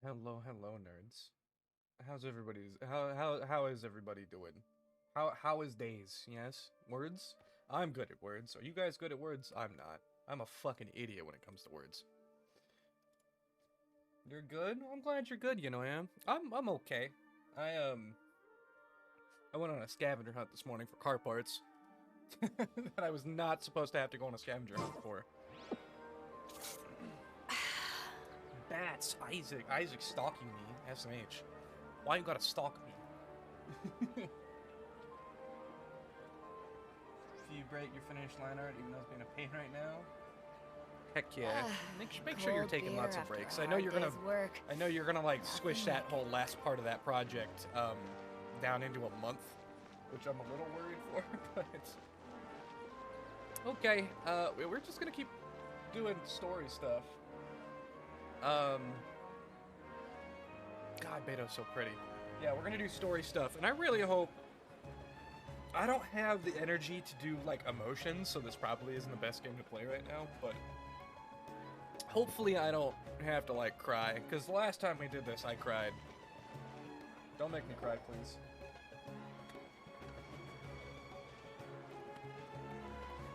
Hello, nerds. How is everybody doing? How is days? Yes, words. I'm good at words. Are you guys good at words? I'm not. I'm a fucking idiot when it comes to words. You're good. I'm glad you're good. You know, I am. I'm okay. I I went on a scavenger hunt this morning for car parts that I was not supposed to have to go on a scavenger hunt for. Bats, Isaac stalking me. SMH. Why you gotta stalk me? If you break your finished line art, even though it's being a pain right now. Heck yeah! Make sure you're taking lots of breaks. I know you're gonna. I know you're gonna like squish that whole last part of that project down into a month, which I'm a little worried for. But it's okay. We're just gonna keep doing story stuff. God, Beto's so pretty. Yeah, we're gonna do story stuff, and I really hope. I don't have the energy to do like emotions, so this probably isn't the best game to play right now. But hopefully, I don't have to like cry, because the last time we did this, I cried. Don't make me cry, please.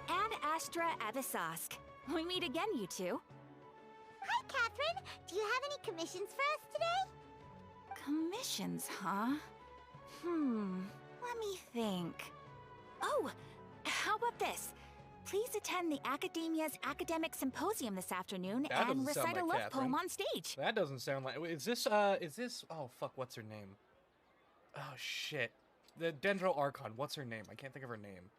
Ad Astra Abyssosque. We meet again, you two. Hi, Catherine. Do you have any commissions for us today? Commissions, huh? Let me think. Oh, how about this? Please attend the Academia's Academic Symposium this afternoon and recite a love poem on stage. That doesn't sound like... Is this... Oh, fuck, what's her name? Oh, shit. The Dendro Archon, what's her name? I can't think of her name.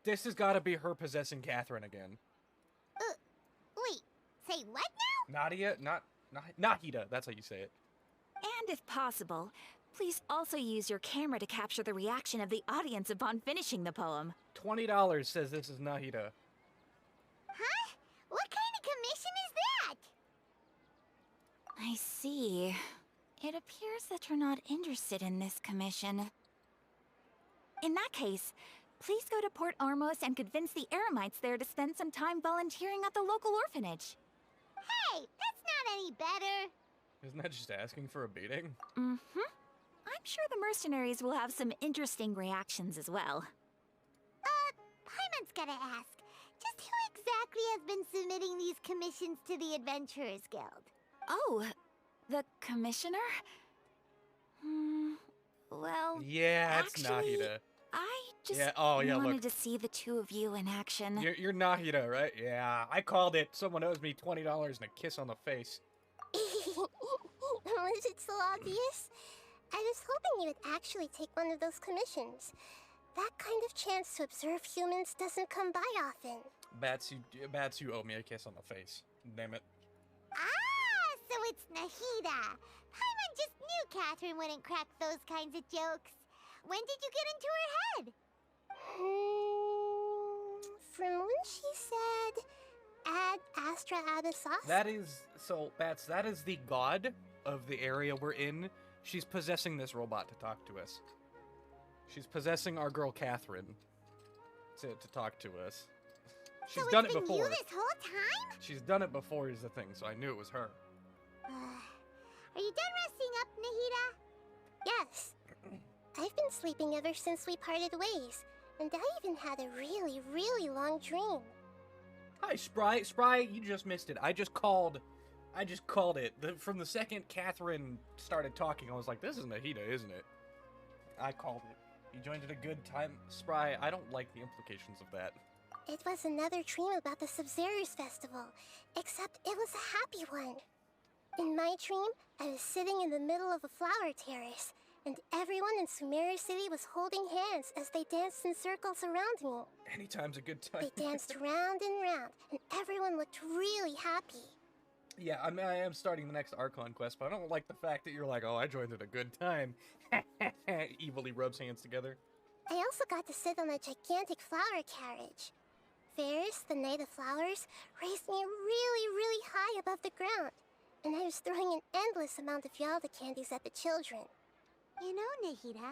This has got to be her possessing Catherine again. Wait, say what now? Nadia? Nahida, that's how you say it. And if possible, please also use your camera to capture the reaction of the audience upon finishing the poem. $20 says this is Nahida. Huh? What kind of commission is that? I see. It appears that you're not interested in this commission. In that case, please go to Port Ormos and convince the Eremites there to spend some time volunteering at the local orphanage. Hey, that's not any better. Isn't that just asking for a beating? Mm-hmm. I'm sure the mercenaries will have some interesting reactions as well. Paimon's gotta ask. Just who exactly has been submitting these commissions to the Adventurers Guild? Oh, the commissioner? Well, yeah, it's actually, Nahida. I just look. wanted to see the two of you in action. You're Nahida, right? Yeah, I called it. Someone owes me $20 and a kiss on the face. Was it so obvious? I was hoping you would actually take one of those commissions. That kind of chance to observe humans doesn't come by often. Bats, you owe me a kiss on the face. Damn it. Ah, so it's Nahida. Paimon just knew Catherine wouldn't crack those kinds of jokes. When did you get into her head? From when she said, Ad Astra Abyssosque? That is, so, Bats, that is the god of the area we're in. She's possessing this robot to talk to us. She's possessing our girl Catherine to talk to us. She's done it before. You this whole time? She's done it before is the thing, so I knew it was her. Are you done resting up, Nahida? Yes. I've been sleeping ever since we parted ways, and I even had a really, really long dream. Hi, Spry. Spry, you just missed it. I just called it. From the second Catherine started talking, I was like, this is Nahida, isn't it? I called it. You joined at a good time. Spry, I don't like the implications of that. It was another dream about the Sumeru Festival, except it was a happy one. In my dream, I was sitting in the middle of a flower terrace, and everyone in Sumeru City was holding hands as they danced in circles around me. Anytime's a good time. They danced round and round, and everyone looked really happy. Yeah, I mean, I am starting the next Archon quest, but I don't like the fact that you're like, oh, I joined at a good time. Evilly rubs hands together. I also got to sit on a gigantic flower carriage. Ferris, the Knight of Flowers, raised me really, really high above the ground, and I was throwing an endless amount of Yalda candies at the children. You know, Nahida,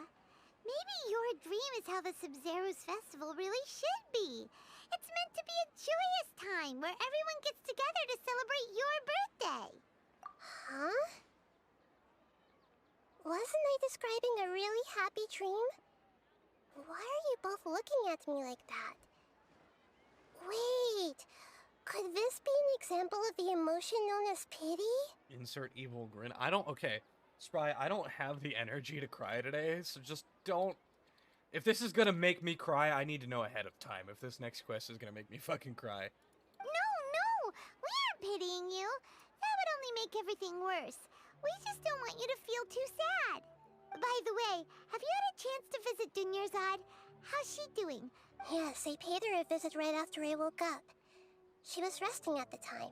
maybe your dream is how the Sumeru's festival really should be. It's meant to be a joyous time where everyone gets together to celebrate your birthday. Huh? Wasn't I describing a really happy dream? Why are you both looking at me like that? Wait, could this be an example of the emotion known as pity? Insert evil grin. Okay. Spry, I don't have the energy to cry today, so just don't... If this is gonna make me cry, I need to know ahead of time if this next quest is gonna make me fucking cry. No, we aren't pitying you. That would only make everything worse. We just don't want you to feel too sad. By the way, have you had a chance to visit Dunyarzad? How's she doing? Yes, I paid her a visit right after I woke up. She was resting at the time.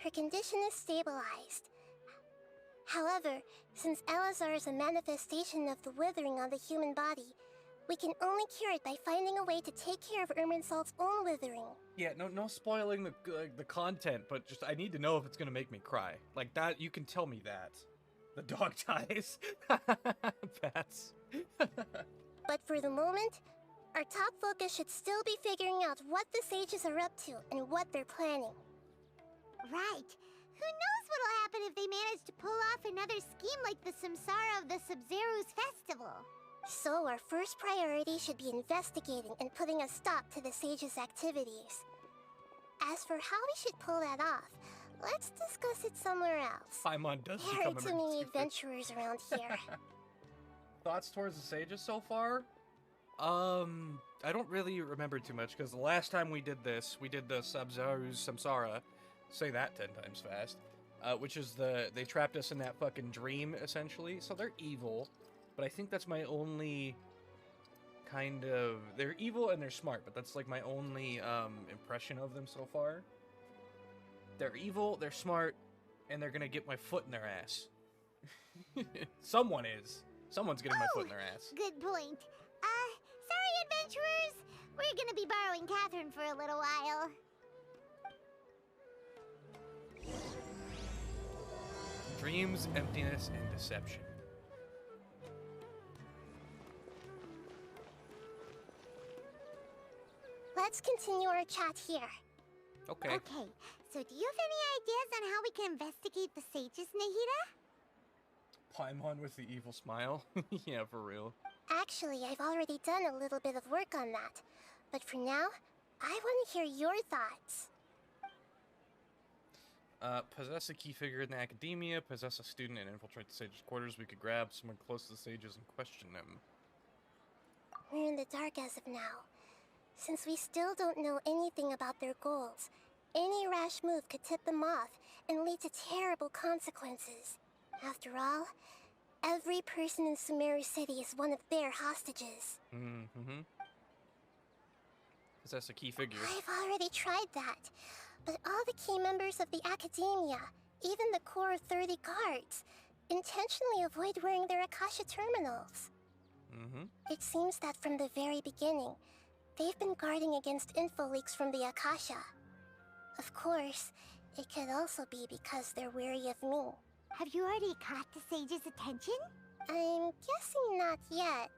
Her condition is stabilized. However, since Elazar is a manifestation of the withering on the human body, we can only cure it by finding a way to take care of Irminsul's own withering. Yeah, no spoiling the content, but just I need to know if it's gonna make me cry. Like that, you can tell me that. The dog dies. Bats. But for the moment, our top focus should still be figuring out what the sages are up to and what they're planning. Right. Who knows what'll happen if they manage to pull off another scheme like the Samsara of the Sub-Zero's festival. So our first priority should be investigating and putting a stop to the sages' activities. As for how we should pull that off, let's discuss it somewhere else. Paimon does There are become too many emergency adventurers around here. Thoughts towards the sages so far? I don't really remember too much, because the last time we did this, we did the Sub-Zero's Samsara, say that 10 times fast, which is they trapped us in that fucking dream, essentially, so they're evil, but I think that's my only kind of, they're evil and they're smart, but that's like my only, impression of them so far. They're evil, they're smart, and they're gonna get my foot in their ass. Someone is. Someone's getting my foot in their ass. Good point. Sorry, adventurers. We're gonna be borrowing Catherine for a little while. Dreams, emptiness, and deception. Let's continue our chat here. Okay. Okay, so do you have any ideas on how we can investigate the sages, Nahida? Paimon with the evil smile. Yeah, for real. Actually, I've already done a little bit of work on that. But for now, I want to hear your thoughts. Possess a key figure in the academia, possess a student, and infiltrate the sages' quarters. We could grab someone close to the sages and question them. We're in the dark as of now. Since we still don't know anything about their goals, any rash move could tip them off and lead to terrible consequences. After all, every person in Sumeru City is one of their hostages. Mm-hmm. Possess a key figure. I've already tried that, but all the key members of the Academia, even the core 30 guards, intentionally avoid wearing their Akasha terminals. Mm-hmm. It seems that from the very beginning, they've been guarding against info leaks from the Akasha. Of course, it could also be because they're wary of me. Have you already caught the sages' attention? I'm guessing not yet,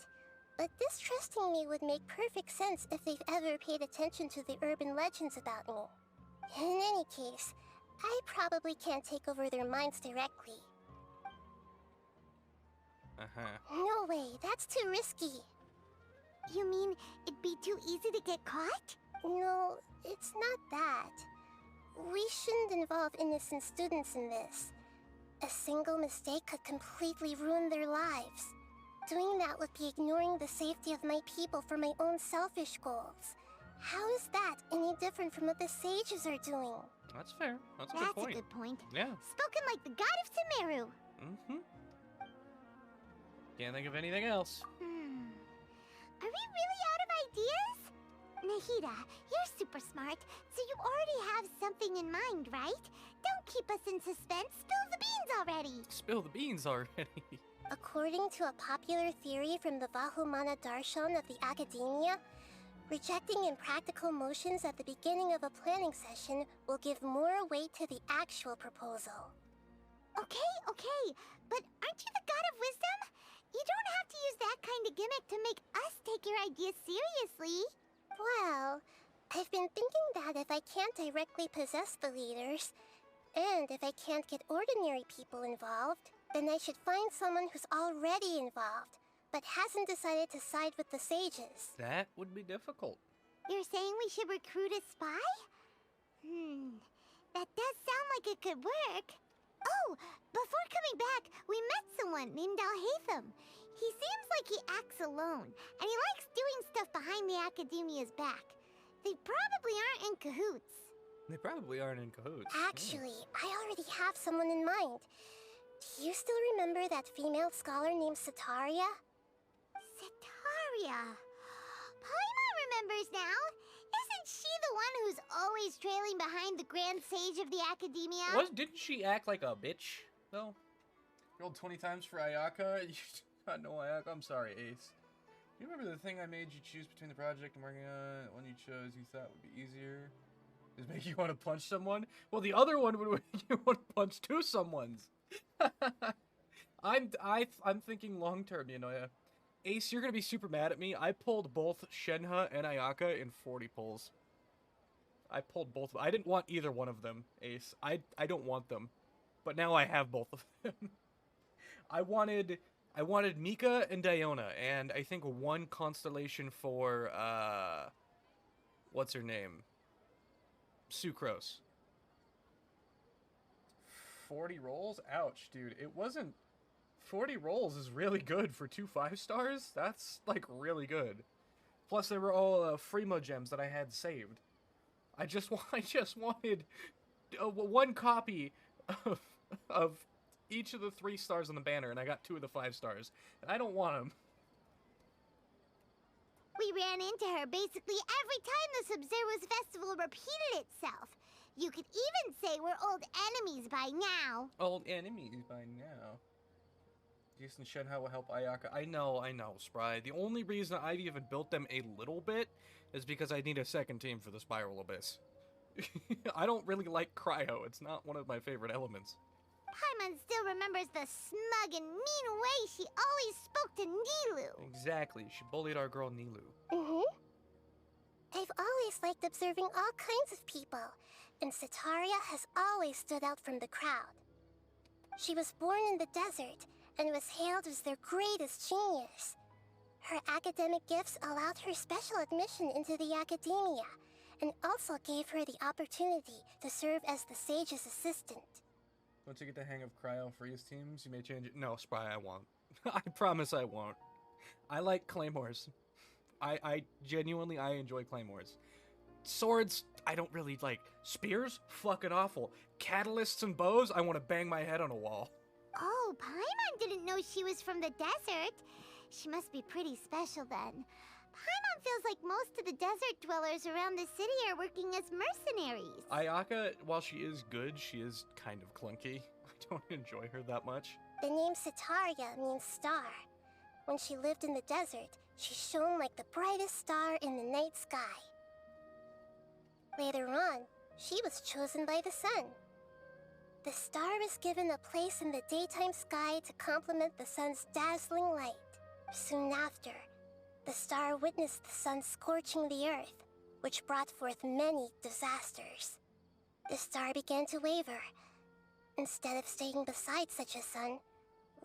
but distrusting me would make perfect sense if they've ever paid attention to the urban legends about me. In any case, I probably can't take over their minds directly. Uh-huh. No way, that's too risky. You mean it'd be too easy to get caught? No, it's not that. We shouldn't involve innocent students in this. A single mistake could completely ruin their lives. Doing that would be ignoring the safety of my people for my own selfish goals. How is that any different from what the sages are doing? That's fair. That's a That's good point. a good point. Yeah. Spoken like the god of Sumeru. Mm-hmm. Can't think of anything else. Are we really out of ideas? Nahida, you're super smart, so you already have something in mind, right? Don't keep us in suspense. Spill the beans already. Spill the beans already. According to a popular theory from the Vahumana Darshan of the Academia, rejecting impractical motions at the beginning of a planning session will give more weight to the actual proposal. Okay, but aren't you the god of wisdom? You don't have to use that kind of gimmick to make us take your ideas seriously. Well, I've been thinking that if I can't directly possess the leaders, And if I can't get ordinary people involved, then I should find someone who's already involved, but hasn't decided to side with the sages. That would be difficult. You're saying we should recruit a spy? That does sound like it could work. Oh, before coming back, we met someone named Alhaitham. He seems like he acts alone, and he likes doing stuff behind the Academia's back. They probably aren't in cahoots. They probably aren't in cahoots. Actually, I already have someone in mind. Do you still remember that female scholar named Setaria? Setaria. Paimon remembers now. Isn't she the one who's always trailing behind the Grand Sage of the Academia? Didn't she act like a bitch, though? You rolled 20 times for Ayaka? You got no Ayaka? I'm sorry, Ace. Do you remember the thing I made you choose between the project I'm working on? The one you chose you thought would be easier? Does it make you want to punch someone? Well, the other one would make you want to punch two someones. I'm thinking long term, you know, yeah. Ace, you're gonna be super mad at me. I pulled both Shenhe and Ayaka in 40 pulls. I pulled both. I didn't want either one of them, Ace. I don't want them, but now I have both of them. I wanted Mika and Diona, and I think one constellation for what's her name? Sucrose. 40 rolls? Ouch, dude. It wasn't... 40 rolls is really good for 2 5-stars. That's, like, really good. Plus, they were all Fremo gems that I had saved. I just wanted one copy of each of the 3 stars on the banner, and I got 2 of the 5 stars. And I don't want them. We ran into her basically every time the Sumeru Festival repeated itself. You could even say we're old enemies by now. Old enemies by now. Jason Shenhe will help Ayaka. I know, Spry. The only reason I've even built them a little bit is because I need a second team for the Spiral Abyss. I don't really like Cryo. It's not one of my favorite elements. Paimon still remembers the smug and mean way she always spoke to Nilou. Exactly. She bullied our girl Nilou. I've always liked observing all kinds of people, and Setaria has always stood out from the crowd. She was born in the desert and was hailed as their greatest genius. Her academic gifts allowed her special admission into the academia, and also gave her the opportunity to serve as the sage's assistant. Once you get the hang of Cryo Freeze teams, you may change it. No, Spry, I won't. I promise I won't. I like claymores. I genuinely enjoy claymores. Swords, I don't really like. Spears? Fucking awful. Catalysts and bows? I want to bang my head on a wall. Oh, Paimon didn't know she was from the desert. She must be pretty special then. Paimon feels like most of the desert dwellers around the city are working as mercenaries. Ayaka, while she is good, she is kind of clunky. I don't enjoy her that much. The name Setaria means star. When she lived in the desert, she shone like the brightest star in the night sky. Later on, she was chosen by the sun. The star was given a place in the daytime sky to complement the sun's dazzling light. Soon after, the star witnessed the sun scorching the earth, which brought forth many disasters. The star began to waver. Instead of staying beside such a sun,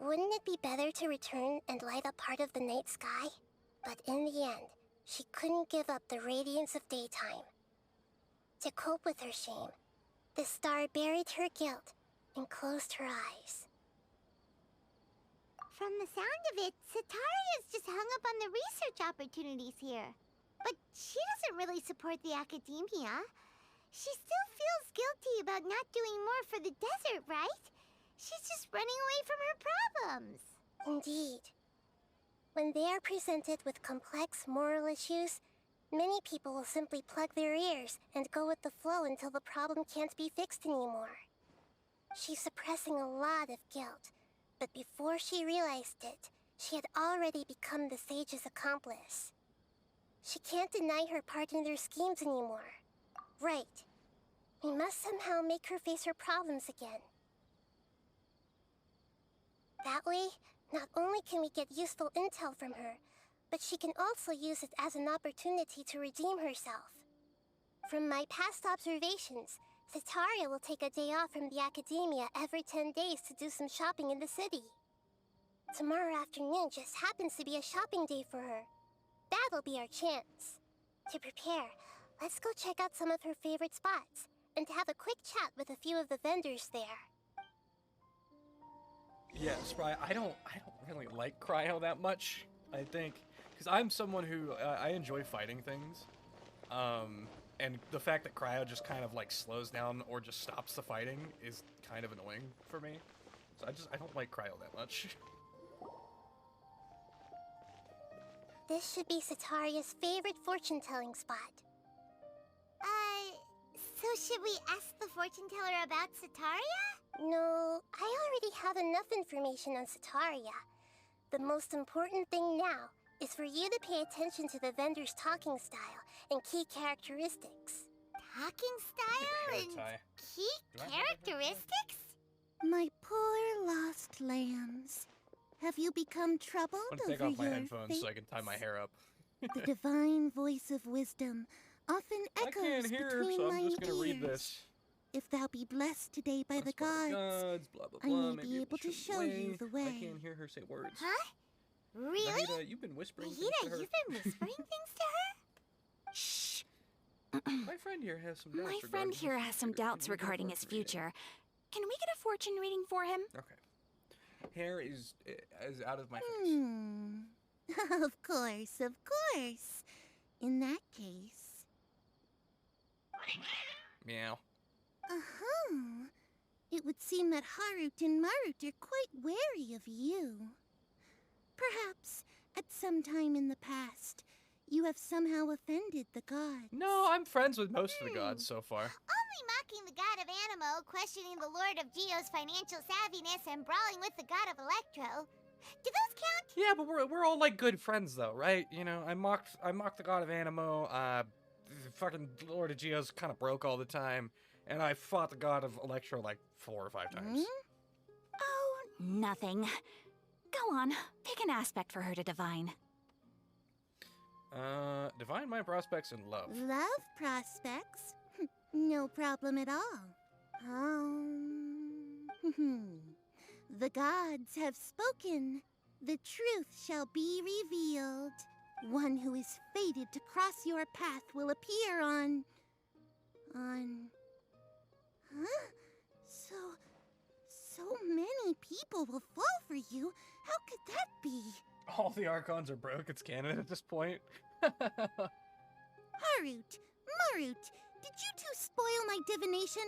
wouldn't it be better to return and light up part of the night sky? But in the end, she couldn't give up the radiance of daytime. To cope with her shame, the star buried her guilt and closed her eyes. From the sound of it, Setaria's just hung up on the research opportunities here. But she doesn't really support the academia. She still feels guilty about not doing more for the desert, right? She's just running away from her problems. Indeed. When they are presented with complex moral issues, many people will simply plug their ears and go with the flow until the problem can't be fixed anymore. She's suppressing a lot of guilt, but before she realized it, she had already become the sage's accomplice. She can't deny her part in their schemes anymore. Right. We must somehow make her face her problems again. That way, not only can we get useful intel from her, but she can also use it as an opportunity to redeem herself. From my past observations, Sataria will take a day off from the academia every 10 days to do some shopping in the city. Tomorrow afternoon just happens to be a shopping day for her. That'll be our chance. To prepare, let's go check out some of her favorite spots, and have a quick chat with a few of the vendors there. Yeah, Spry, I don't really like Cryo that much, I think. Because I'm someone who, I enjoy fighting things. And the fact that Cryo just kind of, like, slows down or just stops the fighting is kind of annoying for me. So I don't like Cryo that much. This should be Sataria's favorite fortune-telling spot. So should we ask the fortune teller about Sataria? No, I already have enough information on Sataria. The most important thing now is for you to pay attention to the vendor's talking style and key characteristics. Talking style and key characteristics? My poor lost lambs. Have you become troubled I'm gonna take over off my your headphones so I can tie my hair up. The divine voice of wisdom often I echoes can't hear, between so I'm mine just gonna read ears. this. If thou be blessed today by the Blessed by gods, blah, blah, I blah, may maybe be it able to should show you the way. I can't hear her say words. Huh? Really? Nahida, you've been whispering things to Nahida, her. you've been whispering things to her? Shh. My friend here has some doubts. My regarding friend his here has some future. doubts Can you get a regarding his fortune reading? future. Can we get a fortune reading for him? Okay. Hair is out of my face. Of course, of course. In that case. Meow. Uh-huh. It would seem that Harut and Marut are quite wary of you. Perhaps, at some time in the past, you have somehow offended the gods. No, I'm friends with most of the gods so far. Only mocking the god of Animo, questioning the lord of Geo's financial savviness, and brawling with the god of Electro. Do those count? Yeah, but we're all like good friends though, right? You know, I mocked the god of Animo. The fucking Lord of Geo's kind of broke all the time, and I fought the god of Electro like 4 or 5 times. Oh, nothing. Go on, pick an aspect for her to divine. Divine my prospects in love. Love prospects? No problem at all. The gods have spoken. The truth shall be revealed. One who is fated to cross your path will appear on... Huh? So many people will fall for you. How could that be? All the Archons are broke. It's canon at this point. Harut, Marut, did you two spoil my divination?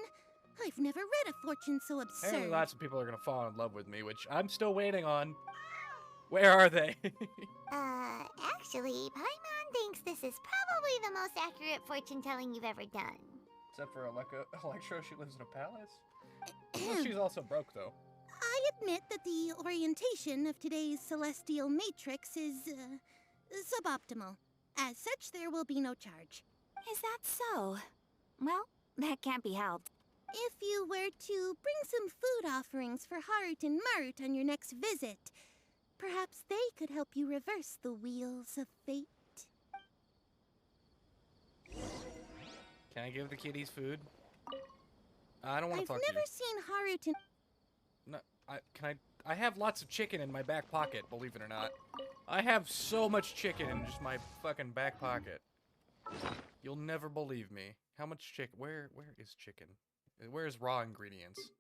I've never read a fortune so absurd. Apparently lots of people are gonna fall in love with me, which I'm still waiting on. Where are they? Actually, Paimon thinks this is probably the most accurate fortune telling you've ever done. Except for Electro, she lives in a palace. Well, she's also broke, though. I admit that the orientation of today's celestial matrix is, suboptimal. As such, there will be no charge. Is that so? Well, that can't be helped. If you were to bring some food offerings for Harut and Marut on your next visit, perhaps they could help you reverse the wheels of fate. Can I give the kitties food? I don't want to talk to I've you. never seen Harut and... No, I have lots of chicken in my back pocket, believe it or not. I have so much chicken in just my fucking back pocket. You'll never believe me. How much chicken? Where is chicken? Where's raw ingredients?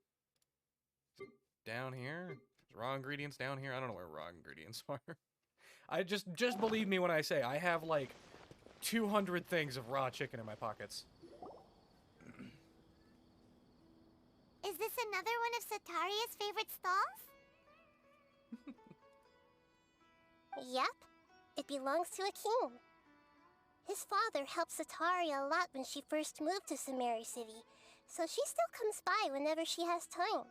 Down here? Is raw ingredients down here? I don't know where raw ingredients are. I just believe me when I say I have like 200 things of raw chicken in my pockets. Is this another one of Sataria's favorite stalls? Yep, it belongs to a king. His father helped Sataria a lot when she first moved to Sumeru City, so she still comes by whenever she has time.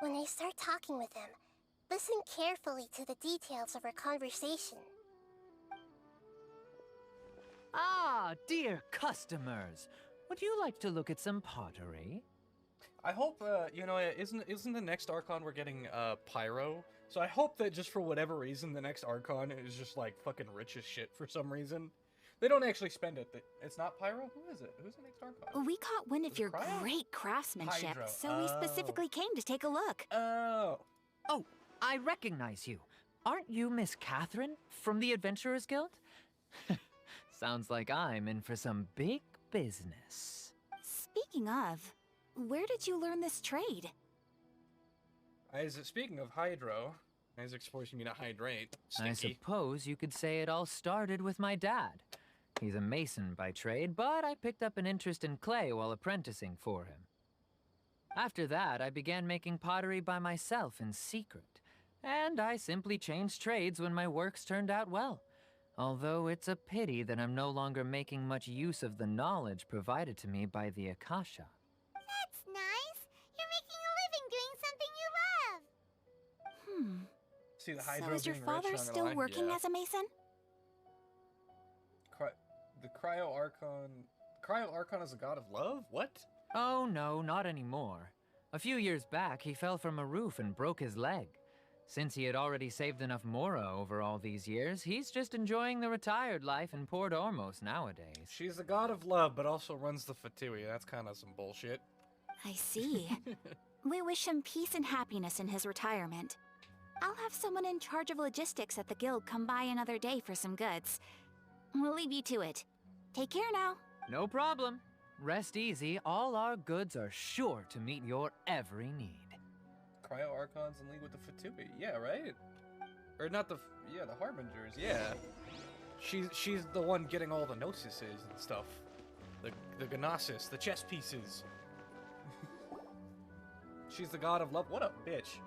When I start talking with him, listen carefully to the details of our conversation. Ah, dear customers. Would you like to look at some pottery? I hope, you know, isn't the next Archon we're getting, Pyro? So I hope that just for whatever reason, the next Archon is just, like, fucking rich as shit for some reason. They don't actually spend it. It's not Pyro? Who is it? Who's the next Archon? We caught wind of Is it your Cryo? great craftsmanship, Hydro. so we specifically came to take a look. Oh. Oh, I recognize you. Aren't you Miss Catherine from the Adventurers Guild? Sounds like I'm in for some big business. Speaking of, where did you learn this trade? Isaac, speaking of Hydro, Isaac's forcing me to hydrate. I Stinky. suppose you could say it all started with my dad. He's a mason by trade, but I picked up an interest in clay while apprenticing for him. After that, I began making pottery by myself in secret, and I simply changed trades when my works turned out well. Although it's a pity that I'm no longer making much use of the knowledge provided to me by the Akasha. That's nice. You're making a living doing something you love. See the So Hydro is your being father rich, not gonna still lie. working Yeah. as a mason? The Cryo Archon... Cryo Archon is a god of love? What? Oh no, not anymore. A few years back, he fell from a roof and broke his leg. Since he had already saved enough Mora over all these years, he's just enjoying the retired life in Port Ormos nowadays. She's a god of love, but also runs the Fatui. That's kind of some bullshit. I see. We wish him peace and happiness in his retirement. I'll have someone in charge of logistics at the guild come by another day for some goods. We'll leave you to it. Take care now. No problem. Rest easy, all our goods are sure to meet your every need. Cryo Archon's in league with the Fatui. Yeah, right? Or not the... Yeah, the Harbingers. Yeah. She's the one getting all the Gnosis and stuff. The Gnosis, the chess pieces. She's the god of love. What a bitch.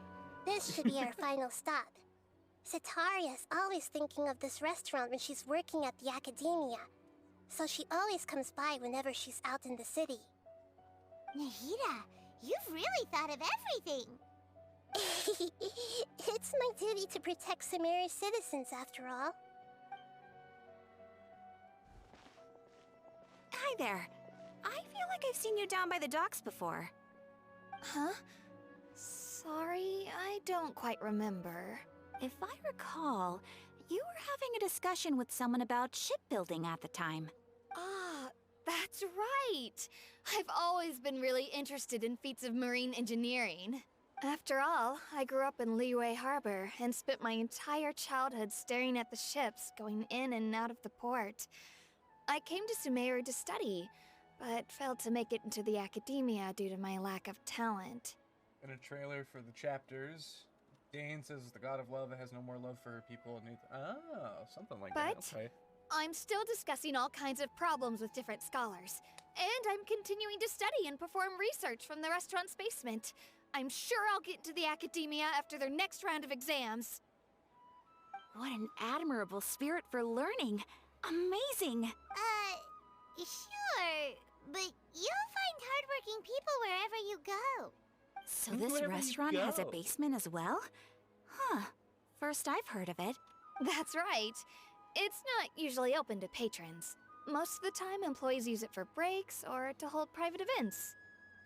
This should be our final stop. Cetaria's always thinking of this restaurant when she's working at the academia. So she always comes by whenever she's out in the city. Nahida, you've really thought of everything. It's my duty to protect Sumeru's citizens, after all. Hi there. I feel like I've seen you down by the docks before. Huh? Sorry, I don't quite remember. If I recall, you were having a discussion with someone about shipbuilding at the time. Ah, that's right! I've always been really interested in feats of marine engineering. After all, I grew up in Liyue Harbor and spent my entire childhood staring at the ships going in and out of the port. I came to Sumeru to study, but failed to make it into the academia due to my lack of talent. In a trailer for the chapters, Dane says the god of love has no more love for her people. Oh, something like that. But Okay. I'm still discussing all kinds of problems with different scholars. And I'm continuing to study and perform research from the restaurant's basement. I'm sure I'll get into the academia after their next round of exams. What an admirable spirit for learning. Amazing. Sure, but you'll find hardworking people wherever you go. So this Wherever you restaurant has a go. basement as well? Huh. First I've heard of it. That's right. It's not usually open to patrons. Most of the time, employees use it for breaks or to hold private events.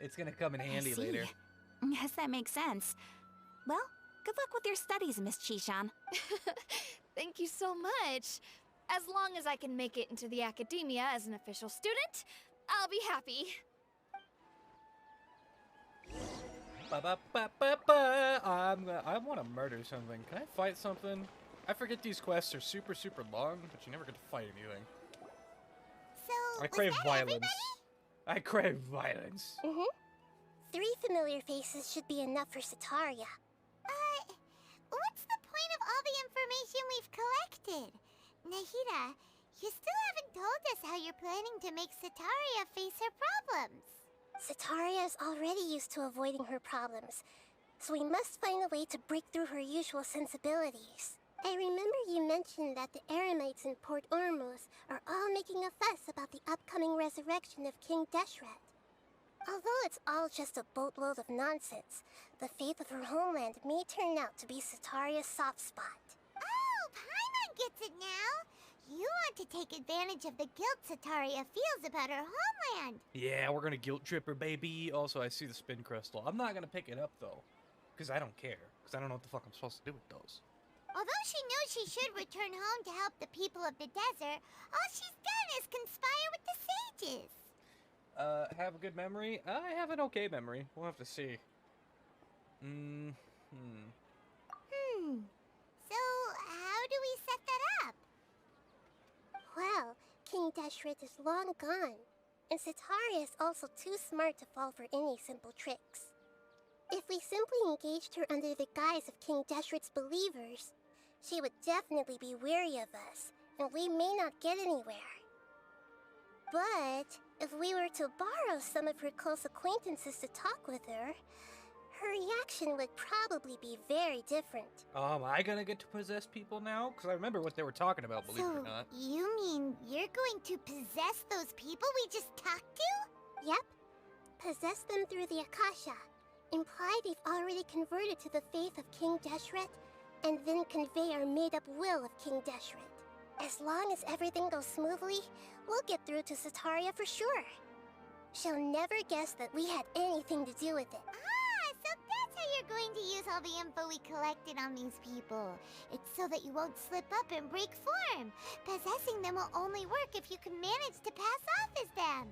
It's gonna come in handy I see. later. Yes, that makes sense. Well, good luck with your studies, Miss Chishan. Thank you so much. As long as I can make it into the academia as an official student, I'll be happy. I want to murder something. Can I fight something? I forget these quests are super, super long, but you never get to fight anything. So, I was crave that violence. everybody? I crave violence. 3 familiar faces should be enough for Cetaria. What's the point of all the information we've collected? Nahida, you still haven't told us how you're planning to make Cetaria face her problems. Cetaria is already used to avoiding her problems, so we must find a way to break through her usual sensibilities. I remember you mentioned that the Eremites in Port Ormos are all making a fuss about the upcoming resurrection of King Deshret. Although it's all just a boatload of nonsense, the fate of her homeland may turn out to be Cetaria's soft spot. Oh, Paimon gets it now. You want to take advantage of the guilt Cetaria feels about her homeland. Yeah, we're gonna guilt trip her, baby. Also, I see the spin crystal. I'm not gonna pick it up though, because I don't care. Because I don't know what the fuck I'm supposed to do with those. Although she knows she should return home to help the people of the desert, all she's done is conspire with the sages. Have a good memory? I have an okay memory. We'll have to see. So, how do we set that up? Well, King Deshret is long gone, and Sitaria is also too smart to fall for any simple tricks. If we simply engaged her under the guise of King Deshret's believers, she would definitely be weary of us, and we may not get anywhere. But if we were to borrow some of her close acquaintances to talk with her, her reaction would probably be very different. Am I gonna get to possess people now? Because I remember what they were talking about, believe it or not. You mean you're going to possess those people we just talked to? Yep. Possess them through the Akasha. Imply they've already converted to the faith of King Deshret, and then convey our made-up will of King Deshret. As long as everything goes smoothly, we'll get through to Sitaria for sure. She'll never guess that we had anything to do with it. So that's how you're going to use all the info we collected on these people. It's so that you won't slip up and break form. Possessing them will only work if you can manage to pass off as them.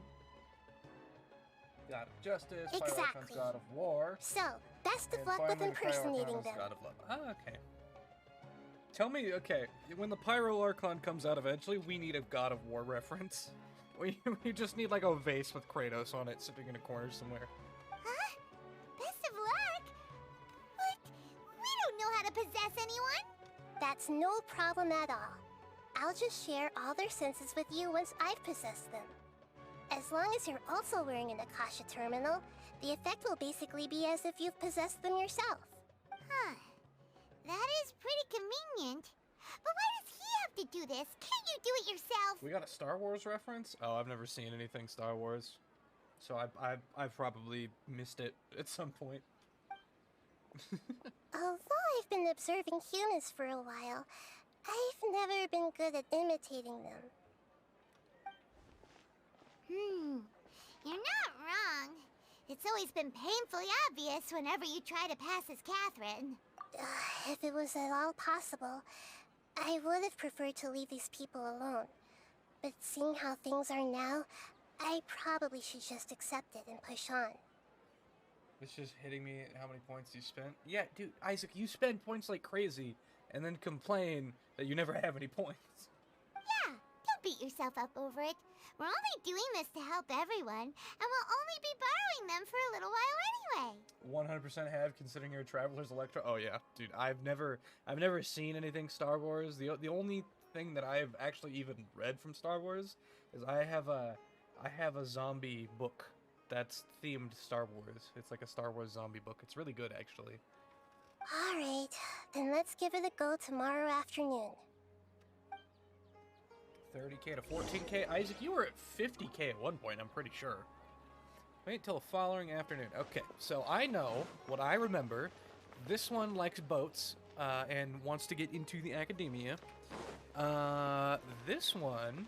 God of Justice, Exactly. Pyroarchon's God of War. So, best of and luck with finally, impersonating Pyroarchon's them. God of Love. Ah, okay. Tell me, okay, when the Pyro Archon comes out eventually, we need a God of War reference. We just need like a vase with Kratos on it sitting in a corner somewhere. Huh? Best of luck? But we don't know how to possess anyone. That's no problem at all. I'll just share all their senses with you once I've possessed them. As long as you're also wearing an Akasha terminal, the effect will basically be as if you've possessed them yourself. Huh. That is pretty convenient. But why does he have to do this? Can't you do it yourself? We got a Star Wars reference? Oh, I've never seen anything Star Wars. So I've probably missed it at some point. Although I've been observing humans for a while, I've never been good at imitating them. You're not wrong. It's always been painfully obvious whenever you try to pass as Catherine. If it was at all possible, I would have preferred to leave these people alone. But seeing how things are now, I probably should just accept it and push on. It's just hitting me at how many points you spent. Yeah, dude, Isaac, you spend points like crazy and then complain that you never have any points. Yeah, don't beat yourself up over it. We're only doing this to help everyone, and we'll only be borrowing them for a little while anyway. 100% have, considering you're a Traveler's Electro. Oh yeah, dude, I've never seen anything Star Wars. The only thing that I've actually even read from Star Wars is I have a zombie book that's themed Star Wars. It's like a Star Wars zombie book. It's really good, actually. Alright, then let's give it a go tomorrow afternoon. 30k to 14k. Isaac, you were at 50k at one point, I'm pretty sure. Wait till the following afternoon. Okay, so I know what I remember. This one likes boats and wants to get into the academia. This one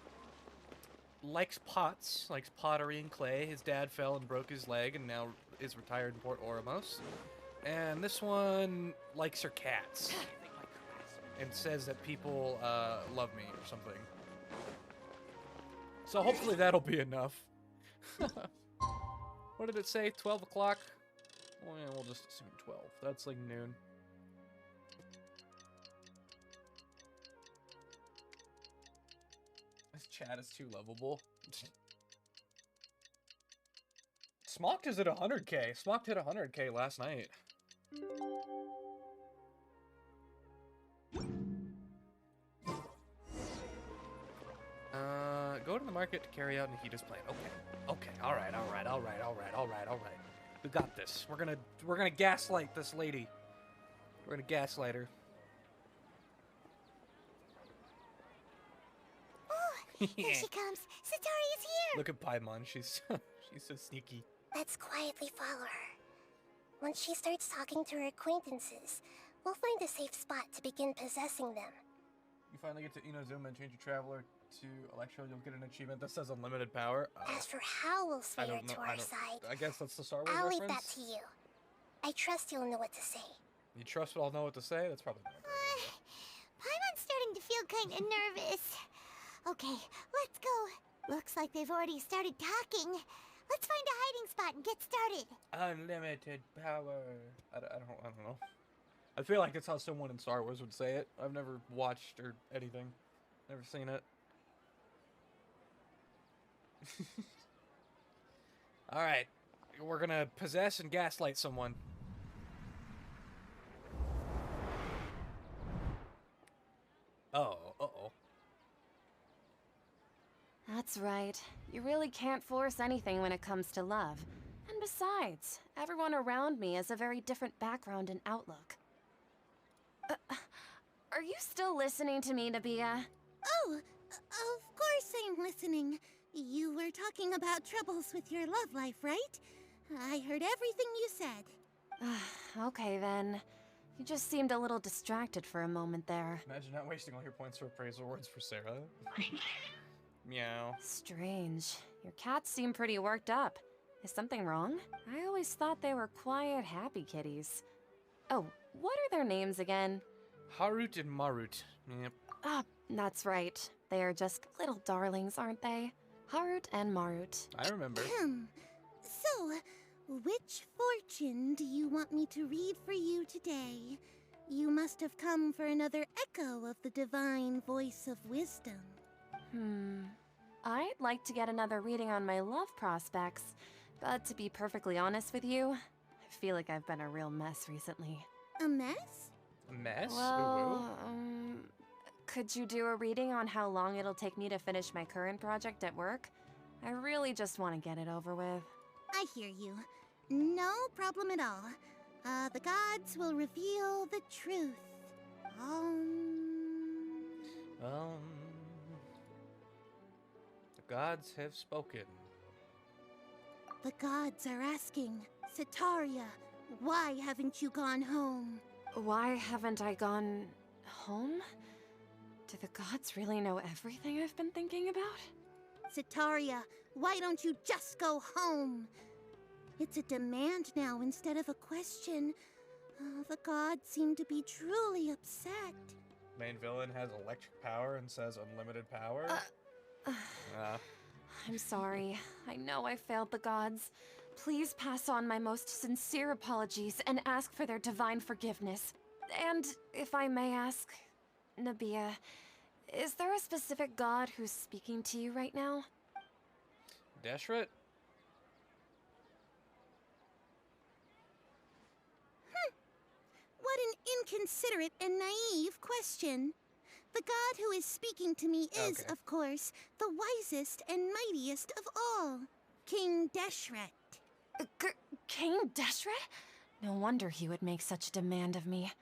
likes pots, likes pottery and clay. His dad fell and broke his leg and now is retired in Port Oromos. And this one likes her cats and says that people love me or something. So hopefully that'll be enough. What did it say? 12 o'clock? Well, yeah, we'll just assume 12. That's like noon. This chat is too lovable. Smocked is at 100k. Smocked hit 100k last night. Go to the market to carry out Nahita's plan. Okay, alright. We got this. We're gonna gaslight this lady. We're gonna gaslight her. Oh, here she comes. Satari's here. Look at Paimon. She's she's so sneaky. Let's quietly follow her. Once she starts talking to her acquaintances, we'll find a safe spot to begin possessing them. You finally get to Inazuma and change your traveler to Electro, you'll get an achievement that says unlimited power. As for how we'll sway her to our side, I guess that's the Star Wars I'll reference? leave that to you. I trust you'll know what to say. You trust what I'll know what to say? That's probably not a great idea. still kind of nervous. Okay, let's go. Looks like they've already started talking. Let's find a hiding spot and get started. Unlimited power. I don't know. I feel like it's how someone in Star Wars would say it. I've never watched or anything. Never seen it. Alright. We're gonna possess and gaslight someone. Oh, uh-oh. That's right. You really can't force anything when it comes to love. And besides, everyone around me has a very different background and outlook. Are you still listening to me, Nabia? Oh, of course I'm listening. You were talking about troubles with your love life, right? I heard everything you said. Okay then. You just seemed a little distracted for a moment there. Imagine not wasting all your points for appraisal words for Sarah. Meow. Strange. Your cats seem pretty worked up. Is something wrong? I always thought they were quiet, happy kitties. Oh, what are their names again? Harut and Marut. Yep. Ah, that's right. They are just little darlings, aren't they? Harut and Marut. I remember. So, which fortune do you want me to read for you today? You must have come for another echo of the divine voice of wisdom. I'd like to get another reading on my love prospects, but to be perfectly honest with you, I feel like I've been a real mess recently. A mess? A mess? Well, could you do a reading on how long it'll take me to finish my current project at work? I really just want to get it over with. I hear you. No problem at all. The gods will reveal the truth. The gods have spoken. The gods are asking, Setaria, why haven't you gone home? Why haven't I gone home? Do the gods really know everything I've been thinking about? Setaria, why don't you just go home? It's a demand now instead of a question. The gods seem to be truly upset. Main villain has electric power and says unlimited power? I'm sorry. I know I failed the gods. Please pass on my most sincere apologies and ask for their divine forgiveness. And if I may ask, Nabia, is there a specific god who's speaking to you right now? Deshret? What an inconsiderate and naive question. The god who is speaking to me is, of course, the wisest and mightiest of all, King Deshret. King Deshret? No wonder he would make such a demand of me.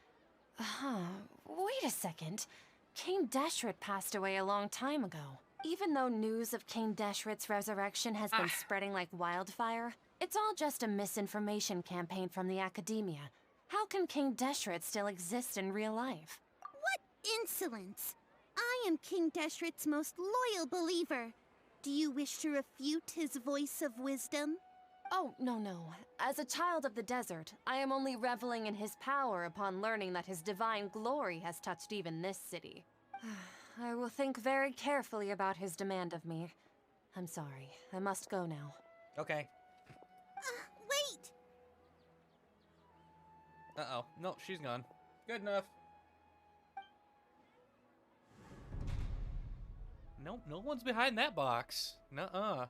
Wait a second. King Deshret passed away a long time ago. Even though news of King Deshret's resurrection has been spreading like wildfire, it's all just a misinformation campaign from the academia. How can King Deshret still exist in real life? What insolence! I am King Deshret's most loyal believer. Do you wish to refute his voice of wisdom? Oh, no. As a child of the desert, I am only reveling in his power upon learning that his divine glory has touched even this city. I will think very carefully about his demand of me. I'm sorry. I must go now. Okay. Wait! Uh-oh. No, she's gone. Good enough. No one's behind that box. Nuh-uh.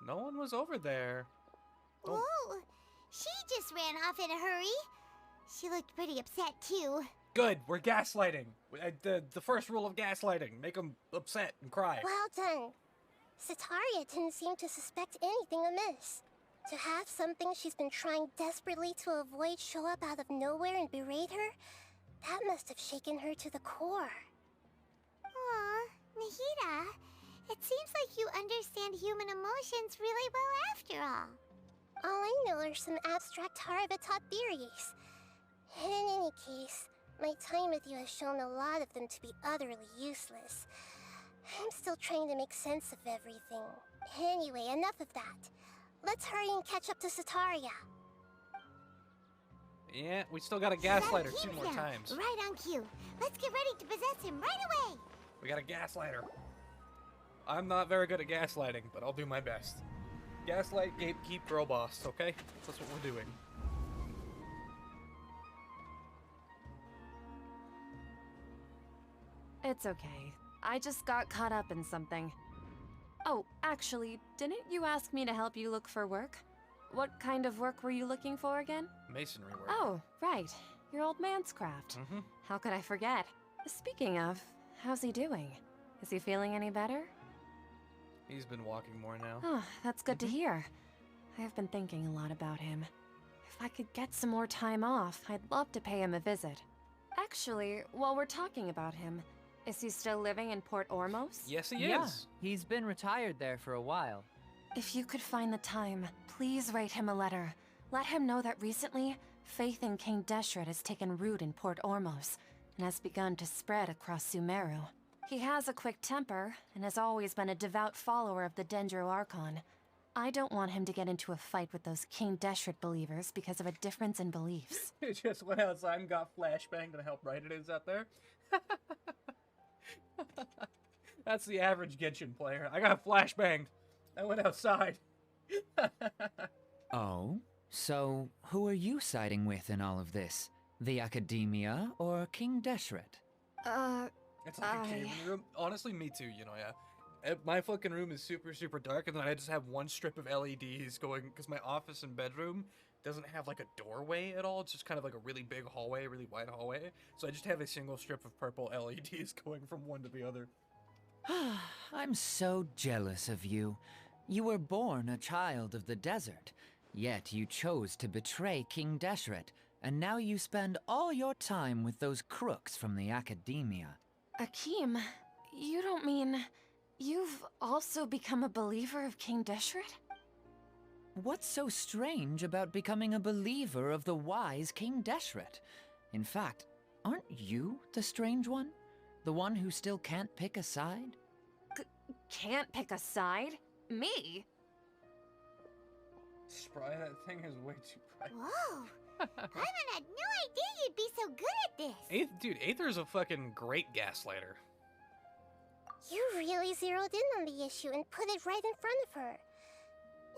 No one was over there. Oh. Whoa! She just ran off in a hurry. She looked pretty upset, too. Good, we're gaslighting. The first rule of gaslighting, make them upset and cry. Well done. Setaria didn't seem to suspect anything amiss. To have something she's been trying desperately to avoid show up out of nowhere and berate her, that must have shaken her to the core. Aw, Nahida, it seems like you understand human emotions really well after all. All I know are some abstract Harabata theories. In any case, my time with you has shown a lot of them to be utterly useless. I'm still trying to make sense of everything. Anyway, enough of that. Let's hurry and catch up to Setaria. Yeah, we still got a gaslighter That 2 more Keem's now. times. Right on cue. Let's get ready to possess him right away. We got a gaslighter. I'm not very good at gaslighting, but I'll do my best. Gaslight, gatekeep, girl boss, okay? That's what we're doing. It's okay. I just got caught up in something. Oh, actually, didn't you ask me to help you look for work? What kind of work were you looking for again? Masonry work. Oh, right. Your old man's craft. Mm-hmm. How could I forget? Speaking of, how's he doing? Is he feeling any better? He's been walking more now. Oh, that's good to hear. I've been thinking a lot about him. If I could get some more time off, I'd love to pay him a visit. Actually, while we're talking about him, is he still living in Port Ormos? Yes, he Yeah, is. he's been retired there for a while. If you could find the time, please write him a letter. Let him know that recently, faith in King Deshret has taken root in Port Ormos and has begun to spread across Sumeru. He has a quick temper and has always been a devout follower of the Dendro Archon. I don't want him to get into a fight with those King Deshret believers because of a difference in beliefs. He just went outside and got flashbanged and how bright it is out there. That's the average Genshin player. I got flashbanged. I went outside. Oh? So, who are you siding with in all of this? The Academia or King Deshret? It's like a cave in the room. Honestly, me too, you know, yeah. My fucking room is super, super dark, and then I just have one strip of LEDs going, because my office and bedroom doesn't have, like, a doorway at all. It's just kind of like a really big hallway, really wide hallway. So I just have a single strip of purple LEDs going from one to the other. I'm so jealous of you. You were born a child of the desert, yet you chose to betray King Deshret, and now you spend all your time with those crooks from the Academia. Akeem, you don't mean you've also become a believer of King Deshret? What's so strange about becoming a believer of the wise King Deshret? In fact, aren't you the strange one? The one who still can't pick a side? Can't pick a side? Me? Spry, that thing is way too bright. Whoa. Paimon had no idea you'd be so good at this. Dude, Aether's a fucking great gaslighter. You really zeroed in on the issue and put it right in front of her.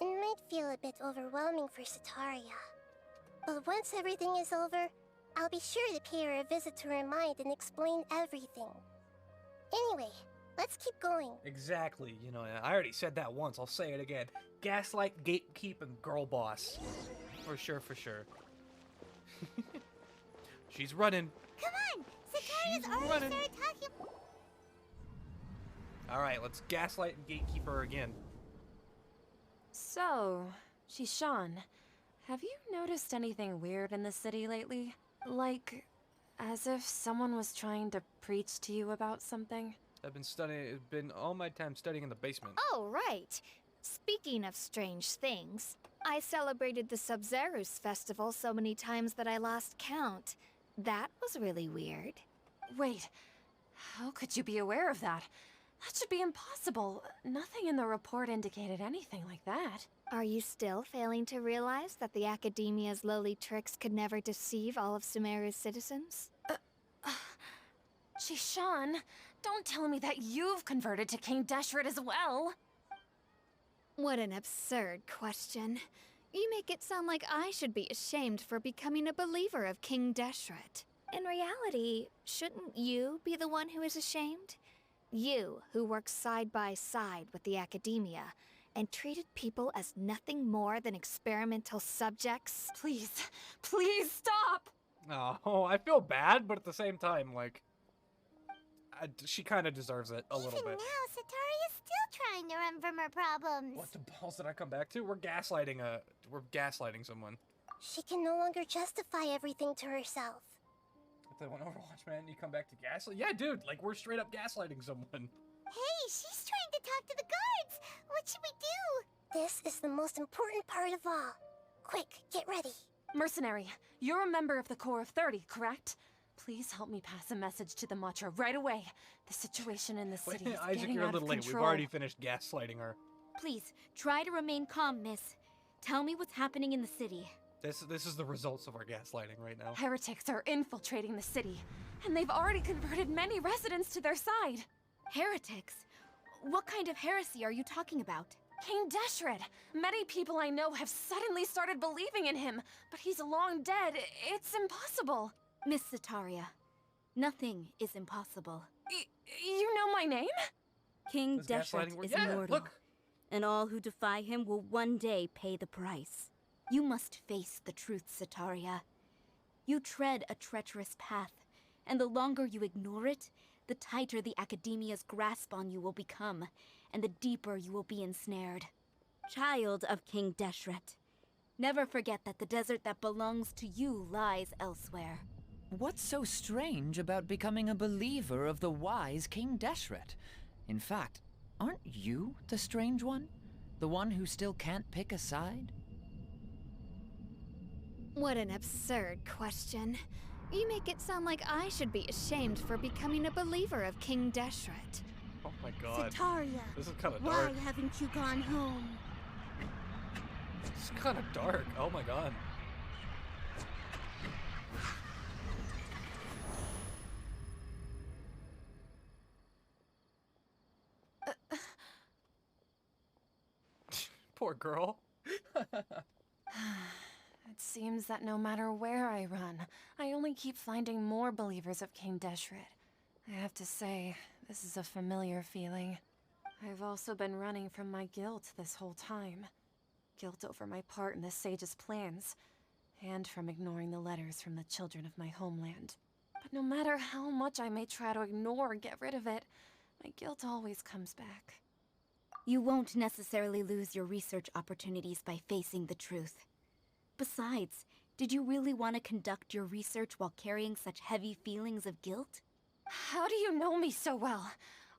It might feel a bit overwhelming for Sataria. But once everything is over, I'll be sure to pay her a visit to her mind and explain everything. Anyway, let's keep going. Exactly, you know, I already said that once, I'll say it again. Gaslight, gatekeep, and girl boss. For sure, for sure. She's running. Come on. Sataria's She's already running. started talking. Alright, let's gaslight and gatekeep her again. So, Shishan, have you noticed anything weird in the city lately? Like, as if someone was trying to preach to you about something? I've been all my time studying in the basement. Oh, right. Speaking of strange things, I celebrated the Sub-Zerus festival so many times that I lost count. That was really weird. Wait, how could you be aware of that? That should be impossible. Nothing in the report indicated anything like that. Are you still failing to realize that the Academia's lowly tricks could never deceive all of Sumeru's citizens? Shishan, don't tell me that you've converted to King Deshret as well. What an absurd question. You make it sound like I should be ashamed for becoming a believer of King Deshret. In reality, shouldn't you be the one who is ashamed? You, who works side by side with the Academia, and treated people as nothing more than experimental subjects. Please, please stop! Oh, I feel bad, but at the same time, like, she kind of deserves it a little Even bit. now, Sataria's still trying to run from her problems. What the balls did I come back to? We're gaslighting someone. She can no longer justify everything to herself. If they want Overwatch, man, you come back to gaslight? Yeah, dude, like, we're straight up gaslighting someone. Hey, she's trying to talk to the guards. What should we do? This is the most important part of all. Quick, get ready. Mercenary, you're a member of the Corps of 30, correct? Please help me pass a message to the Matcha right away. The situation in the Wait, city is Isaac, getting you're a out little of late. We've control. already finished gaslighting her. Please, try to remain calm, miss. Tell me what's happening in the city. This is the results of our gaslighting right now. Heretics are infiltrating the city, and they've already converted many residents to their side. Heretics? What kind of heresy are you talking about? King Deshret! Many people I know have suddenly started believing in him, but he's long dead. It's impossible. Miss Sataria, nothing is impossible. You know my name? King Does Deshret gaslighting work? is Yeah, mortal, look. and all who defy him will one day pay the price. You must face the truth, Sataria. You tread a treacherous path, and the longer you ignore it, the tighter the Academia's grasp on you will become, and the deeper you will be ensnared. Child of King Deshret, never forget that the desert that belongs to you lies elsewhere. What's so strange about becoming a believer of the wise King Deshret? In fact, aren't you the strange one? The one who still can't pick a side? What an absurd question. You make it sound like I should be ashamed for becoming a believer of King Deshret. Oh my god. Sataria, This is kind of why dark. haven't you gone home? This is kind of dark. Oh my god. Poor girl. It seems that no matter where I run, I only keep finding more believers of King Deshret. I have to say, this is a familiar feeling. I've also been running from my guilt this whole time. Guilt over my part in the sage's plans, and from ignoring the letters from the children of my homeland. But no matter how much I may try to ignore or get rid of it, my guilt always comes back. You won't necessarily lose your research opportunities by facing the truth. Besides, did you really want to conduct your research while carrying such heavy feelings of guilt? How do you know me so well?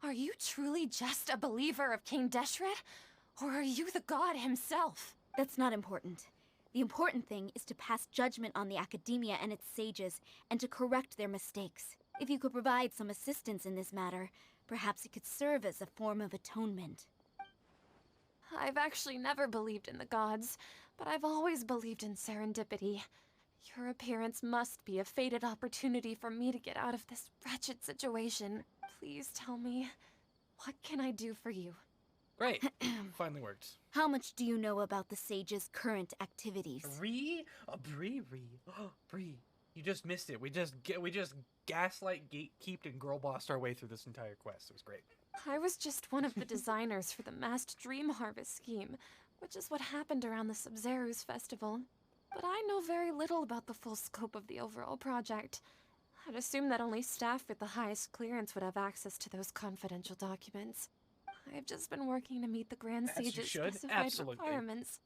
Are you truly just a believer of King Deshret? Or are you the god himself? That's not important. The important thing is to pass judgment on the Academia and its sages, and to correct their mistakes. If you could provide some assistance in this matter, perhaps it could serve as a form of atonement. I've actually never believed in the gods, but I've always believed in serendipity. Your appearance must be a fated opportunity for me to get out of this wretched situation. Please tell me, what can I do for you? Great. Finally worked. How much do you know about the sage's current activities? Bree? Bree. Bree. You just missed it. We just gaslight, gatekeeped, and girl bossed our way through this entire quest. It was great. I was just one of the designers for the massed dream harvest scheme, which is what happened around the Sumeru festival. But I know very little about the full scope of the overall project. I'd assume that only staff with the highest clearance would have access to those confidential documents. I've just been working to meet the Grand As you Sage's should. specified Absolutely. requirements.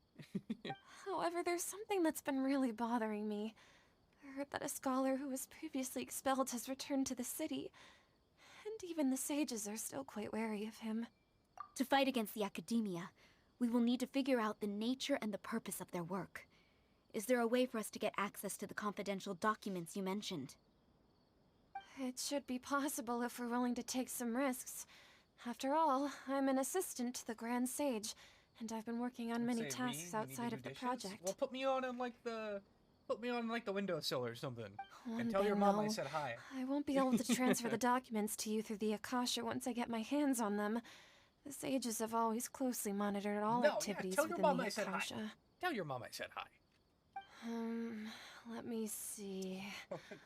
However, there's something that's been really bothering me. I heard that a scholar who was previously expelled has returned to the city, and even the sages are still quite wary of him. To fight against the Academia, we will need to figure out the nature and the purpose of their work. Is there a way for us to get access to the confidential documents you mentioned? It should be possible if we're willing to take some risks. After all, I'm an assistant to the Grand Sage, and I've been working on many tasks outside of the project. Well, put me on the windowsill or something. One And tell your thing, mom I though, said hi. I won't be able to transfer the documents to you through the Akasha once I get my hands on them. The sages have always closely monitored all activities tell your within mom the I said hi. Akasha. Tell your mom I said hi. Let me see.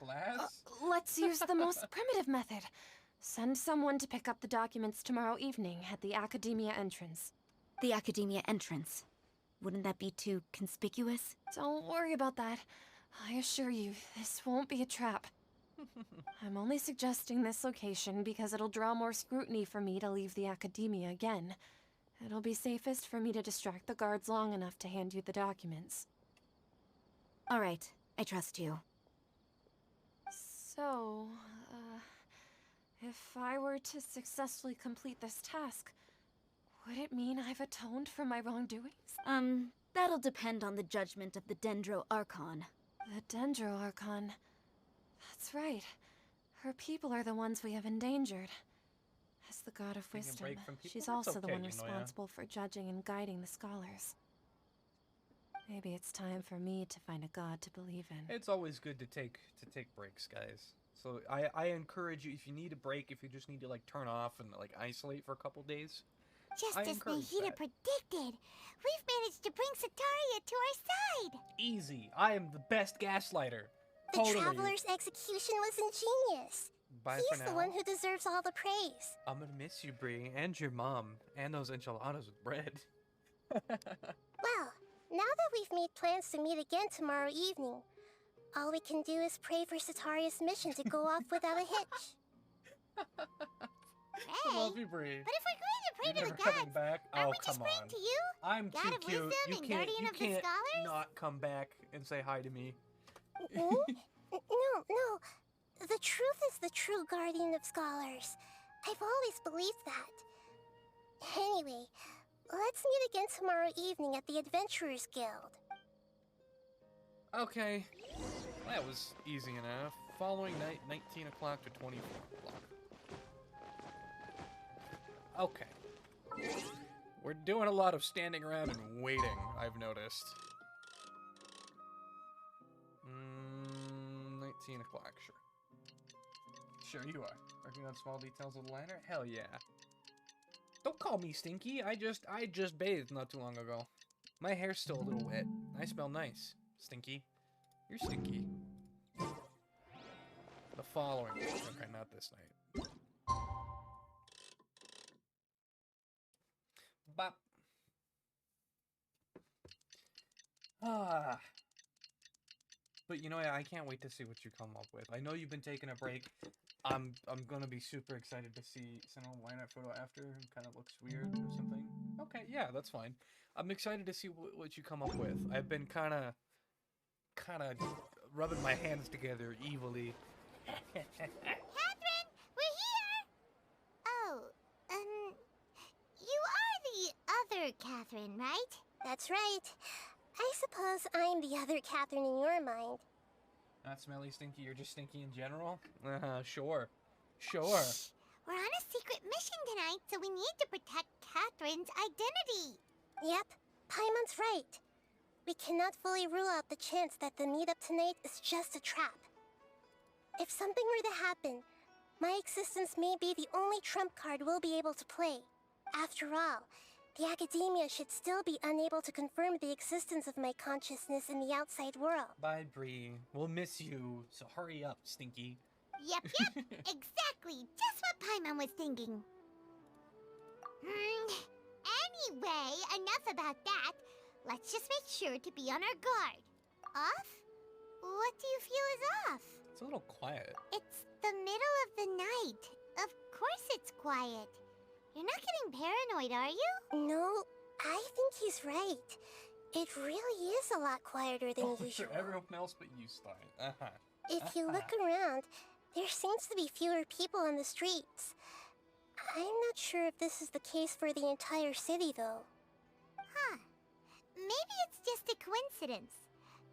Glass? Let's use the most primitive method. Send someone to pick up the documents tomorrow evening at the Academia entrance. The Academia entrance. Wouldn't that be too conspicuous? Don't worry about that. I assure you, this won't be a trap. I'm only suggesting this location because it'll draw more scrutiny for me to leave the Academia again. It'll be safest for me to distract the guards long enough to hand you the documents. All right, I trust you. So, if I were to successfully complete this task, would it mean I've atoned for my wrongdoings? That'll depend on the judgment of the Dendro Archon. The Dendro Archon. That's right. Her people are the ones we have endangered. As the god of Taking a wisdom, break from people? she's That's also the okay, one you know, yeah. responsible for judging and guiding the scholars. Maybe it's time for me to find a god to believe in. It's always good to take breaks, guys. So I encourage you, if you need a break, if you just need to like turn off and like isolate for a couple days. Just I as encourage Nahida that. predicted, we've managed to bring Sataria to our side. Easy. I am the best gaslighter. The Totally. traveler's execution was ingenious. Bye He's for the now. one who deserves all the praise. I'm gonna miss you, Bree, and your mom, and those enchiladas with bread. Well, now that we've made plans to meet again tomorrow evening, all we can do is pray for Sataria's mission to go off without a hitch. I love you, Bree. But if we're going to pray You're to never the gods, coming back. aren't Oh, we just come praying on. to you? I'm God too of cute. wisdom You and can't. guardian You of the can't scholars? not come back and say hi to me. No. The truth is the true guardian of scholars. I've always believed that. Anyway, let's meet again tomorrow evening at the Adventurers Guild. Okay, that was easy enough. Following night, 19 o'clock to 24 o'clock. Okay. We're doing a lot of standing around and waiting, I've noticed. 19 o'clock, sure. Sure you are. Working on small details of the liner? Hell yeah. Don't call me stinky. I just bathed not too long ago. My hair's still a little wet. I smell nice. Stinky. You're stinky. The following night. Okay, not this night. Bop. Ah. But you know, I can't wait to see what you come up with. I know you've been taking a break. I'm gonna be super excited to see Cinema lineup photo after. It kind of looks weird or something. Okay, yeah, that's fine. I'm excited to see what you come up with. I've been kind of rubbing my hands together evilly. Catherine, we're here! Oh, you are the other Catherine, right? That's right. I suppose I'm the other Catherine in your mind. Not smelly, stinky. You're just stinky in general. Sure. Shh. We're on a secret mission tonight, so we need to protect Catherine's identity. Yep, Paimon's right. We cannot fully rule out the chance that the meetup tonight is just a trap. If something were to happen, my existence may be the only trump card we'll be able to play. After all, the academia should still be unable to confirm the existence of my consciousness in the outside world. Bye, Bree. We'll miss you, so hurry up, stinky. Yep, exactly. Just what Paimon was thinking. Anyway, enough about that. Let's just make sure to be on our guard. Off? What do you feel is off? It's a little quiet. It's the middle of the night. Of course it's quiet. You're not getting paranoid, are you? No, I think he's right. It really is a lot quieter than usual. For everyone else but you, Stein. If you look around, there seems to be fewer people on the streets. I'm not sure if this is the case for the entire city, though. Huh. Maybe it's just a coincidence.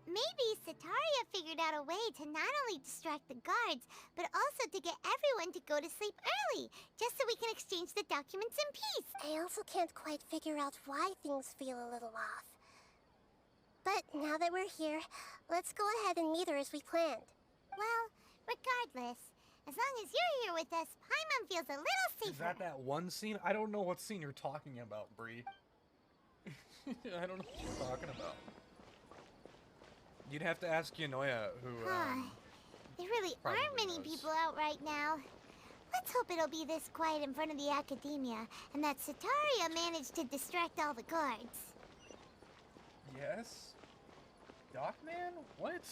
Maybe Sataria figured out a way to not only distract the guards, but also to get everyone to go to sleep early, just so we can exchange the documents in peace. I also can't quite figure out why things feel a little off. But now that we're here, let's go ahead and meet her as we planned. Well, regardless, as long as you're here with us, Paimon feels a little safer. Is that one scene? I don't know what scene you're talking about, Bree. I don't know what you're talking about. You'd have to ask Yunoya, who, There really probably aren't many knows. people out right now. Let's hope it'll be this quiet in front of the academia, and that Sataria managed to distract all the guards. Yes? Dockman? What?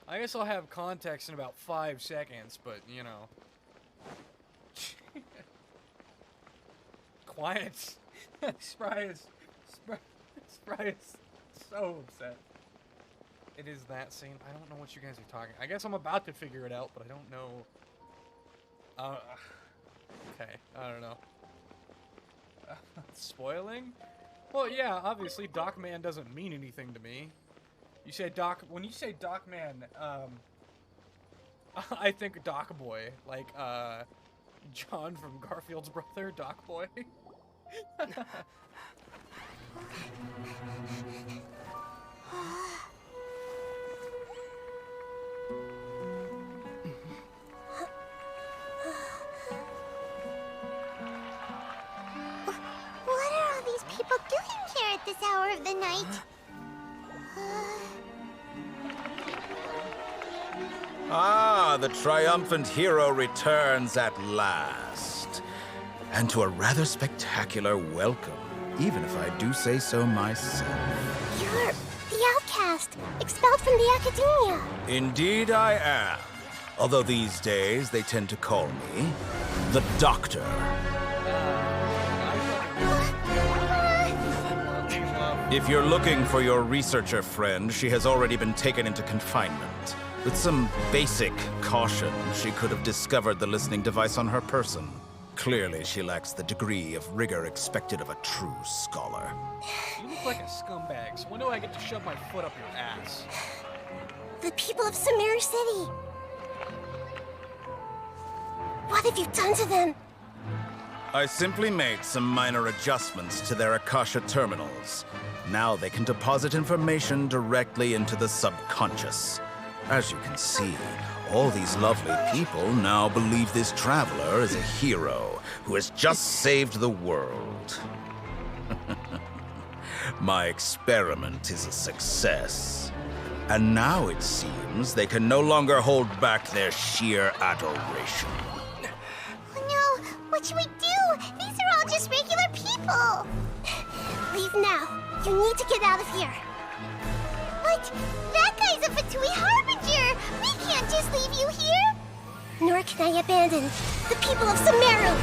I guess I'll have context in about 5 seconds, but, you know. Quiet. Spry is so upset. It is that scene. I don't know what you guys are talking. I guess I'm about to figure it out, but I don't know. Okay, I don't know. Spoiling? Well, yeah, obviously Dockman doesn't mean anything to me. You say when you say Dockman, I think Doc Boy, like John from Garfield's brother, Doc Boy. What are all these people doing here at this hour of the night? Ah, the triumphant hero returns at last. And to a rather spectacular welcome, even if I do say so myself. You're the outcast, expelled from the academia. Indeed I am. Although these days they tend to call me the Doctor. If you're looking for your researcher friend, she has already been taken into confinement. With some basic caution, she could have discovered the listening device on her person. Clearly, she lacks the degree of rigor expected of a true scholar. You look like a scumbag, so when do I get to shove my foot up your ass? The people of Sumeru City. What have you done to them? I simply made some minor adjustments to their Akasha terminals. Now they can deposit information directly into the subconscious. As you can see, all these lovely people now believe this traveler is a hero who has just saved the world. My experiment is a success. And now it seems they can no longer hold back their sheer adoration. Oh no, what should we do? These are all just regular people. Leave now. You need to get out of here. What? That guy's a Fatui Harbinger! We can't just leave you here! Nor can I abandon the people of Sumeru.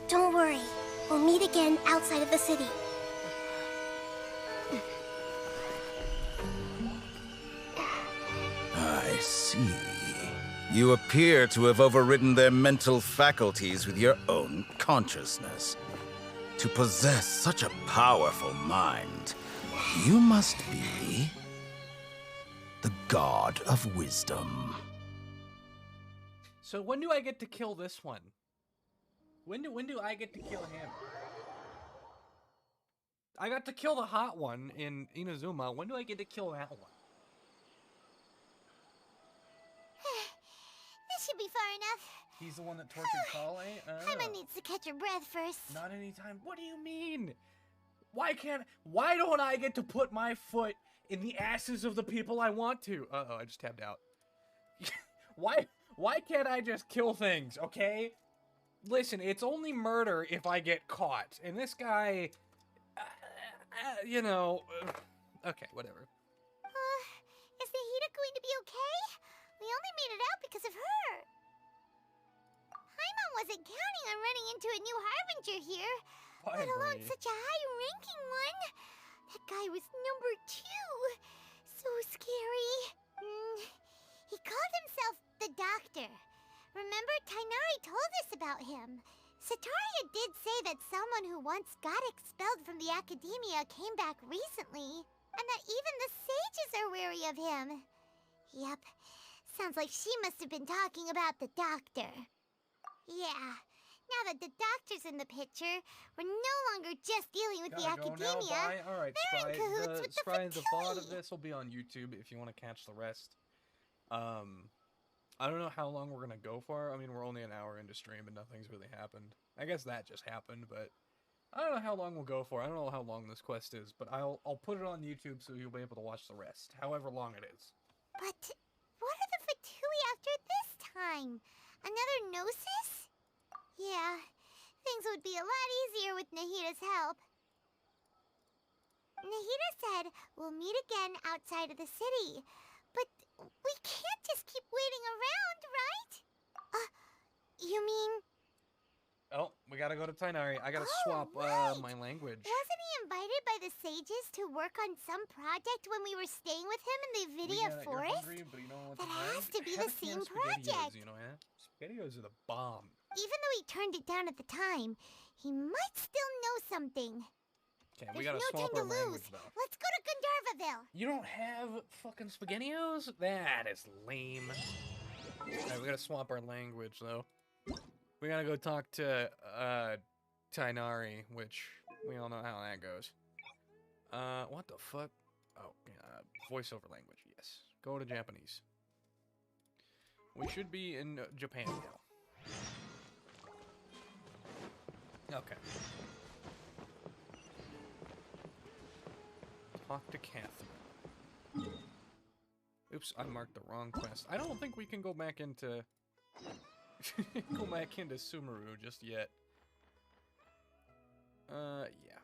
Don't worry. We'll meet again outside of the city. I see. You appear to have overridden their mental faculties with your own consciousness. To possess such a powerful mind, you must be the god of wisdom. So when do I get to kill this one? When do I get to kill him? I got to kill the hot one in Inazuma. When do I get to kill that one? This should be far enough. He's the one that tortured Kale? Paimon needs to catch her breath first. Not anytime. What do you mean? Why don't I get to put my foot in the asses of the people I want to? Uh-oh, I just tabbed out. Why can't I just kill things, okay? Listen, it's only murder if I get caught. And this guy, you know, okay, whatever. Is Nahida going to be okay? We only made it out because of her. Paimon wasn't counting on running into a new Harbinger here, let alone such a high-ranking one. That guy was number 2. So scary. He called himself the Doctor. Remember, Tainari told us about him. Sataria did say that someone who once got expelled from the academia came back recently, and that even the sages are wary of him. Yep, sounds like she must have been talking about the Doctor. Yeah, now that the Doctor's in the picture, we're no longer just dealing with the academia. Alright, They're in cahoots with the the VOD of Fatui. this will be on YouTube if you want to catch the rest. I don't know how long we're gonna go for. I mean, we're only an hour into stream and nothing's really happened. I guess that just happened, but I don't know how long we'll go for. I don't know how long this quest is, but I'll put it on YouTube so you'll be able to watch the rest, however long it is. But what are the Fatui after this time? Another Gnosis? Yeah, things would be a lot easier with Nahida's help. Nahida said we'll meet again outside of the city. But we can't just keep waiting around, right? You mean... Oh, we gotta go to Tainari. I gotta swap right. my language. Wasn't he invited by the sages to work on some project when we were staying with him in the Vidia Forest? Hungry, but you know what That to has to be Have the a can same of SpaghettiOs, project. You know, SpaghettiOs are the bomb. Even though he turned it down at the time, he might still know something. Okay, we There's gotta no swap time our to language lose. though. Let's go to Gandharvaville. You don't have fucking SpaghettiOs? That is lame. Alright, we gotta swap our language though. We gotta go talk to Tainari, which we all know how that goes. What the fuck? Oh, voiceover language, yes. Go to Japanese. We should be in Japan now. Okay. Talk to Catherine. Oops, I marked the wrong quest. I don't think we can go back into Sumeru just yet. Yeah.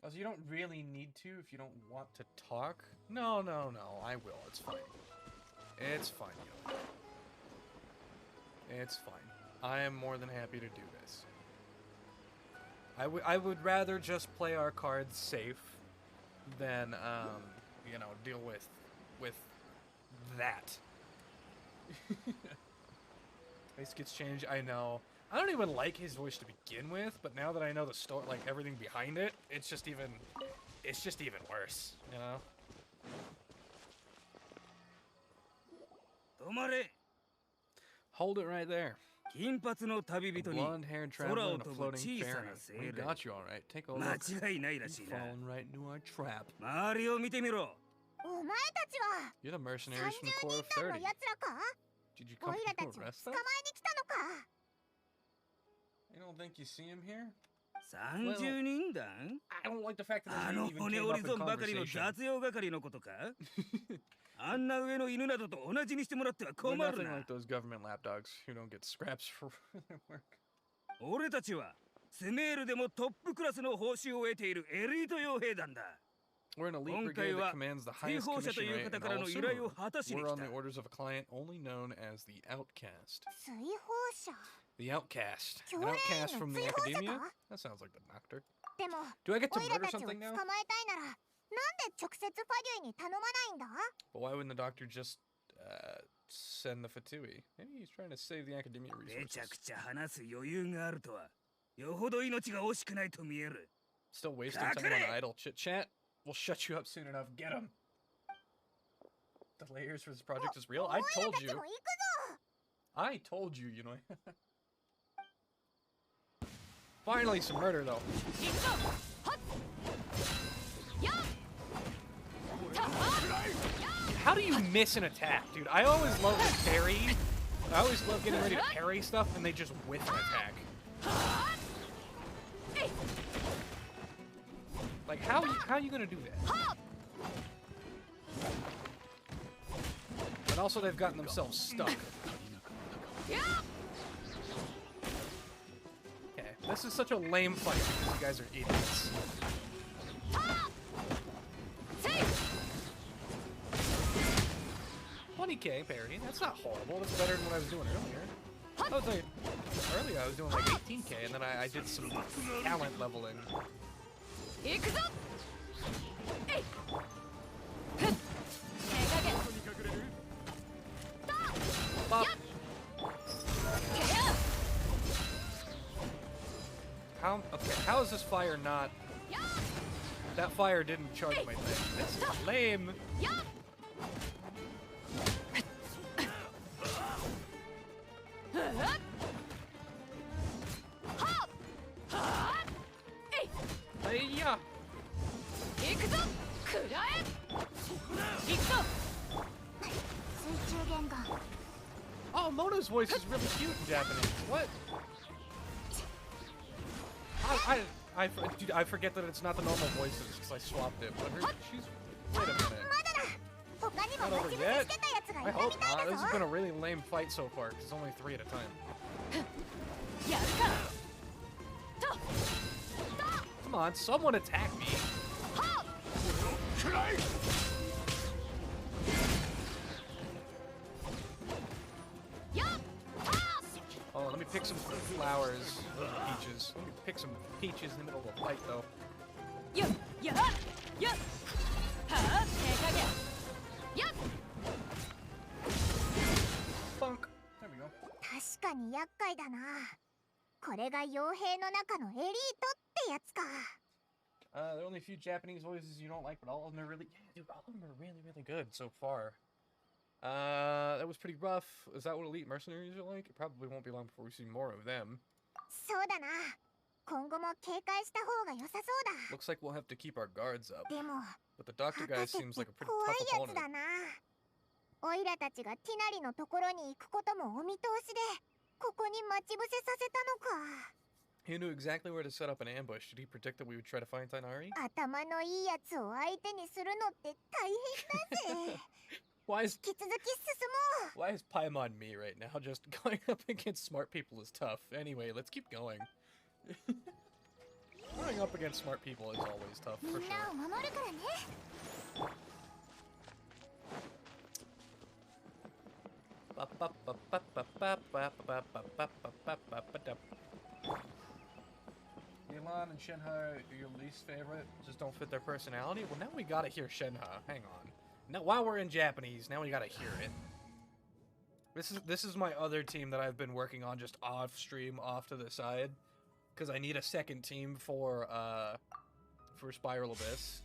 Oh, so you don't really need to if you don't want to talk? No, I will. It's fine. It's fine, yo. It's fine. I am more than happy to do this. I would rather just play our cards safe than, you know, deal with that. Face gets changed, I know. I don't even like his voice to begin with, but now that I know the story, like everything behind it, it's just even worse, you know? Hold it right there. Blonde-haired traveler in a floating ferry. We got you all right. Take a look. You've fallen right into our trap. お前たちは You're the mercenaries from the Corps of 30 30. の奴らか Did you オ come イラた to ちを arrest 捕 us? まえに来たのか You don't think you see him here? 30人団 I don't like the fact that あ his の name even 骨 came 折 up り in 損ばかりの conversation. 雑用係のことかあんな上の犬などと同じにしてもらっては We're 困る nothing な like those government lapdogs who don't get scraps for their work. 俺たちはスメールでもトップクラスの報酬を得ているエリート傭兵団だ We're an elite 今 brigade 回 that は commands the 追 highest 放者と commission いう rate in 方から all の依頼を Sumeru. 果たしに We're 来 on た the orders of a client only known as the Outcast. 追放者 The Outcast. An 教練 outcast 員 from の the 追放者 academia? か That sounds like the doctor. でも Do I get to オイラ murder たちを捕 something まえ now? たいならなんで直接ファデュエに頼まないんだ But why wouldn't the doctor just send the Fatui? Maybe he's trying to save the academia めちゃく resources. ちゃ話す余裕があるとはよほど命が惜しくないと見える Still wasting time on idle chit chat? We'll shut you up soon enough. Get him! The layers for this project is real? I オイラ told たち you. も行くぞ I told you, you know. Finally, some murder, though. How do you miss an attack, dude? I always love the parry. I always love getting ready to parry stuff, and they just whiff an attack. Like, how are you gonna do that? And also, they've gotten themselves stuck. Okay, this is such a lame fight because you guys are idiots. 20k parry, that's not horrible. That's better than what I was doing earlier. I was like, earlier I was doing like 18k, and then I did some talent leveling. Bop. How is this fire not? That fire didn't charge my thing. This is lame. Hey-ya. Oh, Mono's voice is really cute in Japanese. What? Dude, I forget that it's not the normal voices because I swapped it. But she's. Wait a minute. 他にも Not 待 over ち伏せ yet. してたやつがい I たみ hope たい not. だ This ぞ has been a really lame fight so far. 'Cause it's only 3 at a time. Come on, someone attack me. Oh, let me pick some flowers. Peaches. Let me pick some peaches in the middle of a fight, though. Funk. There we go. 確かに厄介だなここれが傭兵の中のエリートってやつか。There are only a few Japanese voices you don't like, but all of them are really, yeah, dude, all of them are really, really good so far. That was pretty rough. Is that what elite mercenaries are like? It probably won't be long before we see more of them. そうだな。今後も警戒した方が良さそうだ。 Looks like we'll have to keep our guards up. でも、 But the doctor guy 博士っ seems て like a pretty 怖い tough やつ opponent. だな。オイラたちがティナリのところに行くこともお見通しで、ここに待ち伏せさせたのか。 He knew exactly where to set up an ambush. Did he predict that we would try to find Tainari? 頭のいいやつを相手にするのって大変だぜ。 Why is 引き続き進もう。 Why is Paimon me right now? Just going up against smart people is tough. Anyway, let's keep going. Going up against smart people is always tough, み for んなを sure. 守るからね。 Yelan and Shenhe are your least favorite. Just don't fit their personality. Well, now we gotta hear Shenhe. Hang on. Now, while we're in Japanese, now we gotta hear it. This is my other team that I've been working on just off stream, off to the side, because I need a second team for Spiral Abyss.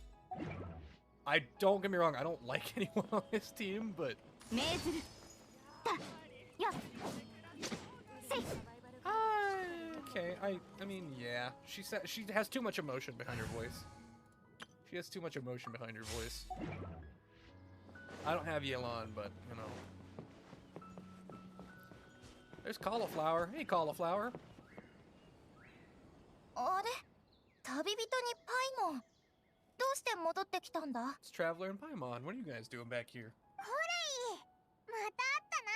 I don't get me wrong, I don't like anyone on this team, but okay. I mean, yeah. She has too much emotion behind her voice. She has too much emotion behind her voice. I don't have Yelan, but you know. There's Cauliflower. Hey, Cauliflower. あれ、旅人にパイモン。どうして戻ってきたんだ？ It's Traveler and Paimon. What are you guys doing back here? ほれい、また会ったな。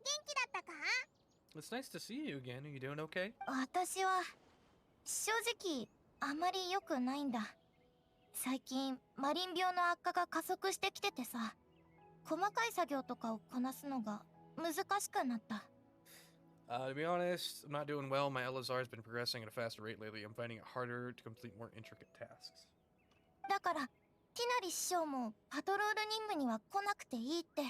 元気だったか？ It's nice to see you again. Are you doing okay? 私は正直あまり良くないんだ。最近マリン病の悪化が加速してきててさ、細かい作業とかをこなすのが難しくなった。To be honest, I'm not doing well. My LSR has been progressing at a faster rate lately. I'm finding it harder to complete more intricate tasks. だからティナリ師匠もパトロール任務には来なくていいって。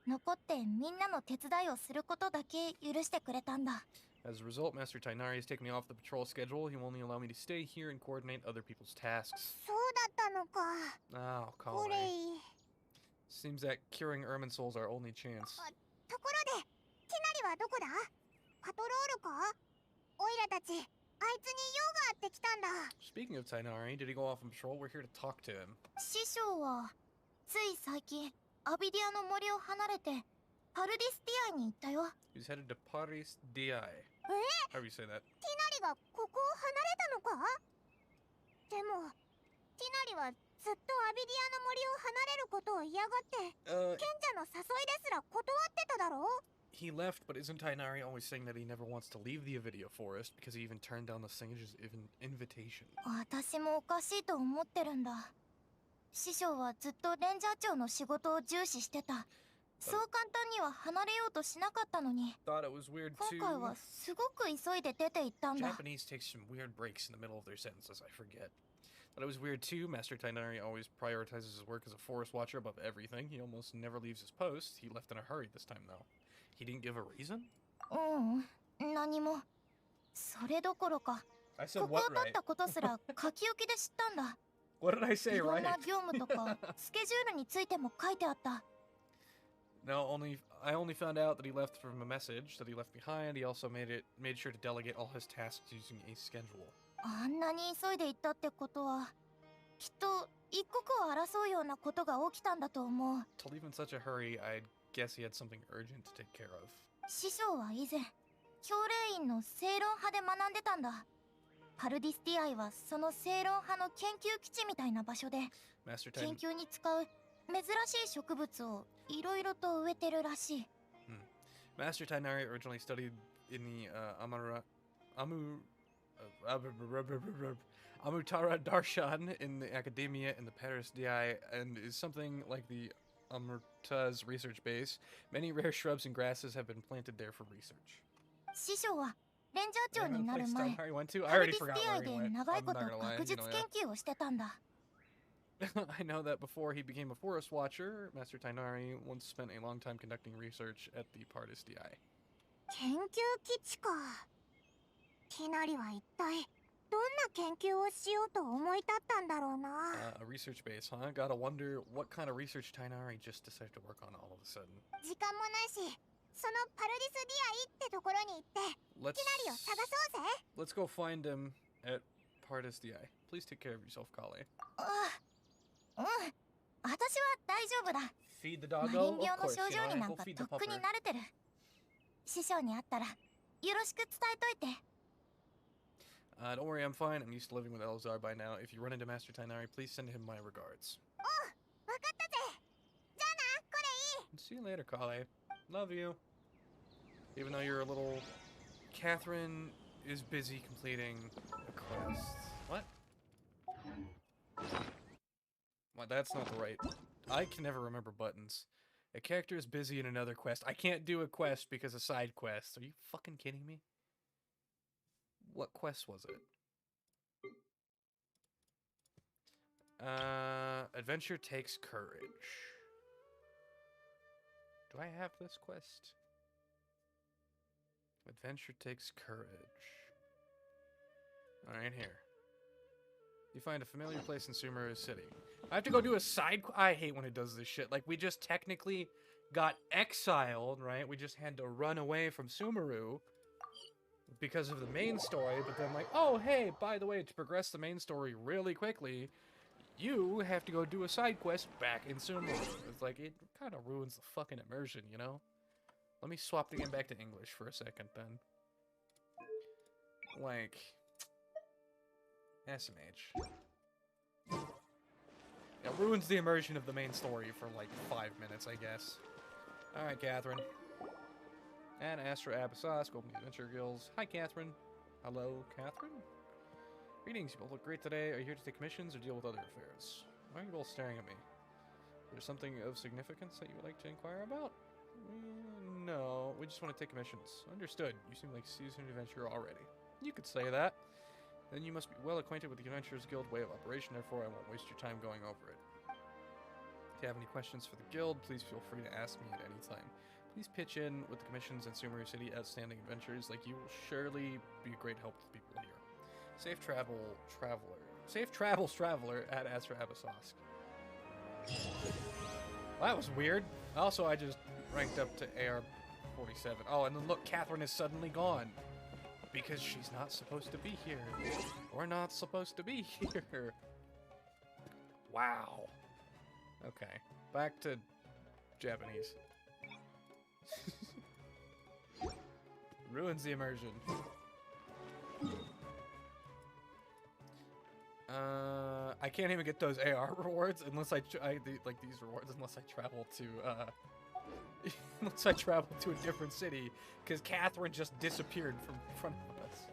残ってみんなの手伝いをすることだけ許してくれたんだ。As a result, Master Tainari has taken me off the patrol schedule. He will only allow me to stay here and coordinate other people's tasks. そうだったのか。 Oh, ほれ Kale. い。 Seems that curing Ermin Soul's our only chance. ところで、ティナリはどこだ？パトロールか？オイラたち、あいつに用があってきたんだ。 Speaking of Tainari, did he go off on patrol? We're here to talk to him. 師匠はつい最近アビディアの森を離れてパルディスティアに行ったよ。 He's headed to Paris Di. え？ How do you say that? ティナリがここを離れたのか？でも、ティナリはずっとアビディアの森を離れることを嫌がって、賢者の誘いですら断ってただろう？ He left, but isn't Tainari always saying that he never wants to leave the Avidia Forest because he even turned down the Sage's invitation? 私もおかしいと思ってるんだ。師匠はずっとレンジャー長の仕事を重視してた。そう簡単には離れようとしなかったのに。 Thought it was weird 今回 too. はすごく急いで出て行ったんだ。 Japanese takes some weird breaks in the middle of their sentences, I forget. Thought it was weird too. Master Tainari always prioritizes his work as a forest watcher above everything. He almost never leaves his post. He left in a hurry this time though. He didn't give a reason? 何も。それどころか、 I said ここ what を取 right? ったことすら書き置きで知ったんだ。 What did I say いろん right? な業務とかスケジュールについても書いてあった。 No, I only found out that he left from a message that he left behind. He also made sure to delegate all his tasks using a schedule. あんなに急いで行ったってことは、きっと一刻を争うようなことが起きたんだと思う。 To leave in such a hurry, I'd guess he had something urgent to take care of. 師匠は以前、教霊院の正論派で学んでたんだ。パルディスティアイはその正論派の研究基地みたいな場所で、 Master 研 Tainari. 究に使う珍しい植物をいろいろと植えてるらしい。Master Tainari originally studied in the Amutara Darshan in the academia in the Paris Di and is something like the Amurta's research base. Many rare shrubs and grasses have been planted there for research. 師匠はレンジャー長になる Place 前、 Tainari went to? パ I ル already ディス forgot ティア where イ he で went. 長い I'm こと not gonna lie, 学 you 術 know 研 that. 究をしてたんだ。I know that before he became a forest watcher, Master Tainari once spent a long time conducting research at the Pardis Di. 研究基地か。きなりは一体どんな研究をしようと思い立ったんだろうな。A research base, huh? Gotta wonder what kind of research Tainari just decided to work on all of a sudden. 時間もないし、そのパルディスディアイってところに行ってきなりを探そうぜ。 Let's go find him at Pardis the Eye. Please take care of yourself, Kale. うん、私は大丈夫だ。 Feed the マ doggo? リン Of 病の course, 症 you 状 know, になん go か feed と the っくに pupper. 慣れてる。師匠に会ったらよろしく伝えといて。Don't worry, I'm fine. I'm used to living with Elzar by now. If you run into Master Tainari, please send him my regards. わかったぜ。じゃあな、これいい。 See you later, Kale. Love you. Even though you're a little... Catherine is busy completing a quest. What? What? That's not the right... I can never remember buttons. A character is busy in another quest. I can't do a quest because of side quests. Are you fucking kidding me? What quest was it? Adventure takes courage. Do I have this quest? Adventure takes courage. Alright, here. You find a familiar place in Sumeru City. I have to go do a side I hate when it does this shit. Like, we just technically got exiled, right? We just had to run away from Sumeru because of the main story, but then like, oh, hey, by the way, to progress the main story really quickly, you have to go do a side quest back in Sumeru. It's like, it kind of ruins the fucking immersion, you know? Let me swap the game back to English for a second, then. Like... SMH. It ruins the immersion of the main story for like 5 minutes, I guess. Alright, Catherine. And Astra Abyssos, open the Adventure Guilds. Hi, Catherine. Hello, Catherine? Greetings, you both look great today. Are you here to take commissions or deal with other affairs? Why are you both staring at me? Is there something of significance that you would like to inquire about? No, we just want to take commissions. Understood. You seem like a seasoned adventurer already. You could say that. Then you must be well acquainted with the Adventurers Guild way of operation, therefore I won't waste your time going over it. If you have any questions for the guild, please feel free to ask me at any time. Please pitch in with the commissions in Sumeru City outstanding adventures, like you will surely be a great help to the people here. Safe travels, traveler at Astra Abyssos. Well, that was weird. Also, I just ranked up to AR 47. Oh, and then look, Catherine is suddenly gone. Because she's not supposed to be here. We're not supposed to be here. Wow. Okay. Back to Japanese. Ruins the immersion. I can't even get those AR rewards unless like these rewards unless I travel to unless I travel to a different city, because Catherine just disappeared from in front of us.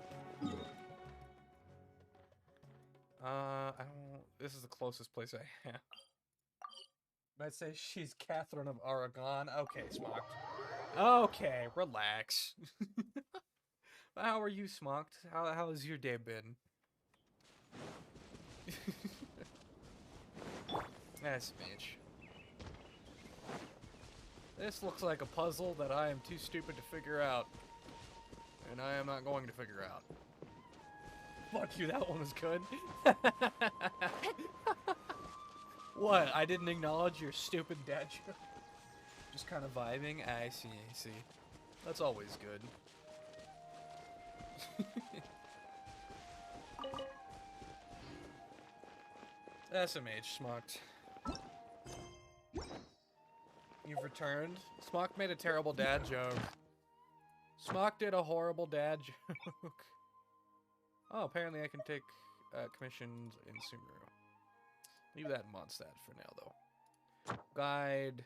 I don't... This is the closest place I have. I'd say she's Catherine of Aragon. Okay, Smocked. Okay, relax. How are you, Smocked? How has your day been? That's Mitch. This looks like a puzzle that I am too stupid to figure out. And I am not going to figure out. Fuck you, that one was good. What? I didn't acknowledge your stupid dad joke? Just kind of vibing? I see, I see. That's always good. SMH, Smocked. You've returned. Smock made a terrible dad joke. Smock did a horrible dad joke. Oh, apparently I can take commissions in Sumeru. Leave that in Mondstadt for now, though. Guide.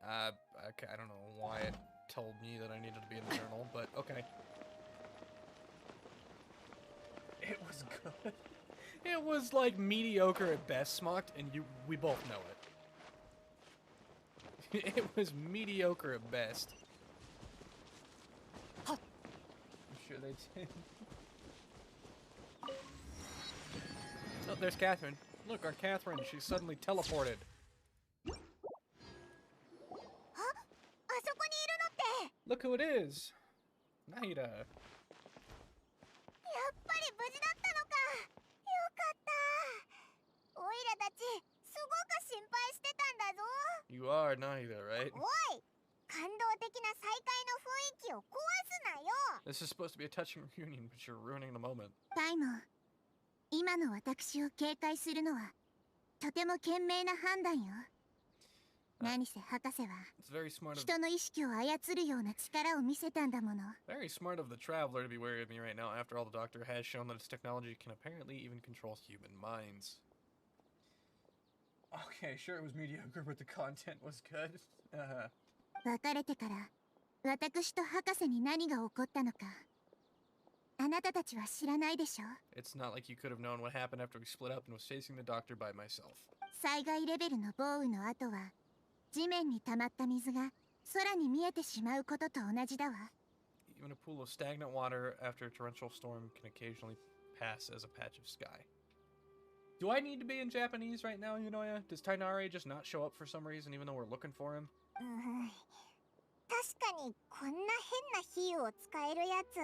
Okay, I don't know why it told me that I needed to be in the journal, but okay. It was good. It was like mediocre at best, Smocked, and we both know it. It was mediocre at best. I'm sure they did. Oh, there's Catherine. Look, our Catherine, she's suddenly teleported. Look who it is. Nahida. やっぱり無事だったのか。よかった。オイラたちすごく心配してたんだぞ。 You are Nahida, right? おい、感動的な再会の雰囲気を壊すなよ。 This is supposed to be a touching reunion, but you're ruining the moment. パイモン、今の私を警戒するのはとても賢明な判断よ。何せ博士は It's very smart of 人の意識を操るような力を見せたんだもの。 very smart of the traveler to be wary of me right now. After all, the doctor has shown that its technology can apparently even control human minds. Okay, sure it was mediocre, but the content was good. 別れてから私と博士に何が起こったのかあなたたちは知らないでしょ。 It's not like you could have known what happened after we split up and was chasing the doctor by myself. 災害レベルの豪雨の後は地面に溜まった水が空に見えてしまうことと同じだわ。 Even a pool of stagnant water after a torrential storm can occasionally pass as a patch of sky. Do I need to be in Japanese right now, Yunoya? Does Tainare just not show up for some reason even though we're looking for him? 確かにこんな変な比喩を使えるやつ、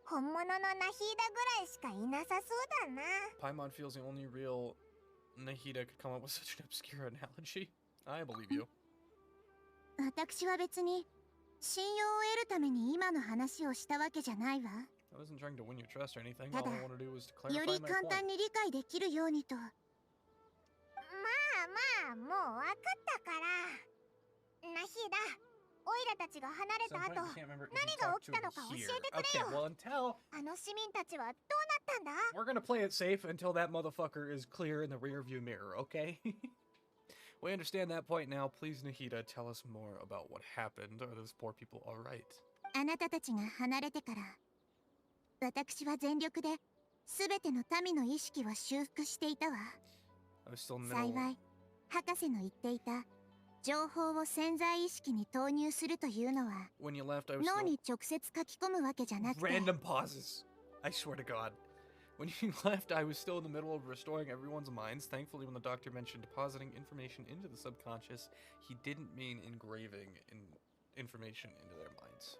本物のナヒーダぐらいしかいなさそうだな。 Paimon feels the only real Nahida could come up with such an obscure analogy. I believe you. 私は別に信用を得るために今の話をしたわけじゃないわ。 I wasn't trying to win your trust or anything. た All だ I want to do was to よ clarify り my 簡 point. 単に理解できるようにと。まあもう分かったから。ナヒーダ、オイラたちが離れ At some た point, 後、 you can't remember if 何 you が talked 起き to たの him か教え here. てく Okay, れよ。 well, until あの市民たちはどうなったんだ？ we're gonna play it safe until that motherfucker is clear in the rearview mirror, okay? We understand that point now. Please, Nahida, tell us more about what happened. Are those poor people all right? あなたたちが離れてから私は全力で全ての民の意識を修復していたわ。 I was still in the 幸 middle. い博士の言っていた情報を潜在意識に投入するというのは When you left, I was 脳 still... に直接書き込むわけじゃなくて Random pauses. I swear to God. When you left, I was still in the middle of restoring everyone's minds. Thankfully, when the doctor mentioned depositing information into the subconscious, he didn't mean engraving information into their minds.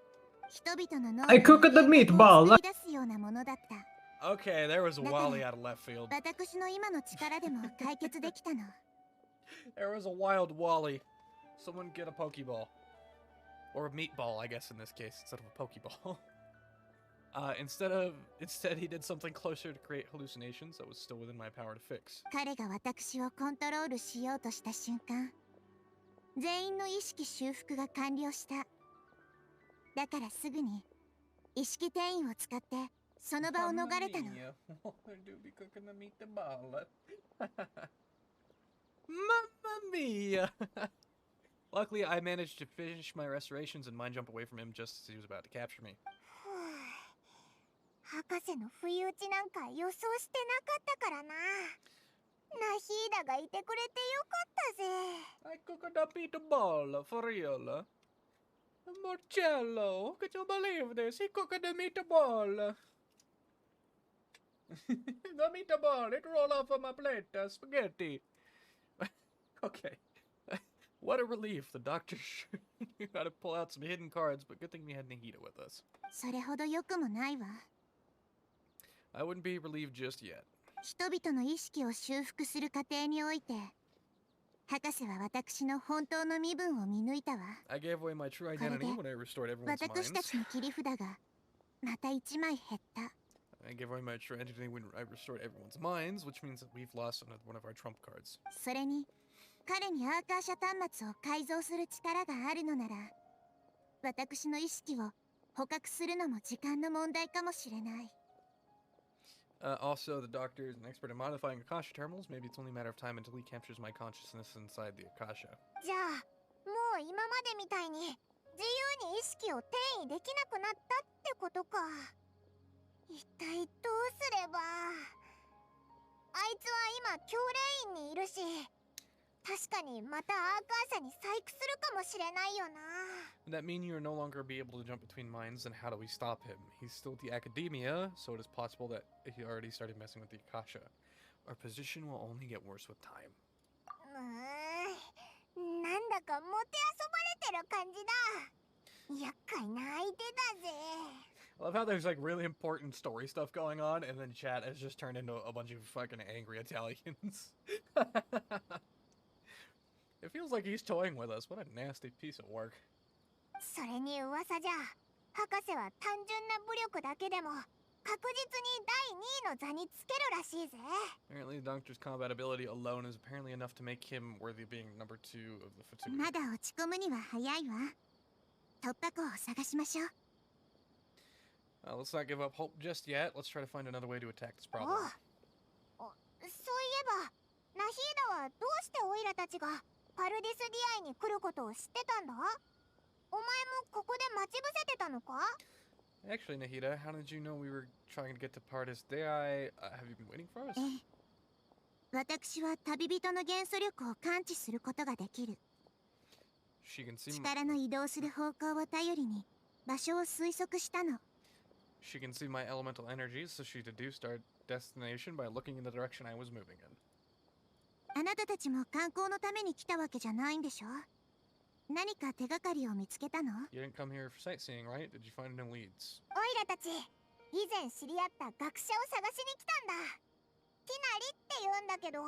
人々の脳 I cooked the meatball. 作り出すようなものだった。 Okay, there was a Wally out of left field. 私の今の力でも解決できたの。 There was a wild Wally. Someone get a Pokeball. Or a meatball, I guess, in this case, instead of a Pokeball. Instead, he did something closer to create hallucinations that was still within my power to fix. 彼が私をコントロールしようとした瞬間、全員の意識修復が完了した。だからすぐに意識転移を使ってその場を逃れたの。 Mamma mia! Luckily, I managed to finish my restorations and mind jump away from him just as he was about to capture me. 博士の不意打ちなんか予想してなかったからな。ナヒーダがいてくれてよかったぜ。 I cooked a meatball, for real. Marcello, could you believe this? He cooked the meatball. The meatball, it rolled off of my plate, spaghetti. Okay. What a relief. The doctor knew how to pull out some hidden cards, but good thing we had Nahida with us. それほど良くもないわ。 I wouldn't be relieved just yet. 人々の意識を修復する過程において、博士は私の本当の身分を見抜いたわ。 I gave away my true identity when I restored everyone's 私た minds. ちの切り札がまた1枚減った。 I gave away my true identity when I restored everyone's minds, which means that we've lost one of our trump cards. それに彼にアーカーシャ端末を改造する力があるのなら、私の意識を捕獲するのも時間の問題かもしれない。 Also, the doctor is an expert in modifying Akasha terminals. Maybe it's only a matter of time until he captures my consciousness inside the Akasha. じゃあ、もう今までみたいに自由に意識を転移できなくなったってことか。一体どうすれば。あいつは今、教練院にいるし、確かにまたアーカー社に細工するかもしれないよな。 Would that mean you are no longer be able to jump between minds, and how do we stop him? He's still at the academia, so it is possible that he already started messing with the Akasha. Our position will only get worse with time. なんだかもてあそばれてる感じだ。厄介な相手だぜ。I love how there's like really important story stuff going on, and then chat has just turned into a bunch of fucking angry Italians. It feels like he's toying with us. What a nasty piece of work. それに噂じゃ、博士は単純な武力だけでも確実に第2位の座につけるらしいぜ。Apparently, the Doctor's combat ability alone is apparently enough to make him worthy of being number 2 of the Fatui. まだ落ち込むには早いわ。突破口を探しましょう。Let's not give up hope just yet. Let's try to find another way to attack this problem. そういえば、ナヒーダはどうしてオイラたちがパルディスディアイに来ることを知ってたんだ？お前もここで待ち伏せてたのか？ Actually, Nahida, how did you know we were trying to get to Pardis Dei? Have you been waiting for us? 私は旅人の元素力を感知することができる。 She can see 力の移動する方向を頼りに場所を推測したの。She can see my elemental energies, so she deduced our destination by looking in the direction I was moving in. あなたたちも観光のために来たわけじゃないんでしょ？何か手がかりを見つけたの？ You didn't come here for sightseeing, right? Did you find any leads? オイラたち、以前知り合った学者を探しに来たんだ。ティナリって言うんだけど、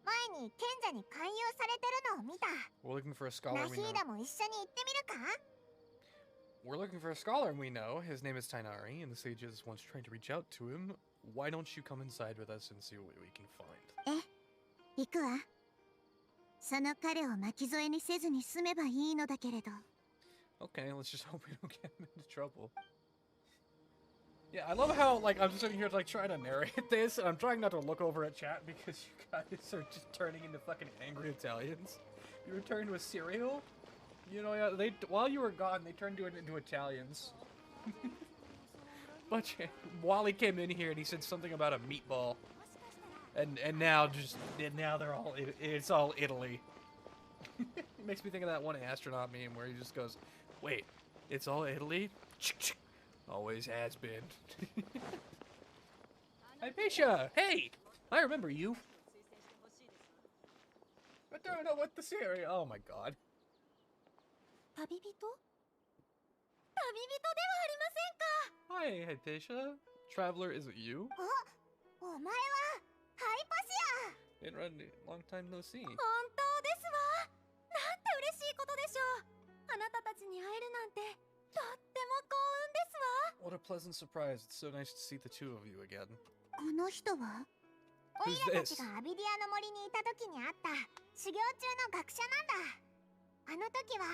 前に賢者に勧誘されてるのを見た。 We're looking for a scholar ナ we ヒー know. ダも一緒に行ってみるか？ We're looking for a scholar we know. His name is Tainari, and the sages once tried to reach out to him. Why don't you come inside with us and see what we can find? 行くわ。その彼を巻き添えにせずに済めばいいのだけれど。 Okay, let's just hope we don't get him into trouble. Yeah, I love how, like, I'm sitting here, like, trying to narrate this, and I'm trying not to look over at chat because you guys are just turning into fucking angry Italians. You returned to a cereal? You know, yeah, while you were gone, they turned into Italians. But Wally came in here and he said something about a meatball. And now they're all, it's all Italy. It makes me think of that one astronaut meme where he just goes, wait, it's all Italy? Always has been. Hypatia! Hey! I remember you. I don't know what the series. Oh my god. 旅人？旅人ではありませんか。 Hi, Hypatia. Traveler, is it you? お前はハイパシア。 Been running long time no see. 本当ですわ。なんて嬉しいことでしょう。あなたたちに会えるなんてとっても幸運ですわ。 What a pleasant surprise. It's so nice to see the two of you again. この人は？オイラたちがアビディアの森にいた時に会った修行中の学者なんだ。あの時は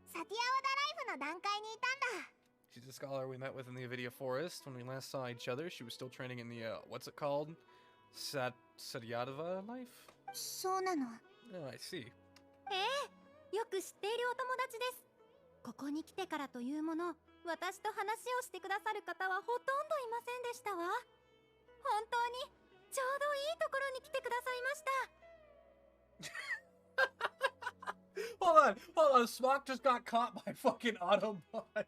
サティアワダライフの段階にいたんだ。 She's a scholar we met with in the Avidia Forest. When we last saw each other, she was still training in the, what's it called? Satyadava life? そうなの。 Oh, I see. よく知っているお友達です。ここに来てからというもの、私と話をしてくださる方はほとんどいませんでしたわ。本当にちょうどいいところに来てくださいました。Hold on. Smock just got caught by fucking Autobot.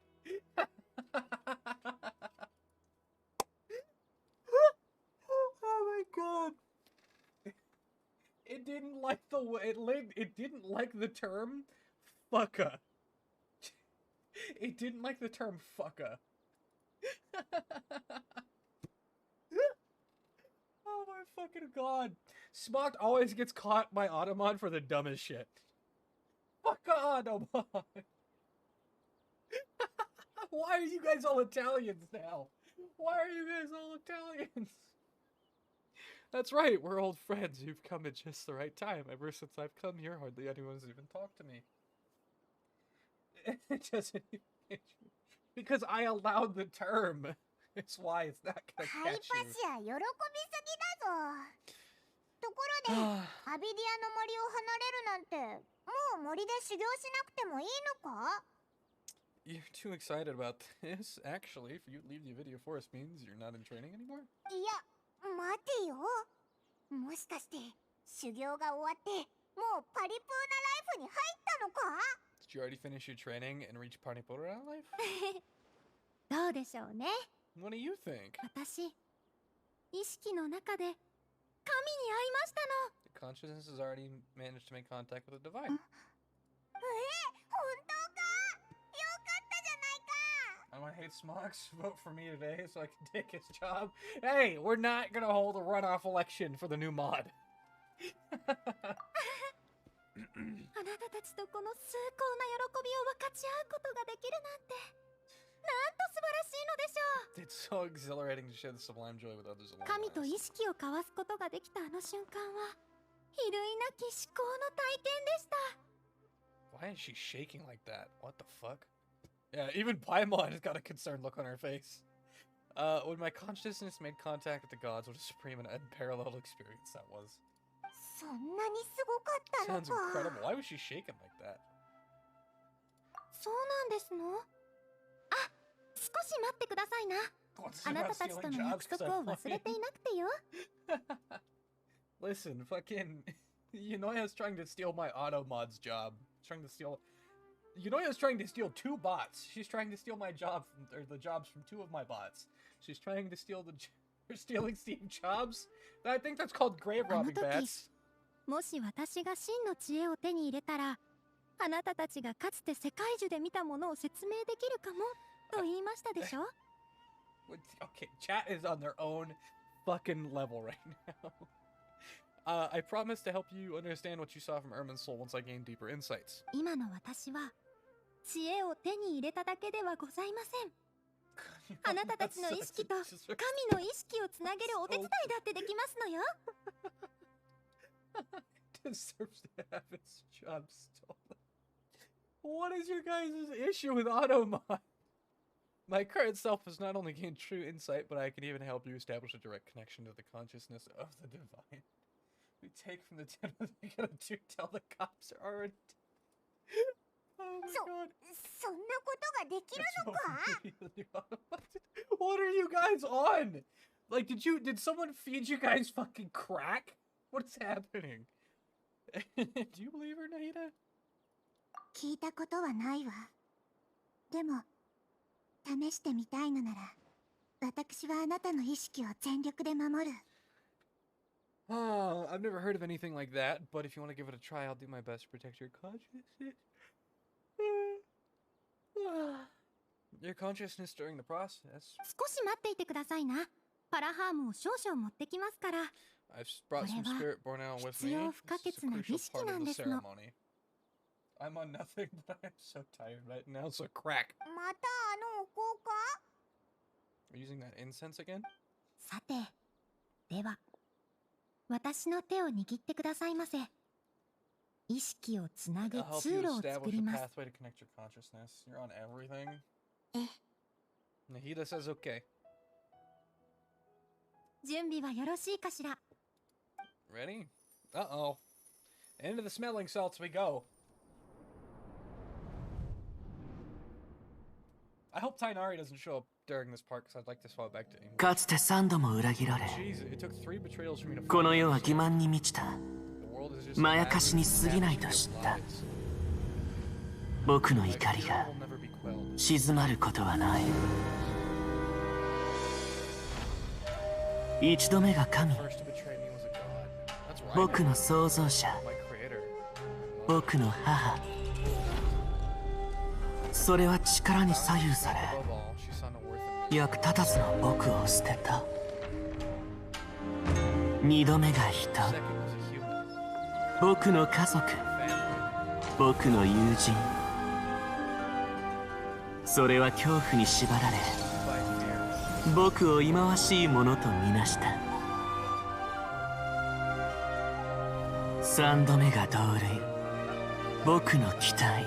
Oh my god. It didn't like the way it didn't like the term fucka. It didn't like the term fucka. Oh my fucking god. Smock always gets caught by Automon for the dumbest shit. Fuck Automon. Why are you guys all Italians now? Why are you guys all Italians? That's right, we're old friends. You've come at just the right time. Ever since I've come here, hardly anyone's even talked to me. It doesn't even... Because I allowed the term. It's why it's not gonna ハイ catch パ you. シア喜びすぎだぞ。ところでアビディアの森を離れるなんてもう森で修行しなくてもいいのか？ You're too excited about this. Actually, for you to leave the Avidia Forest means you're not in training anymore? いや、待てよ。もしかして修行が終わってもうパリプーナライフに入ったのか？ Did you already finish your training and reach Parnipura life? どうでしょうね。 What do you think? 私、意識の中で神に会いましたの。 The consciousness has already managed to make contact with the divine. 本当か？よかったじゃないか。Anyone hate Smogs? Vote for me today so I can take his job. Hey, we're not gonna hold a runoff election for the new mod. あなたたちとこの崇高な喜びを分かち合うことができるなんて、なんと素晴らしいのでしょう。 It's so exhilarating to share the sublime joy with others alone. 神と意識を交わすことができたあの瞬間は、比類なき至高の体験でした。 Why is she shaking like that? What the fuck? Yeah, even Paimon has got a concerned look on her face. When my consciousness made contact with the gods, what a supreme and unparalleled experience that was. そんなにすごかったの Sounds か。 incredible. Why was she shaking like that? そうなんですの？あ、少し待ってくださいな。 What's あな about たたち stealing との jobs 約 'cause 束を I'm 忘れて playing? いなくてよ。 Listen, fucking Yunoya's trying to steal my auto mod's job. Trying to steal. Yunoya's trying to steal 2 bots. She's trying to steal my job or the jobs from 2 of my bots. She's trying to steal They're stealing Steam jobs. I think that's called grave robbing bats. もし私が真の知恵を手に入れたら、あなたたちがかつて世界中で見たものを説明できるかもと言いましたでしょ。 Okay, chat is on their own fucking level right now. I promise to help you understand what you saw from Ermin's soul once I gain deeper insights. 今の私は知恵を手に入れただけではございません。あなたたちの意識と神の意識をつなげるお手伝いだってできますのよ。Deserves to have its job stolen. What is your guys' issue with Automod? My current self has not only gained true insight, but I can even help you establish a direct connection to the consciousness of the divine. We take from the 10 what they gotta do till the cops are already dead. Oh my god. そんなことができるのか？ What are you guys on? Like, did someone feed you guys fucking crack? What is happening? Do you believe her, Nahida? 聞いたことはないわ。でも、試してみたいのなら、私はあなたの意識を全力で守る。 Oh, I've never heard of anything like that, but if you want to give it a try, I'll do my best to protect your consciousness. Your consciousness during the process. 少し待っていてくださいな。パラハームを少々持ってきますから。 I've brought some spirit born out with me. This is a crucial part of the ceremony. I'm on nothing, but I'm so tired right now, so crack. またあのお香か？ Are you using that incense again? さて、では、私の手を握ってくださいませ。意識をつなぐ I'll help 通 you 路を establish 作り a ます。 pathway to connect your consciousness. You're on everything. ええ。 Nahida says okay. 準備はよろしいかしら。 Ready? Uh-oh. Into the smelling salts we go. I hope Tainari doesn't show up during this part because I'd like to swap back to English. かつて3度も裏切られ、 Jeez, it took 3 betrayals for me to この find 世 you, は so 欺瞞に満ちた。 the world is just まやかしに過ぎないと知った。僕の怒りが will never be quelled. 静まることはない。一度目が神、 First to betray me was a god. That's right. 僕の創造者、 My creator. 僕の母。それは力に左右され、 Above all, she saw no worth in me. 役立たずの僕を捨てた。二度目が人、 Second was a human. 僕の家族、 Family. 僕の友人。それは恐怖に縛られ、 By fear. 僕を忌まわしいものとみなした。三度目が同類、僕の期待。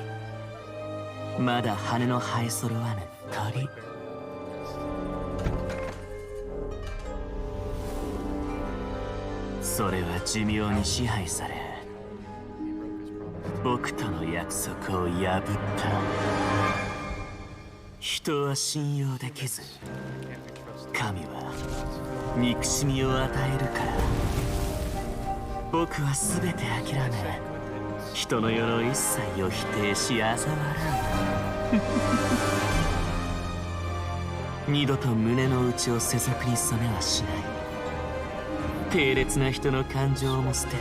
まだ羽の生え揃わぬ鳥。それは寿命に支配され、僕との約束を破った。人は信用できず、神は憎しみを与えるから。僕は全て諦め、人の世の一切を否定し嘲笑う。二度と胸の内を世俗に染めはしない。低劣な人の感情も捨てた。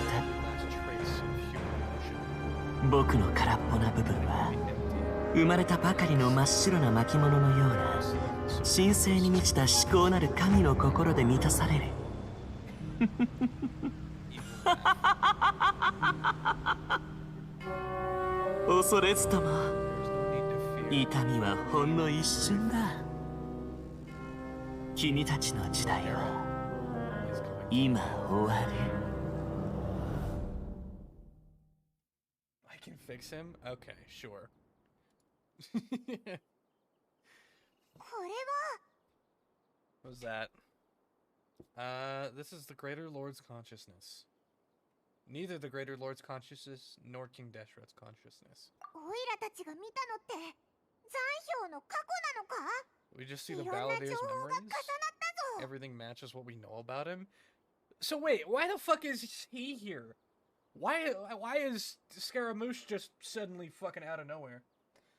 僕の空っぽな部分は生まれたばかりの真っ白な巻物のような神聖に満ちた至高なる神の心で満たされる。恐れずとも痛みはほんの一瞬だ。君たちの時代は今終わる。I can fix him? Okay, sure. これは What was that? This is the Greater Lord's consciousness. Neither the Greater Lord's consciousness nor King Deshret's consciousness. オイラたちが見たのって残氷の過去なのか？ We just see the いろんな情 Balladeer's 報が重な memories. ったぞ。 Everything matches what we know about him. So wait, why the fuck is he here? Why is Scaramouche just suddenly fucking out of nowhere?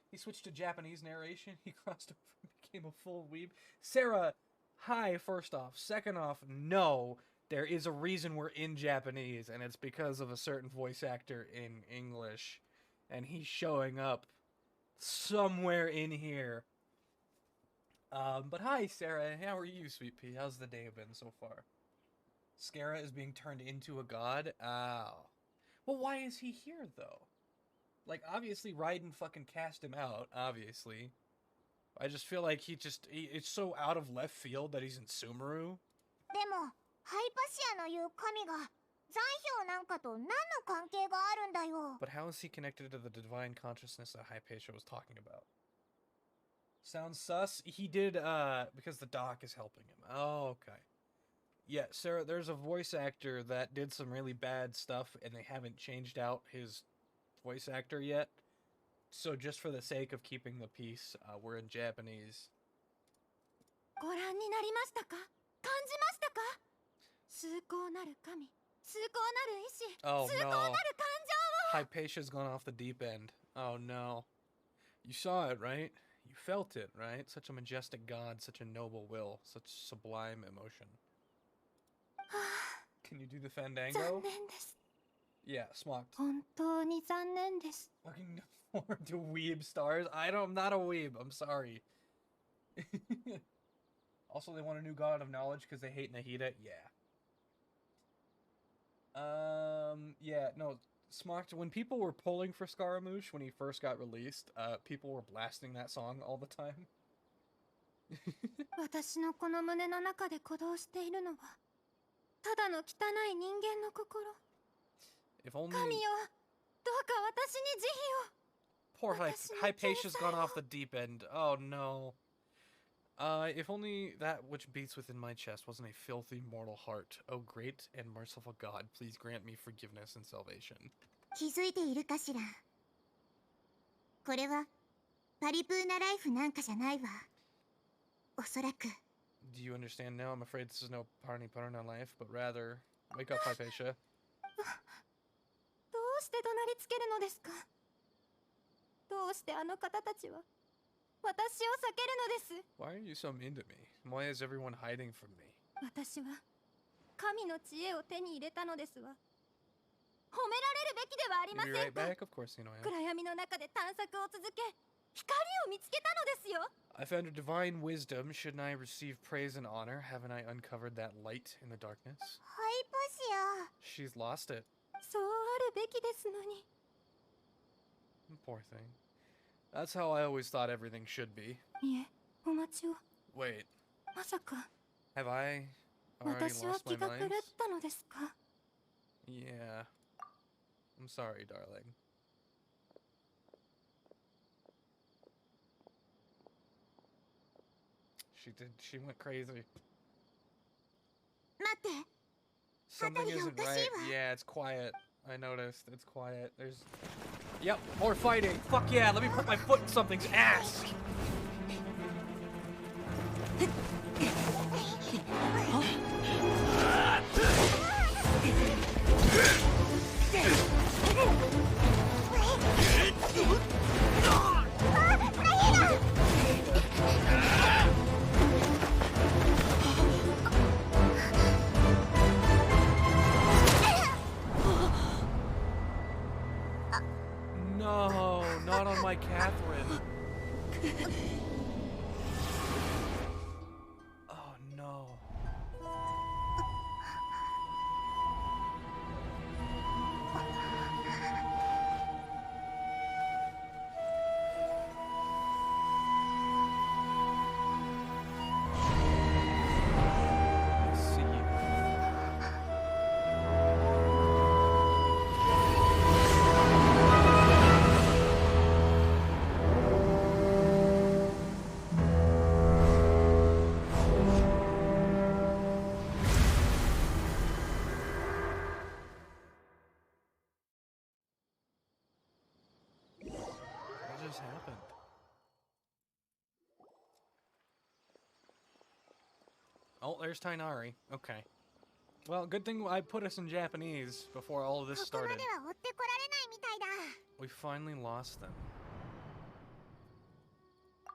He switched to Japanese narration. He crossed over and became a full weeb. Sarah, hi, first off. Second off, no. There is a reason we're in Japanese, and it's because of a certain voice actor in English. And he's showing up somewhere in here. But hi, Sarah. How are you, Sweet Pea? How's the day been so far? Scara is being turned into a god? Oh. Well, why is he here, though? Like, obviously, Raiden fucking cast him out, obviously. I just feel like it's so out of left field that he's in Sumeru. でもハイパシアの言う神が残氷なんかと何の関係があるんだよ。 But how is he connected to the divine consciousness that Hypatia was talking about? Sounds sus? He did, because the doc is helping him. Oh, okay. Yeah, Sarah, there's a voice actor that did some really bad stuff, and they haven't changed out his voice actor yet. So just for the sake of keeping the peace, we're in Japanese. ご覧になりましたか？感じましたか？崇高なる神、崇高なる意志、 Oh 崇高なる no. 感情を。 Hypatia's gone off the deep end. Oh no. You saw it, right? You felt it, right? Such a majestic god, such a noble will, such sublime emotion. Can you do the 残 fandango? 念です。 Yeah, smocked. 本当に残念です。 Looking forward to weeb stars. I'm not a weeb. I'm sorry. Also, they want a new god of knowledge because they hate Nahida. Yeah. Yeah, no. Smocked, when people were pulling for Scaramouche when he first got released, people were blasting that song all the time. 私のこの胸の中で鼓動しているのはただの汚い人間の心。 If only... 神よ、どうか私に慈悲を。 Poor Hypatia's gone off the deep end. Oh no. If only that which beats within my chest wasn't a filthy mortal heart. Oh great and merciful God, please grant me forgiveness and salvation. 気づいているかしら。これはパリプーナライフなんかじゃないわ。おそらく。 Do you understand now? I'm afraid this is no party parna life, but rather... Wake up, Hypatia. どうして怒鳴りつけるのですか？どうしてあの方たちは私を避けるのです？ Why are you so mean to me? Why is everyone hiding from me? 私は神の知恵を手に入れたのですわ。褒められるべきではありま Be せ right んか？ back? Of course, you know I am. 暗闇の中で探索を続け、光を見つけたのですよ。 I found a divine wisdom. Shouldn't I receive praise and honor? Haven't I uncovered that light in the darkness? ハイパシア。 She's lost it. そうあるべきですのに。 Poor thing. That's how I always thought everything should be. いえ、お待ちを。 Wait, まさか have I already 私は lost my 気が狂っ mind? たのですか？ Yeah. I'm sorry, darling. She went crazy. 待って。 Something Hatari, isn't right. Okashiwa. Yeah, it's quiet. I noticed. It's quiet. There's... Yep, more fighting. Fuck yeah, let me put my foot in something's ass. No, not on my Catherine. Oh, there's Tainari. Okay. Well, good thing I put us in Japanese before all of this ここま started. では追ってこられないみたいだ。 We finally lost them.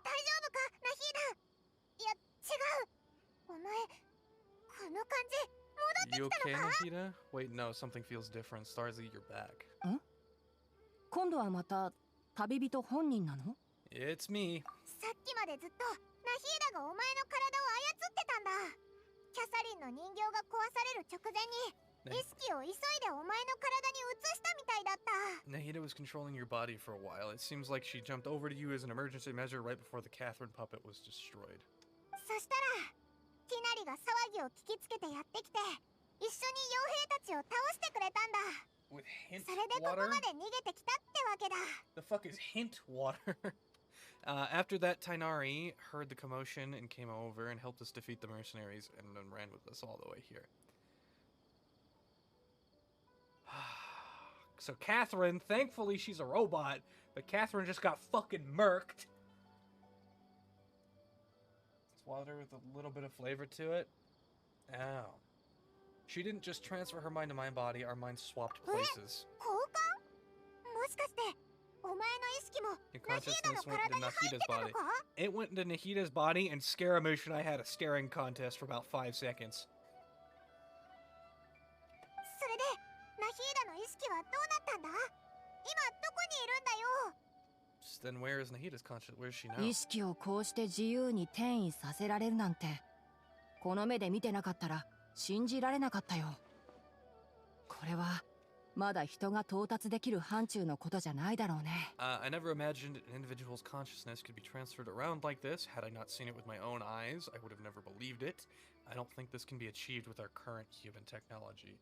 大丈夫か、ナヒーダ。いや、違う。お前、この感じ、 You 戻ってき okay, たのか？ Nahida? Wait, no, something feels different. Starzy, you're back. 今度はまた旅人本人なの？ It's me. さっきまでずっとナヒーダがお前の体を操ってたんだ。キャサリンの人形が壊される直前に意識を急いでお前の体に移したみたいだった。 Nahida was controlling your body for a while. It seems like she jumped over to you as an emergency measure right before the Catherine puppet was destroyed. そしたらティナリが騒ぎを聞きつけてやってきて一緒に傭兵たちを倒してくれたんだ。 With hint それでここ water? まで逃げてきたってわけだ。 The fuck is hint water? After that, Tainari heard the commotion and came over and helped us defeat the mercenaries and then ran with us all the way here. So Catherine, thankfully she's a robot, but Catherine just got fucking murked. It's water with a little bit of flavor to it. Ow. She didn't just transfer her mind to my body, our minds swapped places. 交換？もしかしてお前の意識も Your ナヒーダの consciousness went 体 into に入って Nahida's たの body. か？ It went into Nahida's body, and Scaramouche and I had a staring contest for about 5 seconds. それでナヒーダの意識はどうなったんだ？今どこにいるんだよ？ Then where is Nahida's conscious? Where is she now? 意識をこうして自由に転移させられるなんて、この目で見てなかったら信じられなかったよ。これはまだ人が到達できる範疇のことじゃないだろうね。I never imagined an individual's consciousness could be transferred around like this. Had I not seen it with my own eyes, I would have never believed it. I don't think this can be achieved with our current human technology.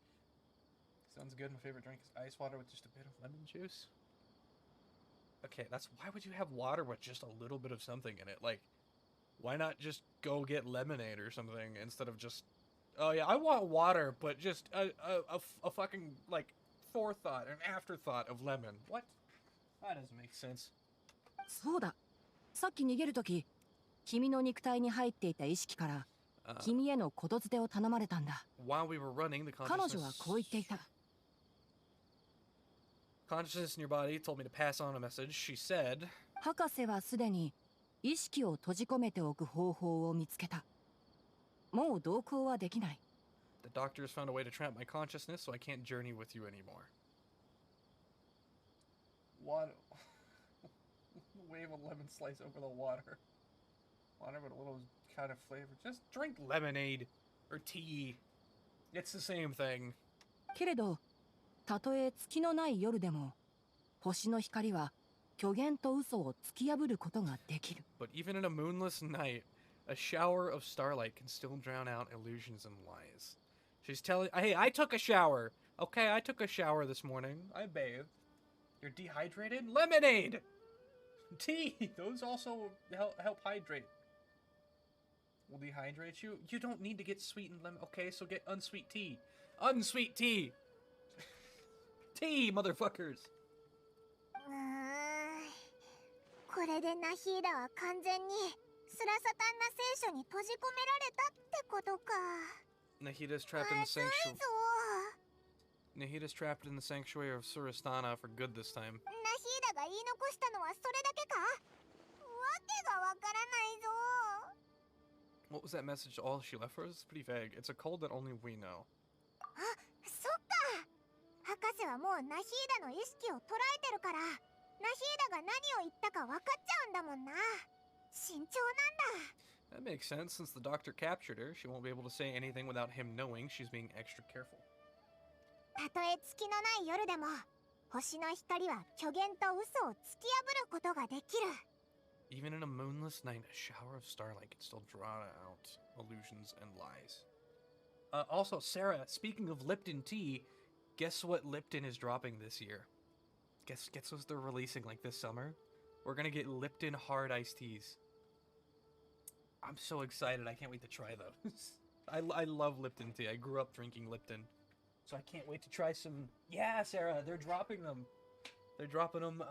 Sounds good. My favorite drink is ice water with just a bit of lemon juice. Okay, that's why would you have water with just a little bit of something in it? Like, why not just go get lemonade or something instead of just... Oh yeah, I want water, but just a fucking, like, forethought, an afterthought of lemon. What? That doesn't make sense. そうだ。さっき逃げるとき、君の肉体に入っていた意識から君へのことづてを頼まれたんだ。While we were running, the 彼女はこう言っていた。consciousness in your body told me to pass on a message. She said, 博士はすでに意識を閉じ込めておく方法を見つけた。もう同行はできない。 the doctors found a way to trap my consciousness, so I can't journey with you anymore. What? Wave a lemon slice over the water. Water with a little kind of flavor. Just drink lemonade or tea. It's the same thing. けれど、たとえ月のない夜でも、星の光は虚言と嘘を突き破ることができる。But even in a moonless night, a shower of starlight can still drown out illusions and lies. She's telling... Hey, I took a shower! Okay, I took a shower this morning. I bathed. You're dehydrated? Lemonade! Tea! Those also help hydrate. Will dehydrate you? You don't need to get sweetened lemon... Okay, so get unsweet tea. Unsweet tea! Tea, motherfuckers! これでナヒーダは完全にスラサタンナ聖書に閉じ込められたってことか。 Nahida's trapped in the sanctuary. Nahida's trapped in the sanctuary of Surastana for good this time. ナヒーダが言い残したのはそれだけか？わけがわからないぞ。 What was that message? All she left for us? It's pretty vague. It's a code that only we know. あ、そっか。博士はもうナヒーダの意識を捉えてるから、ナヒーダが何を言ったか分かっちゃうんだもんな。慎重なんだ。 That makes sense. Since the doctor captured her, she won't be able to say anything without him knowing. She's being extra careful. たとえ月のない夜でも、星の光は虚言と嘘を突き破ることができる。 Even in a moonless night, a shower of starlight can still draw out illusions and lies. Also, Sarah, speaking of Lipton tea, guess what Lipton is dropping this year? Guess what they're releasing like this summer? We're gonna get Lipton hard iced teas. I'm so excited. I can't wait to try those. I love Lipton tea. I grew up drinking Lipton. So I can't wait to try some... Yeah, Sarah, they're dropping them. They're dropping them,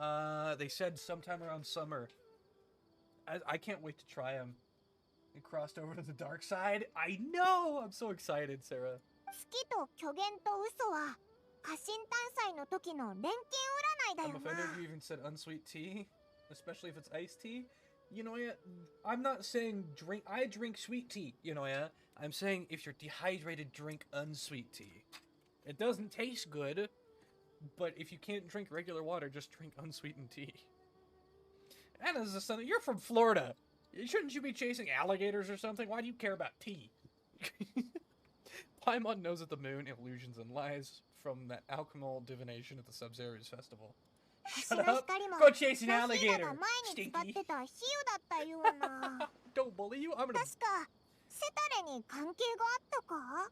they said sometime around summer. I can't wait to try them. It crossed over to the dark side. I know! I'm so excited, Sarah. 月と虚言と嘘は家臣探査の時の連携占いだ I'm よな。 offended you even said unsweet tea, especially if it's iced tea. You know, yeah, I'm not saying I drink sweet tea, you know, yeah. I'm saying if you're dehydrated, drink unsweet tea. It doesn't taste good, but if you can't drink regular water, just drink unsweetened tea. And as a son, you're from Florida. Shouldn't you be chasing alligators or something? Why do you care about tea? Paimon knows that the moon, illusions, and lies from that alchemical divination at the Sub-Zeri's festival. Shut up! Go chase an alligator! Stinky! Don't bully you, I'm gonna... 確かセタレに関係があったか？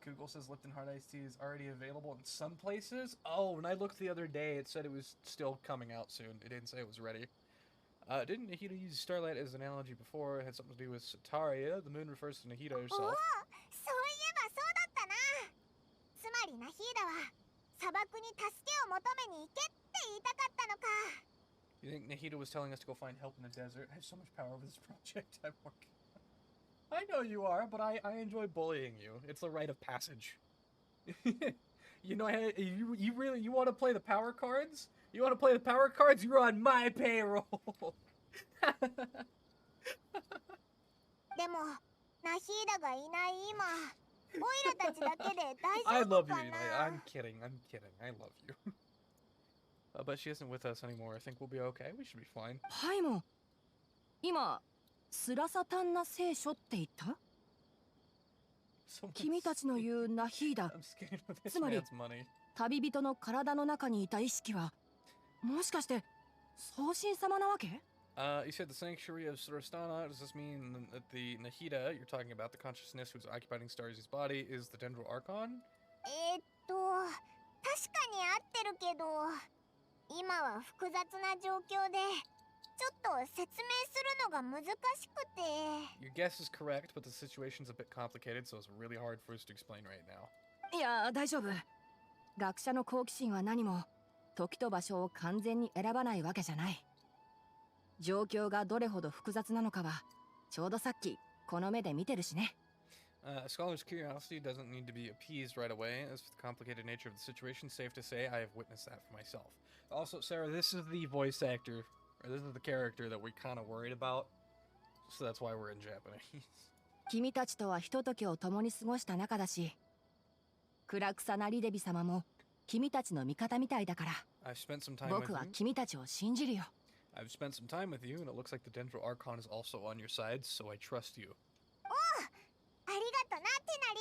Google says Lipton Hard Iced Tea is already available in some places. Oh, when I looked the other day, it said it was still coming out soon. It didn't say it was ready. Didn't Nahida use Starlight as an analogy before? It had something to do with Sataria. The moon refers to Nahida herself. そういえばそうだったな。つまりナヒーダは砂漠に助けを求めに行けって言いたかったのか。 You think Nahida was telling us to go find help in the desert? I have so much power over this project I'm working on. I know you are, but I enjoy bullying you. It's a rite of passage. You know, you want to play the power cards? You want to play the power cards? You're on my payroll. でもナヒーダがいない今、オイラたちだけで大 I 丈夫 love か you, な？ Inai. I'm kidding. I love you. But she isn't with us anymore. I think we'll be okay. We should be fine. パイモン、今スラサタンナ聖書って言った？ 君たちの言うナヒーダ、 I'm scared of this つまり man's money. 旅人の体の中にいた意識は、もしかして送信様なわけ？ You said the sanctuary of Surastana. Does this mean that the Nahida you're talking about, the consciousness who's occupying Starzy's body, is the Dendro Archon? 確かに合ってるけど、今は複雑な状況で、ちょっと説明するのが難しくて。 Your guess is correct, but the situation's a bit complicated, so it's really hard for us to explain right now. いや、大丈夫。学者の好奇心は何も、時と場所を完全に選ばないわけじゃない。状況がどれほど複雑なのかは、ちょうどさっきこの目で見てるしね。A scholar's curiosity doesn't need to be appeased right away. As for the complicated nature of the situation, safe to say I have witnessed that for myself. Also, Sarah, this is the voice actor, or this is the character that we're kind of worried about, so that's why we're in Japanese. 君たちとはひとときを共に過ごした仲だし、暗草なリデビ様も君たちの味方みたいだから、I've spent some time with 僕は you. 君たちを信じるよ。I've spent some time with you, and it looks like the Dendro Archon is also on your side, so I trust you. ありがとなテナリ。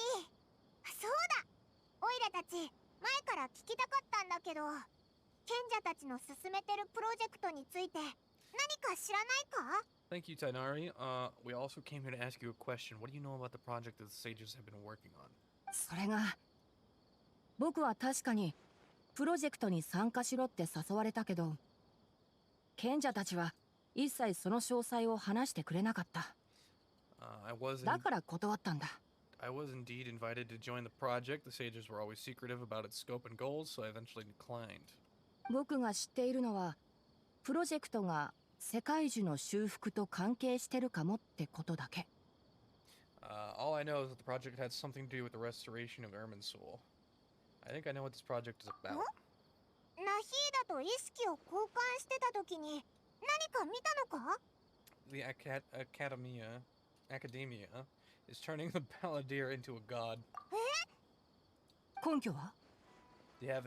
そうだ、オイラたち前から聞きたかったんだけど、賢者たちの進めてるプロジェクトについて何か知らないか？ Thank you, Tainari. We also came here to ask you a question. What do you know about the project that the sages have been working on? それが、僕は確かにプロジェクトに参加しろって誘われたけど、賢者たちは一切その詳細を話してくれなかった。だから断ったんだ。I was indeed invited to join the project. The sages were always secretive about its scope and goals, so I eventually declined. 僕が知っているのは、プロジェクトが世界樹の修復と関係してるかもってことだけ。All I know is that the project had something to do with the restoration of Ermin's soul. I think I know what this project is about. ナヒーダと意識を交換してた時に何か見たのか？ The Academia is turning the Balladeer into a god. 根拠は？ Do you have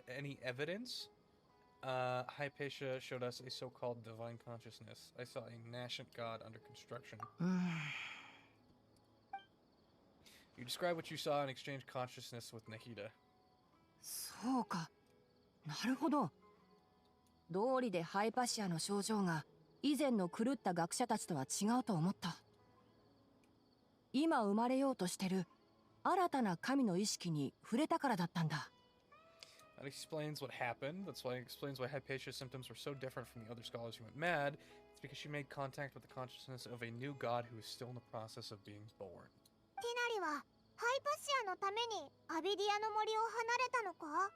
any evidence? Hypatia showed us a so-called divine consciousness. I saw a nascent god under construction. You describe what you saw and exchange consciousness with Nahida. そうか。なるほど。道理でハイパシアの症状が以前の狂った学者たちとは違うと思った。今生まれようとしてる新たな神の意識に触れたからだったんだ。That explains what happened. That's why it explains why Hypatia's symptoms were so different from the other scholars who went mad. It's because she made contact with the consciousness of a new god who is still in the process of being born. テナリはハイパシアのためにアビディアの森を離れたのか？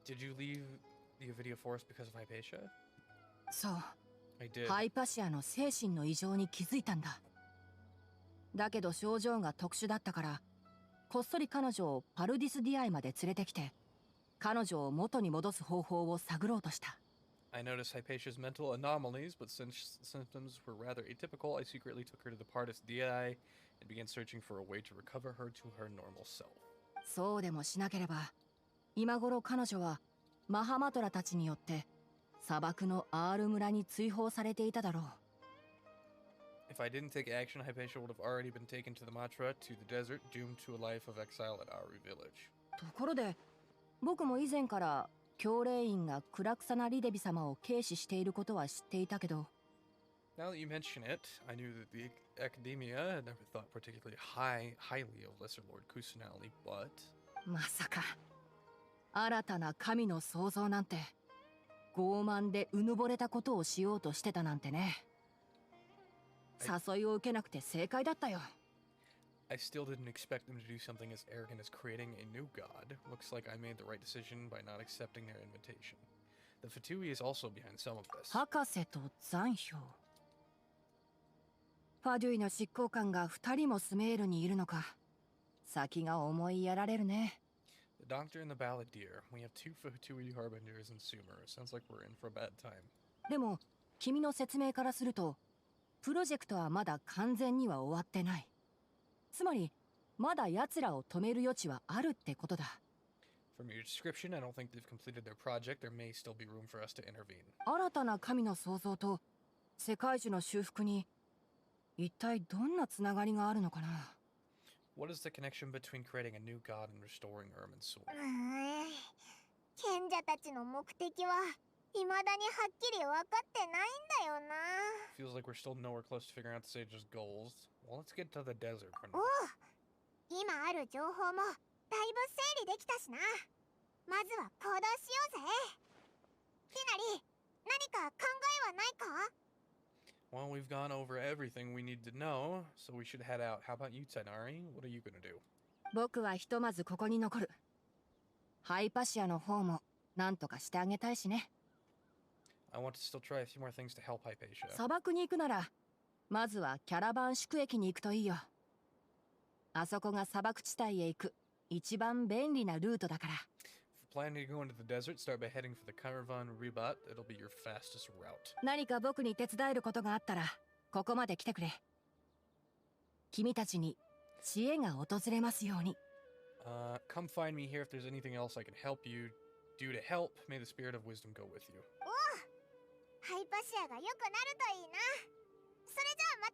Did you leave the Avidia Forest because of Hypatia? そう。 I did. ハイパシアの精神の異常に気づいたんだ。だけど症状が特殊だったから、こっそり彼女をパルディスディアイまで連れてきて、彼女を元に戻す方法を探ろうとした。I noticed Hypatia's mental anomalies, but since symptoms were rather atypical, I secretly took her to the Pardis Dii and began searching for a way to recover her to her normal self. そうでもしなければ、今頃彼女はマハマトラたちによって砂漠のアール村に追放されていただろう。If I didn't take action, Hypatia would have already been taken to the Matra, to the desert, doomed to a life of exile at Aru village. ところで、僕も以前から教令員がクラクサナリデビ様を軽視していることは知っていたけど。Now that you mention it, I knew that the Academia had never thought particularly highly of Lesser Lord Kusanali, but... まさか、新たな神の創造なんて、傲慢でうぬぼれたことをしようとしてたなんてね。誘いを受けなくて正解だったよ。I still didn't expect them to do something as arrogant as creating a new god. Looks like I made the right decision by not accepting their invitation. The Fatui is also behind some of this. 博士と残票。ファデュイの執行官が2人もスメールにいるのか。先が思いやられるね。The Doctor and the Balladeer. We have two Fatui harbingers in Sumeru. Sounds like we're in for a bad time. でも、君の説明からすると、プロジェクトはまだ完全には終わってない。つまり、まだ奴らを止める余地はあるってことだ。From your description, I don't think they've completed their project. There may still be room for us to intervene. 新たな神の創造と世界樹の修復に一体どんなつながりがあるのかな。What is the connection between creating a new god and restoring Ermin's soul? 賢者たちの目的は未だにはっきり分かってないんだよな。Feels like we're still nowhere close to figuring out the sage's goals. Well, let's get to the desert for now. おう、今ある情報もだいぶ整理できたしな。まずは行動しようぜ。きなり、何か考えはないか？ Well, we've gone over everything we need to know, so we should head out. How about you, Tainari? What are you gonna do? 僕はひとまずここに残る。ハイパシアの方も何とかしてあげたいしね。I want to still try a few more things to help Hypatia. 砂漠に行くなら、まずはキャラバン宿駅に行くといいよ。あそこが砂漠地帯へ行く一番便利なルートだから。If you're planning to go into the desert, start by heading for the Caravan Ribat. It'll be your fastest route. 何か僕に手伝えることがあったら、ここまで来てくれ。君たちに知恵が訪れますように。Come find me here if there's anything else I can help you do to help. May the spirit of wisdom go with you. おう、ハイパシアが良くなるといいな。それじゃあ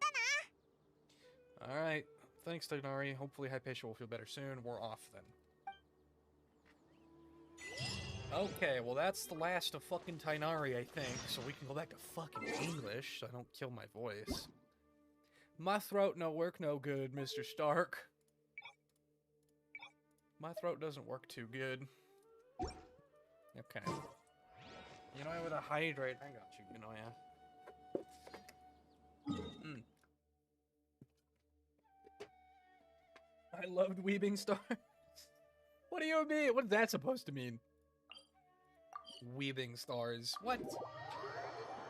またな。Alright. Thanks, Tainari. Hopefully Hypatia will feel better soon. We're off then. Okay, well that's the last of fucking Tainari, I think. So we can go back to fucking English so I don't kill my voice. My throat no work no good, Mr. Stark. My throat doesn't work too good. Okay. You know, with a hydrate, I got you, you know, yeah. I loved Weeping Stars. What do you mean? What is that supposed to mean? Weeping Stars. What? What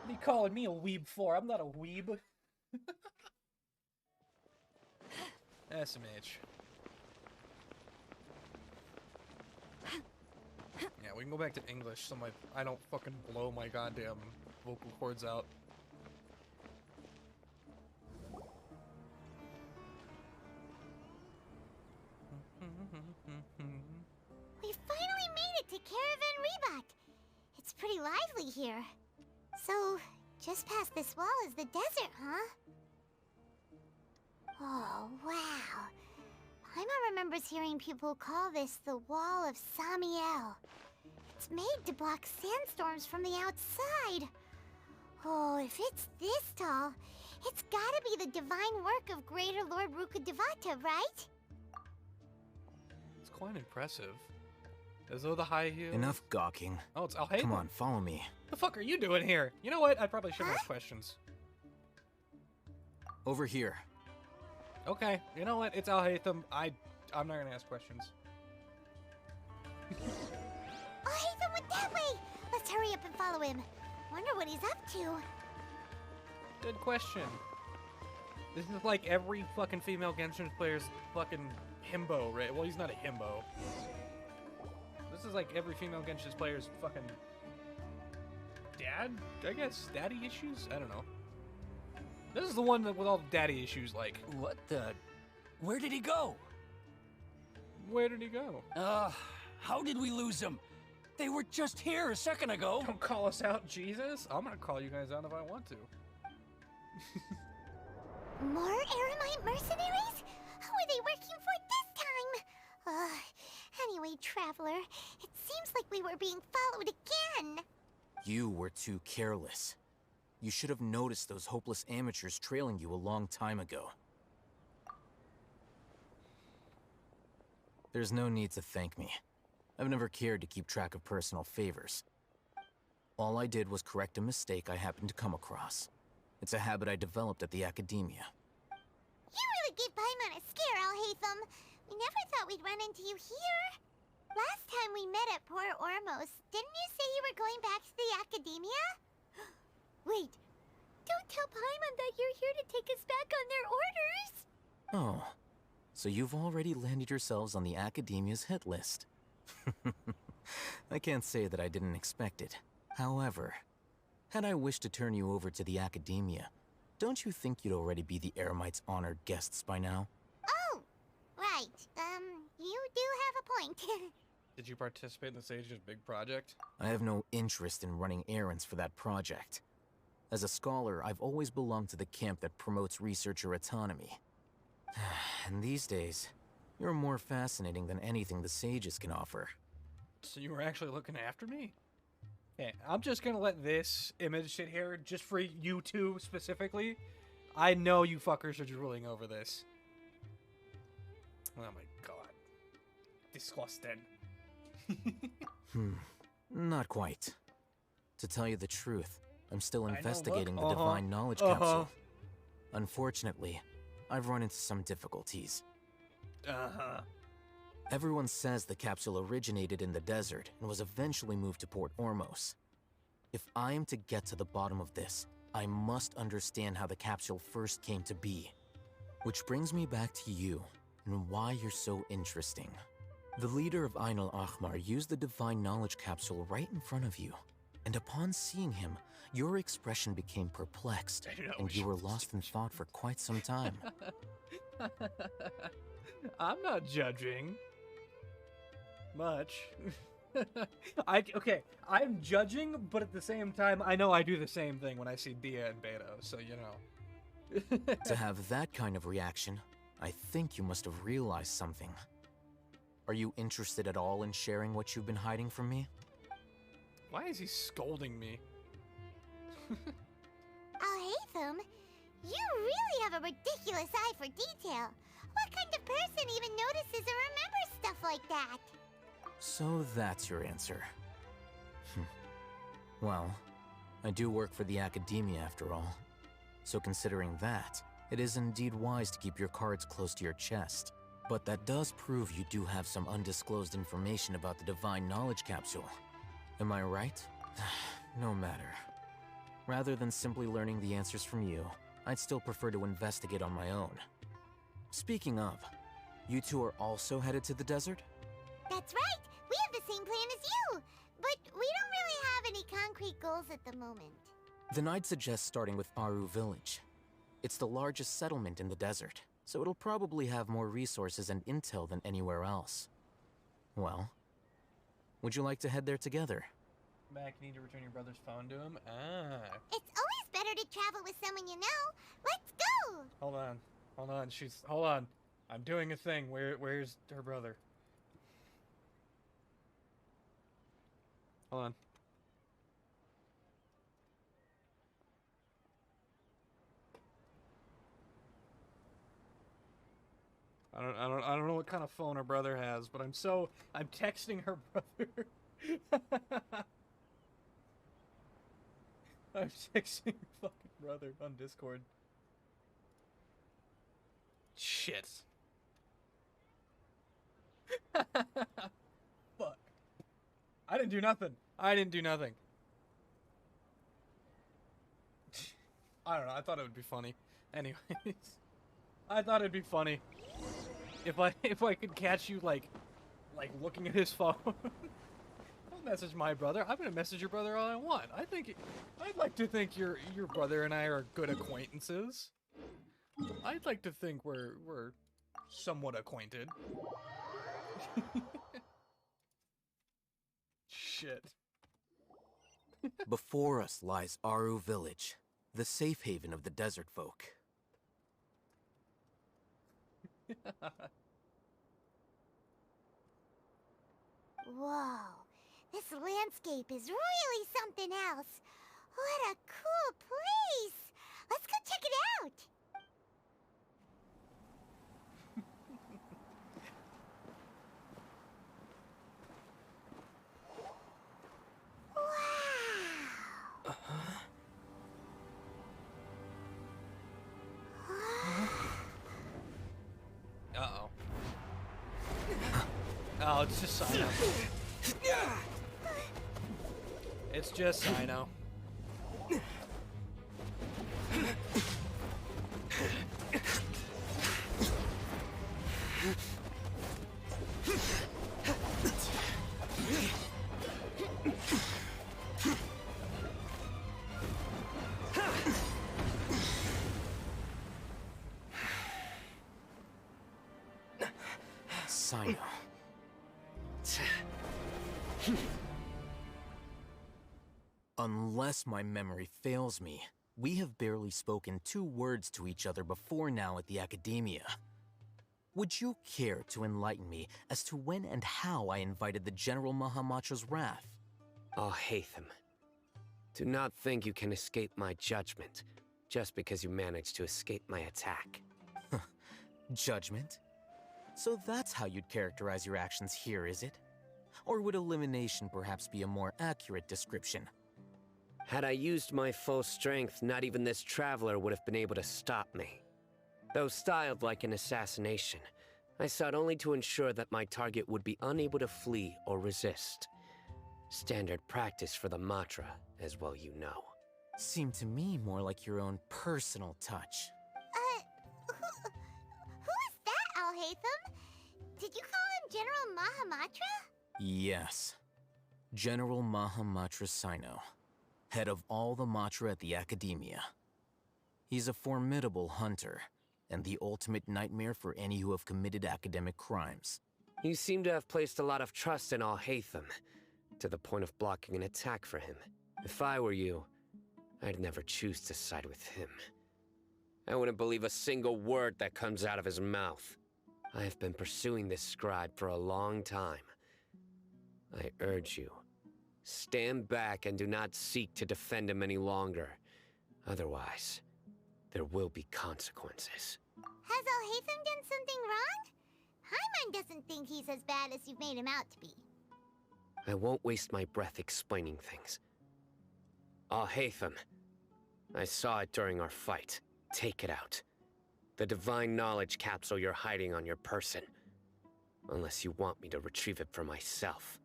are you calling me a weeb for? I'm not a weeb. SMH. Yeah, we can go back to English so I don't fucking blow my goddamn vocal cords out. We finally made it to Caravan Ribat. It's pretty lively here. So, just past this wall is the desert, huh? Oh, wow. Paimon remembers hearing people call this the Wall of Samiel. It's made to block sandstorms from the outside. Oh, if it's this tall, it's gotta be the divine work of Greater Lord Rukkhadevata, right? It's quite impressive. As though the high heels... Enough gawking. Oh, it's Alhaitham. Come on, follow me. The fuck are you doing here? You know what? I probably shouldn't ask questions. Over here. Okay, you know what? It's Alhaitham. I'm not gonna ask questions. Alhaitham went that way! Let's hurry up and follow him. Wonder what he's up to. Good question. This is like every fucking female Genshin player's fucking himbo, right? Well, he's not a himbo. This is like every female Genshin player's fucking dad, I guess? Daddy issues? I don't know. This is the one with all the daddy issues, like. What the? Where did he go? Where did he go? How did we lose him? They were just here a second ago. Don't call us out, Jesus. I'm gonna call you guys out if I want to. More Eremite mercenaries? Who are they working for this time? Anyway, Traveler, it seems like we were being followed again. You were too careless. You should have noticed those hopeless amateurs trailing you a long time ago. There's no need to thank me. I've never cared to keep track of personal favors. All I did was correct a mistake I happened to come across. It's a habit I developed at the academia. You really gave Paimon a scare, Alhaitham. We never thought we'd run into you here. Last time we met at Port Ormos, didn't you say you were going back to the academia? Wait, don't tell Paimon that you're here to take us back on their orders! Oh, so you've already landed yourselves on the academia's hit list. I can't say that I didn't expect it. However, had I wished to turn you over to the academia, don't you think you'd already be the Eremites' honored guests by now? Oh, right. You do have a point. Did you participate in the Sage's big project? I have no interest in running errands for that project. As a scholar, I've always belonged to the camp that promotes researcher autonomy. And these days, you're more fascinating than anything the Sages can offer. So you were actually looking after me? Okay, I'm just gonna let this image sit here just for you two specifically. I know you fuckers are drooling over this. Oh my god. Disgusting. Not quite. To tell you the truth, I'm still investigating the Divine Knowledge Capsule. Unfortunately, I've run into some difficulties. Everyone says the capsule originated in the desert and was eventually moved to Port Ormos. If I am to get to the bottom of this, I must understand how the capsule first came to be. Which brings me back to you, and why you're so interesting. The leader of Ainul Ahmar used the Divine Knowledge Capsule right in front of you, and upon seeing him, your expression became perplexed, and you were lost in thought for quite some time. I'm not judging. Much. I'm judging, but at the same time, I know I do the same thing when I see Dia and Beto, so you know. To have that kind of reaction, I think you must have realized something. Are you interested at all in sharing what you've been hiding from me? Why is he scolding me? Alhaitham, you really have a ridiculous eye for detail. What kind of person even notices or remembers stuff like that? So that's your answer. Well, I do work for the academia after all. So considering that, it is indeed wise to keep your cards close to your chest. But that does prove you do have some undisclosed information about the Divine Knowledge Capsule. Am I right? No matter. Rather than simply learning the answers from you, I'd still prefer to investigate on my own. Speaking of, you two are also headed to the desert? That's right! We have the same plan as you! But we don't really have any concrete goals at the moment. Then I'd suggest starting with Aru Village. It's the largest settlement in the desert, so it'll probably have more resources and intel than anywhere else. Well, would you like to head there together? Mac, you need to return your brother's phone to him? It's always better to travel with someone you know. Let's go! Hold on, hold on. I'm doing a thing. Where's her brother? Hold on. I don't know what kind of phone her brother has, but I'm texting her brother. I'm texting her fucking brother on Discord. Shit. Fuck. I didn't do nothing. I don't know. I thought it would be funny. Anyways. I thought it'd be funny if I could catch you like looking at his phone. Don't message my brother. I'm gonna message your brother all I want. I'd like to think your brother and I are good acquaintances. I'd like to think we're somewhat acquainted. Shit. Before us lies Aru Village, the safe haven of the desert folk. Whoa, this landscape is really something else. What a cool place! Let's go check it out! Wow! Uh-oh. Oh, it's just Sino. It's just Sino. Sino. Unless my memory fails me, we have barely spoken 2 words to each other before now at the Academia. Would you care to enlighten me as to when and how I invited the General Mahamatra's wrath? Oh, Hatham. Do not think you can escape my judgment, just because you managed to escape my attack. Judgment? So that's how you'd characterize your actions here, is it? Or would elimination perhaps be a more accurate description? Had I used my full strength, not even this traveler would have been able to stop me. Though styled like an assassination, I sought only to ensure that my target would be unable to flee or resist. Standard practice for the Matra, as well you know. Seemed to me more like your own personal touch. Who is that, Alhaitham? Did you call him General Mahamatra? Yes. General Mahamatra Sino, head of all the Matra at the Academia. He's a formidable hunter, and the ultimate nightmare for any who have committed academic crimes. You seem to have placed a lot of trust in Alhaitham, to the point of blocking an attack for him. If I were you, I'd never choose to side with him. I wouldn't believe a single word that comes out of his mouth. I have been pursuing this scribe for a long time. I urge you, stand back and do not seek to defend him any longer. Otherwise, there will be consequences. Has Alhaitham done something wrong? Paimon doesn't think he's as bad as you've made him out to be. I won't waste my breath explaining things. Alhaitham, I saw it during our fight. Take it out. The divine knowledge capsule you're hiding on your person. Unless you want me to retrieve it for myself.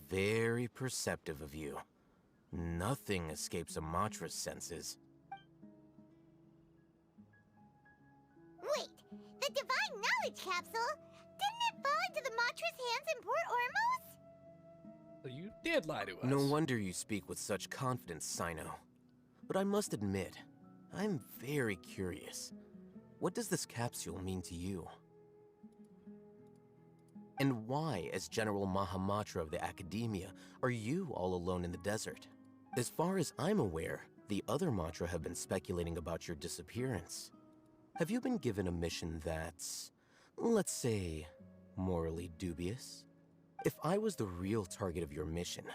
Very perceptive of you. Nothing escapes a Matra's senses. Wait, the divine knowledge capsule? Didn't it fall into the Matra's hands in Port Ormos? So you did lie to us. No wonder you speak with such confidence, Sino. But I must admit, I'm very curious. What does this capsule mean to you? And why, as General Mahamatra of the Academia, are you all alone in the desert? As far as I'm aware, the other Matra have been speculating about your disappearance. Have you been given a mission that's, let's say, morally dubious? If I was the real target of your mission,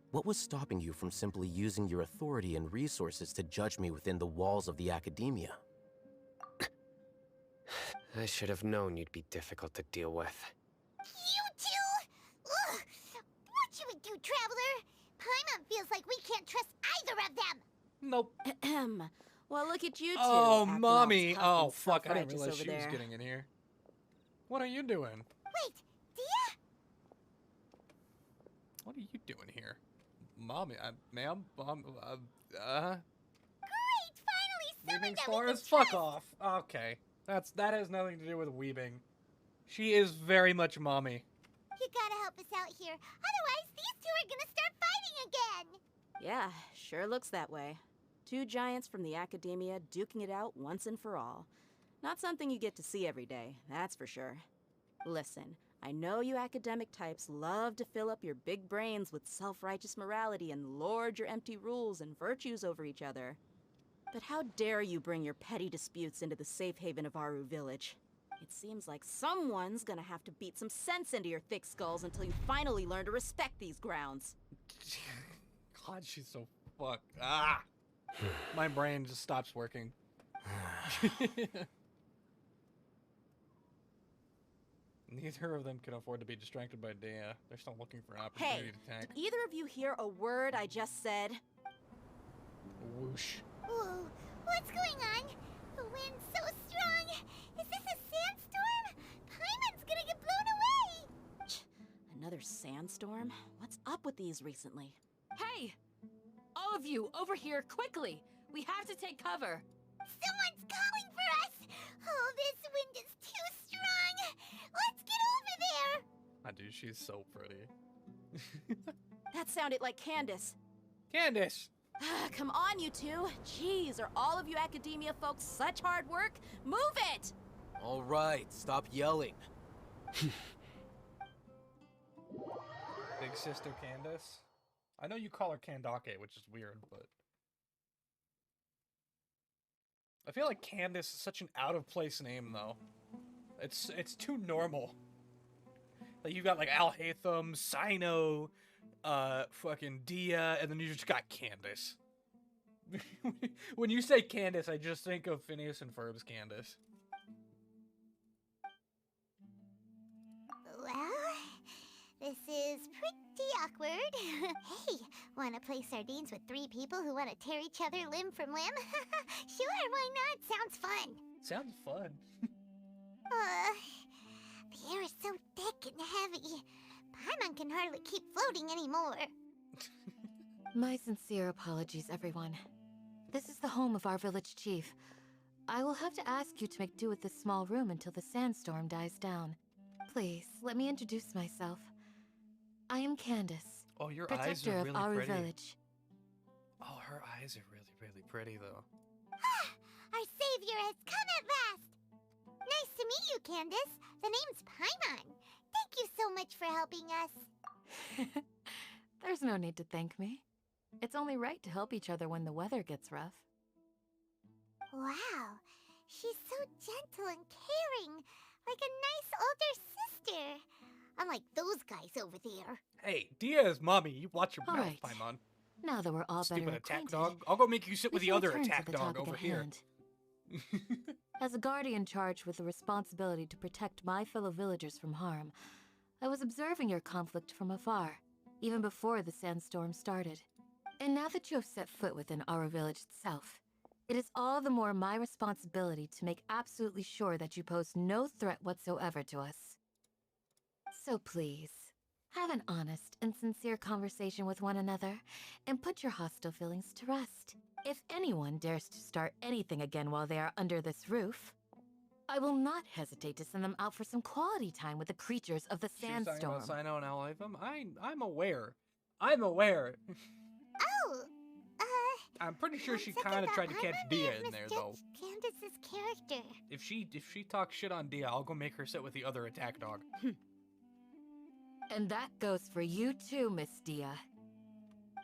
what was stopping you from simply using your authority and resources to judge me within the walls of the Academia? I should have known you'd be difficult to deal with. You two? Ugh! What should we do, Traveler? Paimon feels like we can't trust either of them! Nope. Well, look at you two. Oh, acting all mommy. tough Oh, and fuck. I didn't self-righteous realize she over was there. getting in here. What are you doing? Wait, Dia? What are you doing here? Mommy, ma'am? Great! Finally Weaving stores? Fuck off. Okay. That has nothing to do with weaving. She is very much mommy. You gotta help us out here. Otherwise, these two are gonna start fighting again. Yeah, sure looks that way. Two giants from the academia duking it out once and for all. Not something you get to see every day, that's for sure. Listen, I know you academic types love to fill up your big brains with self-righteous morality and lord your empty rules and virtues over each other. But how dare you bring your petty disputes into the safe haven of Aru Village? It seems like someone's gonna have to beat some sense into your thick skulls until you finally learn to respect these grounds. God, she's so fucked. Ah! My brain just stops working. Neither of them can afford to be distracted by Dea. They're still looking for an opportunity to attack. Did either of you hear a word I just said? Whoosh. Whoa, what's going on? The wind's so strong. Is this a sandstorm? Paimon's gonna get blown away. Another sandstorm? What's up with these recently? Hey! All of you, over here, quickly! We have to take cover! Someone's calling for us! Oh, this wind is too strong! Let's get over there! Ah, dude, she's so pretty. That sounded like Candace. Candace! Come on, you two. Jeez, are all of you academia folks such hard work? Move it! All right, stop yelling. Big sister Candace? I know you call her Kandake, which is weird, but... I feel like Candace is such an out-of-place name, though. It's too normal. Like, you got, like, Al-Haytham, Sino, fucking Dia, and then you just got Candace. When you say Candace, I just think of Phineas and Ferb's Candace. Well, this is pretty awkward. Hey, wanna play sardines with three people who wanna tear each other limb from limb? Sure, why not? Sounds fun. Sounds fun. The air is so thick and heavy. Paimon can hardly keep floating anymore. My sincere apologies, everyone. This is the home of our village chief. I will have to ask you to make do with this small room until the sandstorm dies down. Please, let me introduce myself. I am Candace, Oh, your protector eyes are really of Aru pretty. Village. Oh, her eyes are really, really pretty, though. Our savior has come at last! Nice to meet you, Candace. The name's Paimon. Thank you so much for helping us. There's no need to thank me. It's only right to help each other when the weather gets rough. Wow, she's so gentle and caring, like a nice older sister. Unlike those guys over there. Hey, Dia is mommy. You watch your All mouth, right. Paimon. Now that we're all Stupid better attack acquainted, dog. I'll go make you sit we with the can other return to attack the dog topic over at here. hand. As a guardian charged with the responsibility to protect my fellow villagers from harm, I was observing your conflict from afar, even before the sandstorm started. And now that you have set foot within our village itself, it is all the more my responsibility to make absolutely sure that you pose no threat whatsoever to us. So please, have an honest and sincere conversation with one another, and put your hostile feelings to rest. If anyone dares to start anything again while they are under this roof, I will not hesitate to send them out for some quality time with the creatures of the She was talking sandstorm. about Sino and Al-Haytham? I'm aware. I'm aware. Oh, I'm pretty sure she second kind of thought, tried to catch Paimon may Dia have in there, though. misjudged Candace's character. If she talks shit on Dia, I'll go make her sit with the other attack dog. And that goes for you too, Miss Dia.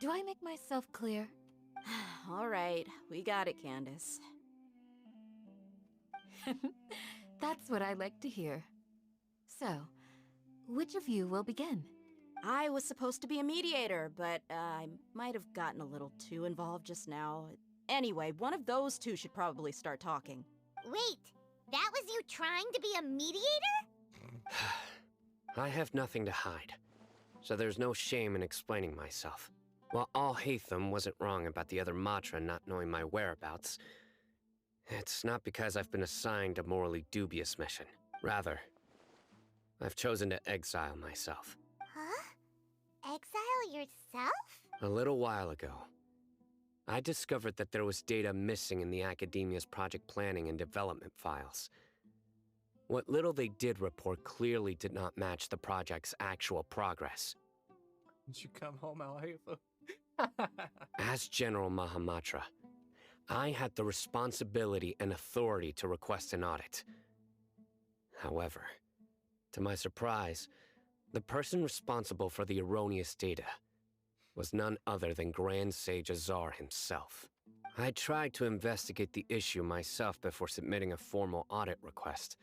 Do I make myself clear? All right, we got it, Candace. That's what I like to hear. So, which of you will begin? I was supposed to be a mediator, but I might have gotten a little too involved just now. Anyway, one of those two should probably start talking. Wait, that was you trying to be a mediator? I have nothing to hide, so there's no shame in explaining myself. While Al-Haytham wasn't wrong about the other Matra not knowing my whereabouts, it's not because I've been assigned a morally dubious mission. Rather, I've chosen to exile myself. Huh? Exile yourself? A little while ago, I discovered that there was data missing in the Academia's project planning and development files. What little they did report clearly did not match the project's actual progress. Did you come home, Al-Haytham? As General Mahamatra, I had the responsibility and authority to request an audit. However, to my surprise, the person responsible for the erroneous data was none other than Grand Sage Azar himself. I tried to investigate the issue myself before submitting a formal audit request,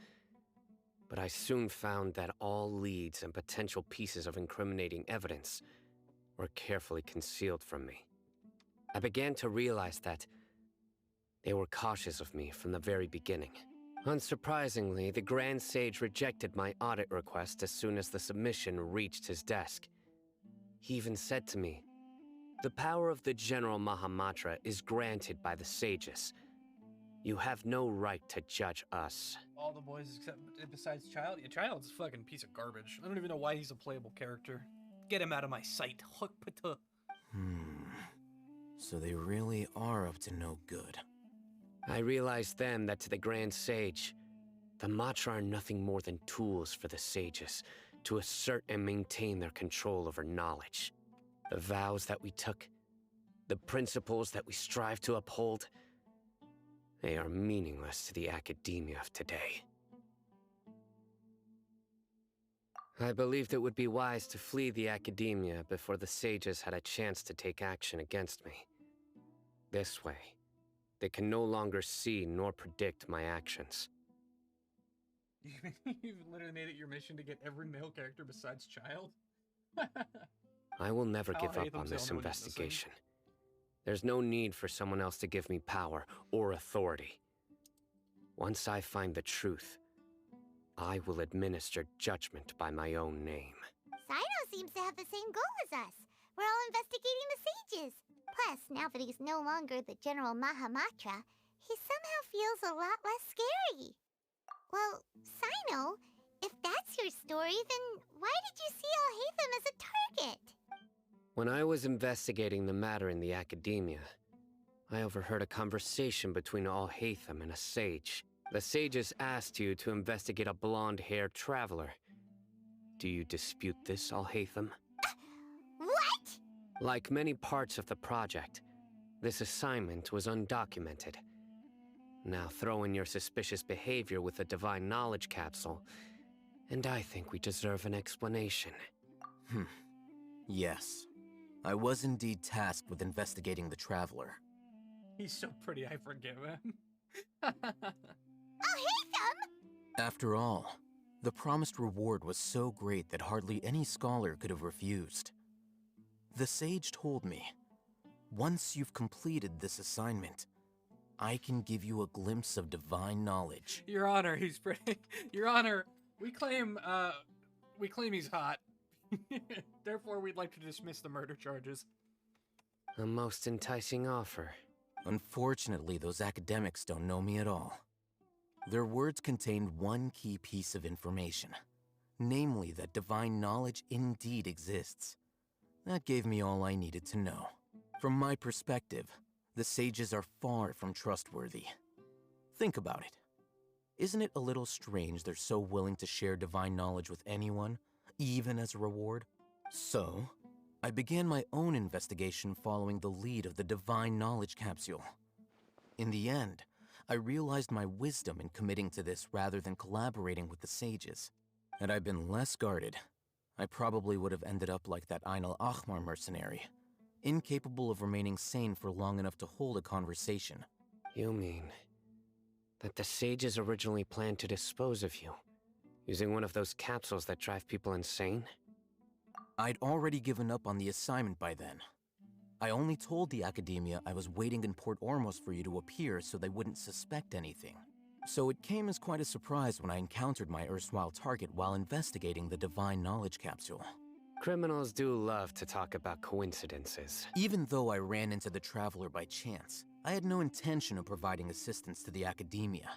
but I soon found that all leads and potential pieces of incriminating evidence were carefully concealed from me. I began to realize that they were cautious of me from the very beginning. Unsurprisingly, the Grand Sage rejected my audit request as soon as the submission reached his desk. He even said to me, "The power of the General Mahamatra is granted by the sages. You have no right to judge us." All the boys except besides Child? Yeah, Child's a fucking piece of garbage. I don't even know why he's a playable character. Get him out of my sight. So they really are up to no good. I realized then that to the Grand Sage, the Matra are nothing more than tools for the sages to assert and maintain their control over knowledge. The vows that we took, the principles that we strive to uphold, they are meaningless to the academia of today. I believed it would be wise to flee the academia before the sages had a chance to take action against me. This way, they can no longer see nor predict my actions. You've literally made it your mission to get every male character besides Child? I will never give up Al-Haytham's on the this only one who's missing. investigation. There's no need for someone else to give me power or authority. Once I find the truth, I will administer judgment by my own name. Sino seems to have the same goal as us. We're all investigating the sages. Plus, now that he's no longer the General Mahamatra, he somehow feels a lot less scary. Well, Sino, if that's your story, then why did you see Al-Haytham as a target? When I was investigating the matter in the academia, I overheard a conversation between Al-Haytham and a sage. The sages asked you to investigate a blonde-haired traveler. Do you dispute this, Al-Haytham? What? Like many parts of the project, this assignment was undocumented. Now throw in your suspicious behavior with the Divine Knowledge Capsule, and I think we deserve an explanation. Yes. I was indeed tasked with investigating the Traveler. He's so pretty, I forgive him. Al-Haytham! After all, the promised reward was so great that hardly any scholar could have refused. The sage told me, once you've completed this assignment, I can give you a glimpse of divine knowledge. Your Honor, he's pretty. Your Honor, we claim he's hot. Therefore, we'd like to dismiss the murder charges. A most enticing offer. Unfortunately, those academics don't know me at all. Their words contained one key piece of information, namely that divine knowledge indeed exists. That gave me all I needed to know. From my perspective, the sages are far from trustworthy. Think about it. Isn't it a little strange they're so willing to share divine knowledge with anyone, even as a reward? So, I began my own investigation following the lead of the Divine Knowledge Capsule. In the end, I realized my wisdom in committing to this rather than collaborating with the sages. Had I been less guarded, I probably would have ended up like that Ain al-Ahmar mercenary, incapable of remaining sane for long enough to hold a conversation. You mean that the sages originally planned to dispose of you, using one of those capsules that drive people insane? I'd already given up on the assignment by then. I only told the Academia I was waiting in Port Ormos for you to appear so they wouldn't suspect anything. So it came as quite a surprise when I encountered my erstwhile target while investigating the Divine Knowledge Capsule. Criminals do love to talk about coincidences. Even though I ran into the Traveler by chance, I had no intention of providing assistance to the Academia.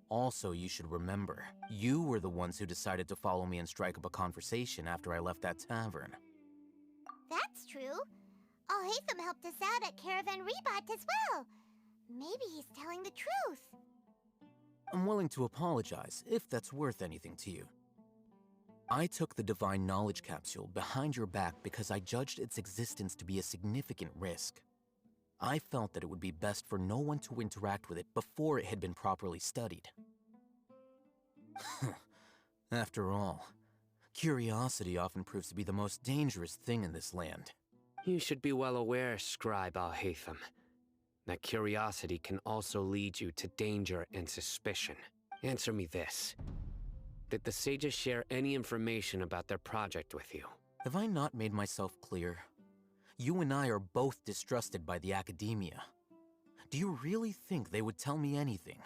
Also, you should remember, you were the ones who decided to follow me and strike up a conversation after I left that tavern. That's true. Alhaitham helped us out at Caravan Rebot as well. Maybe he's telling the truth. I'm willing to apologize, if that's worth anything to you. I took the Divine Knowledge Capsule behind your back because I judged its existence to be a significant risk. I felt that it would be best for no one to interact with it before it had been properly studied. After all, curiosity often proves to be the most dangerous thing in this land. You should be well aware, Scribe Alhaitham, that curiosity can also lead you to danger and suspicion. Answer me this. Did the sages share any information about their project with you? Have I not made myself clear? You and I are both distrusted by the academia. Do you really think they would tell me anything?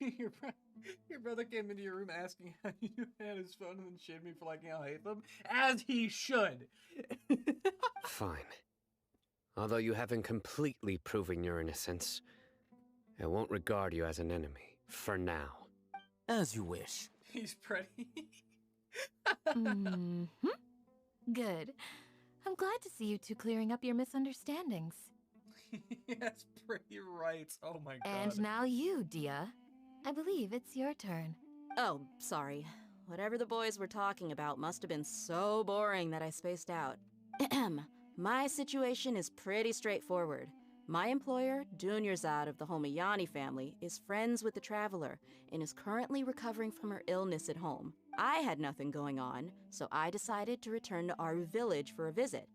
Your brother came into your room asking how you had his phone and then shamed me for liking Alhaitham, as he should. Fine. Although you haven't completely proven your innocence, I won't regard you as an enemy, for now. As you wish. He's pretty. Good. I'm glad to see you two clearing up your misunderstandings. That's pretty right. Oh my god. And now you, Dia. I believe it's your turn. Oh, sorry. Whatever the boys were talking about must have been so boring that I spaced out. My situation is pretty straightforward. My employer, Dunyarzad of the Homayani family, is friends with the Traveler and is currently recovering from her illness at home. I had nothing going on, so I decided to return to Aru Village for a visit.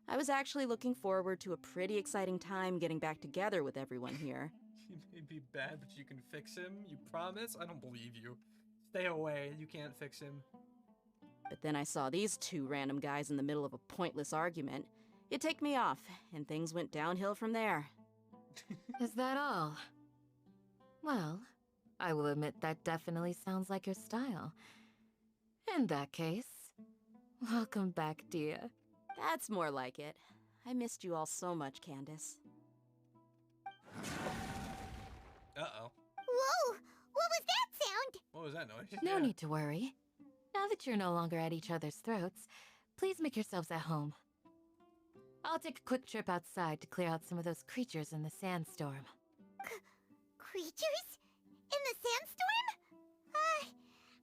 I was actually looking forward to a pretty exciting time getting back together with everyone here. He may be bad, but you can fix him. You promise? I don't believe you. Stay away. You can't fix him. But then I saw these two random guys in the middle of a pointless argument. It ticked me off, and things went downhill from there. Is that all? Well, I will admit that definitely sounds like your style. In that case, welcome back, Dia. That's more like it. I missed you all so much, Candace. Uh-oh. Whoa! What was that sound? What was that noise? No need to worry. Now that you're no longer at each other's throats, please make yourselves at home. I'll take a quick trip outside to clear out some of those creatures in the sandstorm. Creatures? In the sandstorm?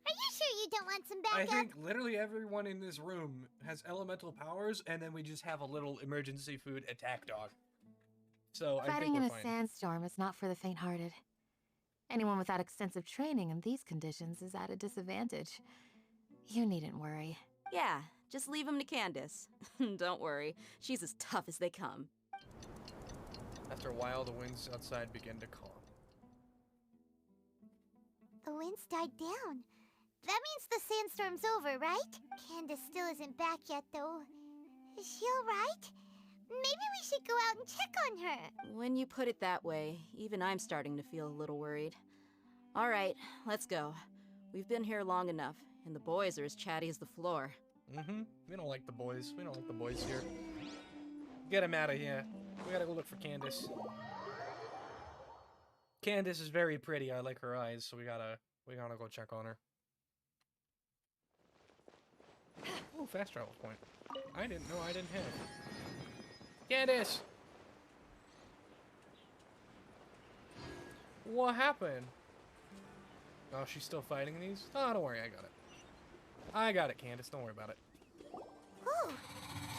Are you sure you don't want some backup? I think literally everyone in this room has elemental powers, and then we just have a little emergency food attack dog. So I Fighting think in we're a fine. sandstorm is not for the faint-hearted. Anyone without extensive training in these conditions is at a disadvantage. You needn't worry. Yeah, just leave him to Candace. Don't worry, she's as tough as they come. After a while, the winds outside begin to calm. The winds died down. That means the sandstorm's over, right? Candace still isn't back yet, though. Is she alright? Maybe we should go out and check on her. When you put it that way, even I'm starting to feel a little worried. All right, let's go. We've been here long enough, and the boys are as chatty as the floor. We don't like the boys. We don't like the boys here. Get them out of here. We gotta go look for Candace. Candace is very pretty. I like her eyes, so we gotta go check on her. Oh, fast travel point. I didn't know I didn't have. Candace! What happened? Oh, she's still fighting these? Oh, don't worry, I got it. I got it, Candace. Don't worry about it. Oh,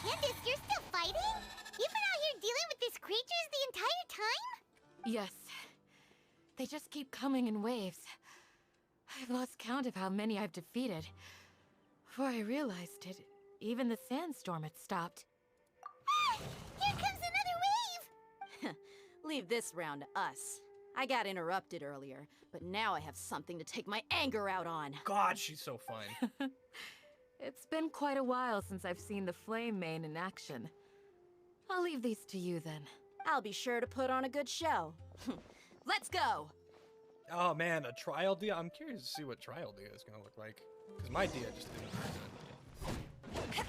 Candace, you're still fighting? You've been out here dealing with these creatures the entire time? Yes. They just keep coming in waves. I've lost count of how many I've defeated. Before I realized it, even the sandstorm had stopped. Ah! Here comes another wave! Leave this round to us. I got interrupted earlier, but now I have something to take my anger out on. God, she's so fun. It's been quite a while since I've seen the Flame Mane in action. I'll leave these to you then. I'll be sure to put on a good show. Let's go! Oh man, a trial Dia? I'm curious to see what trial Dia is gonna look like. Because my Dia just didn't look good.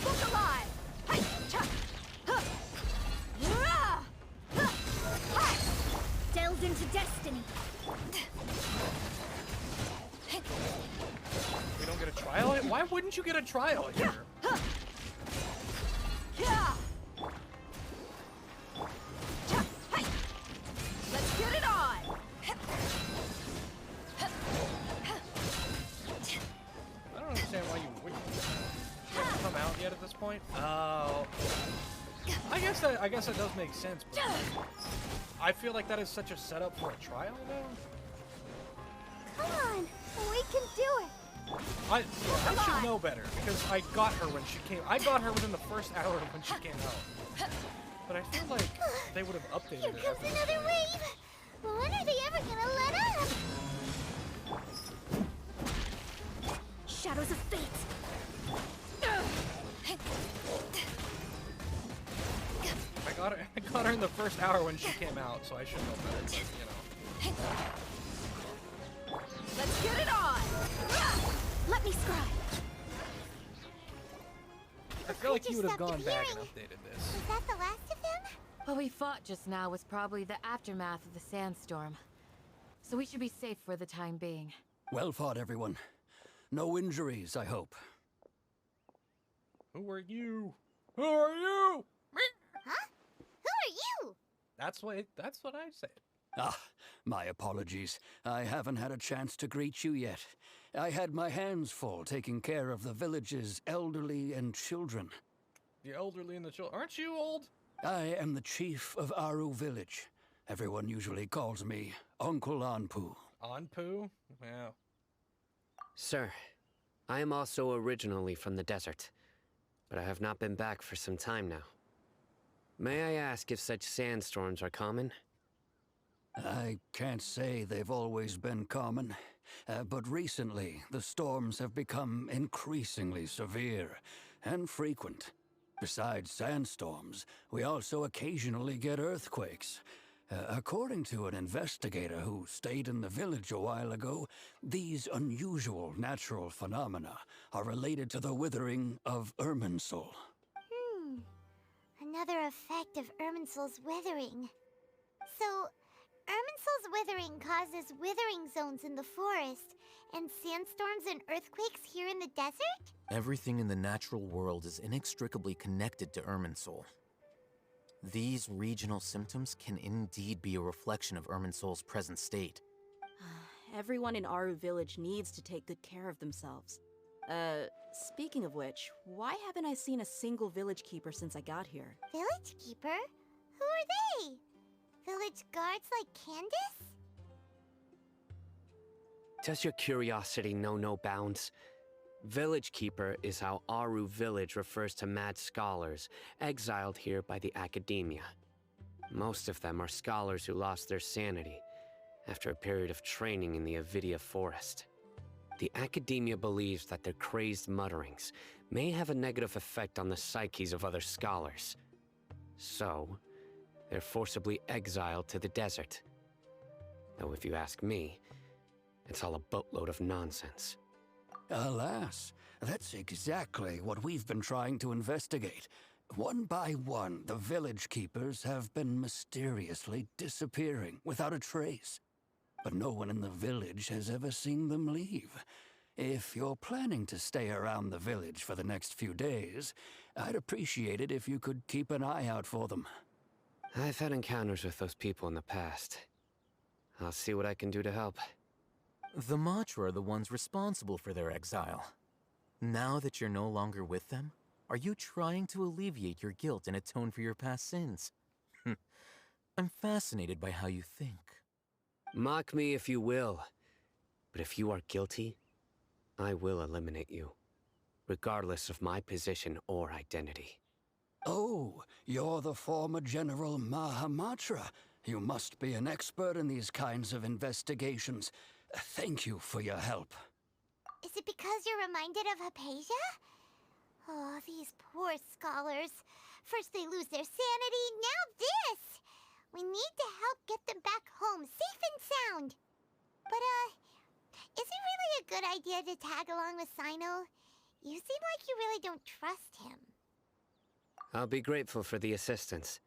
Look alive! Delved into destiny. We don't get a trial? Why wouldn't you get a trial here? I guess that does make sense, but I feel like that is such a setup for a trial, though. Come on, we can do it. I should know better because I got her when she came. I got her within the first hour when she came out. But I feel like they would have updated Here it. comes another wave. When are they ever gonna let up? Shadows of fate. I got her in the first hour when she came out, so I should know better. But, you know. Let's get it on. Let me scribe. I feel like you would have gone back and updated this. Is that the last of them? What we fought just now was probably the aftermath of the sandstorm. So we should be safe for the time being. Well fought, everyone. No injuries, I hope. Who are you? Who are you? Huh? Who are you? That's what I said. Ah, my apologies. I haven't had a chance to greet you yet. I had my hands full taking care of the village's elderly and children. The elderly and the children. Aren't you old? I am the chief of Aru village. Everyone usually calls me Uncle Anpu. Anpu? Yeah. Sir, I am also originally from the desert, but I have not been back for some time now. May I ask if such sandstorms are common? I can't say they've always been common, but recently the storms have become increasingly severe and frequent. Besides sandstorms, we also occasionally get earthquakes. According to an investigator who stayed in the village a while ago, these unusual natural phenomena are related to the withering of Irminsul. Another effect of Irminsul's withering. So, Irminsul's withering causes withering zones in the forest, and sandstorms and earthquakes here in the desert? Everything in the natural world is inextricably connected to Irminsul. These regional symptoms can indeed be a reflection of Irminsul's present state. Everyone in Aru village needs to take good care of themselves. Speaking of which, why haven't I seen a single village keeper since I got here? Village keeper? Who are they? Village guards like Candace? Does your curiosity know no bounds? Village Keeper is how Aru village refers to mad scholars exiled here by the academia. Most of them are scholars who lost their sanity after a period of training in the Avidia forest. The academia believes that their crazed mutterings may have a negative effect on the psyches of other scholars. So, they're forcibly exiled to the desert. Though if you ask me, it's all a boatload of nonsense. Alas, that's exactly what we've been trying to investigate. One by one, the village keepers have been mysteriously disappearing without a trace. But no one in the village has ever seen them leave. If you're planning to stay around the village for the next few days, I'd appreciate it if you could keep an eye out for them. I've had encounters with those people in the past. I'll see what I can do to help. The Matra are the ones responsible for their exile. Now that you're no longer with them, are you trying to alleviate your guilt and atone for your past sins? I'm fascinated by how you think. Mock me if you will, but if you are guilty, I will eliminate you, regardless of my position or identity. Oh, you're the former General Mahamatra. You must be an expert in these kinds of investigations. Thank you for your help. Is it because you're reminded of Hypatia? Oh, these poor scholars. First they lose their sanity, now this! We need to help get them back home, safe and sound. But, is it really a good idea to tag along with Sino? You seem like you really don't trust him. I'll be grateful for the assistance.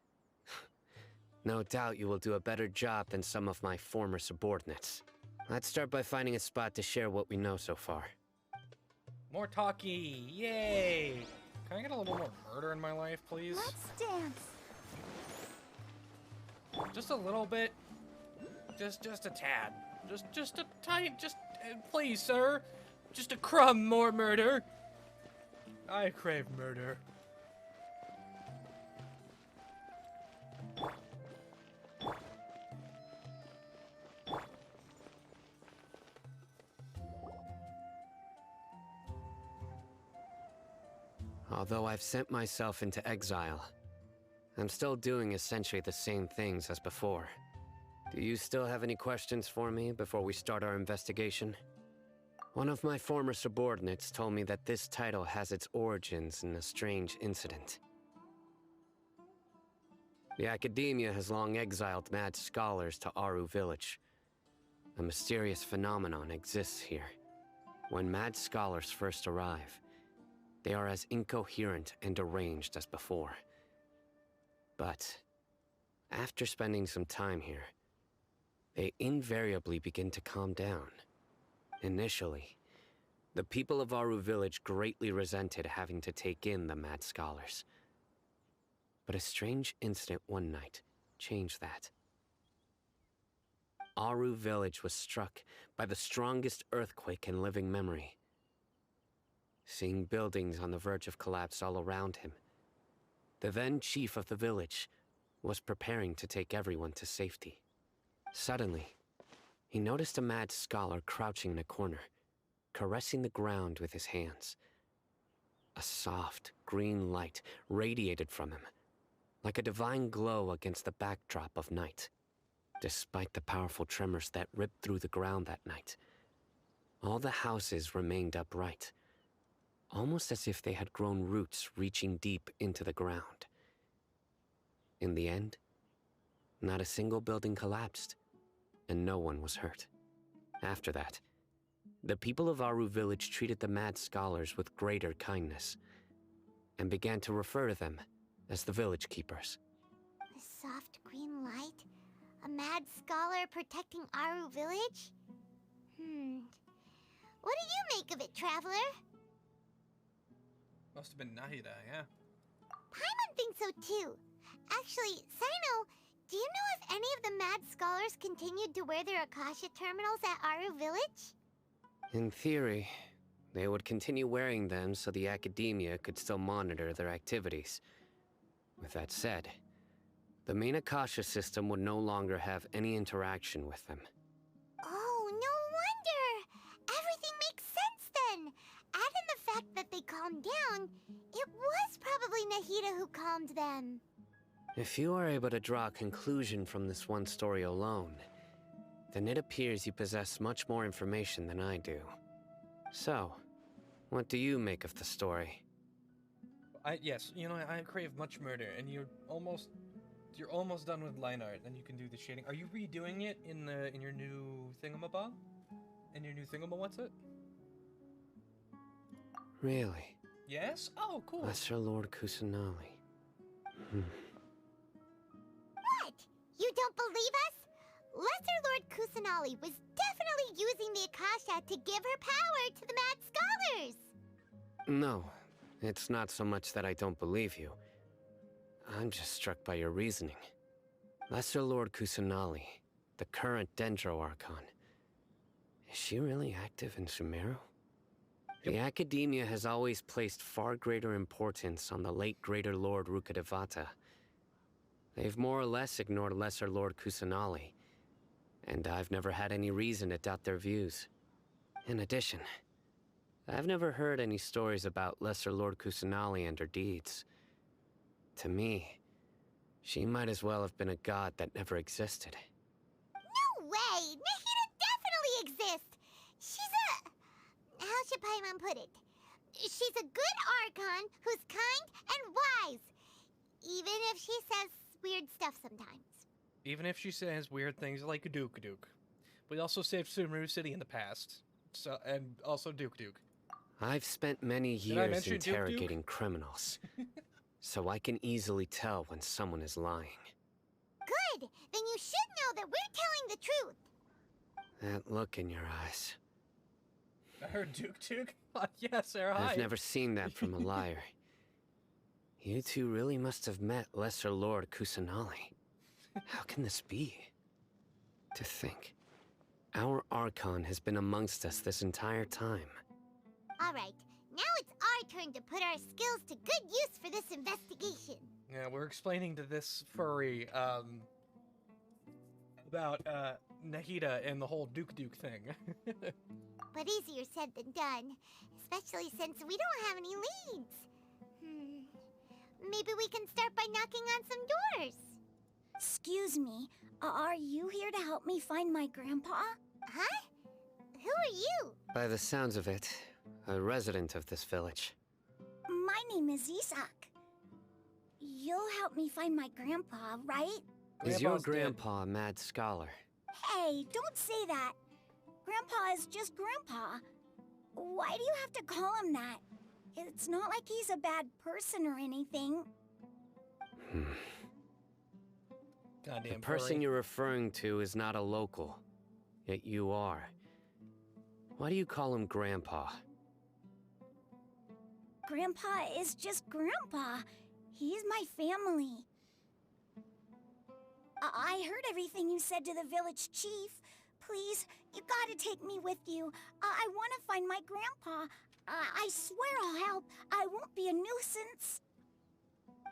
No doubt you will do a better job than some of my former subordinates. Let's start by finding a spot to share what we know so far. More talkie! Yay! Can I get a little more murder in my life, please? Let's dance. Just a little bit. Just a tad. Just a tiny. Please, sir. Just a crumb more murder. I crave murder. Although I've sent myself into exile, I'm still doing essentially the same things as before. Do you still have any questions for me before we start our investigation? One of my former subordinates told me that this title has its origins in a strange incident. The Academia has long exiled mad scholars to Aru Village. A mysterious phenomenon exists here. When mad scholars first arrive, they are as incoherent and deranged as before. But after spending some time here, they invariably begin to calm down. Initially, the people of Aru Village greatly resented having to take in the mad scholars. But a strange incident one night changed that. Aru Village was struck by the strongest earthquake in living memory. Seeing buildings on the verge of collapse all around him, the then chief of the village was preparing to take everyone to safety. Suddenly, he noticed a mad scholar crouching in a corner, caressing the ground with his hands. A soft, green light radiated from him, like a divine glow against the backdrop of night. Despite the powerful tremors that ripped through the ground that night, all the houses remained upright, almost as if they had grown roots reaching deep into the ground. In the end, not a single building collapsed, and no one was hurt. After that, the people of Aru Village treated the mad scholars with greater kindness, and began to refer to them as the village keepers. A soft green light? A mad scholar protecting Aru Village? What do you make of it, Traveler? Must have been Nahida, yeah. Paimon thinks so too. Actually, Sino, do you know if any of the mad scholars continued to wear their Akasha terminals at Aru Village? In theory, they would continue wearing them so the Academia could still monitor their activities. With that said, the main Akasha system would no longer have any interaction with them. Oh, no wonder! Everything makes sense then! Add in the fact that they calmed down, it was probably Nahida who calmed them. If you are able to draw a conclusion from this one story alone, then it appears you possess much more information than I do. So, what do you make of the story? Yes, you know, I crave much murder, and you're almost done with line art, then you can do the shading. Are you redoing it in your new thingamabob? In your new what's it? Really? Yes? Oh, cool. Lesser Lord Kusanali. What? You don't believe us? Lesser Lord Kusanali was definitely using the Akasha to give her power to the mad scholars! No, it's not so much that I don't believe you. I'm just struck by your reasoning. Lesser Lord Kusanali, the current Dendro Archon. Is she really active in Sumeru? The Academia has always placed far greater importance on the late Greater Lord Rukkhadevata. They've more or less ignored Lesser Lord Kusanali, and I've never had any reason to doubt their views. In addition, I've never heard any stories about Lesser Lord Kusanali and her deeds. To me, she might as well have been a god that never existed. No way! Nahida definitely exists! She's a... how should Paimon put it? She's a good Archon who's kind and wise. Even if she says weird stuff sometimes. Even if she says weird things like Duke. We also saved Sumeru City in the past. So, and also Duke. I've spent many years interrogating criminals. So I can easily tell when someone is lying. Good! Then you should know that we're telling the truth! That look in your eyes. I heard Duke? Yes, Sarah, hi. I've never seen that from a liar. You two really must have met Lesser Lord Kusanali. How can this be? To think, our Archon has been amongst us this entire time. Alright, now it's our turn to put our skills to good use for this investigation. Yeah, we're explaining to this furry, about, Nahida and the whole Duke thing. But easier said than done, especially since we don't have any leads. Maybe we can start by knocking on some doors. Excuse me, are you here to help me find my grandpa? Huh? Who are you? By the sounds of it, a resident of this village. My name is Isak. You'll help me find my grandpa, right? Is your grandpa a mad scholar? Hey, don't say that. Grandpa is just Grandpa. Why do you have to call him that? It's not like he's a bad person or anything. Goddamn the person furry. you're referring to is not a local, yet you are. Why do you call him Grandpa? Grandpa is just Grandpa. He's my family. I heard everything you said to the village chief. Please, you gotta take me with you. I want to find my grandpa. I swear I'll help. I won't be a nuisance.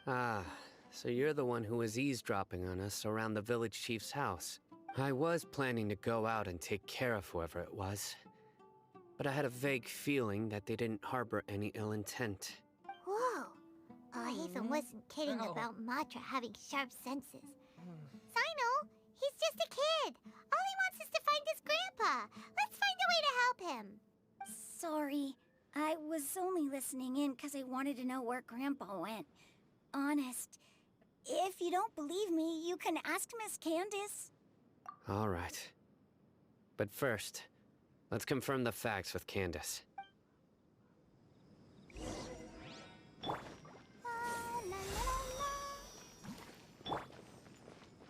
Ah, so you're the one who was eavesdropping on us around the village chief's house. I was planning to go out and take care of whoever it was, but I had a vague feeling that they didn't harbor any ill intent. Whoa. Ethan wasn't kidding about Matra having sharp senses. Sino, he's just a kid. All he wants is to find his grandpa. Let's find a way to help him. Sorry. I was only listening in because I wanted to know where Grandpa went. Honest. If you don't believe me, you can ask Miss Candace. All right. But first, let's confirm the facts with Candace.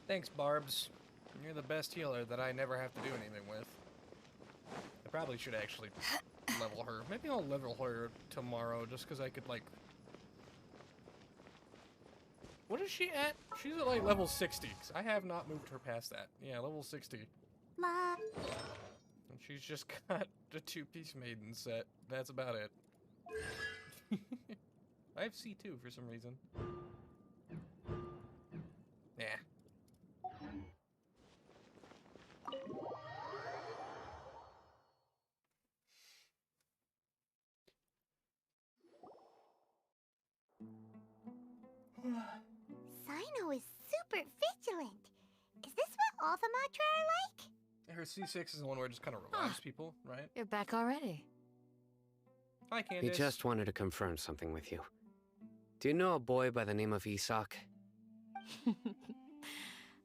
Thanks, Barbs. You're the best healer that I never have to do anything with. I probably should actually level her. Maybe I'll level her tomorrow just because I could, like... What is she at? She's at, like, level 60. 'Cause I have not moved her past that. Yeah, level 60. Mom. And she's just got the 2-piece maiden set. That's about it. I have C2 for some reason. Yeah. Sino is super vigilant. Is this what all the Matra are like? Her C6 is the one where it just kind of revives people, right? You're back already. Hi, He Candace. just wanted to confirm something with you. Do you know a boy by the name of Isak?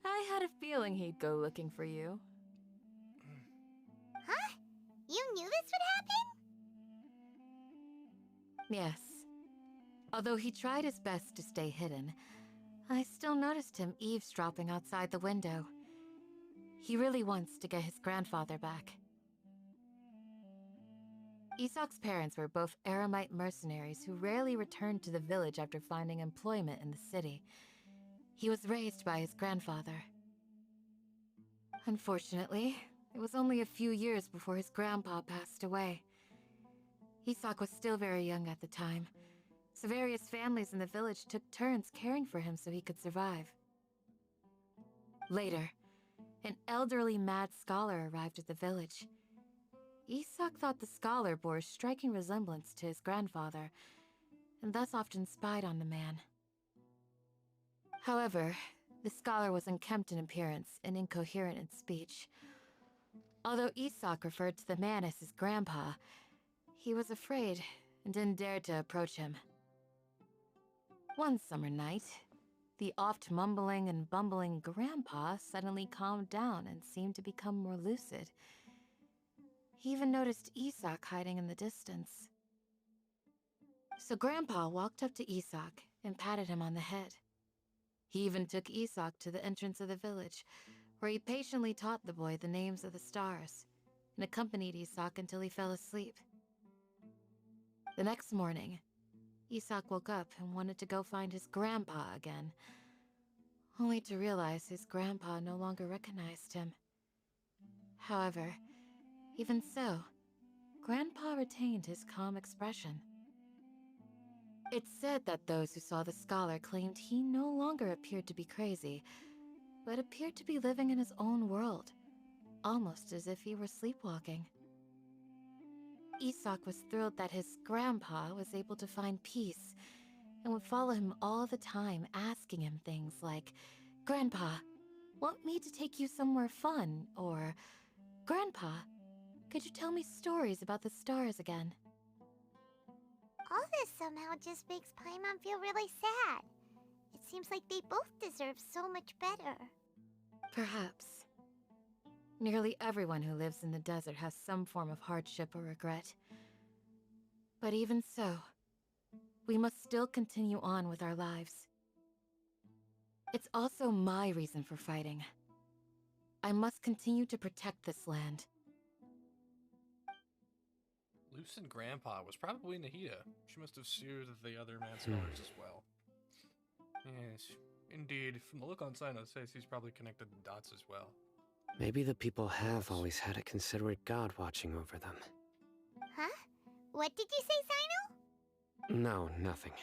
I had a feeling he'd go looking for you. Huh? You knew this would happen? Yes. Although he tried his best to stay hidden, I still noticed him eavesdropping outside the window. He really wants to get his grandfather back. Isak's parents were both Aramite mercenaries who rarely returned to the village after finding employment in the city. He was raised by his grandfather. Unfortunately, it was only a few years before his grandpa passed away. Isak was still very young at the time, so various families in the village took turns caring for him so he could survive. Later, an elderly mad scholar arrived at the village. Isak thought the scholar bore a striking resemblance to his grandfather, and thus often spied on the man. However, the scholar was unkempt in appearance and incoherent in speech. Although Isak referred to the man as his grandpa, he was afraid and didn't dare to approach him. One summer night, the oft mumbling and bumbling grandpa suddenly calmed down and seemed to become more lucid. He even noticed Isak hiding in the distance. So Grandpa walked up to Isak and patted him on the head. He even took Isak to the entrance of the village, where he patiently taught the boy the names of the stars, and accompanied Isak until he fell asleep. The next morning, Isak woke up and wanted to go find his grandpa again, only to realize his grandpa no longer recognized him. However, even so, Grandpa retained his calm expression. It's said that those who saw the scholar claimed he no longer appeared to be crazy, but appeared to be living in his own world, almost as if he were sleepwalking. Isak was thrilled that his grandpa was able to find peace, and would follow him all the time, asking him things like, "Grandpa, want me to take you somewhere fun?" Or, "Grandpa, could you tell me stories about the stars again?" All this somehow just makes Paimon feel really sad. It seems like they both deserve so much better. Perhaps. Nearly everyone who lives in the desert has some form of hardship or regret. But even so, we must still continue on with our lives. It's also my reason for fighting. I must continue to protect this land. Lucent Grandpa was probably Nahida. She must have sued the other Mad Scholars as well. Yes, indeed. From the look on Sino, it says he's probably connected the dots as well. Maybe the people have always had a considerate god watching over them. Huh? What did you say, Sino? No, nothing.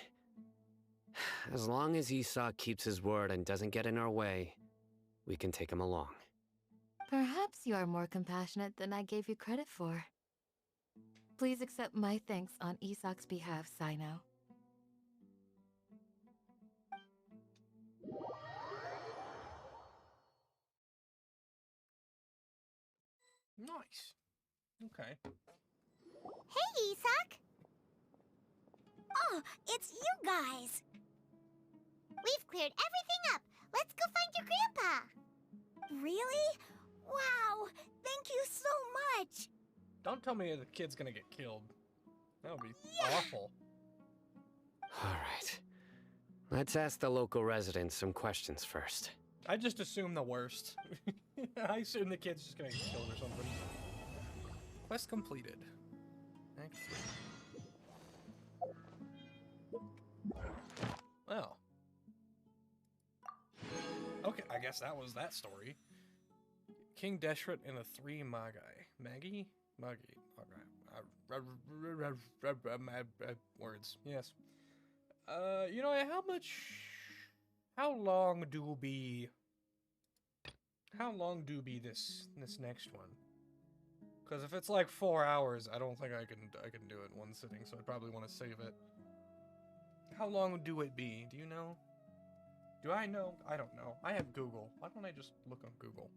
As long as Esau keeps his word and doesn't get in our way, we can take him along. Perhaps you are more compassionate than I gave you credit for. Please accept my thanks on Isak's behalf, Sino. Nice. Okay. Hey, Isak! Oh, it's you guys! We've cleared everything up! Let's go find your grandpa! Really? Wow! Thank you so much! Don't tell me the kid's gonna get killed. That would be awful. Alright. Let's ask the local residents some questions first. I just assume the worst. I assume the kid's just gonna get killed or something. Quest completed. Act 3. Well. Okay, I guess that was that story. King Deshret and the 3 Magi. Maggie? Maggie. Words. Yes. You know, how long do be this next one? Because if it's like 4 hours, I don't think I can do it in one sitting, so I probably want to save it. How long do it be? Do you know? Do I know? I don't know. I have Google. Why don't I just look on Google?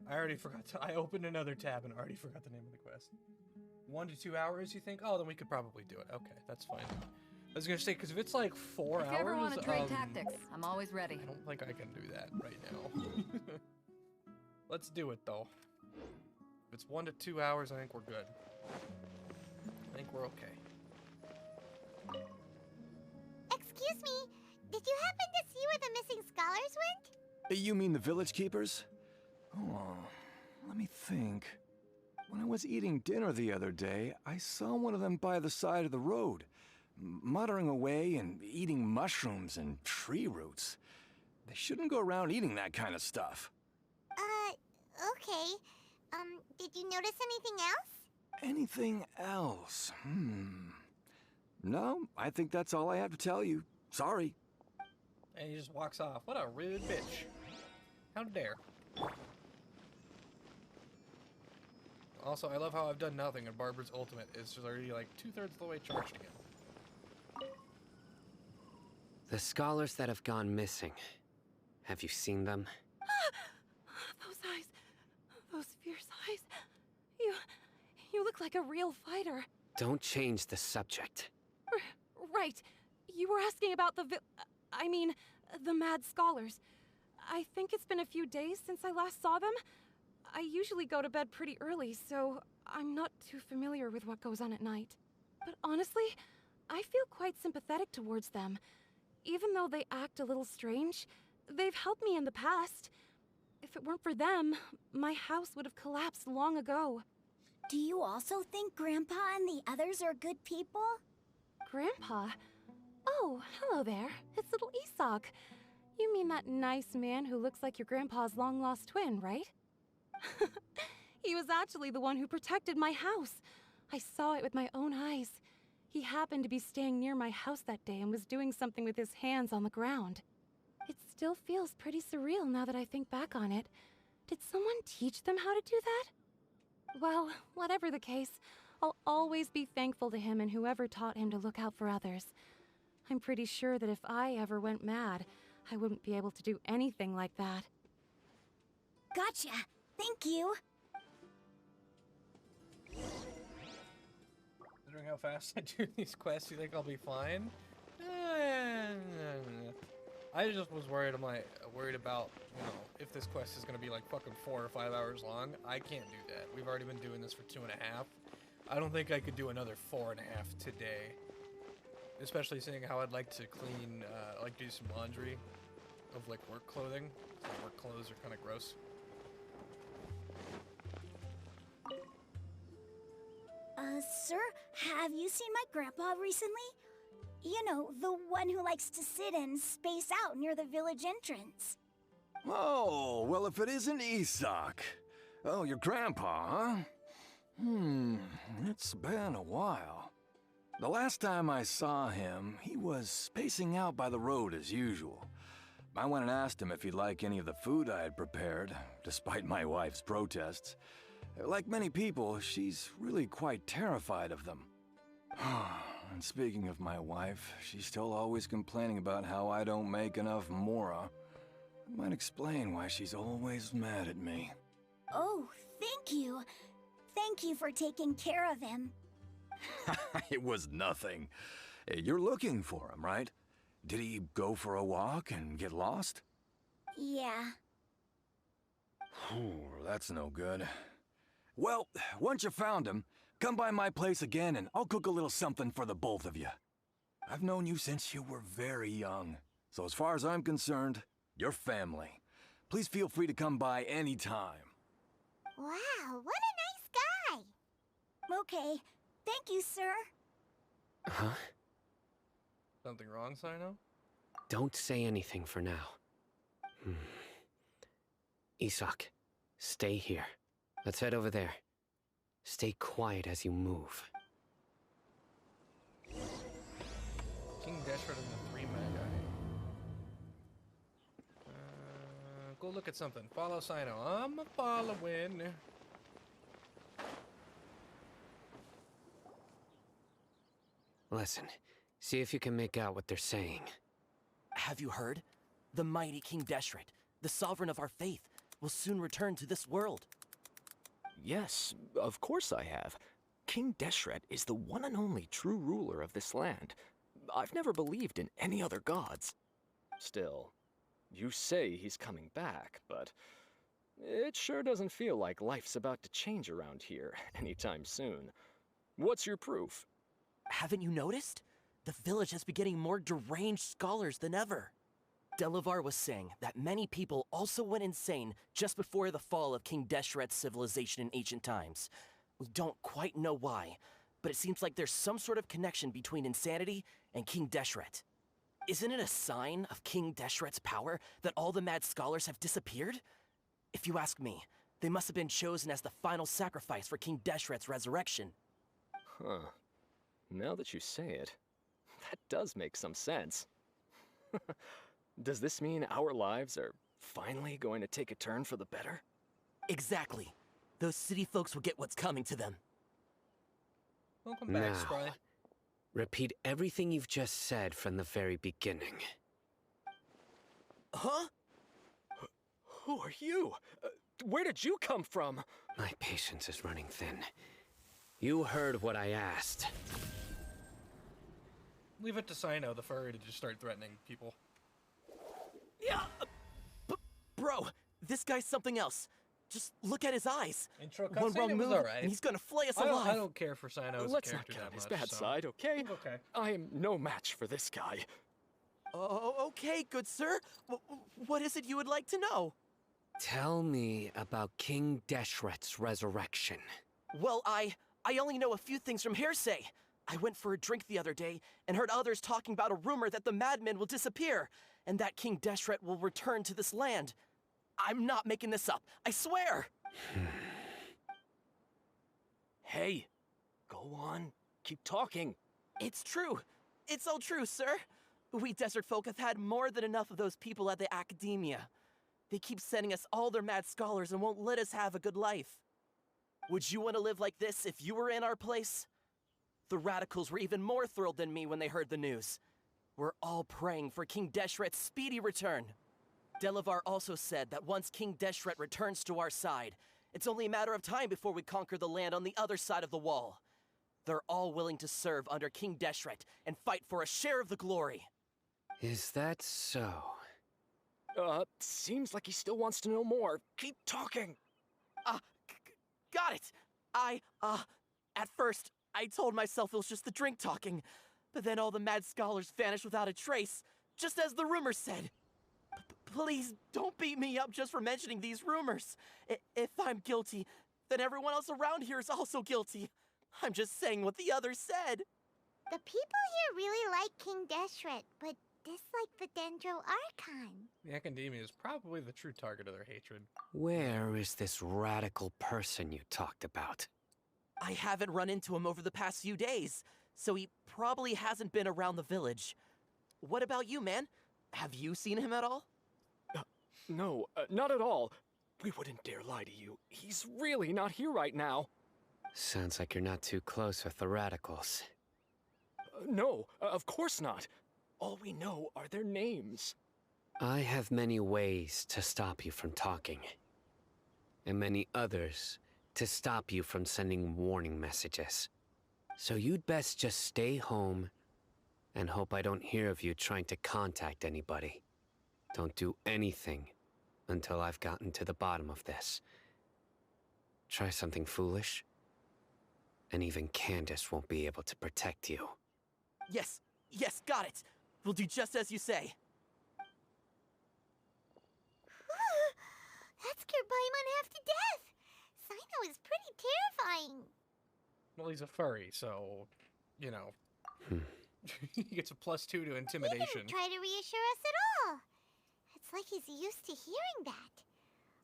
I already forgot to. I opened another tab and already forgot the name of the quest. 1 to 2 hours, you think? Oh, then we could probably do it. Okay, that's fine. I was gonna say, because if it's like 4 hours, if you ever want to trade tactics, I'm always ready. I don't think I can do that right now. Let's do it though. If it's 1 to 2 hours, I think we're good. I think we're okay. Excuse me, did you happen to see where the missing scholars went? You mean the village keepers? Oh, let me think. When I was eating dinner the other day, I saw one of them by the side of the road, muttering away and eating mushrooms and tree roots. They shouldn't go around eating that kind of stuff. Okay. Did you notice anything else? Anything else? No, I think that's all I have to tell you. Sorry. And he just walks off. What a rude bitch. How dare. Also, I love how I've done nothing and Barbara's ultimate is just already like 2/3 of the way charged again. The scholars that have gone missing. Have you seen them? Those eyes. Those fierce eyes. You look like a real fighter. Don't change the subject. Right. You were asking about the the Mad Scholars. I think it's been a few days since I last saw them. I usually go to bed pretty early, so I'm not too familiar with what goes on at night. But honestly, I feel quite sympathetic towards them. Even though they act a little strange, they've helped me in the past. If it weren't for them, my house would have collapsed long ago. Do you also think Grandpa and the others are good people? Grandpa? Oh, hello there. It's little Isak. You mean that nice man who looks like your grandpa's long-lost twin, right? He was actually the one who protected my house. I saw it with my own eyes. He happened to be staying near my house that day and was doing something with his hands on the ground. It still feels pretty surreal now that I think back on it. Did someone teach them how to do that? Well, whatever the case, I'll always be thankful to him and whoever taught him to look out for others. I'm pretty sure that if I ever went mad, I wouldn't be able to do anything like that. Gotcha. Thank you. Considering how fast I do these quests, you think I'll be fine? I just was worried. I'm like worried about, you know, if this quest is gonna be like fucking 4 or 5 hours long. I can't do that. We've already been doing this for 2.5. I don't think I could do another 4.5 today. Especially seeing how I'd like to clean, like do some laundry of like work clothing. My work clothes are kind of gross. Sir, have you seen my grandpa recently? You know, the one who likes to sit and space out near the village entrance. Oh, well, if it isn't Isak. Oh, your grandpa, huh? It's been a while. The last time I saw him, he was spacing out by the road as usual. I went and asked him if he'd like any of the food I had prepared, despite my wife's protests. Like many people, she's really quite terrified of them. And speaking of my wife, she's still always complaining about how I don't make enough mora. That might explain why she's always mad at me. Oh, thank you. Thank you for taking care of him. It was nothing. You're looking for him, right? Did he go for a walk and get lost? Yeah. That's no good. Well, once you found him, come by my place again and I'll cook a little something for the both of you. I've known you since you were very young, so as far as I'm concerned, you're family. Please feel free to come by anytime. Wow, what a nice guy! Okay, thank you, sir. Huh? Something wrong, Sino? Don't say anything for now. Isak, stay here. Let's head over there. Stay quiet as you move. King Deshret and the 3 Magi. Go look at something. Follow Sino. I'm following. Listen, see if you can make out what they're saying. Have you heard? The mighty King Deshret, the sovereign of our faith, will soon return to this world. Yes, of course I have. King Deshret is the one and only true ruler of this land. I've never believed in any other gods. Still, you say he's coming back, but it sure doesn't feel like life's about to change around here anytime soon. What's your proof? Haven't you noticed? The village has been getting more deranged scholars than ever. Delavar was saying that many people also went insane just before the fall of King Deshret's civilization in ancient times. We don't quite know why, but it seems like there's some sort of connection between insanity and King Deshret. Isn't it a sign of King Deshret's power that all the mad scholars have disappeared? If you ask me, they must have been chosen as the final sacrifice for King Deshret's resurrection. Huh. Now that you say it, that does make some sense. Does this mean our lives are finally going to take a turn for the better? Exactly. Those city folks will get what's coming to them. Welcome back, Now, Spry. repeat everything you've just said from the very beginning. Huh? Who are you? Where did you come from? My patience is running thin. You heard what I asked. Leave it to Sino, the furry, to just start threatening people. Yeah, bro, this guy's something else. Just look at his eyes. Intro One cutscene, wrong it was move, alright. and he's gonna flay us I alive. don't care for Sino as Let's a not character get on that his much, bad so. side, okay? Okay. I am no match for this guy. Oh, okay, good sir. What is it you would like to know? Tell me about King Deshret's resurrection. Well, I only know a few things from hearsay. I went for a drink the other day and heard others talking about a rumor that the madmen will disappear and that King Deshret will return to this land. I'm not making this up, I swear! Hey, go on. Keep talking. It's true. It's all true, sir. We desert folk have had more than enough of those people at the academia. They keep sending us all their mad scholars and won't let us have a good life. Would you want to live like this if you were in our place? The radicals were even more thrilled than me when they heard the news. We're all praying for King Deshret's speedy return. Delavar also said that once King Deshret returns to our side, it's only a matter of time before we conquer the land on the other side of the wall. They're all willing to serve under King Deshret and fight for a share of the glory. Is that so? Seems like he still wants to know more. Keep talking. Got it! At first, I told myself it was just the drink talking, but then all the mad scholars vanished without a trace, just as the rumors said. Please, don't beat me up just for mentioning these rumors. If I'm guilty, then everyone else around here is also guilty. I'm just saying what the others said. The people here really like King Deshret, but dislike the Dendro Archon. The Academia is probably the true target of their hatred. Where is this radical person you talked about? I haven't run into him over the past few days, so he probably hasn't been around the village. What about you, man? Have you seen him at all? No, not at all. We wouldn't dare lie to you. He's really not here right now. Sounds like you're not too close with the radicals. No, of course not. All we know are their names. I have many ways to stop you from talking. And many others to stop you from sending warning messages. So you'd best just stay home and hope I don't hear of you trying to contact anybody. Don't do anything until I've gotten to the bottom of this. Try something foolish, and even Candace won't be able to protect you. Yes, got it. We'll do just as you say. That scared Paimon half to death. Sino is pretty terrifying. Well, he's a furry, so, you know. He gets a +2 to intimidation. He didn't try to reassure us at all. It's like he's used to hearing that.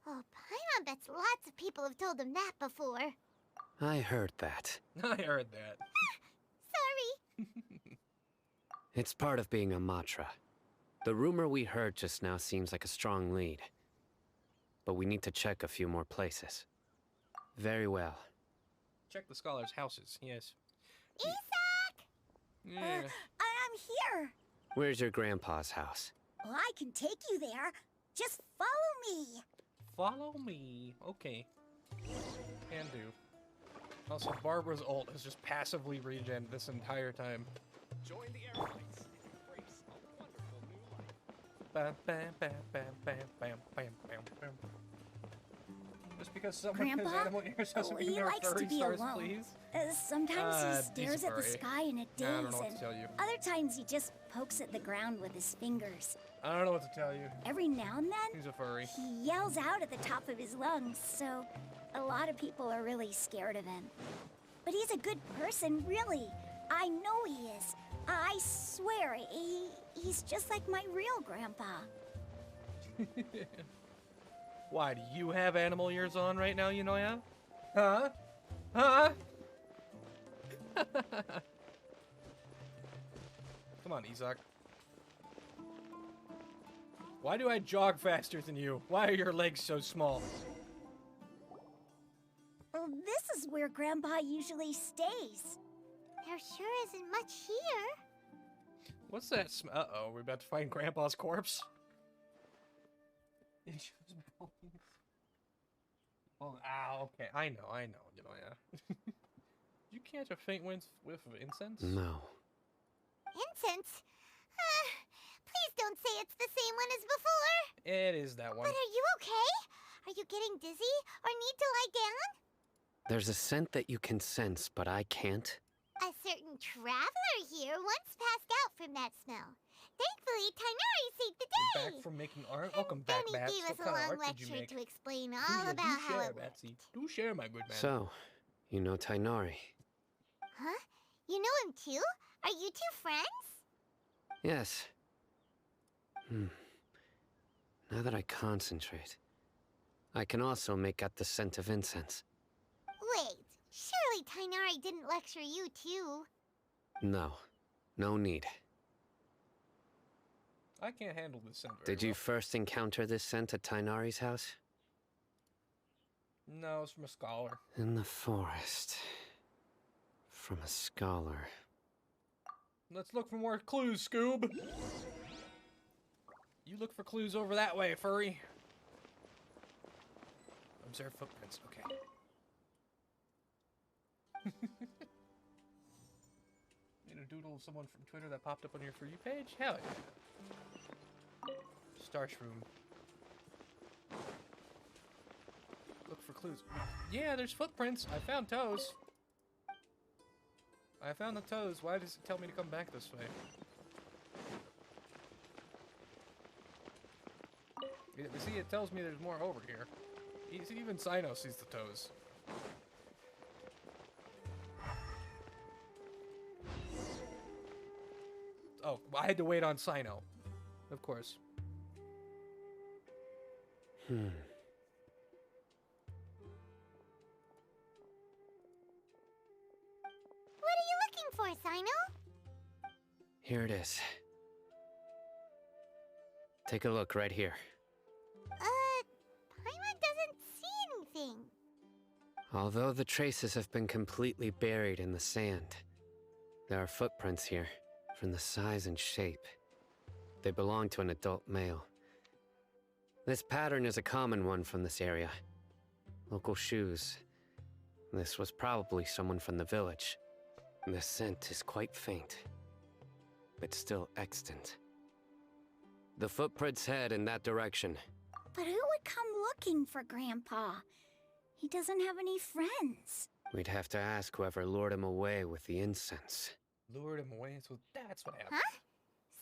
Oh, Paimon bets lots of people have told him that before. I heard that. I heard that. Sorry. It's part of being a Matra. The rumor we heard just now seems like a strong lead. But we need to check a few more places. Very well. Check the scholars' houses, yes. Isak! Yeah. I'm here. Where's your grandpa's house? Well, I can take you there. Just follow me. Follow me. Okay. Can do. Also, Barbara's ult has just passively regen this entire time. Join the airplanes and embrace a wonderful new life. Bam, bam, bam, bam, bam, bam, bam, bam, bam. Just because someone has Grandpa, animal ears doesn't mean he they're likes furry to be stars, alone. please. Sometimes he stares he's a at the furry. sky in a I daze, don't know what and to tell you. other times he just pokes at the ground with his fingers. I don't know what to tell you. Every now and then, He's a furry. he yells out at the top of his lungs, so a lot of people are really scared of him. But he's a good person, really. I know he is. I swear, he's just like my real grandpa. Why, do you have animal ears on right now, Yunoya? Huh? Huh? Come on, Isak. Why do I jog faster than you? Why are your legs so small? Well, this is where Grandpa usually stays. There sure isn't much here. What's that uh-oh, we're about to find Grandpa's corpse? Oh, ow, okay, I know, Yunoya. You catch a faint whiff of incense? No. Incense? Please don't say it's the same one as before. It is that one. But are you okay? Are you getting dizzy or need to lie down? There's a scent that you can sense, but I can't. A certain traveler here once passed out from that smell. Thankfully, Tainari saved the day. You're back from making art? Welcome back, Then he Bats. gave us What a kind of long art did you lecture make? to explain Do all share, about how share, it Batsy. worked. Do share, my good man. So, you know Tainari? Huh? You know him too? Are you two friends? Yes. Now that I concentrate, I can also make out the scent of incense. Wait, surely Tainari didn't lecture you too. No. No need. I can't handle this scent very Did you first encounter this scent at Tainari's house? No, it's from a scholar. In the forest. From a scholar. Let's look for more clues, Scoob. You look for clues over that way, furry. Observe footprints. Okay. Need a doodle of someone from Twitter that popped up on your For You page? Hell yeah. Starshroom. Look for clues. Yeah, there's footprints. I found toes. I found the toes. Why does it tell me to come back this way? You see, it tells me there's more over here. Even Sino sees the toes. Oh, I had to wait on Sino. Of course. Hmm. What are you looking for, Sino? Here it is. Take a look right here. Paimon doesn't see anything. Although the traces have been completely buried in the sand, there are footprints here, from the size and shape. They belong to an adult male. This pattern is a common one from this area. Local shoes. This was probably someone from the village. The scent is quite faint, but still extant. The footprints head in that direction. But who would come looking for Grandpa? He doesn't have any friends. We'd have to ask whoever lured him away with the incense. Lured him away, so that's what happened. Huh?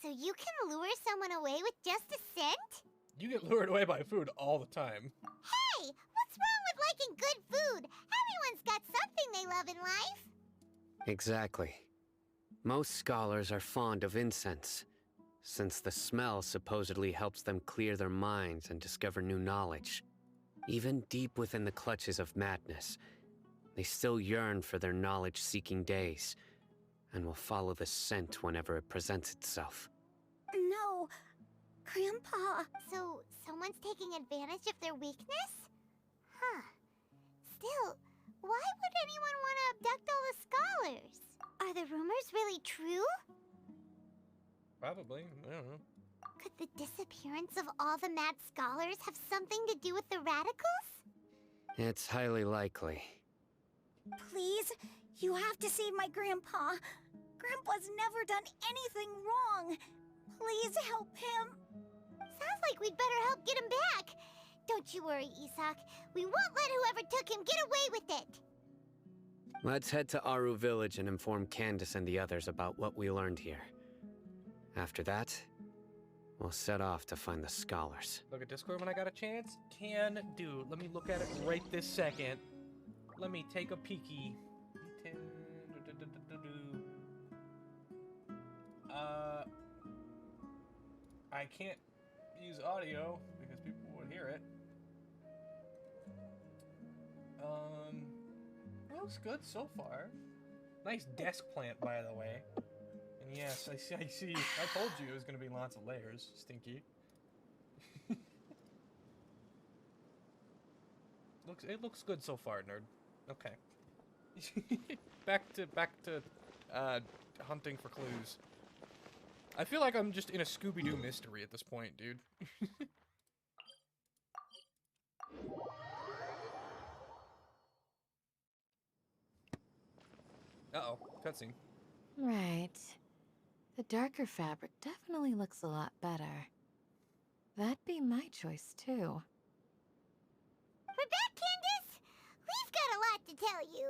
So you can lure someone away with just a scent? You get lured away by food all the time. Hey, what's wrong with liking good food? Everyone's got something they love in life. Exactly. Most scholars are fond of incense, since the smell supposedly helps them clear their minds and discover new knowledge. Even deep within the clutches of madness, they still yearn for their knowledge-seeking days, and will follow the scent whenever it presents itself. No, Grandpa. So, someone's taking advantage of their weakness? Huh. Still, why would anyone want to abduct all the scholars? Are the rumors really true? Probably. I don't know. Could the disappearance of all the mad scholars have something to do with the radicals? It's highly likely. Please, you have to save my Grandpa. Grandpa's never done anything wrong. Please help him. Sounds like we'd better help get him back. Don't you worry, Isak. We won't let whoever took him get away with it. Let's head to Aru Village and inform Candace and the others about what we learned here. After that, we'll set off to find the scholars. Look at Discord when I got a chance? Can do. Let me look at it right this second. Let me take a peeky. I can't use audio because people would hear it. Looks good so far. Nice desk plant, by the way. And yes, I see. I told you it was gonna be lots of layers, Stinky. It looks good so far, nerd. Okay. back to hunting for clues. I feel like I'm just in a Scooby-Doo mystery at this point, dude. Uh-oh, cutscene. Right. The darker fabric definitely looks a lot better. That'd be my choice, too. We're back, Candace! We've got a lot to tell you.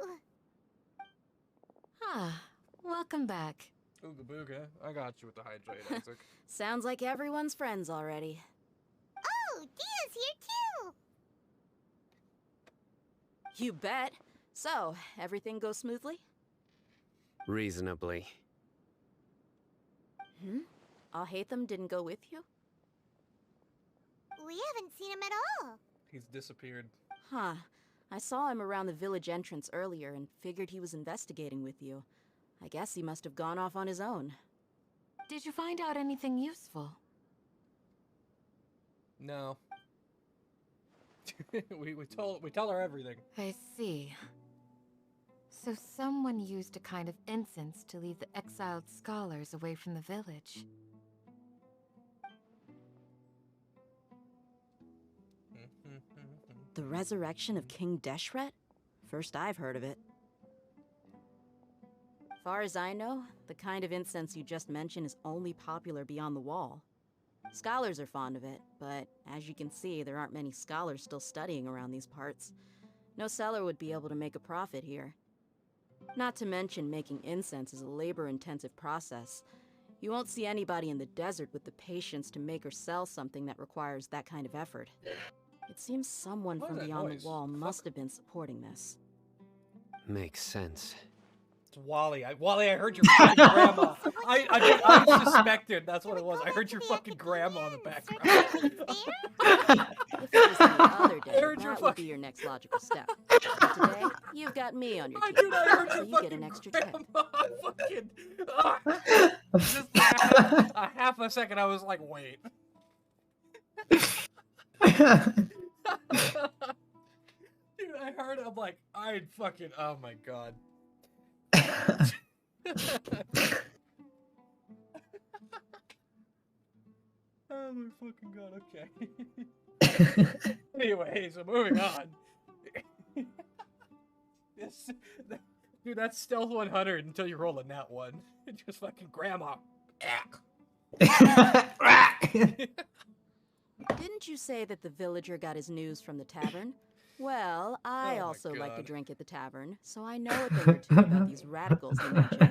Ah, welcome back. Ooga booga. I got you with the hydrate, Isaac. Sounds like everyone's friends already. Oh, Dia's here too! You bet. So, everything goes smoothly? Reasonably. Alhaitham didn't go with you? We haven't seen him at all. He's disappeared. Huh. I saw him around the village entrance earlier and figured he was investigating with you. I guess he must have gone off on his own. Did you find out anything useful? No. we tell her everything. I see. So someone used a kind of incense to lead the exiled scholars away from the village. The resurrection of King Deshret? First I've heard of it. Far as I know, the kind of incense you just mentioned is only popular beyond the wall. Scholars are fond of it, but as you can see, there aren't many scholars still studying around these parts. No seller would be able to make a profit here. Not to mention, making incense is a labor-intensive process. You won't see anybody in the desert with the patience to make or sell something that requires that kind of effort. It seems someone from beyond the wall must have been supporting this. Makes sense. It's Wally. Wally, I heard your fucking grandma. I suspected that's what it was. I heard your fucking grandma in the background. If it was any other day, that would be your next logical step. But today, you've got me on your team, so you get an extra tip. Just a half a second, I was like, wait. Dude, I heard it, I'm like, I'd fucking, oh my god. Oh my fucking god, okay. Anyway, so moving on. Dude, that's stealth 100 until you roll a nat 1. Just fucking grandma. Didn't you say that the villager got his news from the tavern? Well, I also like to drink at the tavern, so I know a thing or two about these radicals you mentioned.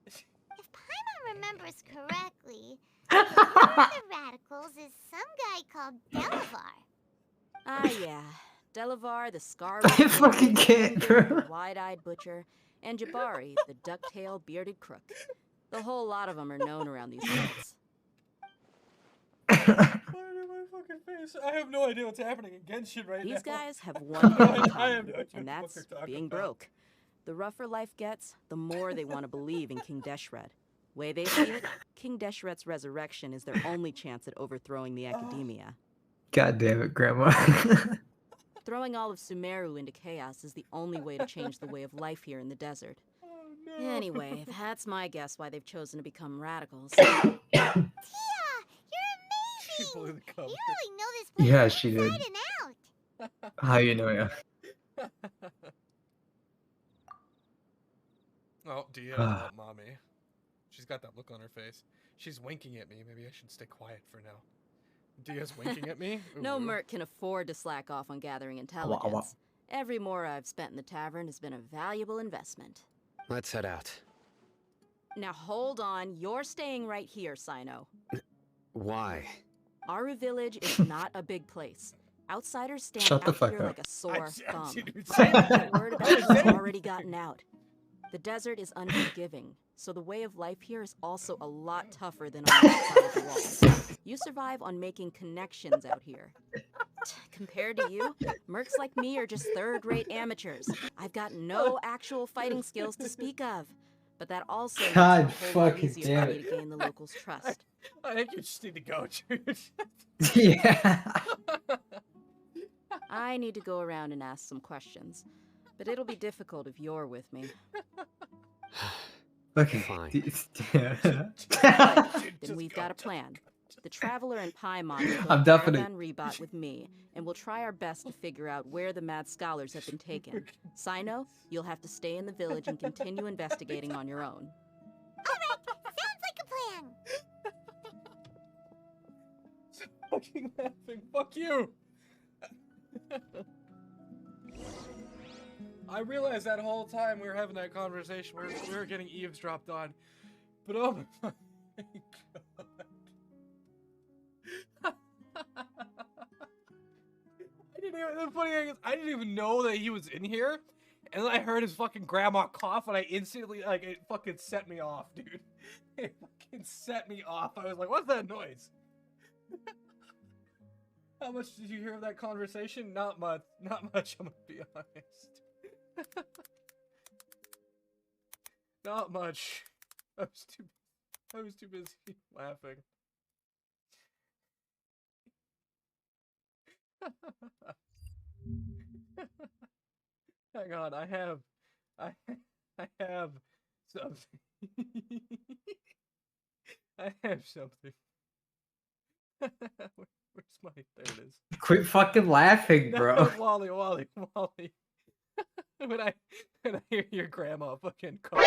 If Paimon remembers correctly, one of the radicals is some guy called Delavar. Ah, yeah. Delavar, the scar fucking can't, bro. the wide-eyed butcher, and Jabari, the duck-tailed bearded crook. The whole lot of them are known around these parts. I have no idea what's happening in Genshin right now. These guys have one thing in I have common, no idea and what that's they're talking being about. broke. The rougher life gets, the more they want to believe in King Deshret. Way they see it, King Deshret's resurrection is their only chance at overthrowing the academia. God damn it, Grandma. Throwing all of Sumeru into chaos is the only way to change the way of life here in the desert. Anyway, that's my guess why they've chosen to become radicals. Tia, you're amazing! Blew the cover. You really know this place Yeah, she did. inside and out. How you know, yeah. Oh, Dia, not mommy. She's got that look on her face. She's winking at me. Maybe I should stay quiet for now. Dia's winking at me? No Ooh. merc can afford to slack off on gathering intelligence. Every mora I've spent in the tavern has been a valuable investment. Let's head out. Now hold on, you're staying right here, Sino. Why? Aru Village is not a big place. Outsiders stand Shut the out fuck here up. like a sore thumb. didn't The word about it has already gotten out. The desert is unforgiving, so the way of life here is also a lot tougher than on the outside of the wall. You survive on making connections out here. Compared to you, mercs like me are just third-rate amateurs. I've got no actual fighting skills to speak of. But that also makes it God a whole lot fucking easier damn for me it. to gain the locals' trust. I think you just need to go, dude. Yeah. I need to go around and ask some questions. But it'll be difficult if you're with me. Okay. Fine. Yeah. Then we've got a plan. The Traveler and Paimon will go I'm to definitely- Caravan Rebot with me, and we'll try our best to figure out where the mad scholars have been taken. Sino, you'll have to stay in the village and continue investigating on your own. Sounds like a plan. Fucking laughing. Fuck you. I realized that whole time we were having that conversation, we were getting eavesdropped on. But oh my fucking god. The funny thing is, I didn't even know that he was in here, and then I heard his fucking grandma cough, and I instantly, like, it fucking set me off, dude. It fucking set me off. I was like, what's that noise? How much did you hear of that conversation? Not much. Not much, I'm gonna be honest. Not much. I was too busy laughing. Hang on, I have something. I have something. Where's my? There it is. Quit fucking laughing, bro. No, Wally. when I hear your grandma fucking cough.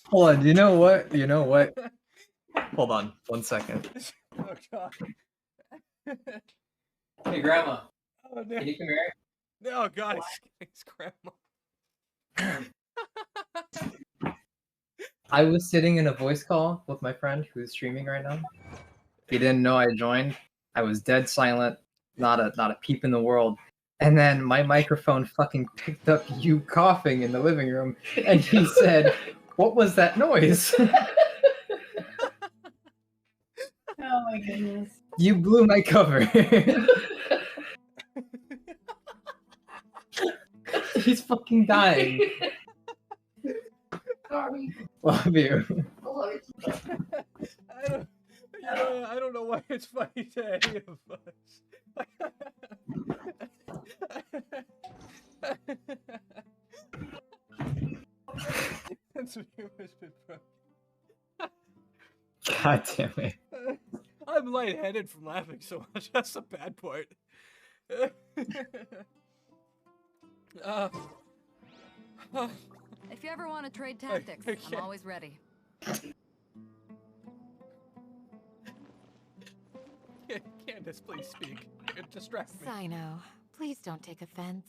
Hold on, you know what? You know what? Hold on, 1 second. Oh god. Hey, Grandma. Oh, no. Can you come here? Oh god, it's grandma. I was sitting in a voice call with my friend who's streaming right now. He didn't know I joined. I was dead silent, not a peep in the world. And then my microphone fucking picked up you coughing in the living room, and he said, "What was that noise?" Oh my goodness. You blew my cover. He's fucking dying. Sorry. Love you. I don't know why it's funny to any of us. God damn it. I'm lightheaded from laughing so much. That's the bad part. If you ever want to trade tactics, I'm always ready. Candace, please speak. It distracts me. Sino, please don't take offense.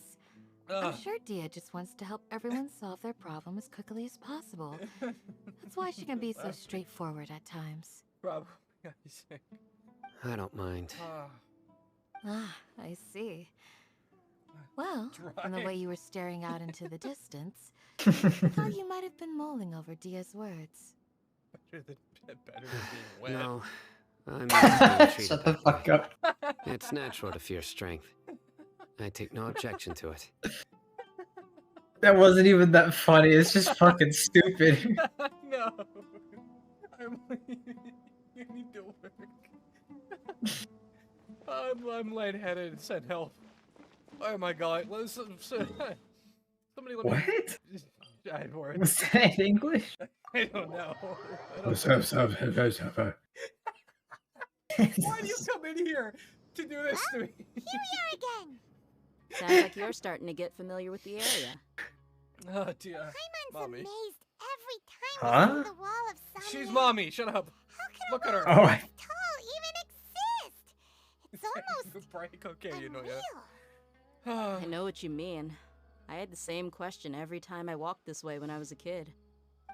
Ugh. I'm sure Dia just wants to help everyone solve their problem as quickly as possible. That's why she can be so straightforward at times. Probably, I see. I don't mind. Ah, I see. Well, from the way you were staring out into the distance, I thought you might have been mulling over Dia's words. Better than being wet. No, I'm used to being treated Shut the that fuck way. up. It's natural to fear strength. I take no objection to it. That wasn't even that funny. It's just fucking stupid. No. I'm leaving. You need to work. I'm lightheaded and send help. Oh my god. Somebody let me... What? Giant words. Was that English? I don't know. Why do you come in here to do this to me? Here we are again. Sounds like you're starting to get familiar with the area. Oh dear. Paimon's Mommy. amazed every time Huh? we see the wall of Sumeru. She's mommy. Shut up. Look at her. Oh, I... Tall even exist. It's almost break. Okay, you know, unreal. I know what you mean. I had the same question every time I walked this way when I was a kid.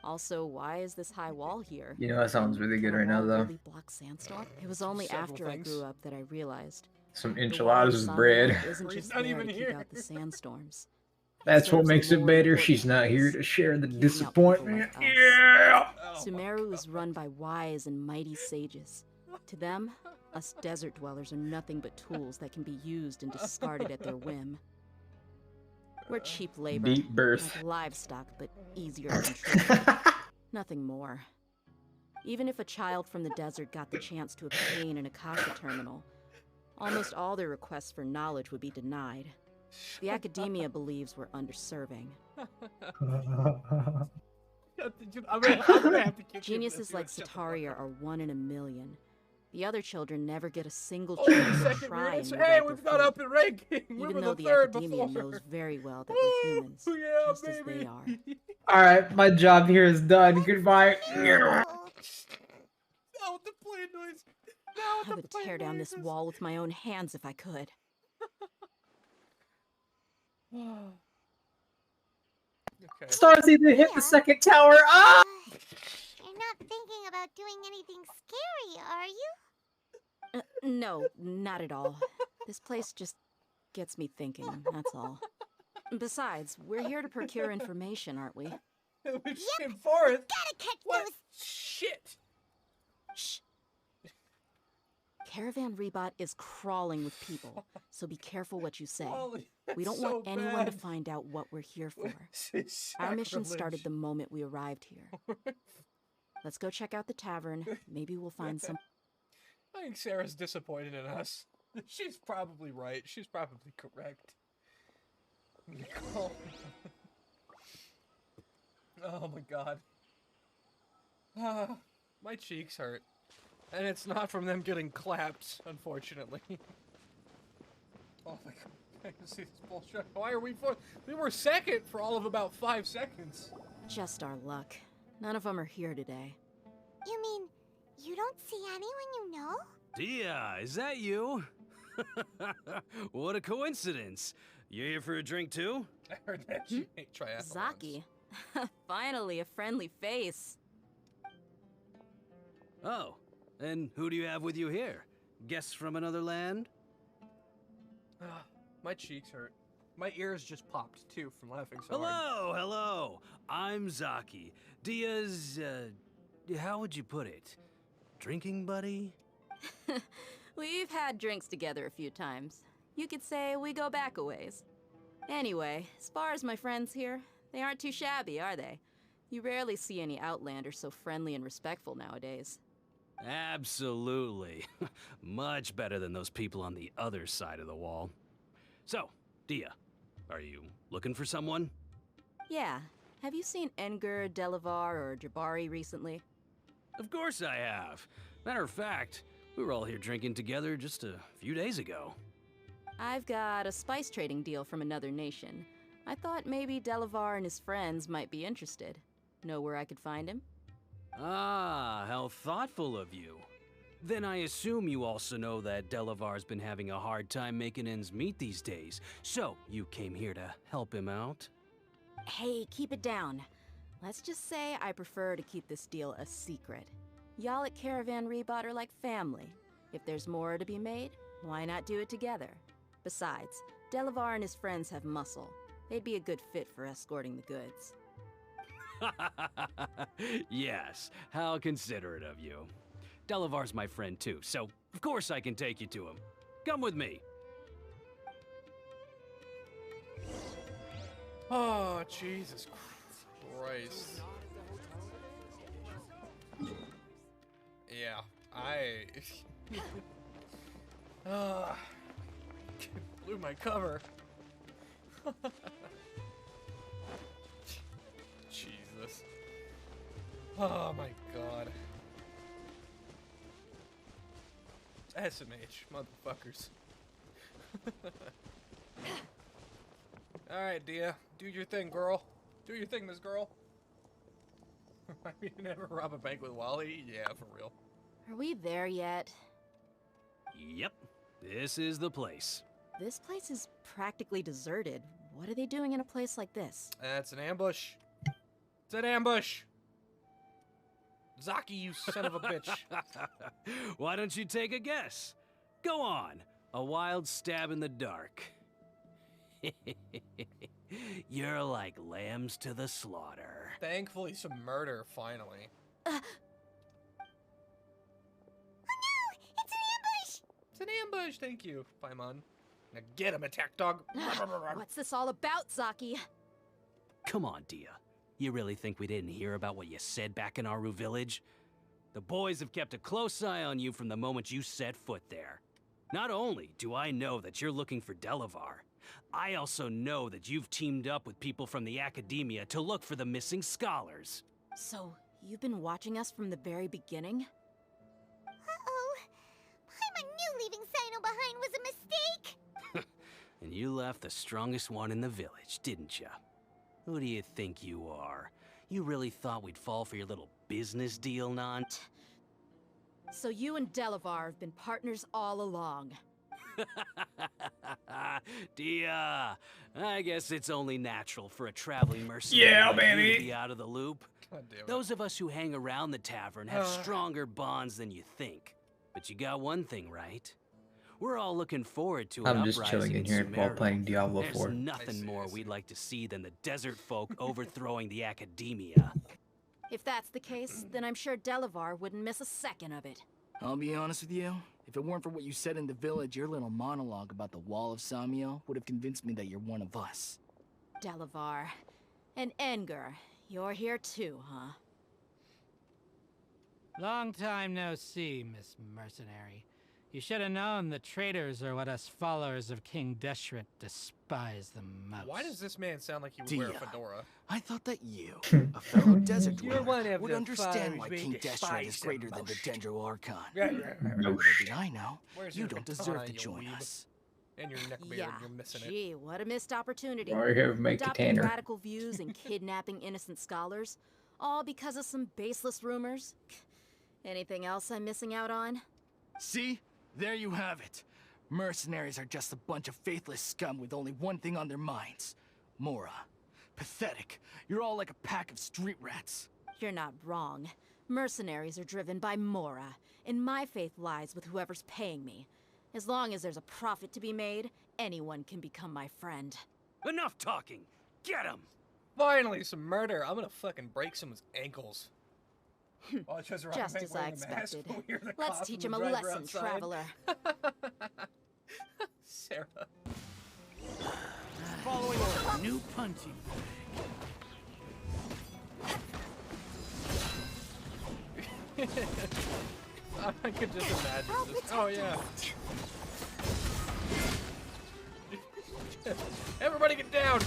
Also, why is this high wall here? You know that sounds really good right now, though. Really block sandstorm? It was only after I grew up that I realized. Some the wall of enchiladas with Sumeru bread. Isn't just not there even to keep here. out the sandstorms. That's what serves makes it more better. important She's not here purpose, to share the keeping out people disappointment. like us. Yeah. Sumeru is run by wise and mighty sages. To them, us desert dwellers are nothing but tools that can be used and discarded at their whim. We're cheap labor, Deep birth. like livestock, but easier to control. Nothing more. Even if a child from the desert got the chance to obtain an Akasha terminal, almost all their requests for knowledge would be denied. The academia believes we're underserving. I'm gonna have to kick Geniuses you. like Sataria are 1 in a million. The other children never get a single Oh, chance to second try minutes. and Hey, rewrite we've their got fate. up in ranking. We Even were though the the third academia before. knows very well that we're humans, Yeah, just as baby. they are. Alright, my job here is done. Goodbye. Now with the plane noise. I would tear down this wall with my own hands if I could. Okay. Starsy to hit the second tower. Ah! You're not thinking about doing anything scary, are you? No, not at all. This place just gets me thinking, that's all. Besides, we're here to procure information, aren't we? Which came forth. Gotta catch What? those. Shit. Shh. Caravan Rebot is crawling with people, so be careful what you say. Holy, We don't that's want so anyone to bad. find out what we're here for. It's Our mission sacrilege. started the moment we arrived here. Let's go check out the tavern. Maybe we'll find some. I think Sarah's disappointed in us. She's probably right. She's probably correct. Nicole. Oh my god. My cheeks hurt. And it's not from them getting clapped, unfortunately. Oh my god. I can see this bullshit. Why are we for? We were second for all of about 5 seconds. Just our luck. None of them are here today. You mean you don't see anyone you know? Dia, is that you? What a coincidence. You here for a drink too? I heard that you hate triathlons. Zaki. Finally, a friendly face. Oh, and who do you have with you here? Guests from another land? My cheeks hurt. My ears just popped too from laughing so hard. Hello, hello. I'm Zaki. Dia's, how would you put it? Drinking buddy? We've had drinks together a few times. You could say we go back a ways. Anyway, as far as my friends here, they aren't too shabby, are they? You rarely see any Outlanders so friendly and respectful nowadays. Absolutely. Much better than those people on the other side of the wall. So, Dia, are you looking for someone? Yeah. Have you seen Enger, Delavar, or Jabari recently? Of course I have. Matter of fact, we were all here drinking together just a few days ago. I've got a spice trading deal from another nation. I thought maybe Delavar and his friends might be interested. Know where I could find him? Ah, how thoughtful of you. Then I assume you also know that Delavar's been having a hard time making ends meet these days, so you came here to help him out? Hey, keep it down. Let's just say I prefer to keep this deal a secret. Y'all at Caravan Rebot are like family. If there's more to be made, why not do it together? Besides, Delavar and his friends have muscle. They'd be a good fit for escorting the goods. Yes, how considerate of you. Delavar's my friend too, so of course I can take you to him. Come with me. Oh, Jesus Christ. Yeah, blew my cover. Jesus. Oh my god. SMH, motherfuckers. Alright, Dia. Do your thing, girl. Do your thing, Miss Girl. I mean, never rob a bank with Wally? Yeah, for real. Are we there yet? Yep, this is the place. This place is practically deserted. What are they doing in a place like this? That's an ambush. It's an ambush! Zaki, you son of a bitch. Why don't you take a guess? Go on, a wild stab in the dark. You're like lambs to the slaughter. Thankfully, some murder, finally. Oh no! It's an ambush! It's an ambush, thank you, Paimon. Now get him, attack dog. What's this all about, Zaki? Come on, Dia. You really think we didn't hear about what you said back in Aru village? The boys have kept a close eye on you from the moment you set foot there. Not only do I know that you're looking for Delavar, I also know that you've teamed up with people from the academia to look for the missing scholars. So, you've been watching us from the very beginning? Uh-oh. Paimon knew leaving Sino behind was a mistake! And you left the strongest one in the village, didn't ya? Who do you think you are? You really thought we'd fall for your little business deal, Nant? So you and Delavar have been partners all along. Dia, I guess it's only natural for a traveling mercenary like you to be out of the loop. God damn it. Those of us who hang around the tavern have stronger bonds than you think. But you got one thing right. We're all looking forward to I'm an just uprising chilling in here while Sumeru. playing Diablo There's 4. nothing more we'd like to see than the desert folk overthrowing the academia. If that's the case, then I'm sure Delavar wouldn't miss a second of it. I'll be honest with you. If it weren't for what you said in the village, your little monologue about the Wall of Samiel would have convinced me that you're one of us. Delavar. And Engar, you're here too, huh? Long time no see, Miss Mercenary. You should have known the traitors are what us followers of King Deshret despise the most. Why does this man sound like he would wear a fedora? I thought that you, a fellow desert You're one dweller, of would the understand fighters why we King Deshret despise is the greater than the most. Dendro Archon. Right. Little did I know, Where's you your don't katana, deserve to you join weeb? us. And your neck beard, Yeah, you're missing it. gee, what a missed opportunity. I have my Adopting katana. radical views and kidnapping innocent scholars, all because of some baseless rumors. Anything else I'm missing out on? See? There you have it. Mercenaries are just a bunch of faithless scum with only one thing on their minds. Mora. Pathetic. You're all like a pack of street rats. You're not wrong. Mercenaries are driven by Mora, and my faith lies with whoever's paying me. As long as there's a profit to be made, anyone can become my friend. Enough talking! Get him! Finally, some murder. I'm gonna fucking break someone's ankles. Watch us rock Just back as I wearing the mask expected. when we hear the Let's cops teach and him the a driver lesson, outside. traveler. Sarah. Following our new punching I could just imagine this. Oh yeah. Everybody get down!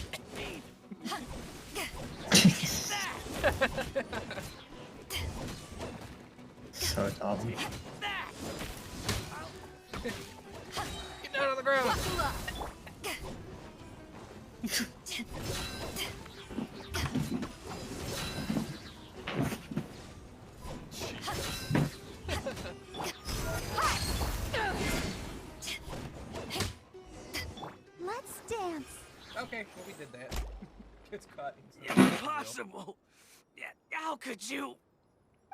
So dumb. Get down on the ground! Let's dance. Okay, well we did that. It's caught. Impossible! Yeah, how could you?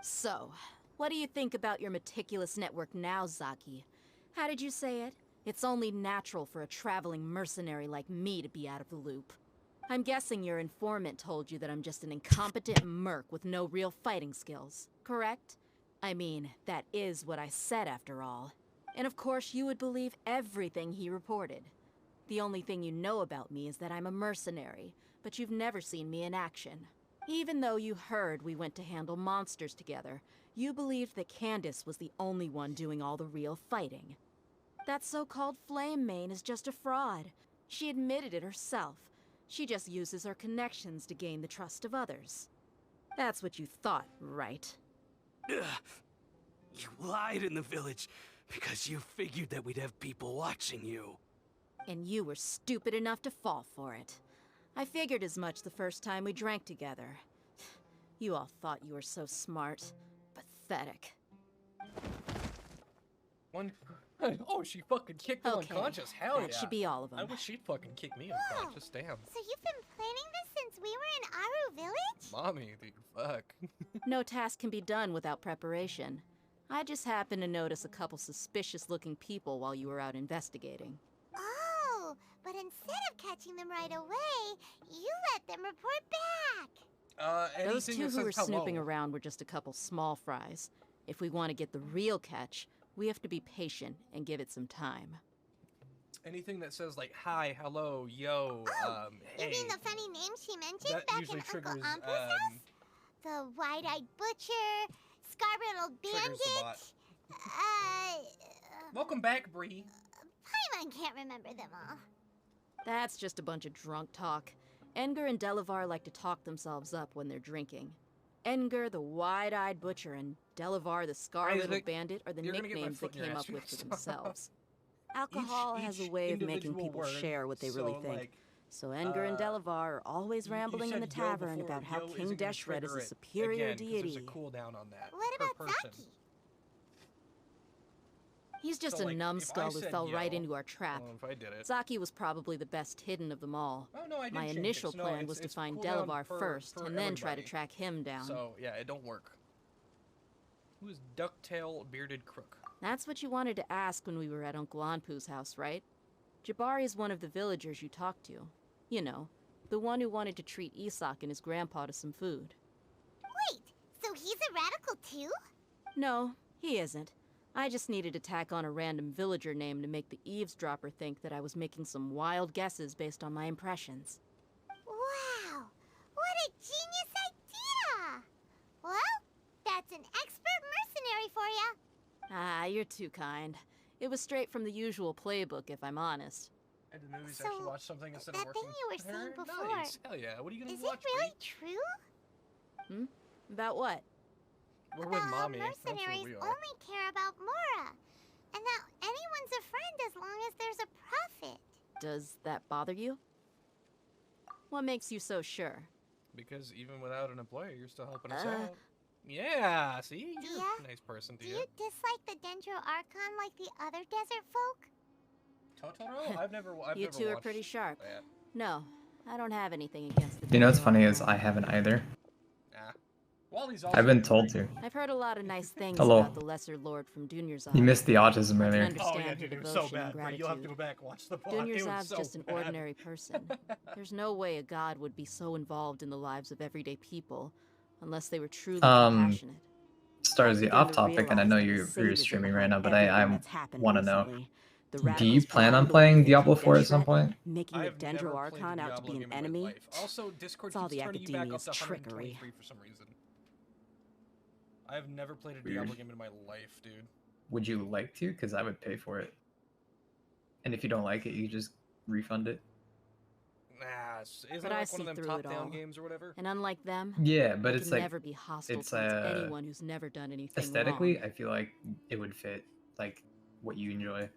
So, what do you think about your meticulous network now, Zaki? How did you say it? It's only natural for a traveling mercenary like me to be out of the loop. I'm guessing your informant told you that I'm just an incompetent merc with no real fighting skills, correct? I mean, that is what I said after all. And of course you would believe everything he reported. The only thing you know about me is that I'm a mercenary, but you've never seen me in action. Even though you heard we went to handle monsters together, you believed that Candace was the only one doing all the real fighting. That so-called Flame Mane is just a fraud. She admitted it herself. She just uses her connections to gain the trust of others. That's what you thought, right? Ugh. You lied in the village because you figured that we'd have people watching you. And you were stupid enough to fall for it. I figured as much the first time we drank together. You all thought you were so smart. Pathetic. One. Oh, she fucking kicked me Okay, unconscious. Hell that yeah. should be all of I them. wish she'd fucking kick me unconscious. Damn. So you've been planning this since we were in Aru Village? Mommy, dude, fuck. No task can be done without preparation. I just happened to notice a couple suspicious-looking people while you were out investigating. Oh, but instead of catching them right away, you let them report back. Those Anything two that who were says snooping hello. around were just a couple small fries. If we want to get the real catch, we have to be patient and give it some time. Anything that says like hi, hello, yo, hey. You mean the funny name she mentioned That back in usually Uncle triggers, Ampu's house? The wide-eyed butcher, scar-riddled triggers the bot. bandit. Welcome back, Bree. Paimon can't remember them all. That's just a bunch of drunk talk. Engar and Delavar like to talk themselves up when they're drinking. Engar, the wide-eyed butcher, and Delavar, the scar-riddled Isaac, bandit, are the you're gonna get my nicknames they foot in your came ass up with if for you themselves. Alcohol has a way of making individual people word, share what they really so, think. like, So Engar and Delavar are always rambling in the said yo tavern before. about how Yo King isn't gonna Deshret trigger is a it superior again, 'cause deity. There's a cooldown on that. What per about person. Zaki? He's just So, a like, numbskull if I who said fell right yo, into our trap. well, if I did it. Zaki was probably the best hidden of them all. Oh, no, I did My change it. initial No, plan it's- was to it's find cooldown Delavar per- first, per and then try to everybody. track him down. So yeah, it don't work. Who is Ducktail Bearded Crook? That's what you wanted to ask when we were at Uncle Anpu's house, right? Jabari is one of the villagers you talked to. You know, the one who wanted to treat Isak and his grandpa to some food. Wait, so he's a radical too? No, he isn't. I just needed to tack on a random villager name to make the eavesdropper think that I was making some wild guesses based on my impressions. Wow, what a genius idea! Well, that's an expert mercenary for ya. Ah, you're too kind. It was straight from the usual playbook, if I'm honest. I did movies actually watch something instead of That working. thing you were saying before, Nice. Hell yeah. What are you gonna is watch? it really true? Hmm? About what? We're with About how mommy. That's where mercenaries we are. only care about Mora, and that anyone's a friend as long as there's a profit. Does that bother you? What makes you so sure? Because even without an employer, you're still helping us Uh. out. Yeah, see? You're Dia, a nice person, Do Dia. you dislike the Dendro Archon like the other desert folk? Totoro? I've never You never two are watched pretty sharp. that. No, I don't have anything against the You know what's Dendro funny is Archon. I haven't either. Nah. Wally's also I've been told to. I've heard a lot of nice things Hello. about the Lesser Lord from Dunyarzad. You missed the autism I earlier. can Oh understand yeah, her dude, it was devotion so and bad. But gratitude. you'll have to go back and watch the vlog. It was Dunyarzad's so just an bad. ordinary person. There's no way a god would be so involved in the lives of everyday people unless they were truly compassionate. Starzy, begun off to topic, and I realize know that the you're saviors are streaming right behind now, but I everything that's happened want to know. recently. The Do you radicals plan on behind playing belief in Diablo King 4 at some Deshret, point? making I've the never Dendro played a Archon out to Diablo be an game in my enemy? life. Also, Discord It's all keeps the turning you back up academia's to trickery. 123 for some reason. I've never played a Weird. Diablo game in my life, dude. Would you like to? Because I would pay for it. And if you don't like it, you just refund it. Nah, isn't But it I like one see of them through it all. top-down games or whatever? And unlike them, Yeah, but I it's can like never be hostile it's towards anyone who's never done anything aesthetically, wrong. I feel like it would fit like what you enjoy.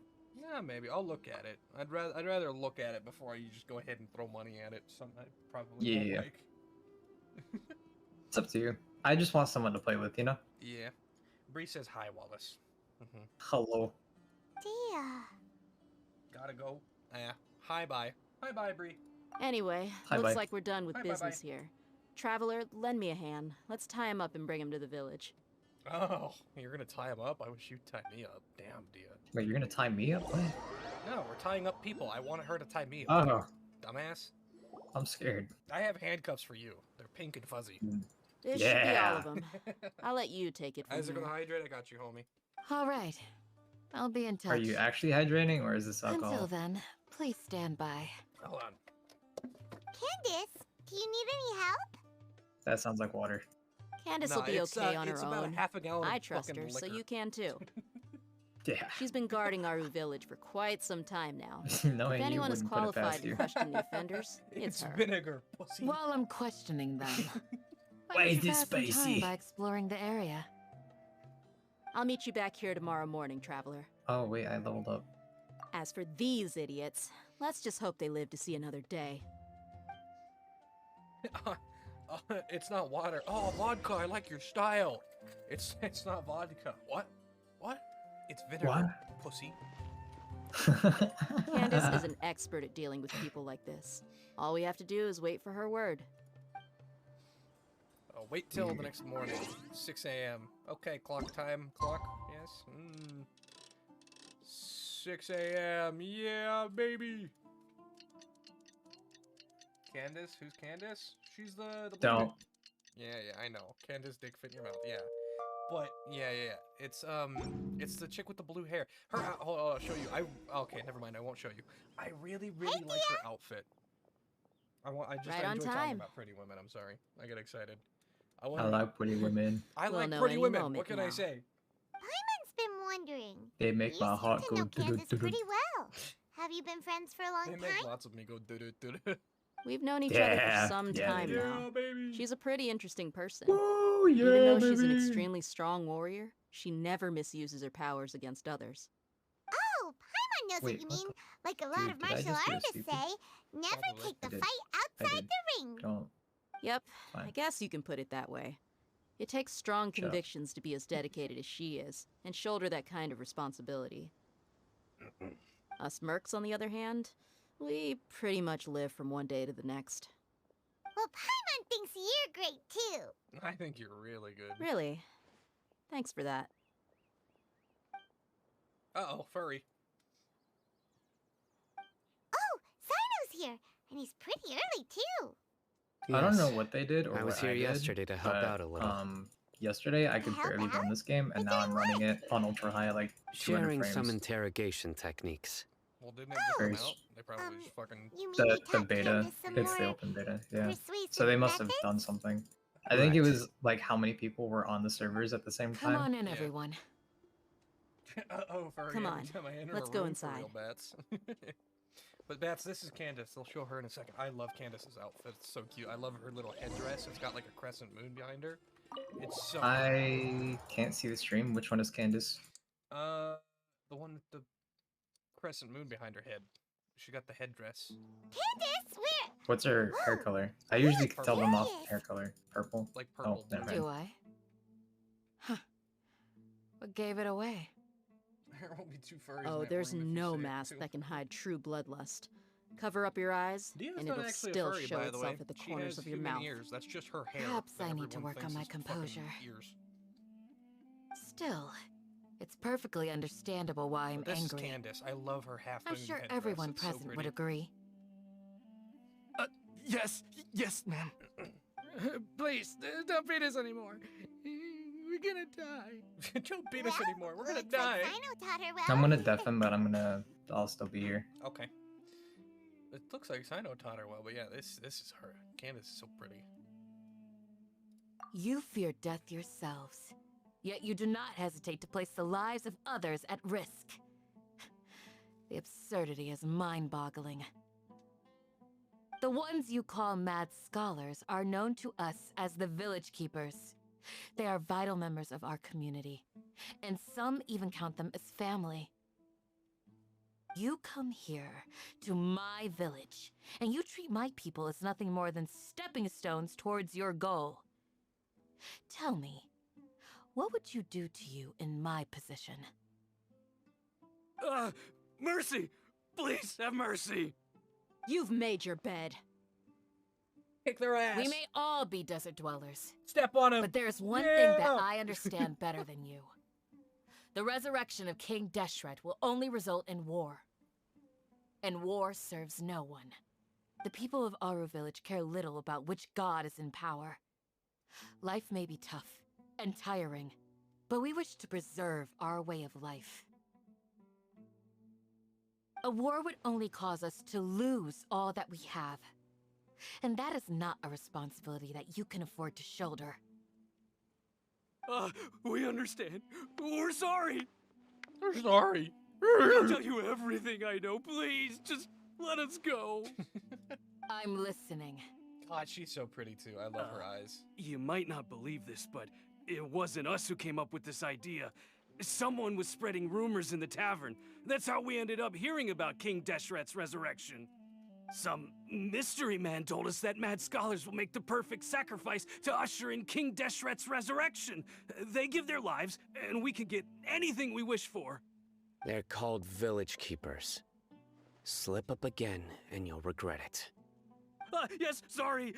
Yeah, maybe. I'll look at it. I'd rather look at it before you just go ahead and throw money at it. Something I probably won't Yeah. like. It's up to you. I just want someone to play with, you know? Yeah. Bree says hi, Wallace. Hello. Dia. Gotta go. Hi, bye. Hi, bye, Bree. Anyway, Hi, looks bye. like we're done with Bye, bye, business bye. here. Traveler, lend me a hand. Let's tie him up and bring him to the village. Oh, you're gonna tie him up? I wish you'd tie me up. Damn, Dia. Wait, you're gonna tie me up? What? No, we're tying up people. I wanted her to tie me up. Oh, Dumbass. I'm scared. I have handcuffs for you. They're pink and fuzzy. This should be all Yeah. of them. I'll let you take it from Isaac here. gonna hydrate? I got you, homie. All right. I'll be in touch. Are you actually hydrating or is this alcohol? Until then, please stand by. Hold on. Candace, do you need any help? That sounds like water. Candace No, will be it's, okay on it's her about own. a half a gallon I of trust fucking her, so liquor. you can too. Yeah. She's been guarding Aru village for quite some time now. Knowing If you anyone is wouldn't put it qualified past to you. question the offenders, it's her. vinegar, pussy. While I'm questioning them, Why is you this pass some time spicy? by exploring the area. I'll meet you back here tomorrow morning, Traveler. Oh wait, I leveled up. As for these idiots, let's just hope they live to see another day. It's not water. Oh, vodka. I like your style. It's not vodka. What? What? It's vinegar, pussy. Candace is an expert at dealing with people like this. All we have to do is wait for her word. Oh, wait till the next morning, 6 a.m. Okay, clock time. Clock. Yes. 6 a.m. Yeah, baby. Candace? Who's Candace? She's the blue Don't. Yeah, I know. Candace dick fit in your mouth. Yeah. But yeah. It's the chick with the blue hair. Her hold on, I'll show you. Okay, never mind. I won't show you. I really like her outfit. I Right on enjoy time. talking about pretty women. I'm sorry. I get excited. I like pretty women. I We'll like know pretty any women. moment What can I now. say? Paimon's been wondering. They make You my seem heart to go know do do Candace do pretty do. well. Have you been friends for a long They make time? lots of me go do do do. We've known each other Yeah, for some yeah, time they do. now. baby. She's a pretty interesting person. Oh yeah, Even though she's an baby. extremely strong warrior, she never misuses her powers against others. Oh, Paimon knows Wait, what you what mean. Like a lot Dude, of did I martial just do a artists stupid? say, never Probably. take the I did. fight I outside did. the ring. Don't. Yep, Fine. I guess you can put it that way. It takes strong Shut up. convictions to be as dedicated as she is, and shoulder that kind of responsibility. Us mercs, on the other hand, we pretty much live from one day to the next. Well, Paimon thinks you're great too. I think you're really good. Really? Thanks for that. Uh-oh, furry. Oh, Sino's here, and he's pretty early too. I don't know what they did or I was what here I did, yesterday to help but, out a little. Yesterday I could barely run this game, and now I'm running it on ultra high, like 200 Sharing frames. some interrogation techniques. Well, didn't it just Very come out? They probably just fucking... the beta, it's the open beta, yeah. So they must have done something. I think it was like how many people were on the servers at the same time. Come on in, everyone. Uh-oh, furry. Come every on, time I enter let's a go room inside. For real, Bats. But Bats, this is Candace. They'll show her in a second. I love Candace's outfit. It's so cute. I love her little headdress. It's got like a crescent moon behind her. It's so I can't see the stream. Which one is Candace? The one with the crescent moon behind her head. She got the headdress. Candace, where? What's her hair color? I usually can tell them off hair color. Purple? Like purple. Oh, never mind. Do I? Huh. What gave it away? There won't be two furries. Oh, in that there's room if you no say it, mask too. that can hide true bloodlust. Cover up your eyes, Dia's and not it'll actually still a furry, show by the itself way. at the She corners has of your human mouth. ears. That's just her hair. Perhaps that I need to everyone work on thinks my is fucking composure. Ears. Still, it's perfectly understandable why I'm This angry. is Candace. I love her half I'm moon sure headdress. everyone It's so present would pretty. agree. Yes, ma'am. Please, don't beat us anymore. We're gonna die. Don't beat us anymore. We're gonna die. Sino taught her well. I'm gonna def him, but I'll still be here. Okay. It looks like Sino taught her well, but yeah, this is her. Candace is so pretty. You fear death yourselves, yet you do not hesitate to place the lives of others at risk. The absurdity is mind-boggling. The ones you call mad scholars are known to us as the Village Keepers. They are vital members of our community, and some even count them as family. You come here to my village, and you treat my people as nothing more than stepping stones towards your goal. Tell me, what would you do to you in my position? Mercy! Please have mercy! You've made your bed. Kick their ass. We may all be desert dwellers. Step on him. But there's one thing that I understand better than you. The resurrection of King Deshret will only result in war. And war serves no one. The people of Aru Village care little about which god is in power. Life may be tough and tiring, but we wish to preserve our way of life. A war would only cause us to lose all that we have. And that is not a responsibility that you can afford to shoulder. We understand. We're sorry. We're sorry. I'll tell you everything I know. Please, just let us go. I'm listening. God, she's so pretty too. I love her eyes. You might not believe this, but it wasn't us who came up with this idea. Someone was spreading rumors in the tavern. That's how we ended up hearing about King Deshret's resurrection. Some mystery man told us that mad scholars will make the perfect sacrifice to usher in King Deshret's resurrection. They give their lives, and we can get anything we wish for. They're called Village Keepers. Slip up again, and you'll regret it. Yes, sorry.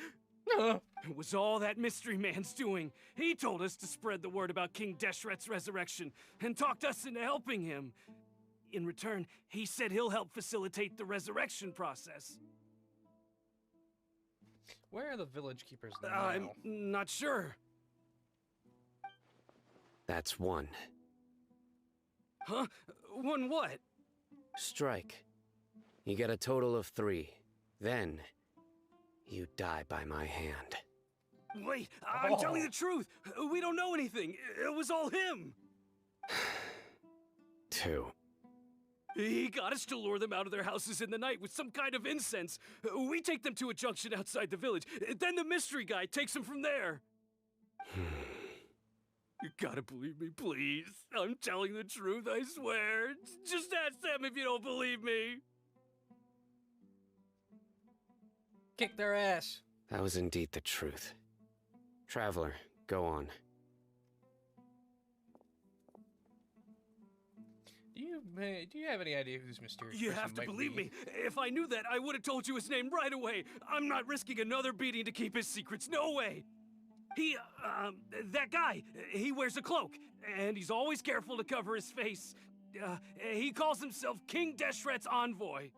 It was all that mystery man's doing. He told us to spread the word about King Deshret's resurrection, and talked us into helping him. In return, he said he'll help facilitate the resurrection process. Where are the Village Keepers now? I'm not sure. That's one. Huh? One what? Strike. You get a total of 3. Then, you die by my hand. Wait, I'm telling the truth. We don't know anything. It was all him. 2. He got us to lure them out of their houses in the night with some kind of incense. We take them to a junction outside the village. Then the mystery guy takes them from there. You gotta believe me, please. I'm telling the truth, I swear. Just ask them if you don't believe me. Kick their ass. That was indeed the truth. Traveler, go on. Do you have any idea who's mysterious? You person have to might believe be? me. If I knew that, I would have told you his name right away. I'm not risking another beating to keep his secrets. No way. That guy, he wears a cloak, and he's always careful to cover his face. He calls himself King Deshret's envoy.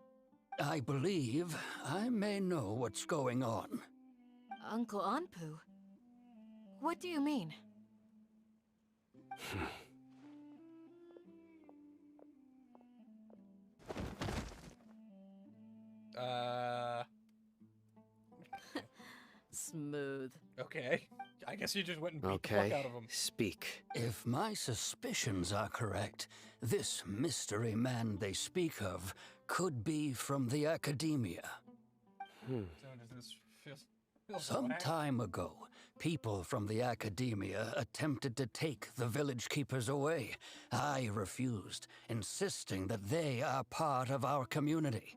I believe I may know what's going on. Uncle Anpu? What do you mean? Smooth. Okay. I guess you just went and beat the fuck out of him. Speak. If my suspicions are correct, this mystery man they speak of could be from the academia. So does this feel Some black? time ago, people from the academia attempted to take the village keepers away. I refused, insisting that they are part of our community.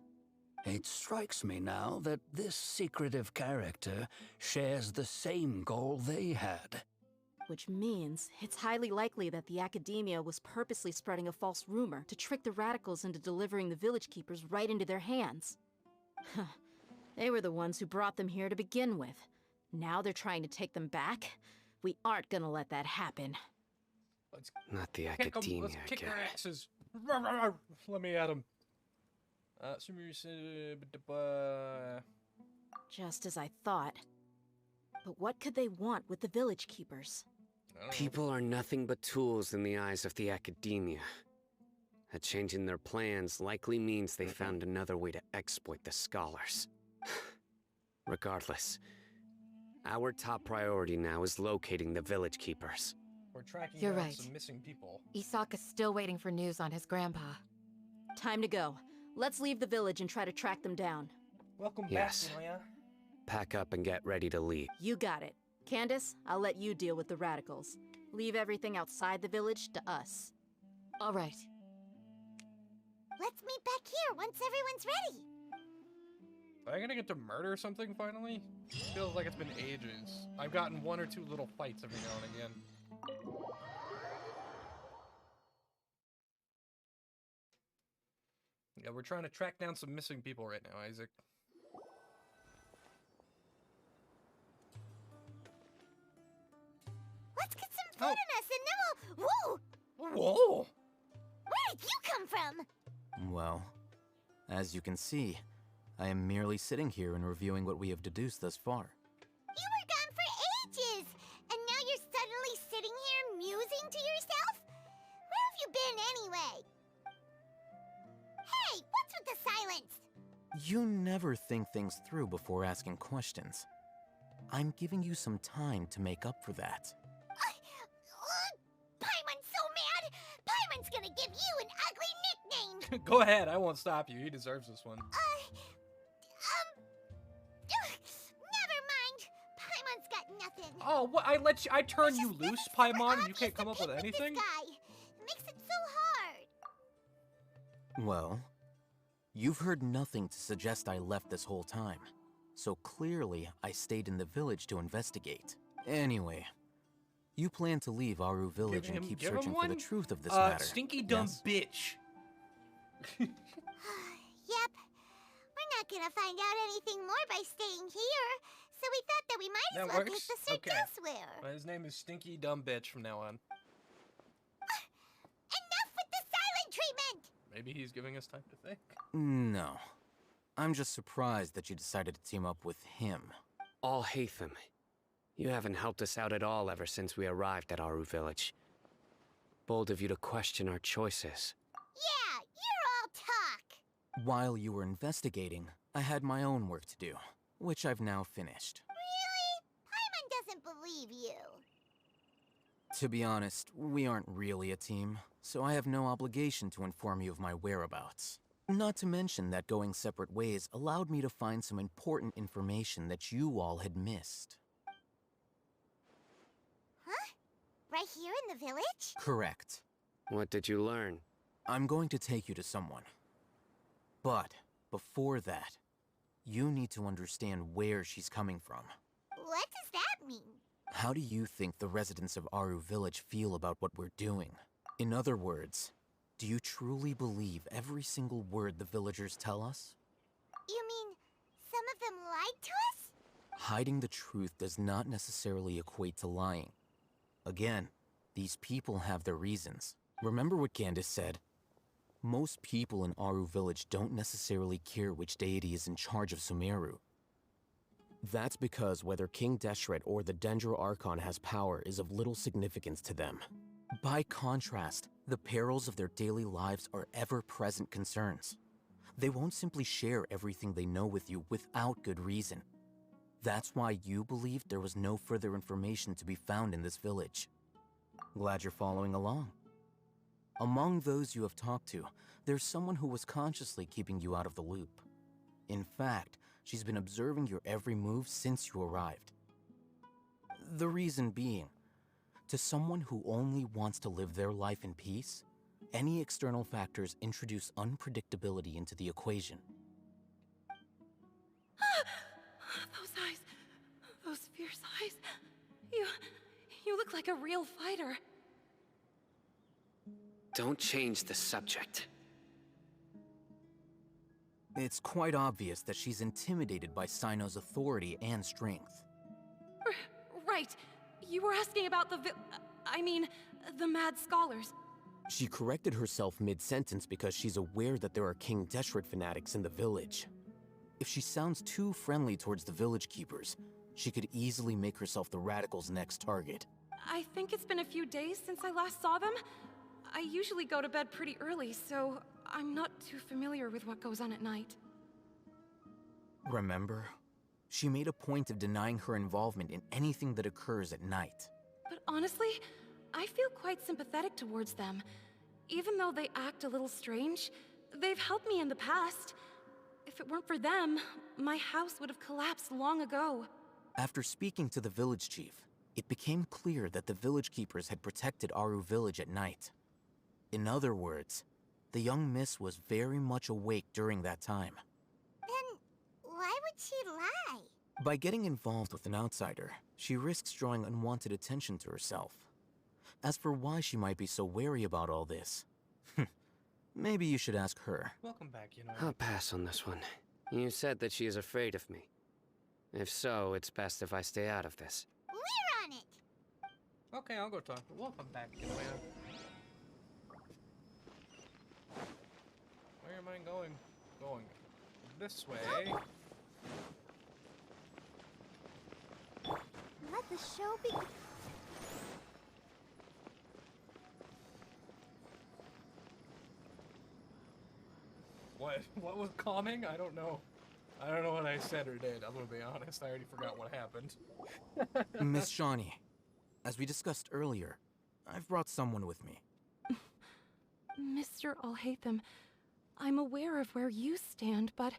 It strikes me now that this secretive character shares the same goal they had. Which means it's highly likely that the academia was purposely spreading a false rumor to trick the radicals into delivering the village keepers right into their hands. They were the ones who brought them here to begin with. Now they're trying to take them back? We aren't gonna let that happen. Not the Kick 'em, academia let's kick their guy. asses. Let me at him. Sumeru said, Just as I thought. But what could they want with the village keepers? People are nothing but tools in the eyes of the academia. A change in their plans likely means they found another way to exploit the scholars. Regardless, our top priority now is locating the village keepers. We're tracking You're down right. some missing people. Isaka's still waiting for news on his grandpa. Time to go. Let's leave the village and try to track them down. Welcome Yes. back, Noya. Pack up and get ready to leave. You got it. Candace, I'll let you deal with the radicals. Leave everything outside the village to us. All right. Let's meet back here once everyone's ready. Am I gonna get to murder something finally? Feels like it's been ages. I've gotten one or two little fights every now and again. Yeah, we're trying to track down some missing people right now, Isaac. Let's get some food in us and then we'll... Whoa! Whoa! Where did you come from? Well, as you can see, I am merely sitting here and reviewing what we have deduced thus far. You were gone for ages! And now you're suddenly sitting here musing to yourself? Where have you been anyway? Hey, what's with the silence? You never think things through before asking questions. I'm giving you some time to make up for that. Paimon's so mad! Paimon's gonna give you an ugly nickname! Go ahead, I won't stop you. He deserves this one. Never mind. Paimon's got nothing. Oh, what? I turn you loose, Paimon, and you can't come up with anything? This guy. It makes it so hard. Well, you've heard nothing to suggest I left this whole time. So clearly, I stayed in the village to investigate. Anyway, you plan to leave Aru village and keep searching for the truth of this matter. Stinky dumb yes? bitch. Yep. We're not gonna find out anything more by staying here. So we thought that we might as That well works? take the search Okay. elsewhere. Well, his name is Stinky Dumb Bitch from now on. Enough with the silent treatment! Maybe he's giving us time to think. No. I'm just surprised that you decided to team up with him. All Hatham, you haven't helped us out at all ever since we arrived at Aru village. Bold of you to question our choices. Yeah, you're all talk. While you were investigating, I had my own work to do, which I've now finished. Really? Paimon doesn't believe you. To be honest, we aren't really a team, so I have no obligation to inform you of my whereabouts. Not to mention that going separate ways allowed me to find some important information that you all had missed. Huh? Right here in the village? Correct. What did you learn? I'm going to take you to someone. But before that, you need to understand where she's coming from. What does that mean? How do you think the residents of Aru village feel about what we're doing? In other words, do you truly believe every single word the villagers tell us? You mean some of them lied to us? Hiding the truth does not necessarily equate to lying. Again, These people have their reasons. Remember what Candace said? Most people in Aru Village don't necessarily care which deity is in charge of Sumeru. That's because whether King Deshret or the Dendro Archon has power is of little significance to them. By contrast, the perils of their daily lives are ever-present concerns. They won't simply share everything they know with you without good reason. That's why you believed there was no further information to be found in this village. Glad you're following along. Among those you have talked to, there's someone who was consciously keeping you out of the loop. In fact, she's been observing your every move since you arrived. The reason being, to someone who only wants to live their life in peace, any external factors introduce unpredictability into the equation. Those eyes. Those fierce eyes. You look like a real fighter. Don't change the subject. It's quite obvious that she's intimidated by Sino's authority and strength. Right. You were asking about the mad scholars. She corrected herself mid-sentence because she's aware that there are King Deshret fanatics in the village. If she sounds too friendly towards the village keepers, she could easily make herself the radicals' next target. I think it's been a few days since I last saw them. I usually go to bed pretty early, so I'm not too familiar with what goes on at night. Remember? She made a point of denying her involvement in anything that occurs at night. But honestly, I feel quite sympathetic towards them. Even though they act a little strange, they've helped me in the past. If it weren't for them, my house would have collapsed long ago. After speaking to the village chief, it became clear that the village keepers had protected Aru Village at night. In other words, the young miss was very much awake during that time. Then why would she lie? By getting involved with an outsider, she risks drawing unwanted attention to herself. As for why she might be so wary about all this, maybe you should ask her. Welcome back, you know. I'll pass on this one. You said that she is afraid of me. If so, it's best if I stay out of this. We're on it! Okay, I'll go talk. Welcome back, you know. Where am I going? Going this way. Let the show begin. What was calming? I don't know. I don't know what I said or did. I'm gonna be honest. I already forgot what happened. Miss Shawnee, as we discussed earlier, I've brought someone with me. Mr. Alhaitham, I'm aware of where you stand, but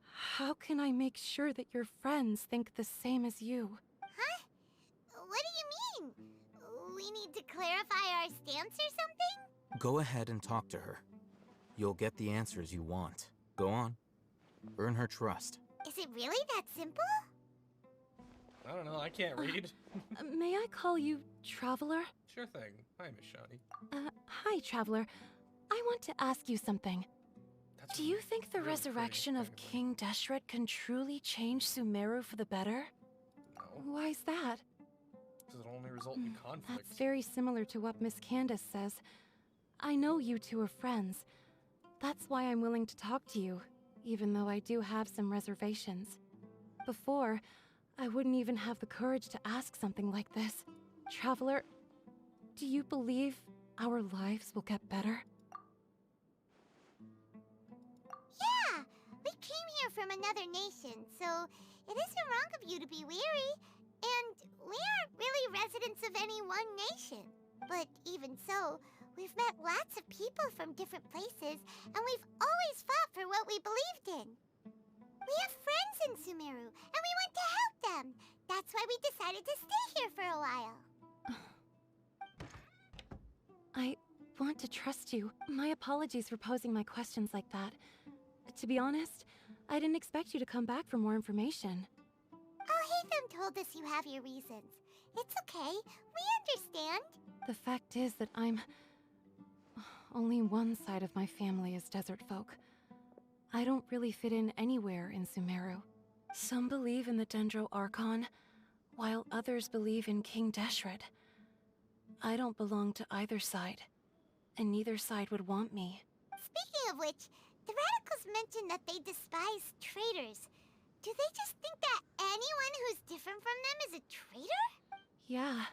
how can I make sure that your friends think the same as you? Huh? What do you mean? We need to clarify our stance or something? Go ahead and talk to her. You'll get the answers you want. Go on. Earn her trust. Is it really that simple? I don't know. I can't read. May I call you Traveler? Sure thing. Hi, Miss Shawnee. Hi, Traveler. I want to ask you something. Do you think the really resurrection pretty, of King Deshret can truly change Sumeru for the better? No. Why's that? Does it only result in conflict? That's very similar to what Miss Candace says. I know you two are friends. That's why I'm willing to talk to you, even though I do have some reservations. Before, I wouldn't even have the courage to ask something like this. Traveler, do you believe our lives will get better? Yeah! We came here from another nation, so it isn't wrong of you to be weary. And we aren't really residents of any one nation. But even so, we've met lots of people from different places, and we've always fought for what we believed in. We have friends in Sumeru, and we want to help them. That's why we decided to stay here for a while. I want to trust you. My apologies for posing my questions like that. To be honest, I didn't expect you to come back for more information. Alhaitham told us you have your reasons. It's okay. We understand. The fact is that only one side of my family is desert folk. I don't really fit in anywhere in Sumeru. Some believe in the Dendro Archon, while others believe in King Deshret. I don't belong to either side, and neither side would want me. Speaking of which, the radicals mentioned that they despise traitors. Do they just think that anyone who's different from them is a traitor? Yeah.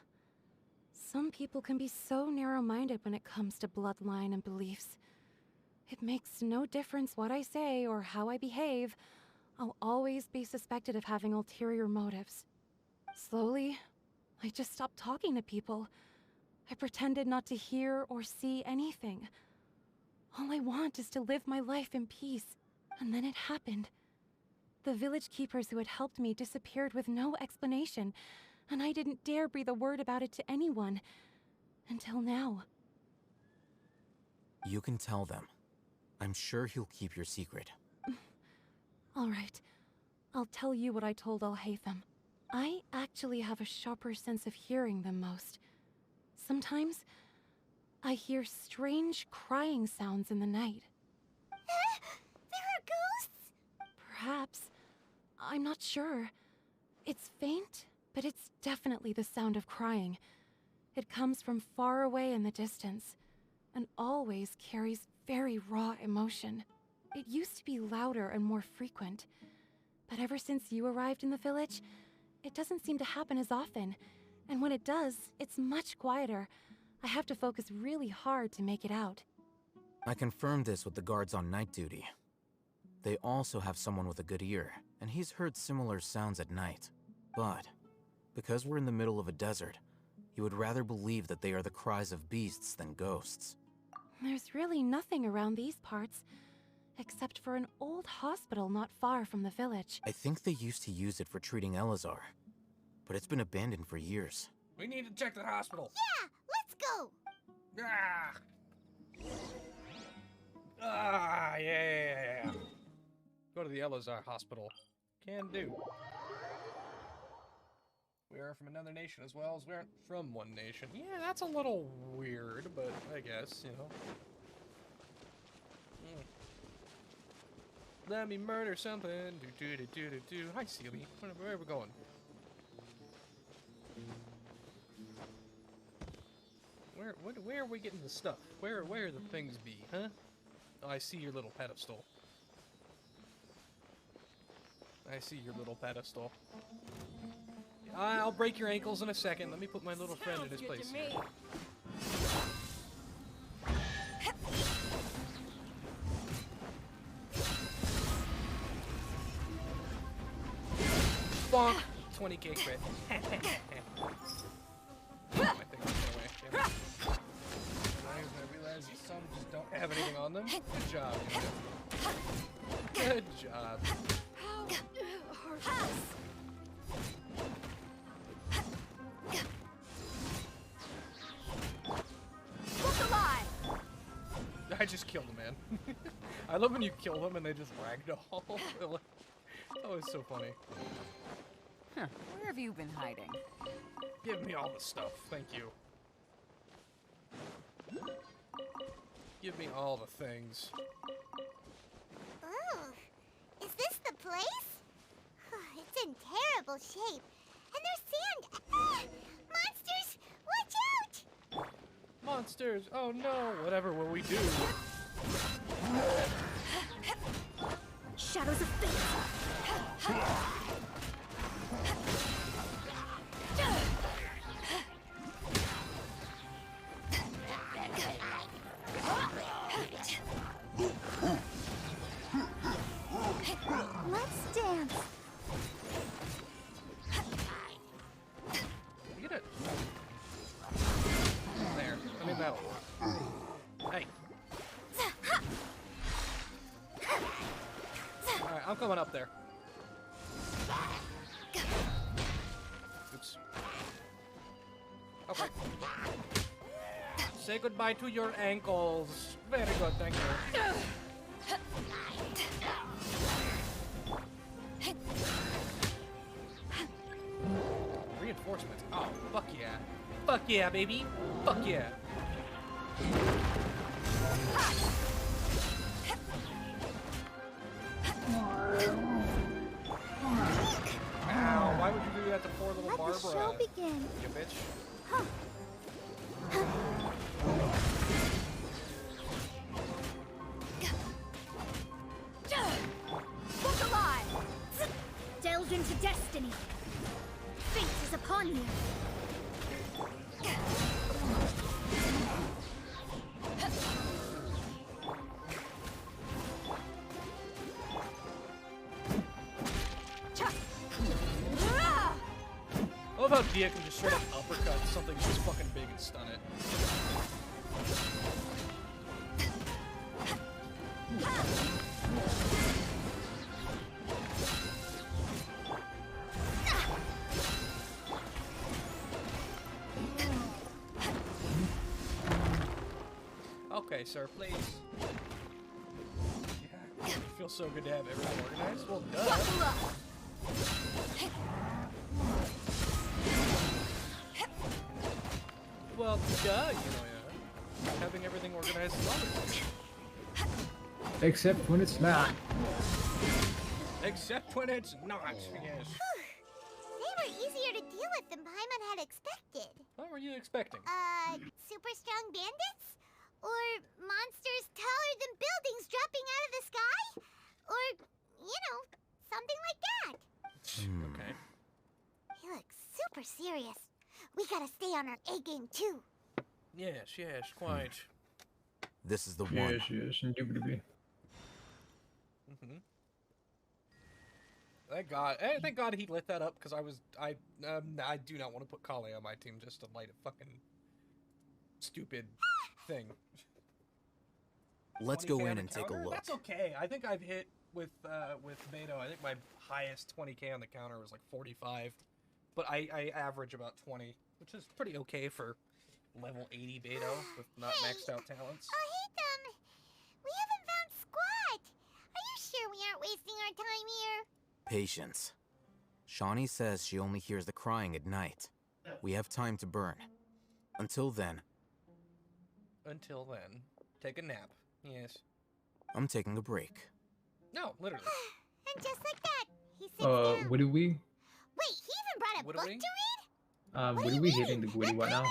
Some people can be so narrow-minded when it comes to bloodline and beliefs. It makes no difference what I say or how I behave. I'll always be suspected of having ulterior motives. Slowly, I just stopped talking to people. I pretended not to hear or see anything. All I want is to live my life in peace. And then it happened. The village keepers who had helped me disappeared with no explanation, and I didn't dare breathe a word about it to anyone. Until now. You can tell them. I'm sure he'll keep your secret. All right. I'll tell you what I told Alhaitham. I actually have a sharper sense of hearing than most. Sometimes, I hear strange crying sounds in the night. There are ghosts? Perhaps. I'm not sure. It's faint, but it's definitely the sound of crying. It comes from far away in the distance, and always carries very raw emotion. It used to be louder and more frequent, but ever since you arrived in the village, it doesn't seem to happen as often, and when it does, it's much quieter. I have to focus really hard to make it out. I confirmed this with the guards on night duty. They also have someone with a good ear, and he's heard similar sounds at night. But, because we're in the middle of a desert, he would rather believe that they are the cries of beasts than ghosts. There's really nothing around these parts, except for an old hospital not far from the village. I think they used to use it for treating Elazar, but it's been abandoned for years. We need to check the hospital. Yeah, let's go. Yeah. Go to the Elazar hospital. Can do. We are from another nation as well as we aren't from one nation. Yeah, that's a little weird, but I guess, you know. Let me murder something. Do. Hi, Seely. Where are we going? Where are we getting the stuff? Where are the things be, huh? Oh, I see your little pedestal. I see your little pedestal. I'll break your ankles in a second. Let me put my little friend in his place. Bonk! 20k crit. I realize some just don't have anything on them. Good job, Good job. I just killed a man. I love when you kill them and they just ragdoll. That was so funny. Huh. Where have you been hiding? Give me all the stuff, thank you. Give me all the things. Oh, is this the place? It's in terrible shape. And there's sand. Monsters! Watch out! Monsters! Oh no! Whatever will we do? Shadows of fate! Let's dance! Get it! There. I mean, that'll work. Hey! Alright, I'm coming up there. Oops. Okay. Say goodbye to your ankles. Very good, thank you. Reinforcements. Oh, fuck yeah. Fuck yeah, baby. Fuck yeah. Ow, why would you do that to poor little Barbara? Let the show begin. You bitch. Huh. how Dia can just straight up uppercut something just fucking big and stun it. Okay, sir, please. Yeah, it feels so good to have everything organized. Well, duh. Well, duh, you know, yeah. Having everything organized is always Except when it's not. Except when it's not, yes. They were easier to deal with than Paimon had expected. What were you expecting? Super strong bandits? Or monsters taller than buildings dropping out of the sky? Or, you know, something like that. Okay. He looks super serious. We gotta stay on our A game too. Yes, yes, quite. This is the one. Yes, yes, indubitably. Thank God he lit that up, because I do not want to put Kale on my team just to light a fucking stupid thing. Let's go in and take a look. That's okay. I think I've hit with Beto. I think my highest 20k on the counter was like 45, but I average about 20, which is pretty okay for level 80 Beto with not maxed out talents. Oh, hey, them! We haven't found squat! Are you sure we aren't wasting our time here? Patience. Shawnee says she only hears the crying at night. We have time to burn. Until then, take a nap. Yes. I'm taking a break. No, literally. And just like that, he sits down. What do we? Wait, he even brought a book to read? What are we hitting the Gwitty what now?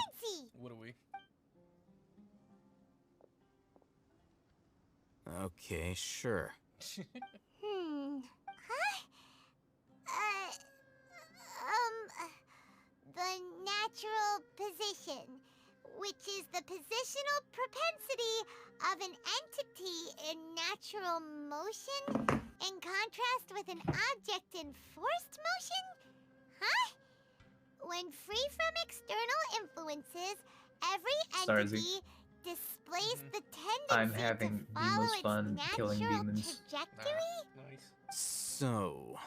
What do we? Okay, sure. The natural position, which is the positional propensity of an entity in natural motion, in contrast with an object in forced motion? Huh? When free from external influences, every entity displays the I'm tendency having to the follow most its fun killing natural demons. trajectory? Nice. So,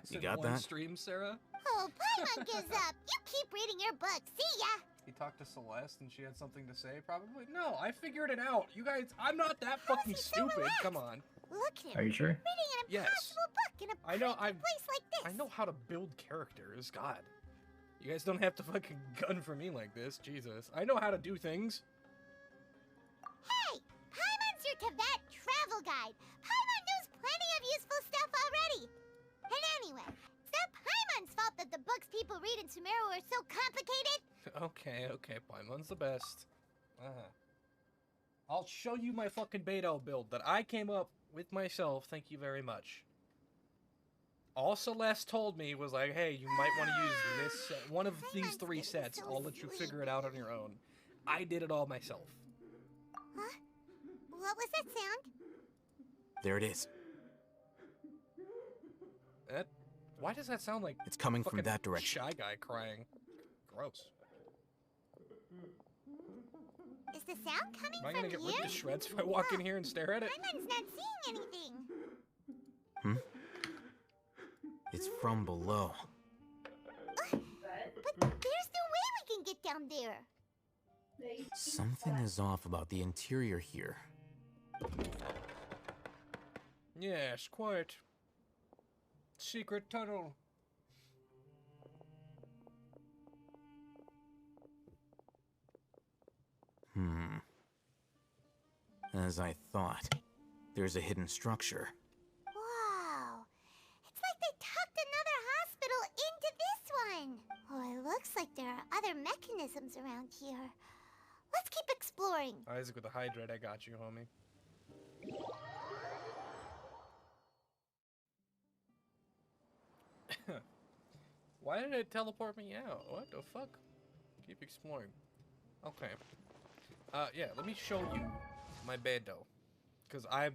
you got one that? stream, Sarah? Oh, Paimon gives up. You keep reading your book. See ya. He talked to Celeste and she had something to say, probably? No, I figured it out. You guys, I'm not that fucking stupid. Come on. Look at him. Are you sure? Reading an impossible book in a place like this. I know how to build characters. God. You guys don't have to fucking gun for me like this. Jesus. I know how to do things. Hey! Paimon's your Tibet travel guide. Paimon knows plenty of useful stuff already. And anyway, it's not Paimon's fault that the books people read in Sumeru are so complicated. Okay, Paimon's the best. I'll show you my fucking Beto build that I came up with myself. Thank you very much. All Celeste told me was like, hey, you might want to use this set, one of these 3 sets. I'll let you figure it out on your own. I did it all myself. Huh? What was that sound? There it is. Why does that sound like it's coming from fucking that direction? Shy Guy crying. Gross. Is the sound coming Am I gonna from get here? ripped to shreds if I walk in here and stare at it? Paimon's not seeing anything. It's from below. But there's no way we can get down there. Something is off about the interior here. Yes, quite. Secret tunnel. As I thought. There's a hidden structure. Wow. It's like they tucked another hospital into this one. Oh, it looks like there are other mechanisms around here. Let's keep exploring. Isaac with the hydrate, I got you, homie. Why did it teleport me out? What the fuck? Keep exploring. Okay. Yeah, let me show you my Beto. because I'm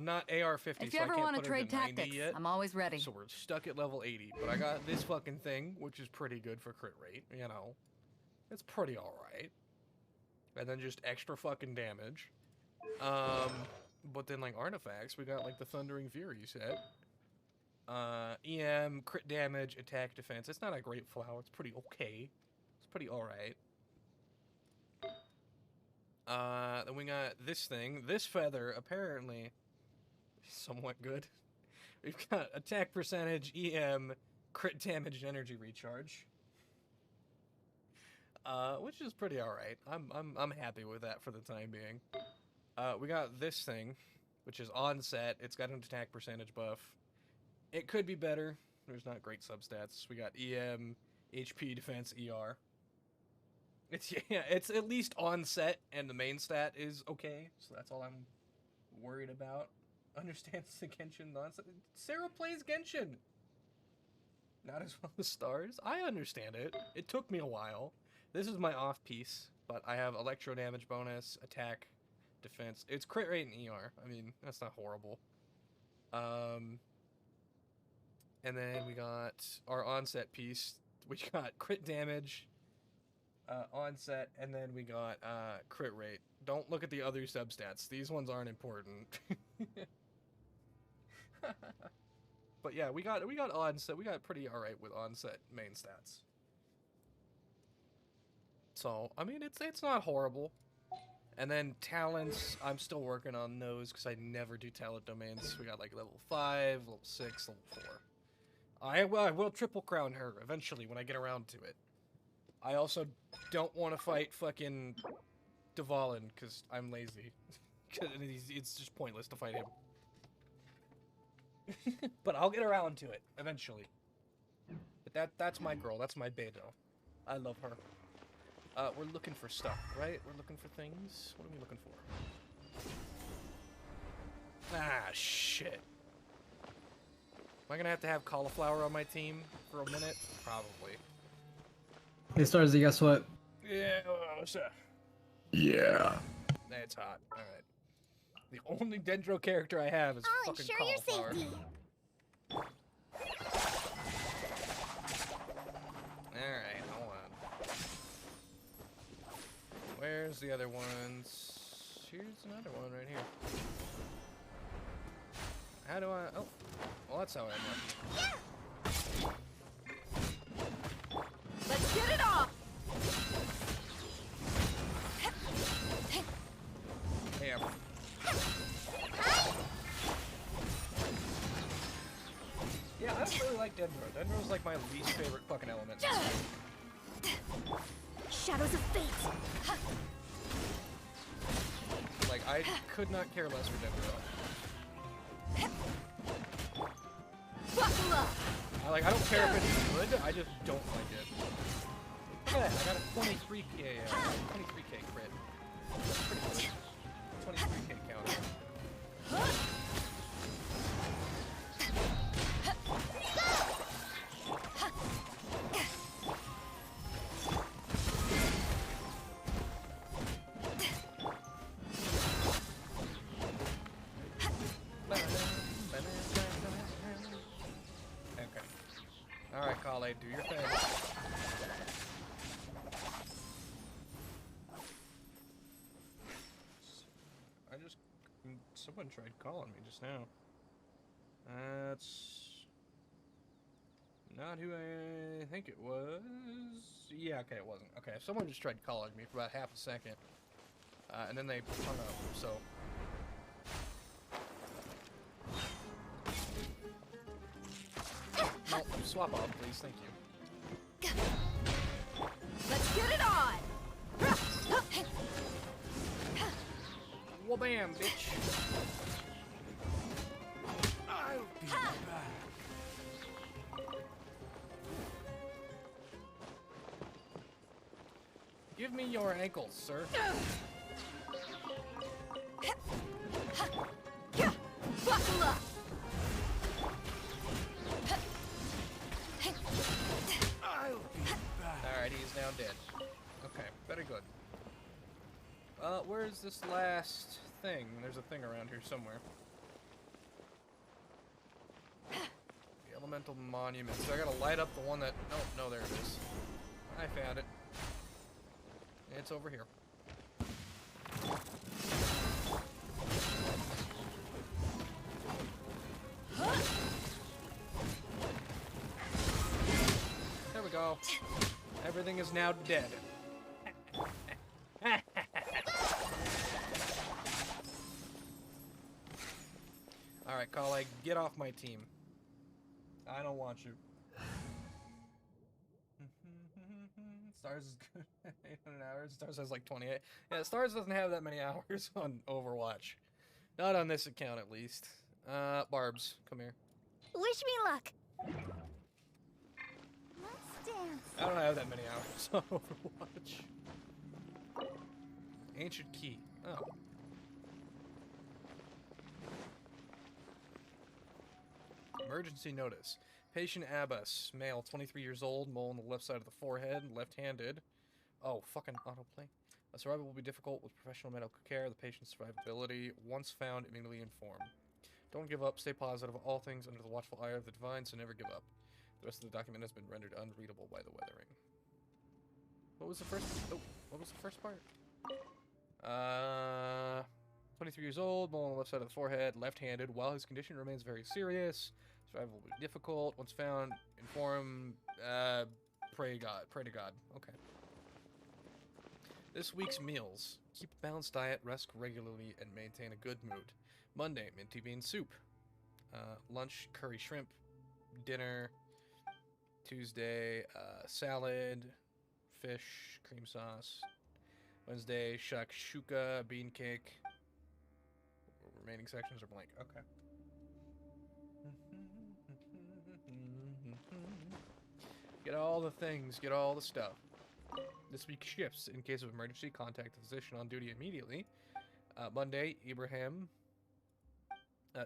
not AR-50, If so you I ever can't want to put it trade into 90 tactics, yet. I'm always ready. So we're stuck at level 80, but I got this fucking thing, which is pretty good for crit rate, you know. It's pretty alright. And then just extra fucking damage. But then, like, artifacts, we got, like, the Thundering Fury set. EM, crit damage, attack, defense. It's not a great flower. It's pretty okay. It's pretty alright. Then we got this thing. This feather, apparently, is somewhat good. We've got attack percentage, EM, crit damage, and energy recharge. Which is pretty alright. I'm happy with that for the time being. We got this thing, which is onset. It's got an attack percentage buff. It could be better. There's not great substats. We got EM, HP, defense, ER. It's at least onset, and the main stat is okay. So that's all I'm worried about. Understands the Genshin nonsense. Sarah plays Genshin. Not as well as Stars. I understand it. It took me a while. This is my off piece, but I have electro damage bonus, attack, defense. It's crit rate and ER. I mean, that's not horrible. And then we got our onset piece. We got crit damage, onset, and then we got crit rate. Don't look at the other substats. These ones aren't important. But yeah, we got onset. We got pretty alright with onset main stats. So, I mean, it's not horrible. And then talents, I'm still working on those because I never do talent domains. We got like level 5, level 6, level 4. I will triple crown her eventually when I get around to it. I also don't want to fight fucking Dvalin because I'm lazy. It's just pointless to fight him. But I'll get around to it eventually. But that's my girl. That's my Beto. I love her. We're looking for stuff, right? We're looking for things. What are we looking for? Ah, shit. Am I gonna have to have cauliflower on my team for a minute? Probably. Hey, Starzy, guess what? Yeah, what's up? Yeah. It's hot. Alright. The only Dendro character I have is I'll fucking ensure your cauliflower. safety. Alright, hold on. Where's the other ones? Here's another one right here. How do I... Oh. Well, that's how I unlock it. Let's get it off! Hey, yeah, I don't really like Dendro. Dendro's like my least favorite fucking element. Shadows of fate. Like, I could not care less for Dendro. Buckle up! I don't care if it's good, I just don't like it. Look at that, I got a 23k crit. That's pretty good. 23k counter. Okay. Alright, Kale, do your thing. Someone tried calling me just now. That's not who I think it was. Yeah, okay, it wasn't. Okay, someone just tried calling me for about half a second. And then they hung up, so... No, swap off, please, thank you. Let's get it on! Well, bam, bitch. I'll be back. Give me your ankles, sir. Buckle up! Alright, he's now dead. Okay, very good. Where's this last thing. There's a thing around here somewhere. The elemental monument. So I gotta light up the one that... No, there it is. I found it. It's over here. There we go. Everything is now dead. Alright, colleague, get off my team. I don't want you. Stars is good. 800 hours. Stars has like 28. Yeah, Stars doesn't have that many hours on Overwatch. Not on this account, at least. Barbs, come here. Wish me luck. Let's dance. I don't have that many hours on Overwatch. Ancient key. Oh. Emergency notice. Patient Abbas, male, 23 years old, mole on the left side of the forehead, left-handed. Oh, fucking autoplay. Survival will be difficult with professional medical care. The patient's survivability, once found, immediately inform. Don't give up. Stay positive. All things under the watchful eye of the divine, so never give up. The rest of the document has been rendered unreadable by the weathering. What was the first? Oh, what was the first part? 23 years old, mole on the left side of the forehead, left-handed. While his condition remains very serious, survival will be difficult. Once found, inform. Pray to God. Okay. This week's meals: keep a balanced diet, rest regularly, and maintain a good mood. Monday, minty bean soup. Lunch, curry shrimp. Dinner. Tuesday, salad, fish, cream sauce. Wednesday, shakshuka, bean cake. Remaining sections are blank. Okay. Get all the things, get all the stuff. This week shifts. In case of emergency, contact the physician on duty immediately. Monday, Ibrahim.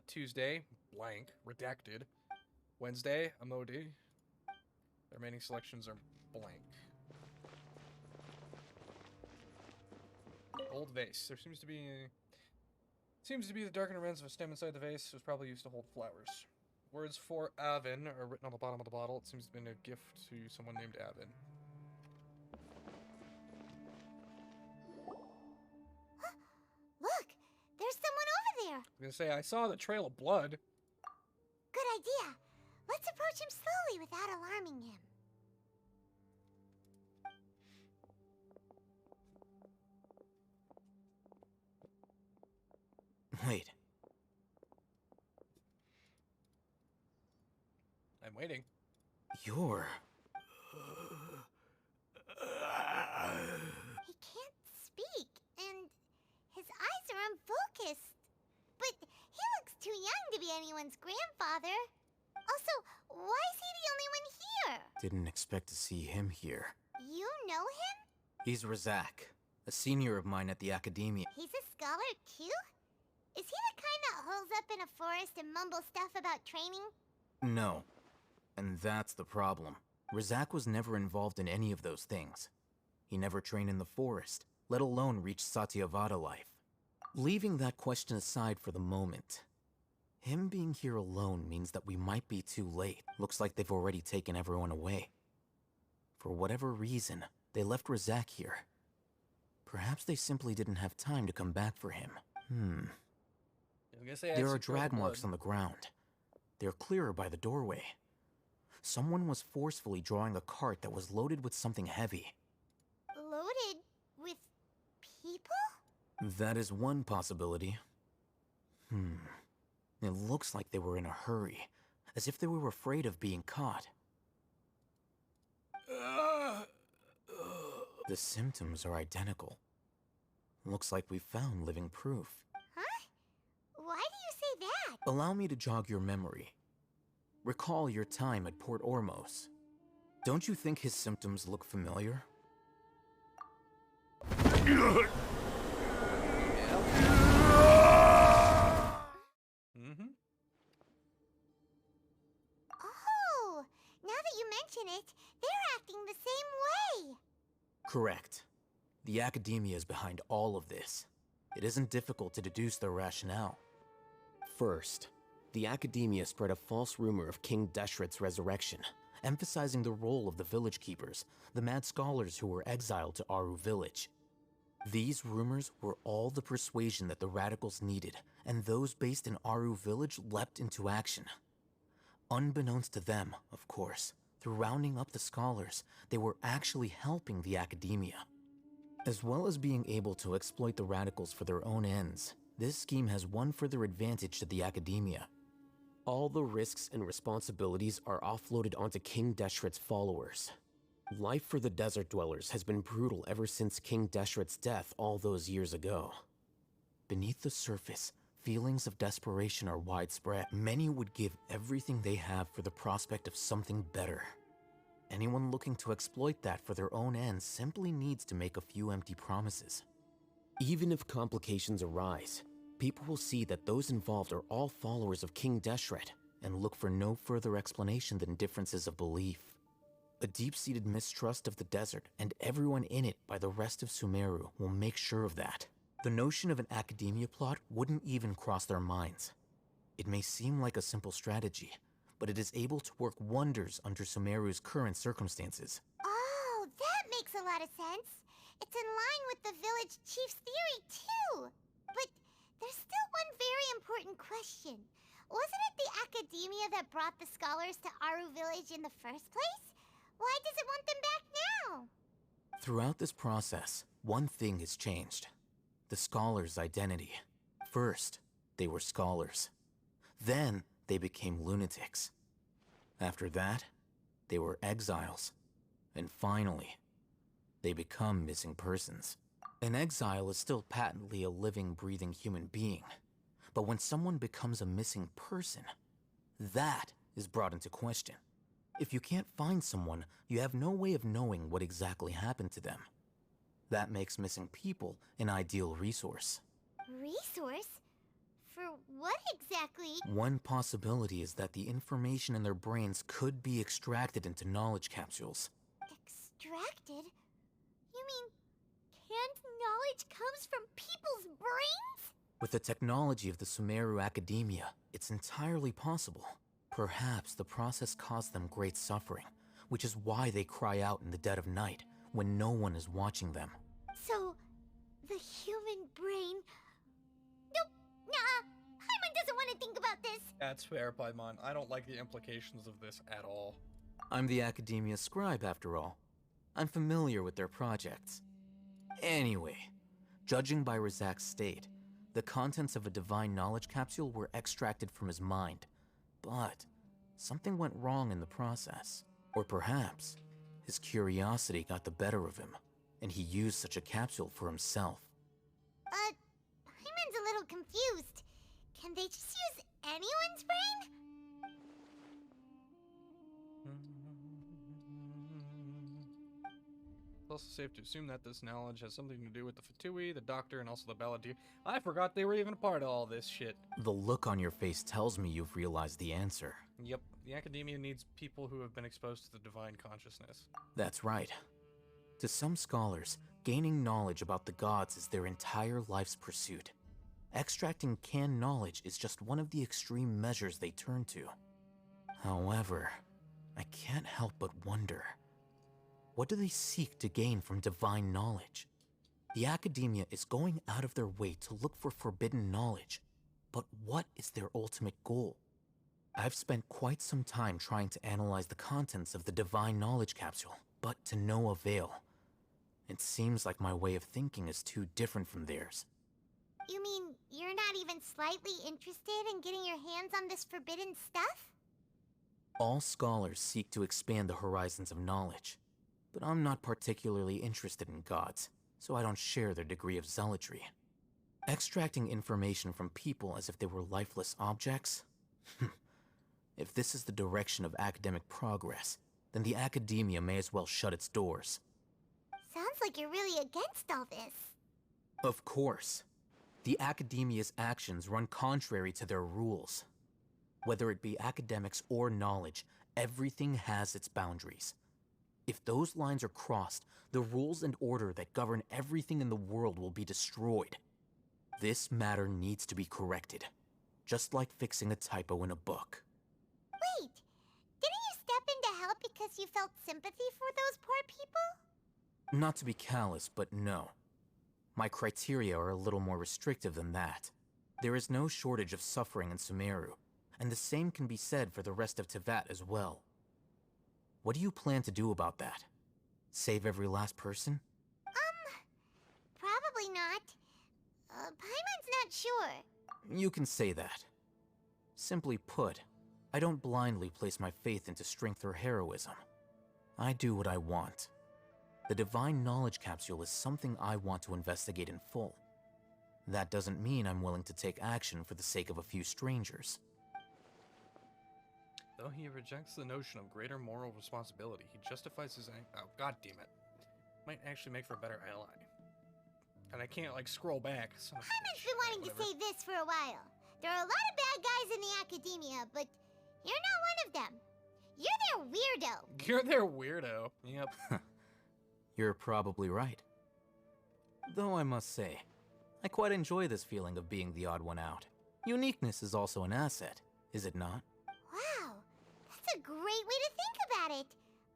Tuesday, blank, redacted. Wednesday, Amodi. The remaining selections are blank. Old vase. There seems to be the darkened ends of a stem inside the vase. It was probably used to hold flowers. Words for Avin are written on the bottom of the bottle. It seems to have been a gift to someone named Avin. Look, there's someone over there. I was gonna say, I saw the trail of blood. Good idea. Let's approach him slowly without alarming him. Wait. I'm waiting. You're... He can't speak, and his eyes are unfocused. But he looks too young to be anyone's grandfather. Also, why is he the only one here? Didn't expect to see him here. You know him? He's Razak, a senior of mine at the academia. He's a scholar too? Is he the kind that holes up in a forest and mumbles stuff about training? No. And that's the problem. Razak was never involved in any of those things. He never trained in the forest, let alone reach Satyavada life. Leaving that question aside for the moment, him being here alone means that we might be too late. Looks like they've already taken everyone away. For whatever reason, they left Razak here. Perhaps they simply didn't have time to come back for him. There are drag marks on the ground. They're clearer by the doorway. Someone was forcefully drawing a cart that was loaded with something heavy. Loaded with people? That is one possibility. It looks like they were in a hurry, as if they were afraid of being caught. The symptoms are identical. Looks like we found living proof. Huh? Why do you say that? Allow me to jog your memory. Recall your time at Port Ormos. Don't you think his symptoms look familiar? Oh, now that you mention it, they're acting the same way. Correct. The academia is behind all of this. It isn't difficult to deduce their rationale. First, the Academia spread a false rumor of King Deshret's resurrection, emphasizing the role of the village keepers, the mad scholars who were exiled to Aru village. These rumors were all the persuasion that the radicals needed, and those based in Aru village leapt into action. Unbeknownst to them, of course, through rounding up the scholars, they were actually helping the Academia. As well as being able to exploit the radicals for their own ends, this scheme has one further advantage to the Academia. All the risks and responsibilities are offloaded onto King Deshret's followers. Life for the desert dwellers has been brutal ever since King Deshret's death all those years ago. Beneath the surface, feelings of desperation are widespread. Many would give everything they have for the prospect of something better. Anyone looking to exploit that for their own ends simply needs to make a few empty promises. Even if complications arise, people will see that those involved are all followers of King Deshret and look for no further explanation than differences of belief. A deep-seated mistrust of the desert and everyone in it by the rest of Sumeru will make sure of that. The notion of an Academia plot wouldn't even cross their minds. It may seem like a simple strategy, but it is able to work wonders under Sumeru's current circumstances. Oh, that makes a lot of sense. It's in line with the village chief's theory, too. But there's still one very important question. Wasn't it the Academia that brought the scholars to Aru village in the first place? Why does it want them back now? Throughout this process, one thing has changed. The scholars' identity. First, they were scholars. Then, they became lunatics. After that, they were exiles. And finally, they become missing persons. An exile is still patently a living, breathing human being. But when someone becomes a missing person, that is brought into question. If you can't find someone, you have no way of knowing what exactly happened to them. That makes missing people an ideal resource. Resource? For what exactly? One possibility is that the information in their brains could be extracted into knowledge capsules. Extracted? You mean canned knowledge comes from people's brains? With the technology of the Sumeru Academia, it's entirely possible. Perhaps the process caused them great suffering, which is why they cry out in the dead of night, when no one is watching them. So, the human brain... Nope, nah, Paimon doesn't want to think about this. That's fair, Paimon. I don't like the implications of this at all. I'm the Academia scribe, after all. I'm familiar with their projects. Anyway, judging by Razak's state, the contents of a divine knowledge capsule were extracted from his mind. But something went wrong in the process. Or perhaps his curiosity got the better of him, and he used such a capsule for himself. Paimon's a little confused. Can they just use anyone's brain? It's also safe to assume that this knowledge has something to do with the Fatui, the Doctor, and also the Balladeer. I forgot they were even a part of all this shit. The look on your face tells me you've realized the answer. Yep, the Academia needs people who have been exposed to the divine consciousness. That's right. To some scholars, gaining knowledge about the gods is their entire life's pursuit. Extracting canned knowledge is just one of the extreme measures they turn to. However, I can't help but wonder, what do they seek to gain from divine knowledge? The Academia is going out of their way to look for forbidden knowledge, but what is their ultimate goal? I've spent quite some time trying to analyze the contents of the divine knowledge capsule, but to no avail. It seems like my way of thinking is too different from theirs. You mean you're not even slightly interested in getting your hands on this forbidden stuff? All scholars seek to expand the horizons of knowledge, but I'm not particularly interested in gods, so I don't share their degree of zealotry. Extracting information from people as if they were lifeless objects? If this is the direction of academic progress, then the Academia may as well shut its doors. Sounds like you're really against all this. Of course. The Academia's actions run contrary to their rules. Whether it be academics or knowledge, everything has its boundaries. If those lines are crossed, the rules and order that govern everything in the world will be destroyed. This matter needs to be corrected. Just like fixing a typo in a book. Wait, didn't you step in to help because you felt sympathy for those poor people? Not to be callous, but no. My criteria are a little more restrictive than that. There is no shortage of suffering in Sumeru, and the same can be said for the rest of Teyvat as well. What do you plan to do about that? Save every last person? Probably not. Paimon's not sure. You can say that. Simply put, I don't blindly place my faith into strength or heroism. I do what I want. The Divine Knowledge Capsule is something I want to investigate in full. That doesn't mean I'm willing to take action for the sake of a few strangers. Though he rejects the notion of greater moral responsibility, he justifies his oh, god damn it. Might actually make for a better ally. And I can't, like, scroll back. Paimon's been wanting to say this for a while. There are a lot of bad guys in the academia, but you're not one of them. You're their weirdo. You're their weirdo. Yep. You're probably right. Though I must say, I quite enjoy this feeling of being the odd one out. Uniqueness is also an asset, is it not? Wow, that's a great way to think about it.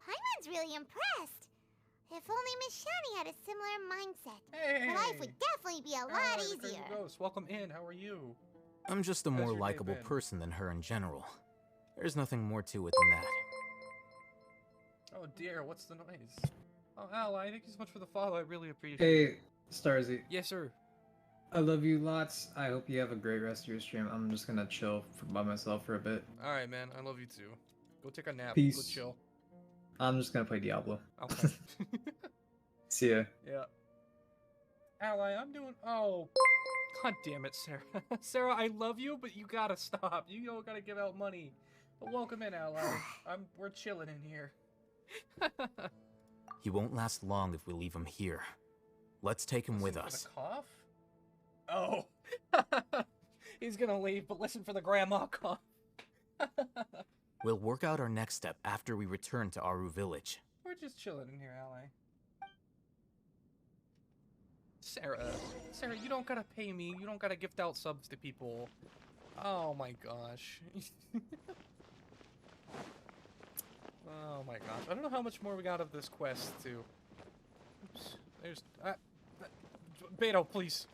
Paimon's really impressed. If only Miss Shani had a similar mindset, Hey! life would definitely be a lot easier. Ghost, welcome in. How are you? I'm just a How's more your day likable been? person than her in general. There's nothing more to it than that. Oh dear, what's the noise? Oh, Ally, thank you so much for the follow. I really appreciate it. Hey, Starzy. Yes, sir. I love you lots. I hope you have a great rest of your stream. I'm just gonna chill by myself for a bit. Alright, man. I love you too. Go take a nap. Peace. Go chill. I'm just gonna play Diablo. Okay. See ya. Yeah. Ally, I'm doing. Oh. God damn it, Sarah. Sarah, I love you, but you gotta stop. You don't gotta give out money. But welcome in, Ally. We're chilling in here. He won't last long if we leave him here. Let's take him with us. For the cough? Oh. He's gonna leave, but listen for the grandma cough. We'll work out our next step after we return to Aru Village. We're just chilling in here, Ally. Sarah, you don't gotta pay me. You don't gotta gift out subs to people. Oh my gosh. Oh my gosh. I don't know how much more we got of this quest, too. Oops. There's... Beto, please.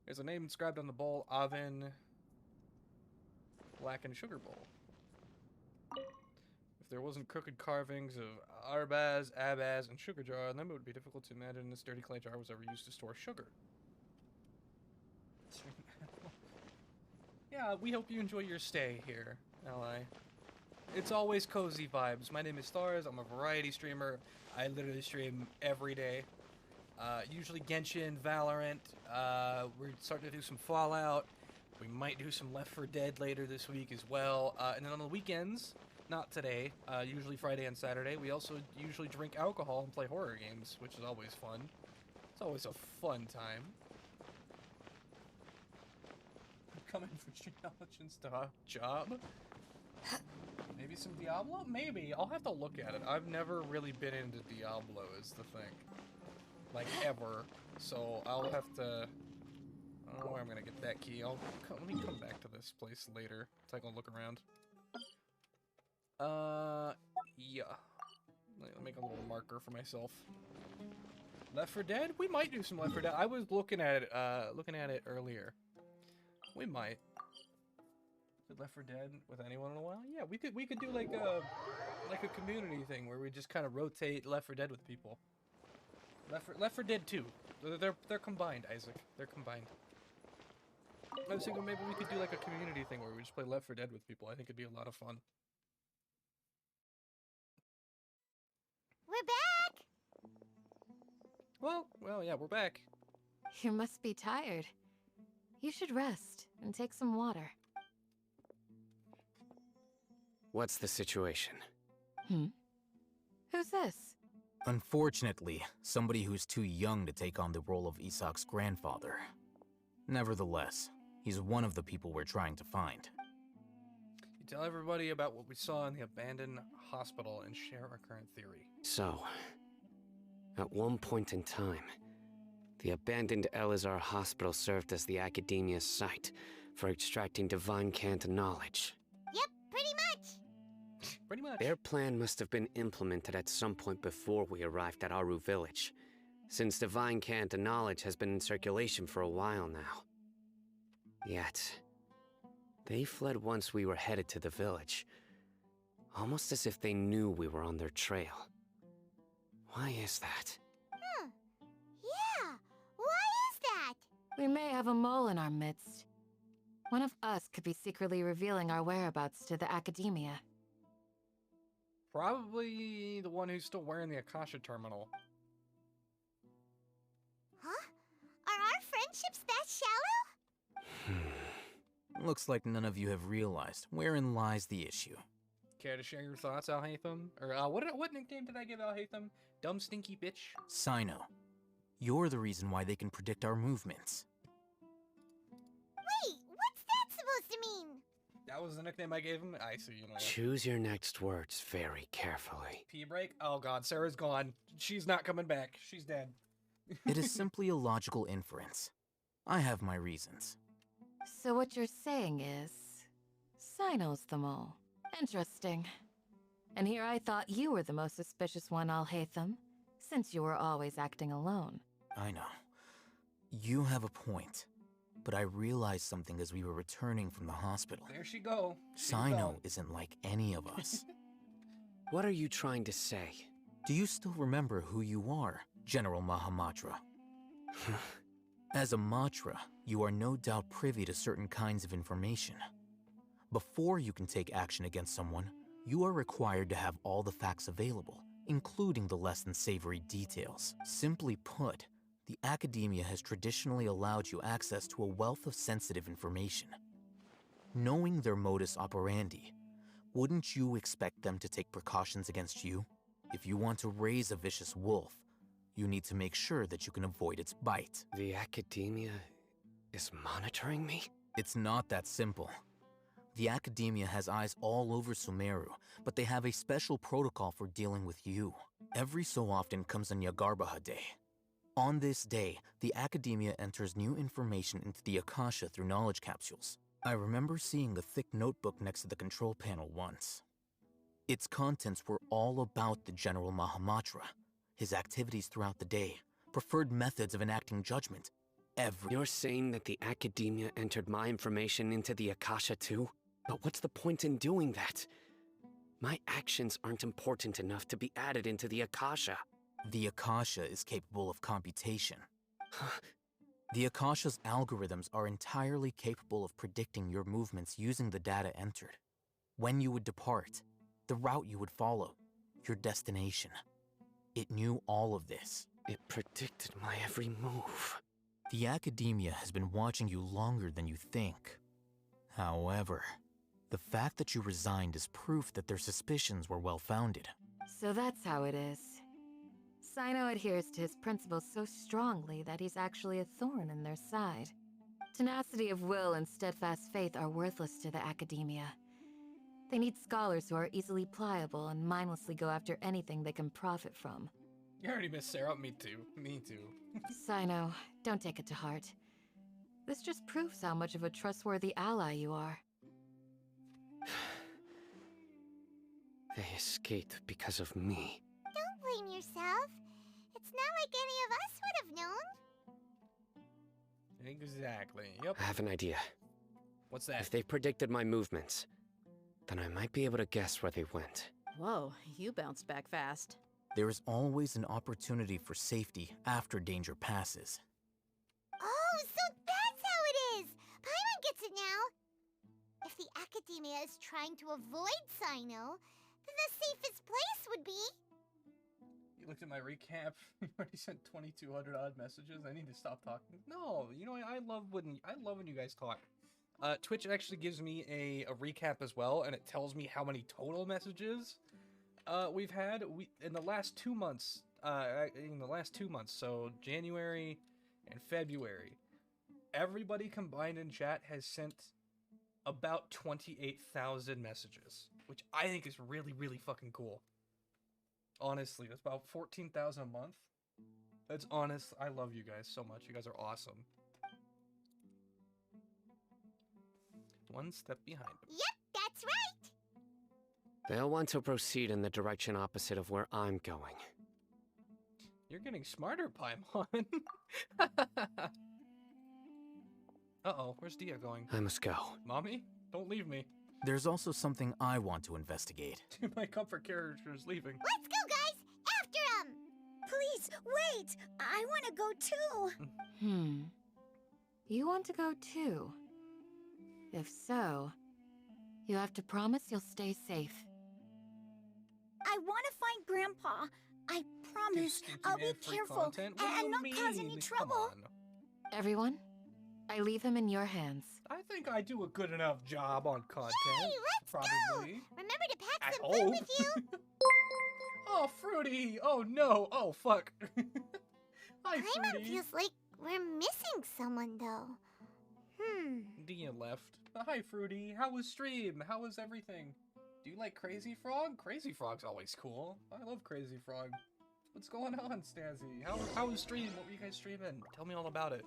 There's a name inscribed on the bowl. Avin... Black and Sugar Bowl. If there wasn't crooked carvings of Arbaz, Abaz, and Sugar Jar, then it would be difficult to imagine this dirty clay jar was ever used to store sugar. Yeah, we hope you enjoy your stay here, Ally. It's always cozy vibes. My name is Stars. I'm a variety streamer. I literally stream every day. Usually Genshin, Valorant. We're starting to do some Fallout. We might do some Left 4 Dead later this week as well. And then on the weekends, not today, usually Friday and Saturday, we also usually drink alcohol and play horror games, which is always fun. It's always a fun time. Coming for Street Intelligence job? Maybe some Diablo? Maybe. I'll have to look at it. I've never really been into Diablo is the thing. Like, ever. So, I'll have to... I don't know where I'm gonna get that key. Let me come back to this place later. Take a look around. Yeah. Let me make a little marker for myself. Left 4 Dead? We might do some Left 4 Dead. I was looking at it earlier. We might. Did Left 4 Dead with anyone in a while? Yeah, we could do like a community thing where we just kind of rotate Left 4 Dead with people. Left 4 Dead 2. They're combined, Isaac. They're combined. I was thinking maybe we could do like a community thing where we just play Left 4 Dead with people. I think it'd be a lot of fun. We're back! Well, yeah, we're back. You must be tired. You should rest and take some water. What's the situation? Who's this? Unfortunately, somebody who's too young to take on the role of Isak's grandfather. Nevertheless, he's one of the people we're trying to find. You tell everybody about what we saw in the abandoned hospital and share our current theory. So, at one point in time, The abandoned Elazar Hospital served as the Academia's site for extracting divine cant knowledge. Yep, pretty much. Pretty much. Their plan must have been implemented at some point before we arrived at Aru Village, since divine cant knowledge has been in circulation for a while now. Yet, they fled once we were headed to the village, almost as if they knew we were on their trail. Why is that? Yeah, why is that? We may have a mole in our midst. One of us could be secretly revealing our whereabouts to the Academia. Probably the one who's still wearing the Akasha terminal. Huh? Are our friendships that shallow? Looks like none of you have realized wherein lies the issue. Care to share your thoughts, Al-Haytham? Or what nickname did I give Al-Haytham? Dumb stinky bitch? Sino, you're the reason why they can predict our movements. Wait, what's that supposed to mean? That was the nickname I gave him? I see, you know. Choose your next words very carefully. Pee break? Oh god, Sarah's gone. She's not coming back. She's dead. It is simply a logical inference. I have my reasons. So what you're saying is... Sino's the mole. Interesting. And here I thought you were the most suspicious one, Al-Haytham, since you were always acting alone. I know. You have a point. But I realized something as we were returning from the hospital. There she go. Sino isn't like any of us. What are you trying to say? Do you still remember who you are, General Mahamatra? As a Matra, you are no doubt privy to certain kinds of information. Before you can take action against someone, you are required to have all the facts available, including the less than savory details. Simply put, the Academia has traditionally allowed you access to a wealth of sensitive information. Knowing their modus operandi, wouldn't you expect them to take precautions against you? If you want to raise a vicious wolf, you need to make sure that you can avoid its bite. The Academia is monitoring me? It's not that simple. The Academia has eyes all over Sumeru, but they have a special protocol for dealing with you. Every so often comes a Nyagarbaha Day. On this day, the Academia enters new information into the Akasha through knowledge capsules. I remember seeing the thick notebook next to the control panel once. Its contents were all about the General Mahamatra, his activities throughout the day, preferred methods of enacting judgment, You're saying that the Academia entered my information into the Akasha too? But what's the point in doing that? My actions aren't important enough to be added into the Akasha. The Akasha is capable of computation. The Akasha's algorithms are entirely capable of predicting your movements using the data entered. When you would depart, the route you would follow, your destination. It knew all of this. It predicted my every move. The Academia has been watching you longer than you think. However, the fact that you resigned is proof that their suspicions were well-founded. So that's how it is. Sino adheres to his principles so strongly that he's actually a thorn in their side. Tenacity of will and steadfast faith are worthless to the Academia. They need scholars who are easily pliable and mindlessly go after anything they can profit from. You already missed Sarah. Me too. Me too. Sino, don't take it to heart. This just proves how much of a trustworthy ally you are. They escaped because of me. Don't blame yourself. It's not like any of us would have known. Exactly. Yep. I have an idea. What's that? If they predicted my movements, then I might be able to guess where they went. Whoa, you bounced back fast. There is always an opportunity for safety after danger passes. Oh, so that's how it is! Paimon gets it now! If the Academia is trying to avoid Sino, then the safest place would be... You looked at my recap. You already sent 2,200 odd messages. I need to stop talking. No, you know I love when you guys talk. Twitch actually gives me a recap as well, and it tells me how many total messages we've had. In the last 2 months. So January and February, everybody combined in chat has sent about 28,000 messages, which I think is really, really fucking cool. Honestly, that's about 14,000 a month. That's honest. I love you guys so much. You guys are awesome. One step behind him. Yep, that's right. They'll want to proceed in the direction opposite of where I'm going. You're getting smarter, Paimon. Uh-oh, where's Dia going? I must go. Mommy? Don't leave me. There's also something I want to investigate. My comfort character is leaving. Let's go, guys! After him! Please, wait! I want to go too! You want to go too? If so, you have to promise you'll stay safe. I want to find Grandpa. I promise I'll be careful and not cause any trouble. Everyone, I leave him in your hands. I think I do a good enough job on content. Yay, let's probably. go! Remember to pack some hope. food with you? Oh, Fruity! Oh no! Oh, fuck. Hi, Paimon Fruity. feels like we're missing someone, though. Dia left. Hi, Fruity. How was stream? How was everything? Do you like Crazy Frog? Crazy Frog's always cool. I love Crazy Frog. What's going on, Stazzy? How was stream? What were you guys streaming? Tell me all about it.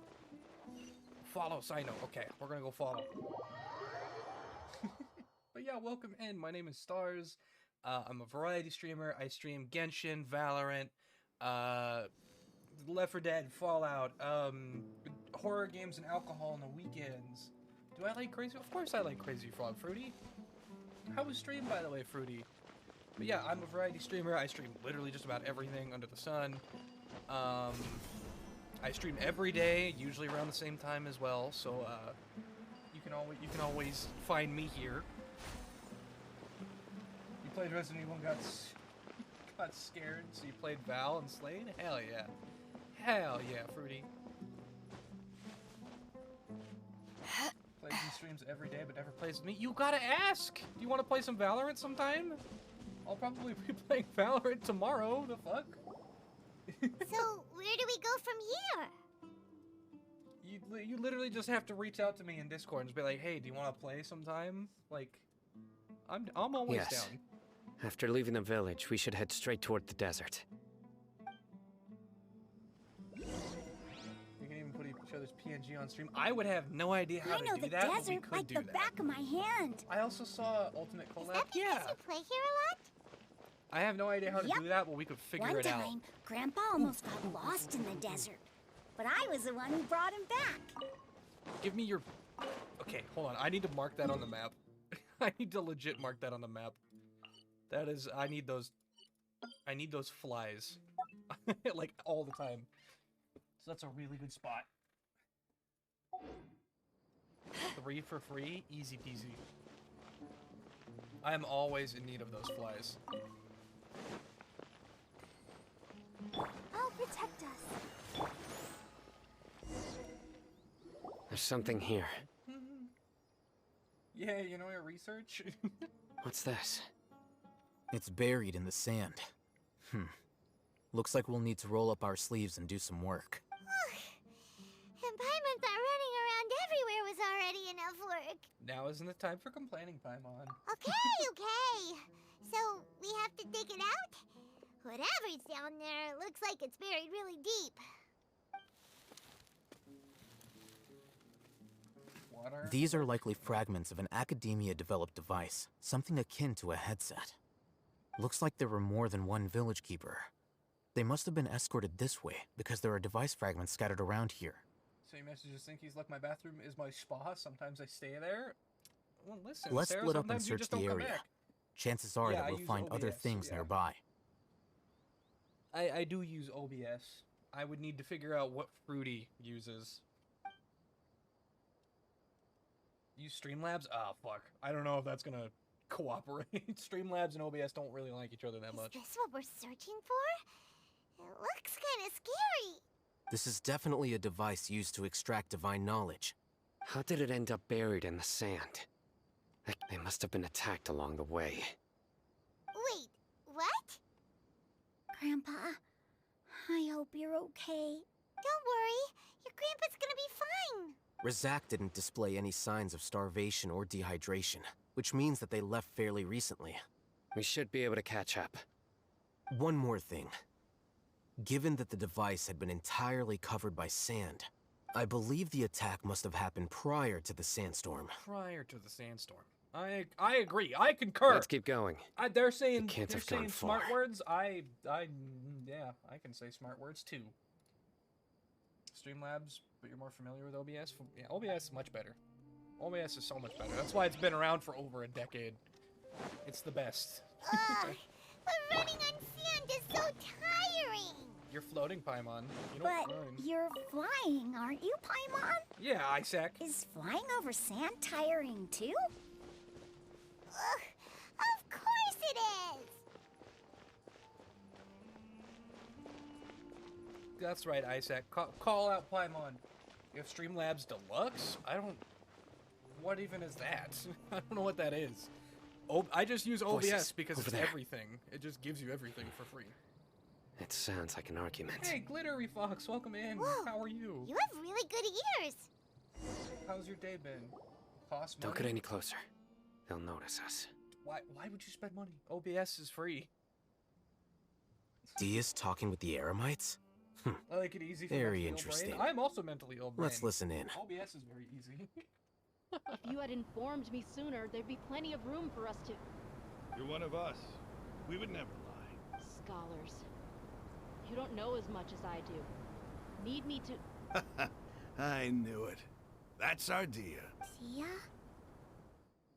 Follow Sino. Okay, we're gonna go follow. But yeah, welcome in. My name is Stars. I'm a variety streamer. I stream Genshin, Valorant, Left 4 Dead, Fallout, horror games and alcohol on the weekends. Do I like Crazy? Of course I like Crazy Frog. Fruity? How was stream, by the way, Fruity? But yeah, I'm a variety streamer. I stream literally just about everything under the sun. I stream every day, usually around the same time as well. So you can always find me here. You played Resident Evil and got scared, so you played Val and Slade? Hell yeah. Hell yeah, Fruity. Plays and streams every day, but never plays with me. You gotta ask! Do you want to play some Valorant sometime? I'll probably be playing Valorant tomorrow. The fuck? So, where do we go from here? You literally just have to reach out to me in Discord and just be like, hey, do you want to play sometime? Like, I'm always Yes. down. After leaving the village, we should head straight toward the desert. We can even put each other's PNG on stream. I would have no idea how I know to do the that, but we desert could like do the that. back of my hand. I also saw Ultimate Collab. Is that because you play here a lot? I have no idea how to Yep. do that, but we could figure One it out. time, Grandpa almost got lost in the desert, but I was the one who brought him back. Give me your... Okay, hold on. I need to mark that on the map. I need to legit mark that on the map. That is... I need those flies. Like, all the time. So that's a really good spot. 3 for free? Easy peasy. I am always in need of those flies. Oh, protect us. There's something here. Yeah, you know your research? What's this? It's buried in the sand. Looks like we'll need to roll up our sleeves and do some work. And Paimon thought running around everywhere was already enough work. Now isn't the time for complaining, Paimon. Okay. So, we have to dig it out? Whatever's down there, it looks like it's buried really deep. Water? These are likely fragments of an Academia-developed device, something akin to a headset. Looks like there were more than one village keeper. They must have been escorted this way, because there are device fragments scattered around here. So you messages think he's like, my bathroom is my spa, sometimes I stay there? Well, listen, Let's Sarah, split up and sometimes you search just the don't come area. back. Chances are Yeah, that I we'll use find other OBS, things yeah. nearby. I do use OBS. I would need to figure out what Fruity uses. Use Streamlabs? Ah, fuck. I don't know if that's gonna cooperate. Streamlabs and OBS don't really like each other that much. Is this what we're searching for? It looks kind of scary. This is definitely a device used to extract divine knowledge. How did it end up buried in the sand? They must have been attacked along the way. Wait, what? Grandpa, I hope you're okay. Don't worry. Your grandpa's gonna be fine. Razak didn't display any signs of starvation or dehydration, which means that they left fairly recently. We should be able to catch up. One more thing. Given that the device had been entirely covered by sand, I believe the attack must have happened prior to the sandstorm. Prior to the sandstorm. I agree. I concur. Let's keep going. They're saying can't they're have gone saying far. smart words. Yeah, I can say smart words too. Streamlabs, but you're more familiar with OBS. Yeah, OBS is much better. OBS is so much better. That's why it's been around for over a decade. It's the best. But running on sand is so tiring. You're floating, Paimon. You don't But mind. you're flying, aren't you, Paimon? Yeah, Isaac. Is flying over sand tiring too? Of course it is. That's right, Isaac. Call out Paimon. You have Streamlabs Deluxe? I don't... What even is that? I don't know what that is. I just use OBS Voices, because over it's there. everything. It just gives you everything for free. It sounds like an argument. Hey, Glittery Fox, welcome in. Whoa, How are you? You have really good ears. How's your day been? Cost money? Don't get any closer. They'll notice us. Why would you spend money? OBS is free. Dia's talking with the Eremites? I like it easy for Very mentally ill interesting. brain. I'm also mentally ill brain. Let's listen in. OBS is very easy. If you had informed me sooner, there'd be plenty of room for us to... You're one of us. We would never lie. Scholars. You don't know as much as I do. Need me to... I knew it. That's our Dia. Dia?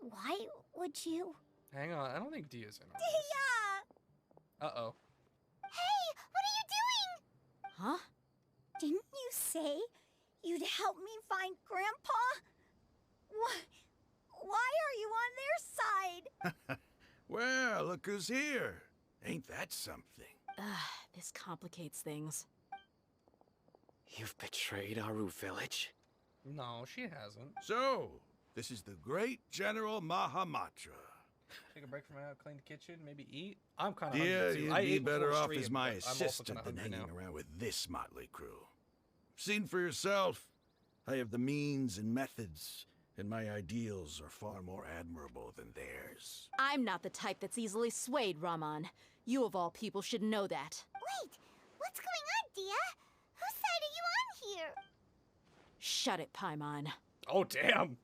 Why would you? Hang on, I don't think Dia's in on this. Dia! Uh-oh. Hey, what are you doing? Huh? Didn't you say you'd help me find Grandpa? Why are you on their side? Well, look who's here. Ain't that something? This complicates things. You've betrayed Aru village? No, she hasn't. So, this is the great General Mahamatra. Take a break from out, clean the kitchen, maybe eat. I'm kind of Dia, hungry too. you'd I be ate before better off stream, as my but I'm also assistant kinda than hungry hanging now. around with this motley crew. Seen for yourself. I have the means and methods, and my ideals are far more admirable than theirs. I'm not the type that's easily swayed, Raman. You of all people should know that. Wait, what's going on, Dia? Whose side are you on here? Shut it, Paimon. Oh, damn.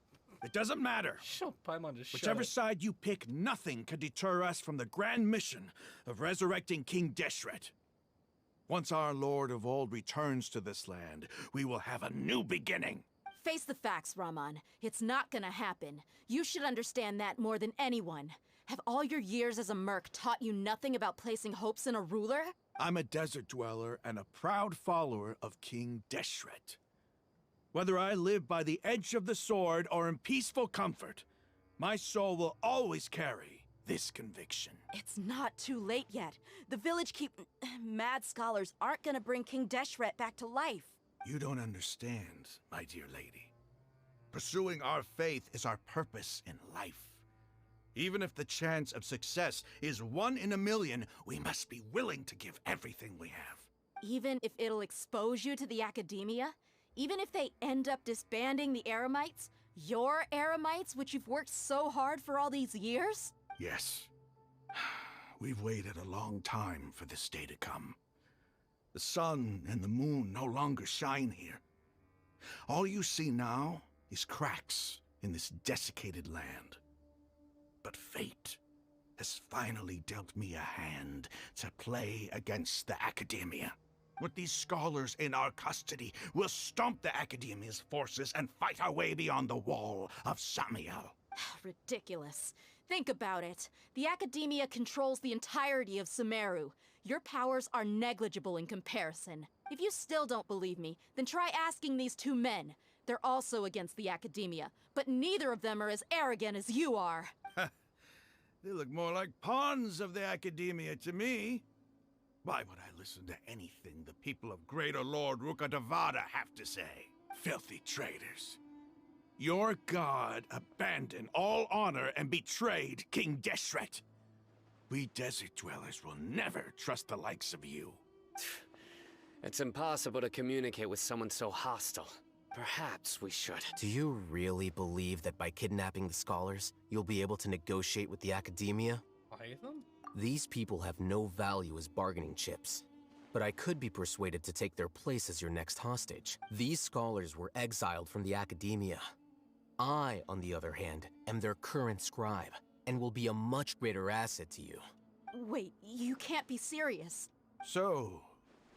It doesn't matter. Shut Paimon, just Whichever shut it. side you pick, nothing can deter us from the grand mission of resurrecting King Deshret. Once our Lord of Old returns to this land, we will have a new beginning. Face the facts, Raman. It's not gonna happen. You should understand that more than anyone. Have all your years as a merc taught you nothing about placing hopes in a ruler? I'm a desert dweller and a proud follower of King Deshret. Whether I live by the edge of the sword or in peaceful comfort, my soul will always carry this conviction. It's not too late yet. The village mad scholars aren't gonna bring King Deshret back to life. You don't understand, my dear lady. Pursuing our faith is our purpose in life. Even if the chance of success is 1 in a million, we must be willing to give everything we have. Even if it'll expose you to the academia? Even if they end up disbanding the Eremites? Your Eremites, which you've worked so hard for all these years? Yes. We've waited a long time for this day to come. The sun and the moon no longer shine here. All you see now is cracks in this desiccated land. But fate has finally dealt me a hand to play against the Academia. With these scholars in our custody, we'll stomp the Academia's forces and fight our way beyond the wall of Samiel. Ridiculous. Think about it. The Academia controls the entirety of Sumeru. Your powers are negligible in comparison. If you still don't believe me, then try asking these 2 men. They're also against the Academia, but neither of them are as arrogant as you are. They look more like pawns of the Academia to me. Why would I listen to anything the people of Greater Lord Rukkhadevada have to say? Filthy traitors. Your god abandoned all honor and betrayed King Deshret. We desert dwellers will never trust the likes of you. It's impossible to communicate with someone so hostile. Perhaps we should. Do you really believe that by kidnapping the scholars, you'll be able to negotiate with the Academia? Python? These people have no value as bargaining chips. but I could be persuaded to take their place as your next hostage. These scholars were exiled from the academia. I, on the other hand, am their current scribe, and will be a much greater asset to you. Wait, you can't be serious. So,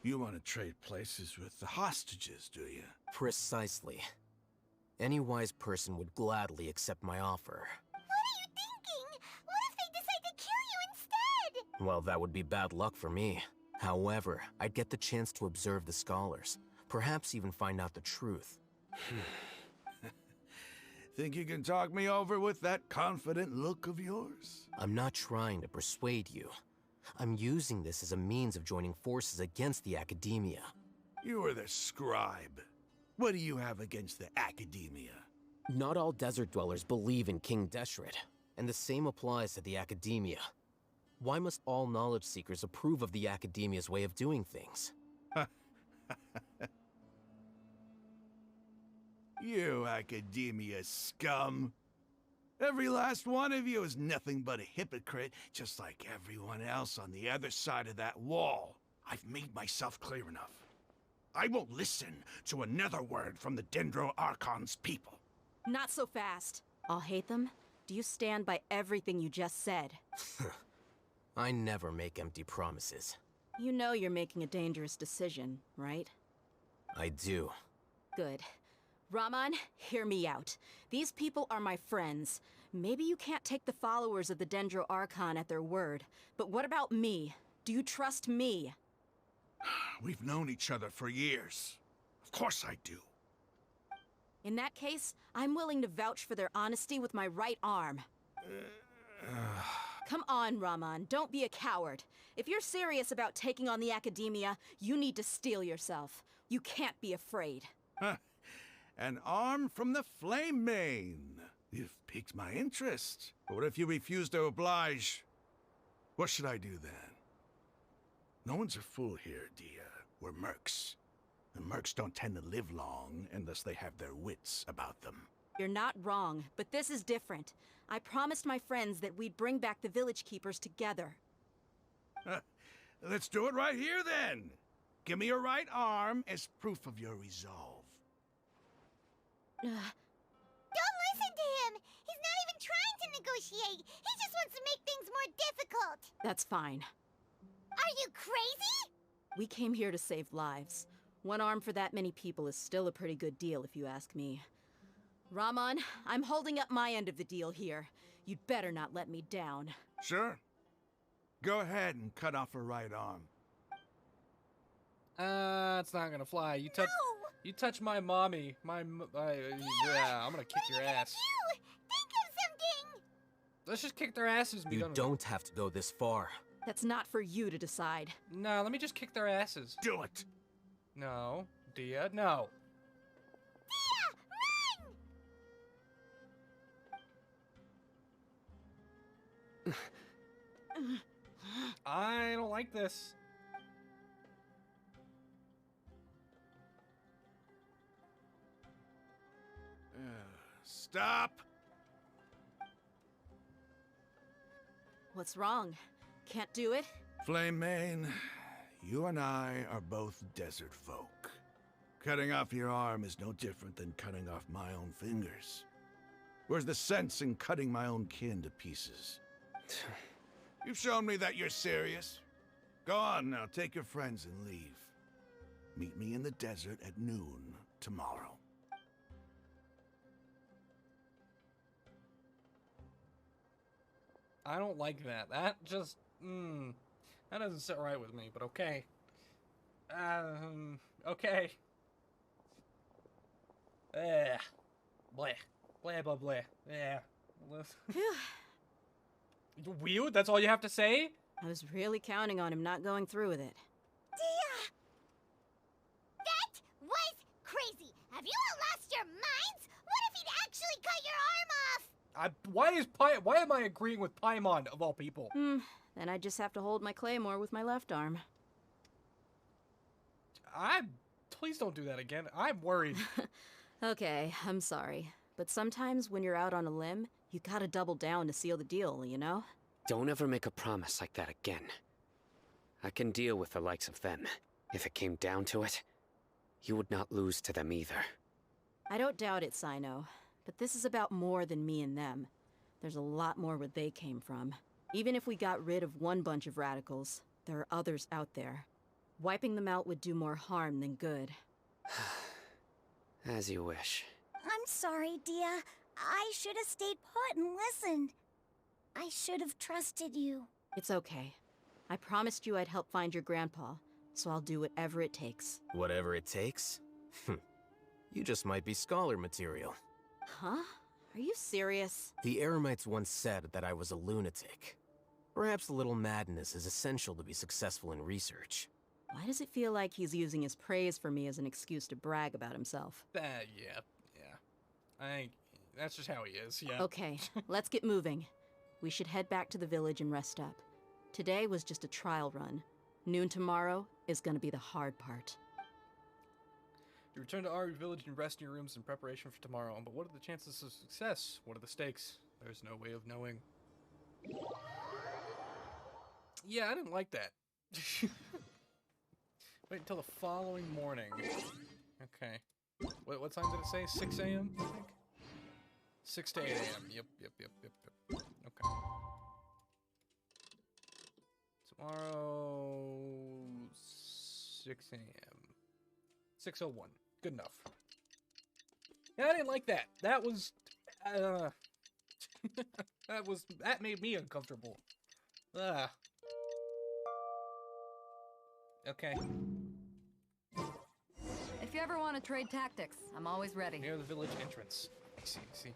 you want to trade places with the hostages, do you? Precisely. Any wise person would gladly accept my offer. What are you thinking? What if they decide to kill you instead? Well, that would be bad luck for me. However, I'd get the chance to observe the scholars, perhaps even find out the truth. Think you can talk me over with that confident look of yours? I'm not trying to persuade you. I'm using this as a means of joining forces against the academia. You are the scribe. What do you have against the academia? Not all desert dwellers believe in King Deshret, and the same applies to the academia. Why must all knowledge seekers approve of the academia's way of doing things? You academia scum. Every last one of you is nothing but a hypocrite, just like everyone else on the other side of that wall. I've made myself clear enough. I won't listen to another word from the Dendro Archon's people. Not so fast. I'll hate them. Do you stand by everything you just said? I never make empty promises. You know you're making a dangerous decision, right? I do. Good. Raman, hear me out. These people are my friends. Maybe you can't take the followers of the Dendro Archon at their word, but what about me? Do you trust me? We've known each other for years. Of course I do. In that case, I'm willing to vouch for their honesty with my right arm. Come on, Raman, don't be a coward. If you're serious about taking on the academia, you need to steel yourself. You can't be afraid. An arm from the Flame Mane. You've piqued my interest. But what if you refuse to oblige? What should I do then? No one's a fool here, Dia. We're mercs. And mercs don't tend to live long unless they have their wits about them. You're not wrong, but this is different. I promised my friends that we'd bring back the village keepers together. Let's do it right here then. Give me your right arm as proof of your resolve. Don't listen to him! He's not even trying to negotiate! He just wants to make things more difficult! That's fine. Are you crazy? We came here to save lives. One arm for that many people is still a pretty good deal, if you ask me. Raman, I'm holding up my end of the deal here. You'd better not let me down. Sure. Go ahead and cut off her right arm. It's not gonna fly. You touch my mommy. Yeah, I'm gonna kick your ass. Think of something! Let's just kick their asses and be You done with it. don't have to go this far. That's not for you to decide. No, let me just kick their asses. Do it! No. Dia, no. I don't like this. Stop! What's wrong? Can't do it? Flame Mane, you and I are both desert folk. Cutting off your arm is no different than cutting off my own fingers. Where's the sense in cutting my own kin to pieces? You've shown me that you're serious. Go on now, take your friends and leave. Meet me in the desert at noon tomorrow. I don't like that. That just, that doesn't sit right with me, but okay. Okay. Bleh. Blah, blah, blah. Yeah. Weird? That's all you have to say? I was really counting on him not going through with it. Dia! That was crazy! Have you all lost your minds? What if he'd actually cut your arm off? Why am I agreeing with Paimon, of all people? Then I just have to hold my claymore with my left arm. Please don't do that again. I'm worried. Okay, I'm sorry. But sometimes when you're out on a limb, you gotta double down to seal the deal, you know? Don't ever make a promise like that again. I can deal with the likes of them. If it came down to it, you would not lose to them either. I don't doubt it, Sino. But this is about more than me and them. There's a lot more where they came from. Even if we got rid of one bunch of radicals, there are others out there. Wiping them out would do more harm than good. As you wish. I'm sorry, Dia. I should have stayed put and listened. I should have trusted you. It's okay. I promised you I'd help find your grandpa, so I'll do whatever it takes. Whatever it takes? You just might be scholar material. Huh? Are you serious? The Eremites once said that I was a lunatic. Perhaps a little madness is essential to be successful in research. Why does it feel like he's using his praise for me as an excuse to brag about himself? Yeah. That's just how he is, yeah. Okay, let's get moving. We should head back to the village and rest up. Today was just a trial run. Noon tomorrow is gonna be the hard part. You return to Aru village and rest in your rooms in preparation for tomorrow. But what are the chances of success? What are the stakes? There's no way of knowing. Yeah, I didn't like that. Wait until the following morning. Okay. What time did it say? 6 a.m., I think? 6 to 8 a.m. Yep. Okay. Tomorrow, 6 a.m. 6:01. Good enough. Yeah, I didn't like that. That was, that made me uncomfortable. Okay. If you ever want to trade tactics, I'm always ready. Near the village entrance. I see.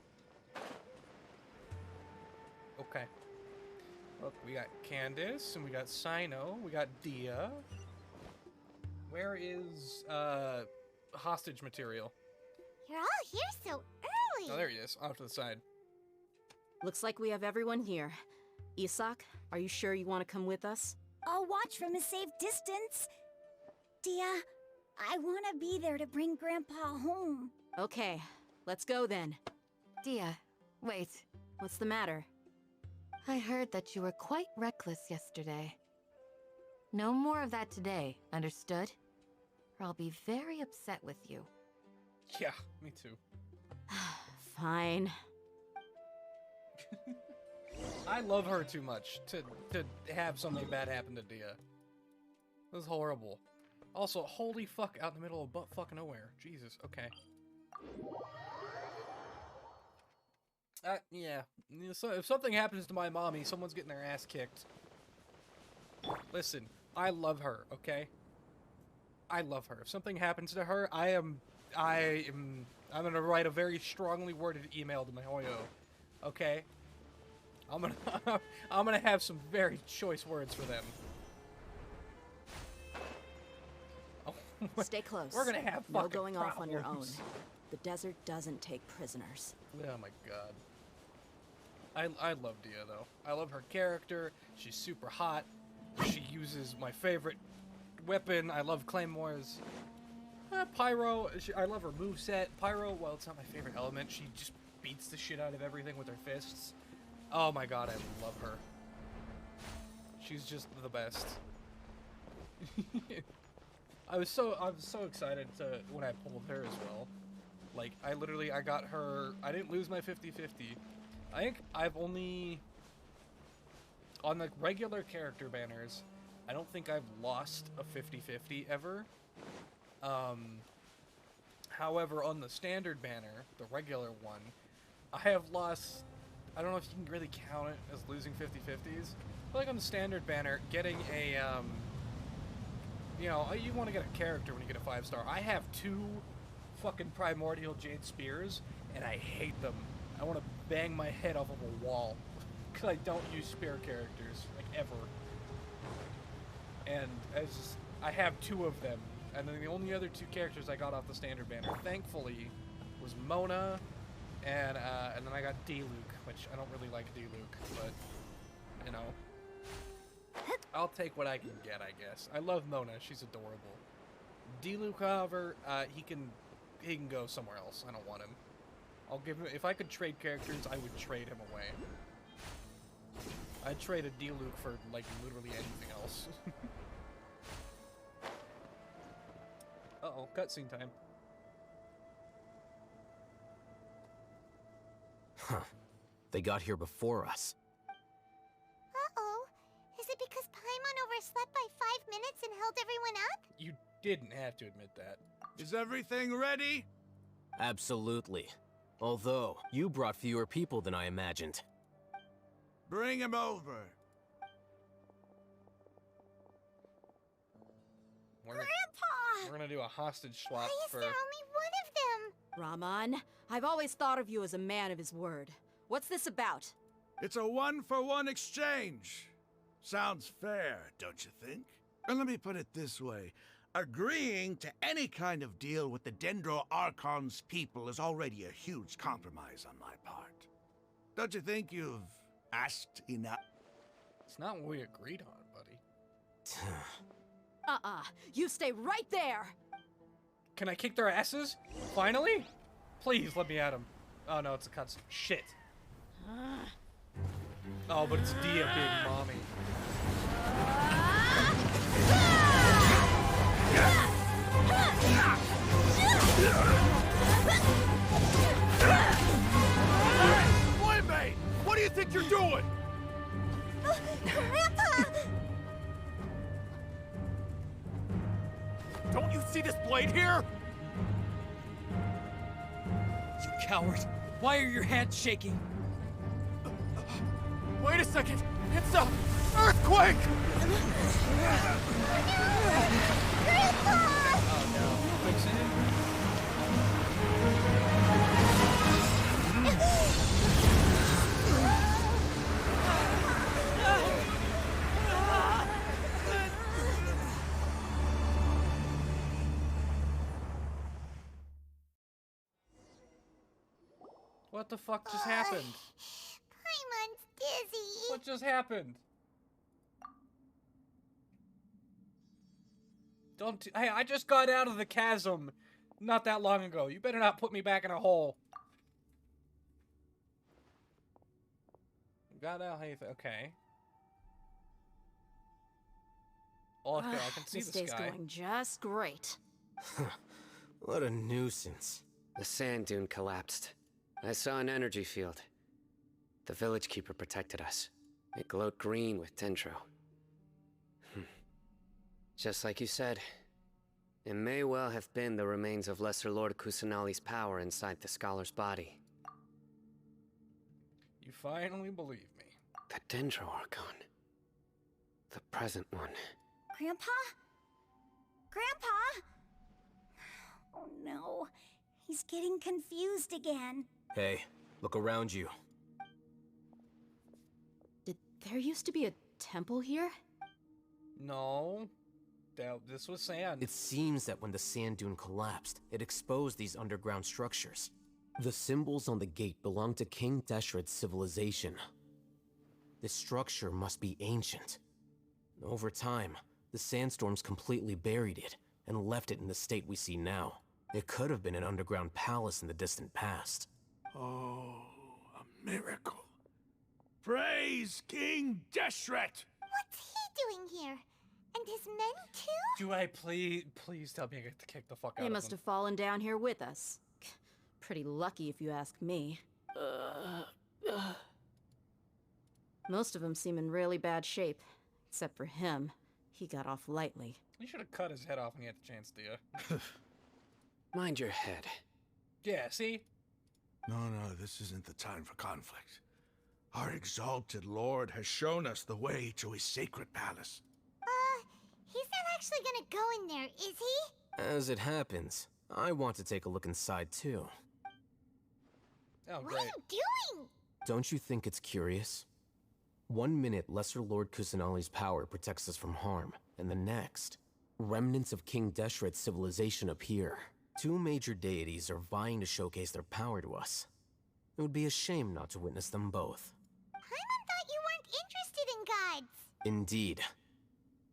Okay. Look, we got Candace, and we got Sino, we got Dia. Where is, hostage material? You're all here so early. Oh, there he is, off to the side. Looks like we have everyone here. Isak, are you sure you want to come with us? I'll watch from a safe distance. Dia, I want to be there to bring Grandpa home. Okay, let's go then. Dia, wait. What's the matter? I heard that you were quite reckless yesterday. No more of that today, understood? Or I'll be very upset with you. Yeah, me too. Fine. I love her too much to have something bad happen to Dia. This is horrible. Also, holy fuck, out in the middle of butt fucking nowhere. Jesus, okay. Yeah. So if something happens to my mommy, someone's getting their ass kicked. Listen, I love her, okay? I love her. If something happens to her, I'm gonna write a very strongly worded email to Mihoyo, okay? I'm gonna have some very choice words for them. Oh, Stay close. We're gonna have fucking no going off on your own. problems. The desert doesn't take prisoners. Oh my god. I love Dia though. I love her character. She's super hot. She uses my favorite weapon. I love claymores. Pyro, I love her moveset. Pyro, well, it's not my favorite element. She just beats the shit out of everything with her fists. Oh my god, I love her. She's just the best. I was so excited when I pulled her as well. Like, I got her, I didn't lose my 50-50. I think I've only, on the regular character banners, I don't think I've lost a 50-50 ever. However, on the standard banner, the regular one, I have lost, I don't know if you can really count it as losing 50-50s, but like on the standard banner, getting a, you know, you want to get a character when you get a 5-star. I have 2 fucking Primordial Jade Spears, and I hate them. I want to bang my head off of a wall, because I don't use spear characters, like, ever. And I have 2 of them, and then the only other 2 characters I got off the standard banner, thankfully, was Mona, and then I got D-Luke, which I don't really like D-Luke, but, you know. I'll take what I can get, I guess. I love Mona, she's adorable. D-Luke, however, he can go somewhere else. I don't want him. I'll give him, if I could trade characters, I would trade him away. I'd trade a D-Luke for, like, literally anything else. Oh, cutscene time. Huh. They got here before us. Uh-oh. Is it because Paimon overslept by 5 minutes and held everyone up? You didn't have to admit that. Is everything ready? Absolutely. Although, you brought fewer people than I imagined. Bring him over. Grandpa! We're gonna do a hostage swap Why is for... there only one of them? Raman, I've always thought of you as a man of his word. What's this about? It's a 1-for-1 exchange. Sounds fair, don't you think? And let me put it this way. Agreeing to any kind of deal with the Dendro Archon's people is already a huge compromise on my part. Don't you think you've asked enough? It's not what we agreed on, buddy. You stay right there! Can I kick their asses? Finally? Please, let me at them. Oh no, it's a cutscene. Shit. Oh, but it's Dia being mommy. Playmate! What do you think you're doing? Grandpa! Don't you see this blade here? You coward! Why are your hands shaking? Wait a second! It's a earthquake! Oh no. Quicksand? What the fuck just happened? Paimon's dizzy. What just happened? Don't. Hey, I just got out of the chasm not that long ago. You better not put me back in a hole. Got out. Okay. Oh, okay, I can see this the day's sky. going just great. What a nuisance. The sand dune collapsed. I saw an energy field. The village keeper protected us. It glowed green with dendro. Just like you said, it may well have been the remains of Lesser Lord Kusanali's power inside the scholar's body. You finally believe me. The Dendro Archon. The present one. Grandpa? Grandpa? Oh no. He's getting confused again. Hey, look around you. Did there used to be a temple here? No. This was sand. It seems that when the sand dune collapsed, it exposed these underground structures. The symbols on the gate belong to King Deshret's civilization. This structure must be ancient. Over time, the sandstorms completely buried it and left it in the state we see now. It could have been an underground palace in the distant past. Oh, a miracle. Praise King Deshret! What's he doing here? And his men too? Do I please tell me I get to kick the fuck out They of must them. have fallen down here with us. Pretty lucky if you ask me. Most of them seem in really bad shape. Except for him. He got off lightly. You should have cut his head off when you had the chance, Dia. Mind your head. Yeah, see? No, this isn't the time for conflict. Our exalted lord has shown us the way to his sacred palace. He's not actually gonna go in there, is he? As it happens, I want to take a look inside too. Oh, What are you doing? Don't you think it's curious? 1 minute, Lesser Lord Kusanali's power protects us from harm, and the next, remnants of King Deshret's civilization appear. 2 major deities are vying to showcase their power to us. It would be a shame not to witness them both. Paimon thought you weren't interested in gods. Indeed.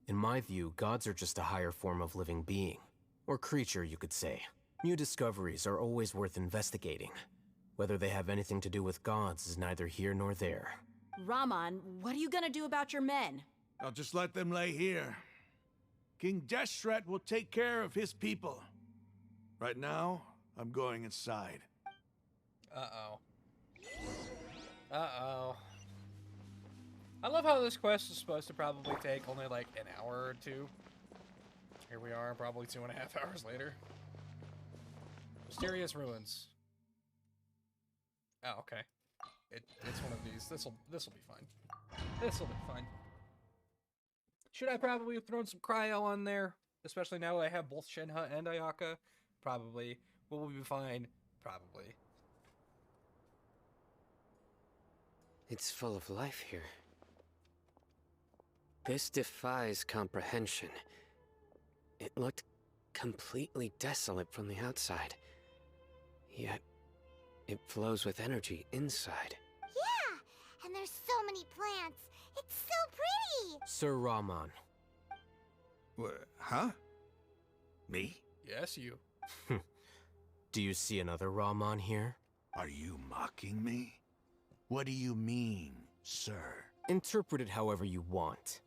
In my view, gods are just a higher form of living being. Or creature, you could say. New discoveries are always worth investigating. Whether they have anything to do with gods is neither here nor there. Raman, what are you gonna do about your men? I'll just let them lay here. King Deshret will take care of his people. Right now, I'm going inside. Uh-oh. Uh-oh. I love how this quest is supposed to probably take only like an hour or two. Here we are, probably 2.5 hours later. Mysterious ruins. Oh, okay. It's one of these. This'll be fine. This'll be fine. Should I probably have thrown some cryo on there? Especially now that I have both Shenhe and Ayaka? Probably. Will we be fine? Probably. It's full of life here. This defies comprehension. It looked completely desolate from the outside. Yet, it flows with energy inside. Yeah, and there's so many plants. It's so pretty. Sir Rahman. Huh? Me? Yes, you. Do you see another Rahman here? Are you mocking me? What do you mean, sir? Interpret it however you want.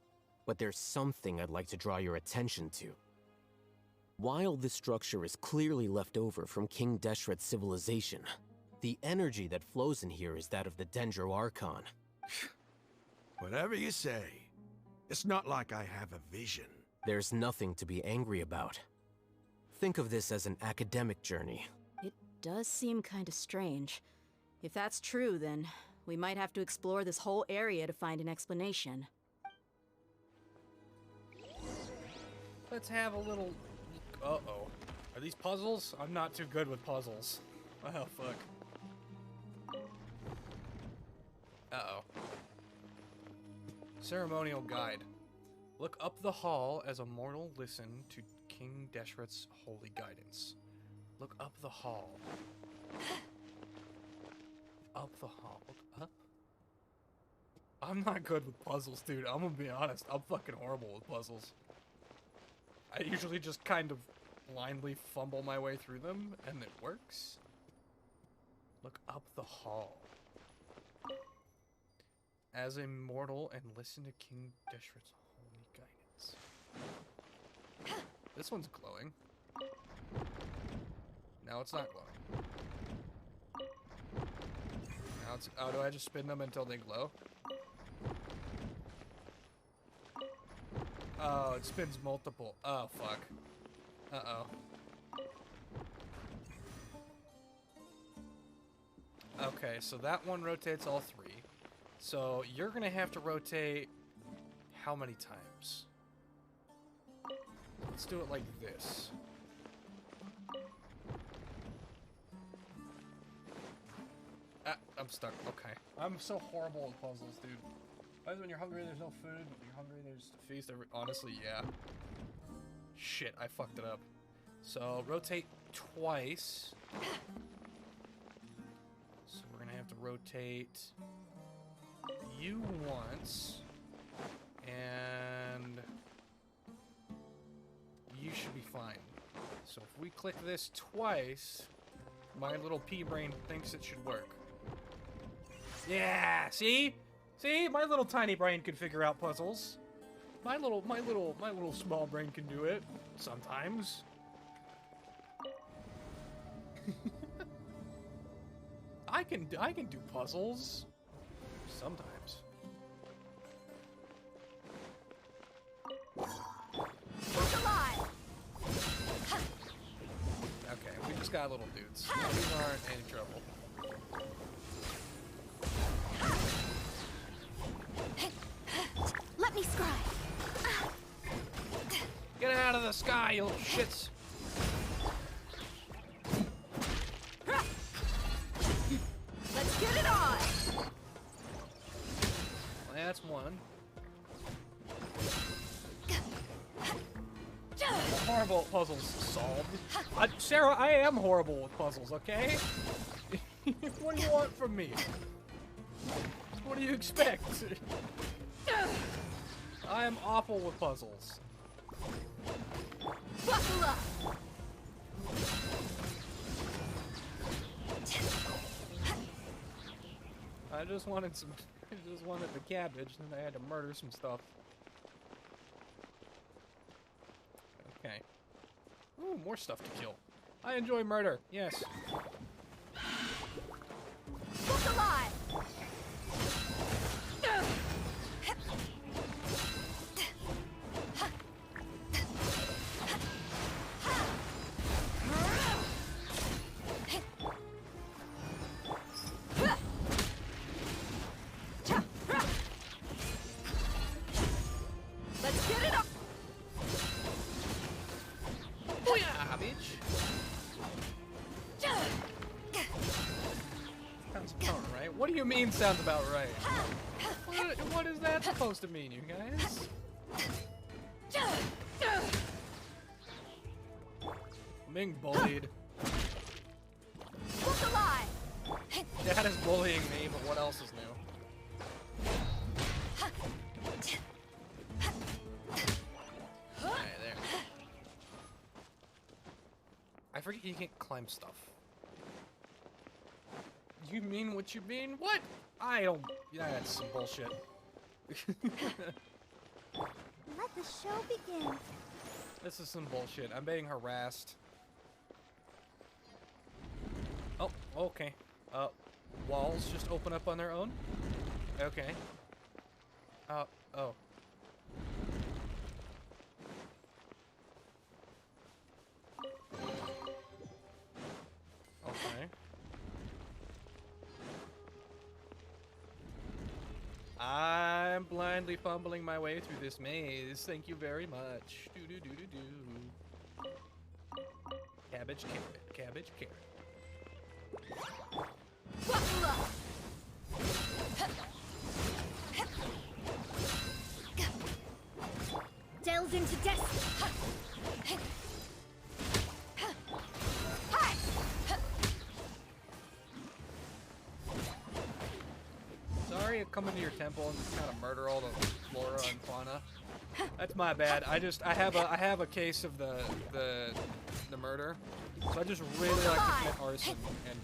But there's something I'd like to draw your attention to. While this structure is clearly left over from King Deshret's civilization, the energy that flows in here is that of the Dendro Archon. Whatever you say. It's not like I have a vision. There's nothing to be angry about. Think of this as an academic journey. It does seem kind of strange. If that's true, then we might have to explore this whole area to find an explanation. Let's have a little... Uh-oh. Are these puzzles? I'm not too good with puzzles. Oh, fuck. Uh-oh. Ceremonial guide. Look up the hall as a mortal listen to King Deshret's holy guidance. Look up the hall. Up the hall. Look up? I'm not good with puzzles, dude. I'm gonna be honest. I'm fucking horrible with puzzles. I usually just kind of blindly fumble my way through them, and it works. Look up the hall. As a mortal and listen to King Deshret's holy guidance. This one's glowing. Now it's not glowing. Now it's... Oh, do I just spin them until they glow? Oh, it spins multiple. Oh, fuck. Uh-oh. Okay, so that one rotates all three. So you're gonna have to rotate how many times? Let's do it like this. Ah, I'm stuck. Okay. I'm so horrible with puzzles, dude. Why is when you're hungry there's no food, when you're hungry there's a feast? Honestly, yeah. Shit, I fucked it up. So rotate twice. So we're gonna have to rotate you once, and you should be fine. So if we click this twice, my little pea brain thinks it should work. Yeah, see? See? My little tiny brain can figure out puzzles. My little small brain can do it sometimes. I can do puzzles sometimes. Who's alive? Okay, we just got little dudes. These aren't any trouble. Let me scry. Get out of the sky, you little shits. Let's get it on. Well, that's one. Horrible at puzzles solved. Sarah, I am horrible with puzzles, okay? What do you want from me? What do you expect? I am awful with puzzles. Buckle up. I just wanted the cabbage, and I had to murder some stuff. Okay. Ooh, more stuff to kill. I enjoy murder. Yes. Look alive! Let's get it up. Booyah, bitch. Sounds about right. What do you mean sounds about right? What is that supposed to mean, you guys? I'm being bullied. Look alive! Dad is bullying me, but what else is new? Alright, there. I forget you can't climb stuff. You mean what you mean? What? I don't... Yeah, that's some bullshit. Let the show begin. This is some bullshit. I'm being harassed. Oh, okay. Walls just open up on their own? Okay. Oh. Okay. I'm blindly fumbling my way through this maze. Thank you very much. Do. Cabbage, carrot. Cabbage, carrot. Delve into destiny. Sorry to come into your temple and just kind of murder all the flora and fauna. That's my bad. I have a case of the murder. So I just really like to commit arson and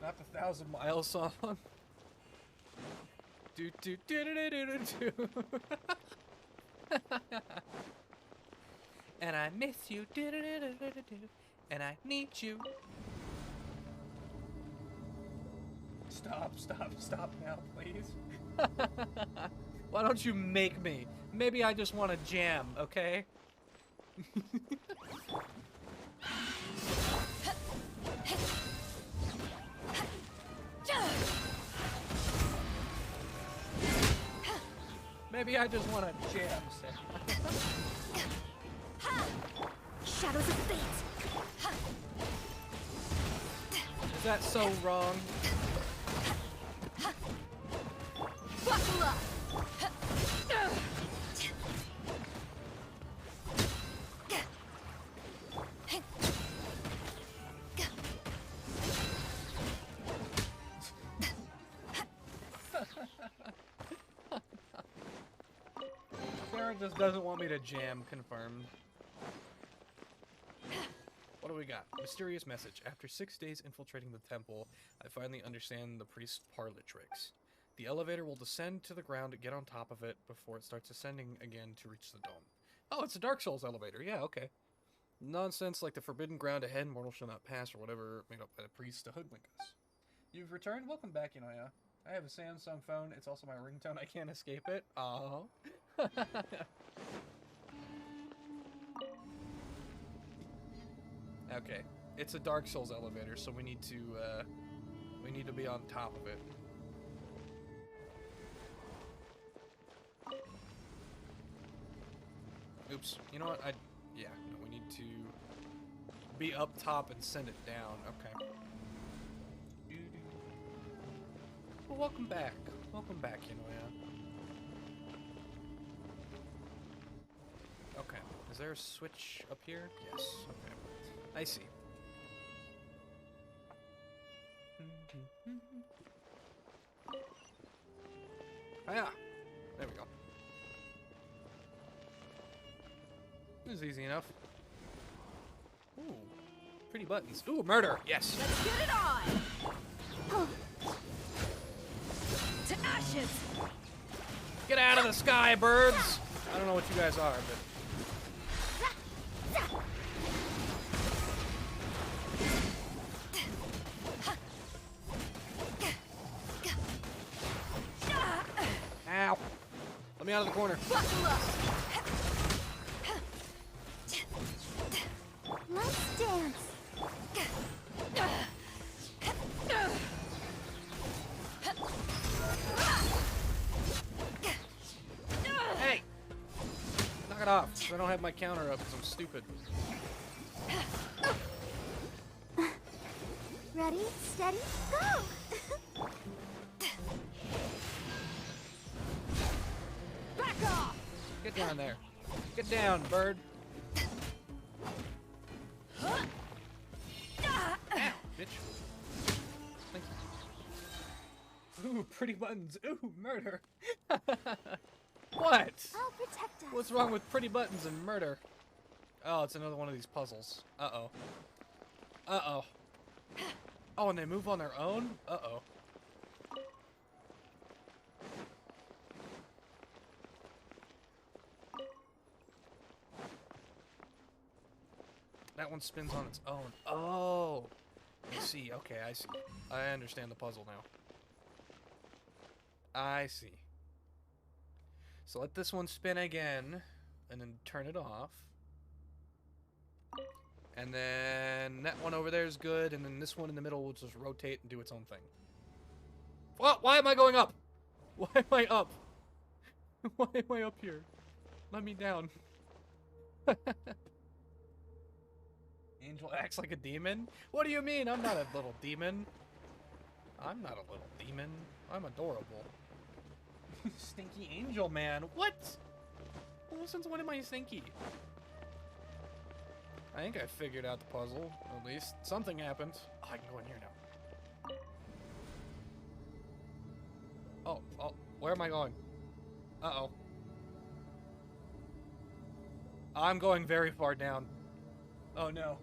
not the 1,000 Mile song. Do. And I miss you. And I need you. Stop now, please. Why don't you make me? Maybe I just want to jam, okay? Maybe I just want to jam, Sam. Shadows of fate. Is that so wrong? Buckle up. Sarah just doesn't want me to jam, confirmed. What do we got? Mysterious message. After 6 days infiltrating the temple, I finally understand the priest's parlor tricks. The elevator will descend to the ground to get on top of it before it starts ascending again to reach the dome. Oh, it's a Dark Souls elevator. Yeah, okay. Nonsense like the forbidden ground ahead, mortal shall not pass, or whatever made up by the priest to hoodwink us. You've returned? Welcome back, Inoya. I have a Samsung phone. It's also my ringtone. I can't escape it. Oh. Okay. It's a Dark Souls elevator, so we need to be on top of it. Oops. You know what? Yeah, no, we need to be up top and send it down. Okay. Well, welcome back. Welcome back, Inoya. Okay. Is there a switch up here? Yes. Okay. I see. Ah, yeah. There we go. This is easy enough. Ooh. Pretty buttons. Ooh, murder! Yes! Let's get it on! To ashes! Get out of the sky, birds! I don't know what you guys are, but... me out of the corner. Let's dance. Hey! Knock it off. I don't have my counter up because I'm stupid. Ready, steady, go! Back off! Get down there. Get down, bird. Ow, bitch. Thank you. Ooh, pretty buttons. Ooh, murder. What? I'll protect us. What's wrong with pretty buttons and murder? Oh, it's another one of these puzzles. Uh-oh. Uh-oh. Oh, and they move on their own? Uh-oh. That one spins on its own. Oh! I see. Okay, I see. I understand the puzzle now. I see. So let this one spin again, and then turn it off. And then that one over there is good, and then this one in the middle will just rotate and do its own thing. Well, why am I going up? Why am I up? Why am I up here? Let me down. Angel acts like a demon? What do you mean? I'm not a little demon. I'm not a little demon. I'm adorable. Stinky angel man. What? Well, since when am I stinky? I think I figured out the puzzle, at least. Something happened. Oh, I can go in here now. Oh, where am I going? Uh-oh. I'm going very far down. Oh, no.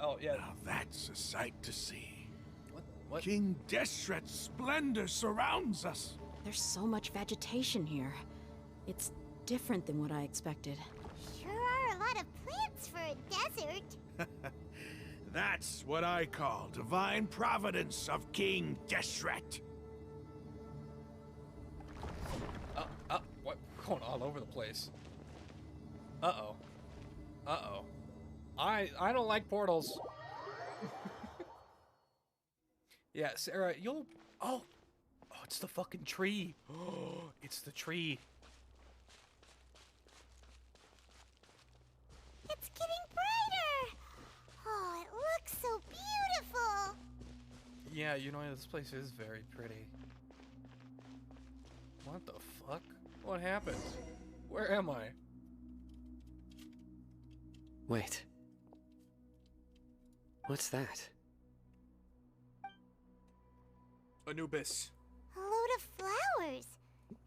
Oh, yeah. Now that's a sight to see. What? King Deshret's splendor surrounds us. There's so much vegetation here. It's different than what I expected. Sure are a lot of plants for a desert. That's what I call divine providence of King Deshret. What? We're going all over the place. Uh-oh. Uh-oh. I don't like portals. Yeah, Sarah, you'll... Oh, it's the fucking tree. Oh, it's the tree. It's getting brighter. Oh, it looks so beautiful. Yeah, you know, this place is very pretty. What the fuck? What happened? Where am I? Wait. What's that? Anubis. A load of flowers.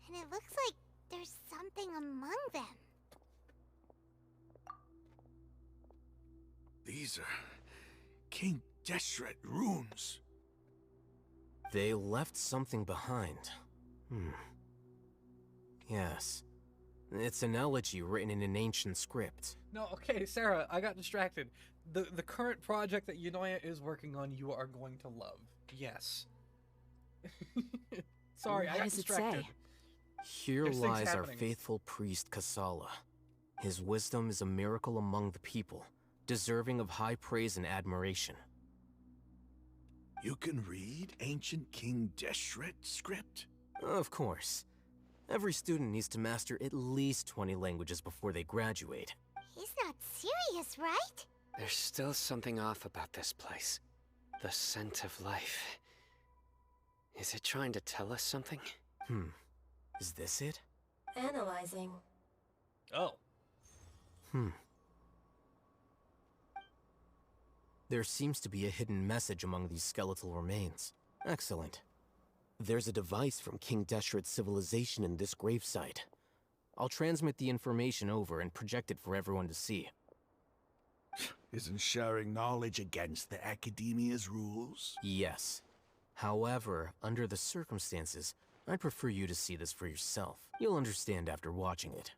And it looks like there's something among them. These are King Deshret runes. They left something behind. Yes. It's an elegy written in an ancient script. No, okay, Sarah, I got distracted. The current project that Yunoya is working on, you are going to love. Yes. Sorry, I got distracted. Here There's things lies our happening. faithful priest Kasala. His wisdom is a miracle among the people, deserving of high praise and admiration. You can read ancient King Deshret script? Of course. Every student needs to master at least 20 languages before they graduate. He's not serious, right? There's still something off about this place. The scent of life. Is it trying to tell us something? Is this it? Analyzing. Oh. There seems to be a hidden message among these skeletal remains. Excellent. There's a device from King Deshret's civilization in this gravesite. I'll transmit the information over and project it for everyone to see. Isn't sharing knowledge against the Academia's rules? Yes. However, under the circumstances, I'd prefer you to see this for yourself. You'll understand after watching it.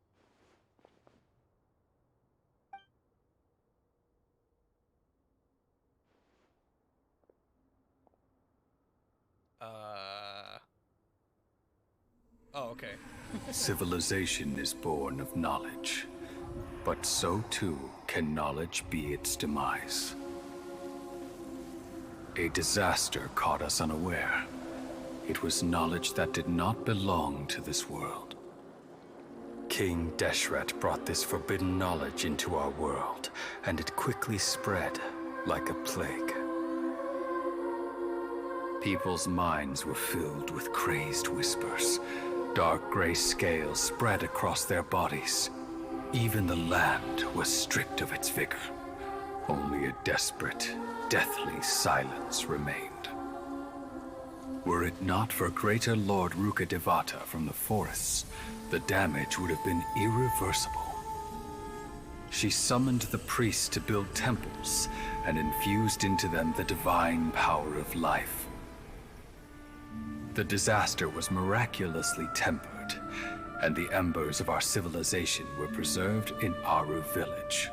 Oh, okay. Civilization is born of knowledge, but so too can knowledge be its demise. A disaster caught us unaware. It was knowledge that did not belong to this world. King Deshret brought this forbidden knowledge into our world, and it quickly spread like a plague. People's minds were filled with crazed whispers. Dark gray scales spread across their bodies. Even the land was stripped of its vigor. Only a desperate, deathly silence remained. Were it not for Greater Lord Rukkhadevata from the forests, the damage would have been irreversible. She summoned the priests to build temples and infused into them the divine power of life. The disaster was miraculously tempered, and the embers of our civilization were preserved in Aru village.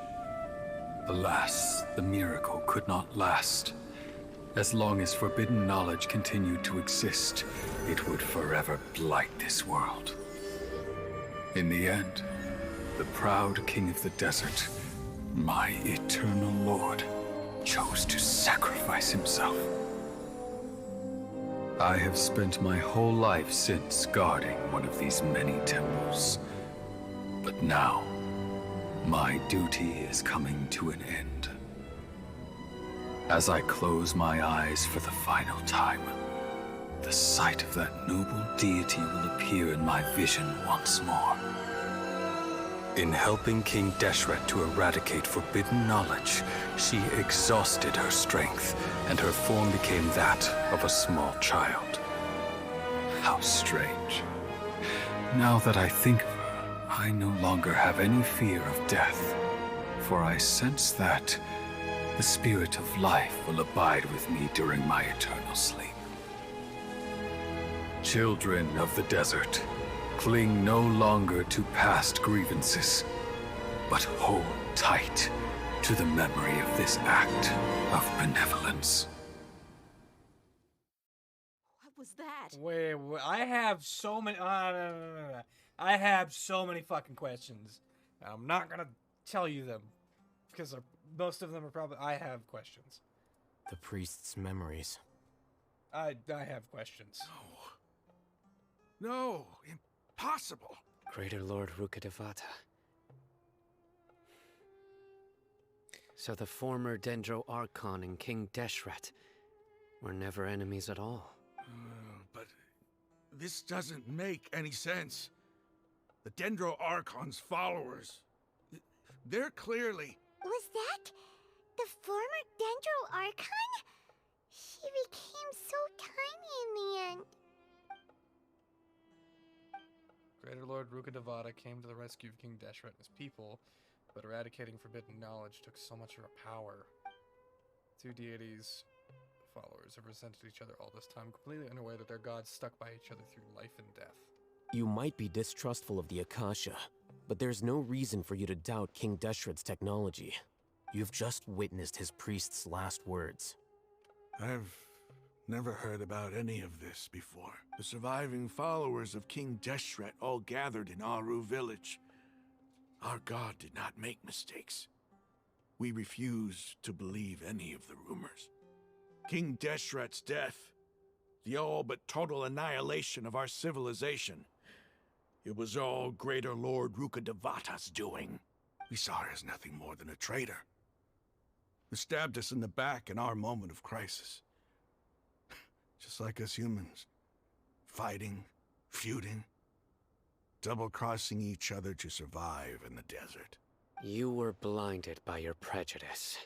Alas, the miracle could not last. As long as forbidden knowledge continued to exist, it would forever blight this world. In the end, the proud king of the desert, my eternal lord, chose to sacrifice himself. I have spent my whole life since guarding one of these many temples. But now, my duty is coming to an end. As I close my eyes for the final time, the sight of that noble deity will appear in my vision once more. In helping King Deshret to eradicate forbidden knowledge, she exhausted her strength, and her form became that of a small child. How strange. Now that I think of her, I no longer have any fear of death, for I sense that the spirit of life will abide with me during my eternal sleep. Children of the desert, cling no longer to past grievances, but hold tight to the memory of this act of benevolence. What was that? Wait, I have so many. No. I have so many fucking questions. I'm not gonna tell you them because most of them are probably. I have questions. The priest's memories. I have questions. No, impossible. Greater Lord Rukkhadevata. So the former Dendro Archon and King Deshret were never enemies at all. But this doesn't make any sense. The Dendro Archon's followers, they're clearly... Was that the former Dendro Archon? She became so tiny in the end. Greater Lord Rukkhadevata came to the rescue of King Deshret and his people, but eradicating forbidden knowledge took so much of her power. Two deities, followers, have resented each other all this time, completely unaware that their gods stuck by each other through life and death. You might be distrustful of the Akasha, but there's no reason for you to doubt King Deshret's technology. You've just witnessed his priest's last words. I've never heard about any of this before. The surviving followers of King Deshret all gathered in Aru village. Our god did not make mistakes. We refused to believe any of the rumors. King Deshret's death, the all but total annihilation of our civilization, it was all Greater Lord Rukkhadevata's doing. We saw her as nothing more than a traitor, who stabbed us in the back in our moment of crisis. Just like us humans. Fighting, feuding, double-crossing each other to survive in the desert. You were blinded by your prejudice.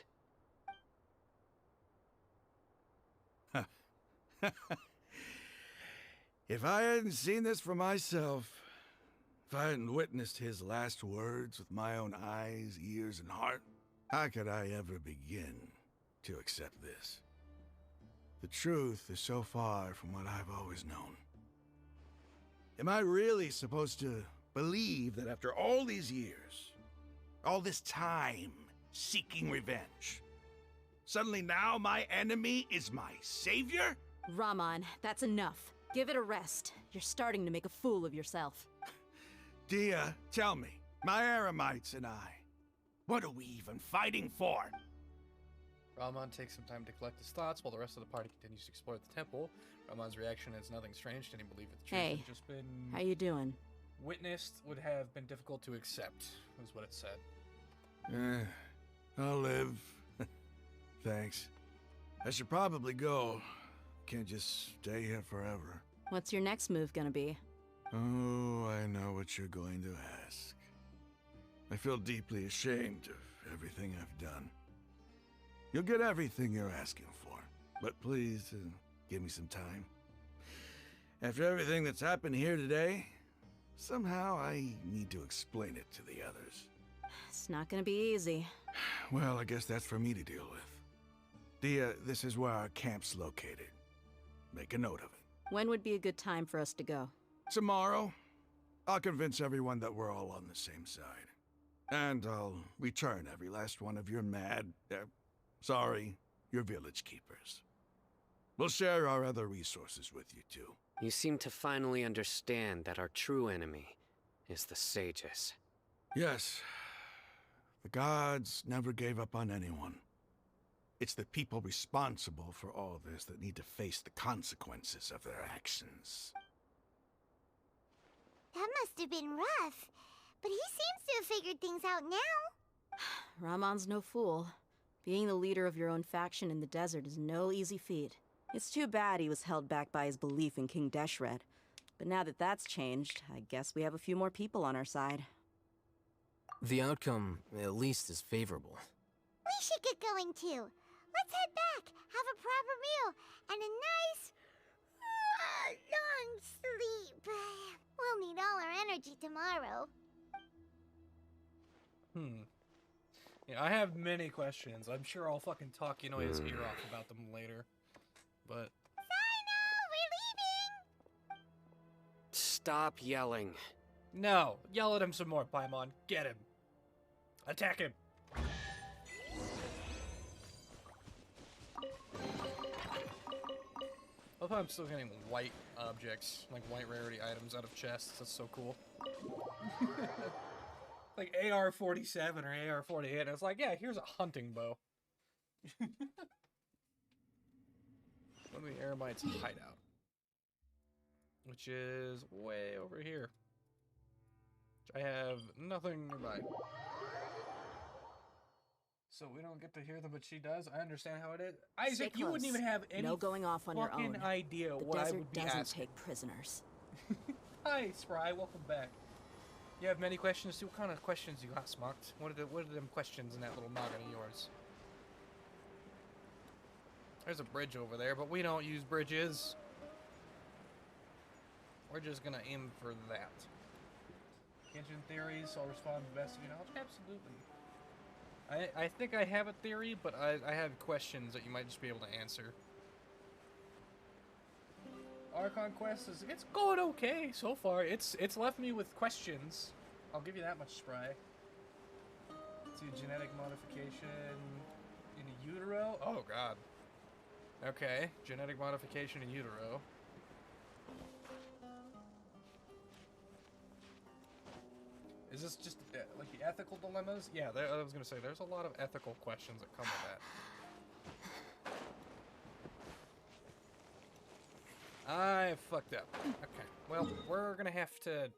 If I hadn't seen this for myself, if I hadn't witnessed his last words with my own eyes, ears, and heart, how could I ever begin to accept this? The truth is so far from what I've always known. Am I really supposed to believe that after all these years, all this time seeking revenge, suddenly now my enemy is my savior? Raman, that's enough. Give it a rest. You're starting to make a fool of yourself. Dia, tell me, my Eremites and I, what are we even fighting for? Rahman takes some time to collect his thoughts while the rest of the party continues to explore the temple. Rahman's reaction is nothing strange. Didn't believe that the truth Hey, had just been how you doing? witnessed would have been difficult to accept, was what it said. I'll live. Thanks. I should probably go. Can't just stay here forever. What's your next move gonna be? Oh, I know what you're going to ask. I feel deeply ashamed of everything I've done. You'll get everything you're asking for, but please, give me some time. After everything that's happened here today, somehow I need to explain it to the others. It's not gonna be easy. Well, I guess that's for me to deal with. Dia, this is where our camp's located. Make a note of it. When would be a good time for us to go? Tomorrow, I'll convince everyone that we're all on the same side. And I'll return every last one of your your village keepers. We'll share our other resources with you too. You seem to finally understand that our true enemy is the sages. Yes. The gods never gave up on anyone. It's the people responsible for all this that need to face the consequences of their actions. That must have been rough, but he seems to have figured things out now. Ramon's no fool. Being the leader of your own faction in the desert is no easy feat. It's too bad he was held back by his belief in King Deshret. But now that that's changed, I guess we have a few more people on our side. The outcome, at least, is favorable. We should get going too. Let's head back, have a proper meal, and a nice, long sleep. We'll need all our energy tomorrow. Yeah, I have many questions. I'm sure I'll fucking talk his ear off about them later. But... We're leaving! Stop yelling. No! Yell at him some more, Paimon. Get him. Attack him! I love how I'm still getting white objects, like white rarity items out of chests. That's so cool. Like AR-47 or AR-48. It's like, yeah, here's a hunting bow. One of the Eremites' hideout, which is way over here. I have nothing nearby. So we don't get to hear them, but she does. I understand how it is. Isaac, you wouldn't even have any going off on your own. idea the what I desert would be doesn't asking. take prisoners. Hi, Spry. Welcome back. You have many questions too? What kind of questions you got, Smocked? What are them questions in that little noggin of yours? There's a bridge over there, but we don't use bridges. We're just gonna aim for that. Genshin theories, I'll respond to the best of your knowledge. Absolutely. I think I have a theory, but I have questions that you might just be able to answer. Archon Quest it's going okay so far. It's left me with questions. I'll give you that much, Spry. Let's see, genetic modification in utero. Oh god. Okay, genetic modification in utero. Is this just like the ethical dilemmas? Yeah, I was gonna say there's a lot of ethical questions that come with that. I fucked up. Okay, well, we're gonna have to...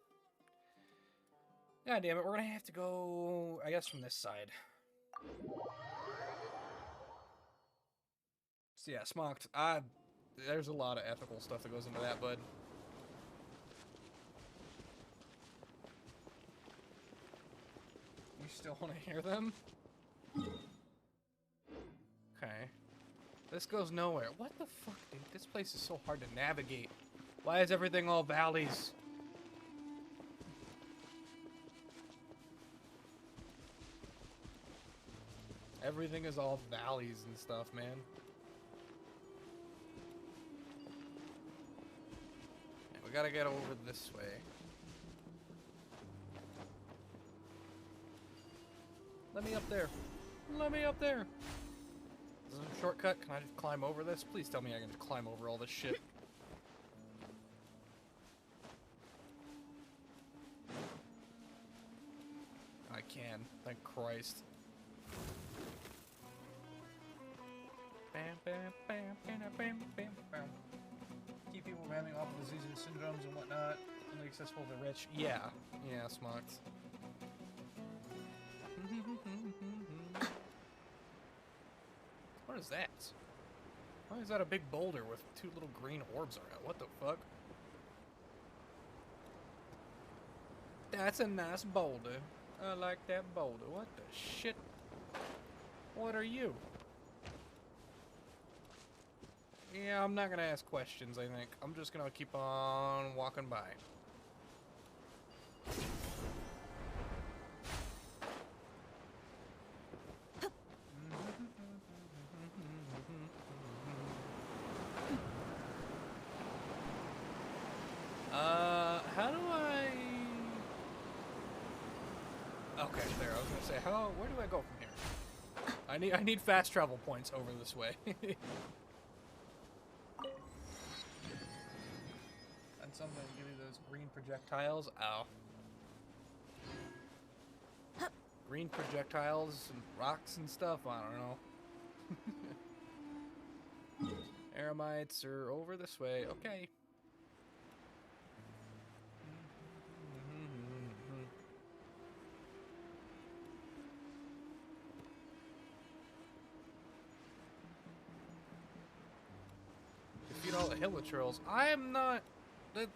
God damn it, we're gonna have to go, I guess, from this side. So yeah, Smocked. There's a lot of ethical stuff that goes into that, bud. You still want to hear them? Okay. This goes nowhere. What the fuck, dude? This place is so hard to navigate. Why is everything all valleys? Everything is all valleys and stuff, man. Yeah, we gotta get over this way. Let me up there. Let me up there. Is there a shortcut? Can I just climb over this? Please tell me I can just climb over all this shit. I can. Thank Christ. Bam, bam, bam, bam, bam, bam, bam. Keep people from having awful diseases and syndromes and whatnot. Only accessible to the rich. Yeah. Yeah, smart. What is that? Why is that a big boulder with 2 little green orbs around? What the fuck? That's a nice boulder. I like that boulder. What the shit? What are you? Yeah, I'm not gonna ask questions, I think. I'm just gonna keep on walking by. How do I... Okay, there, I was gonna say, where do I go from here? I need fast travel points over this way. And something to give you those green projectiles. Ow. Green projectiles and rocks and stuff, I don't know. Aramites are over this way, okay. Defeat all the hilichurls. I am not...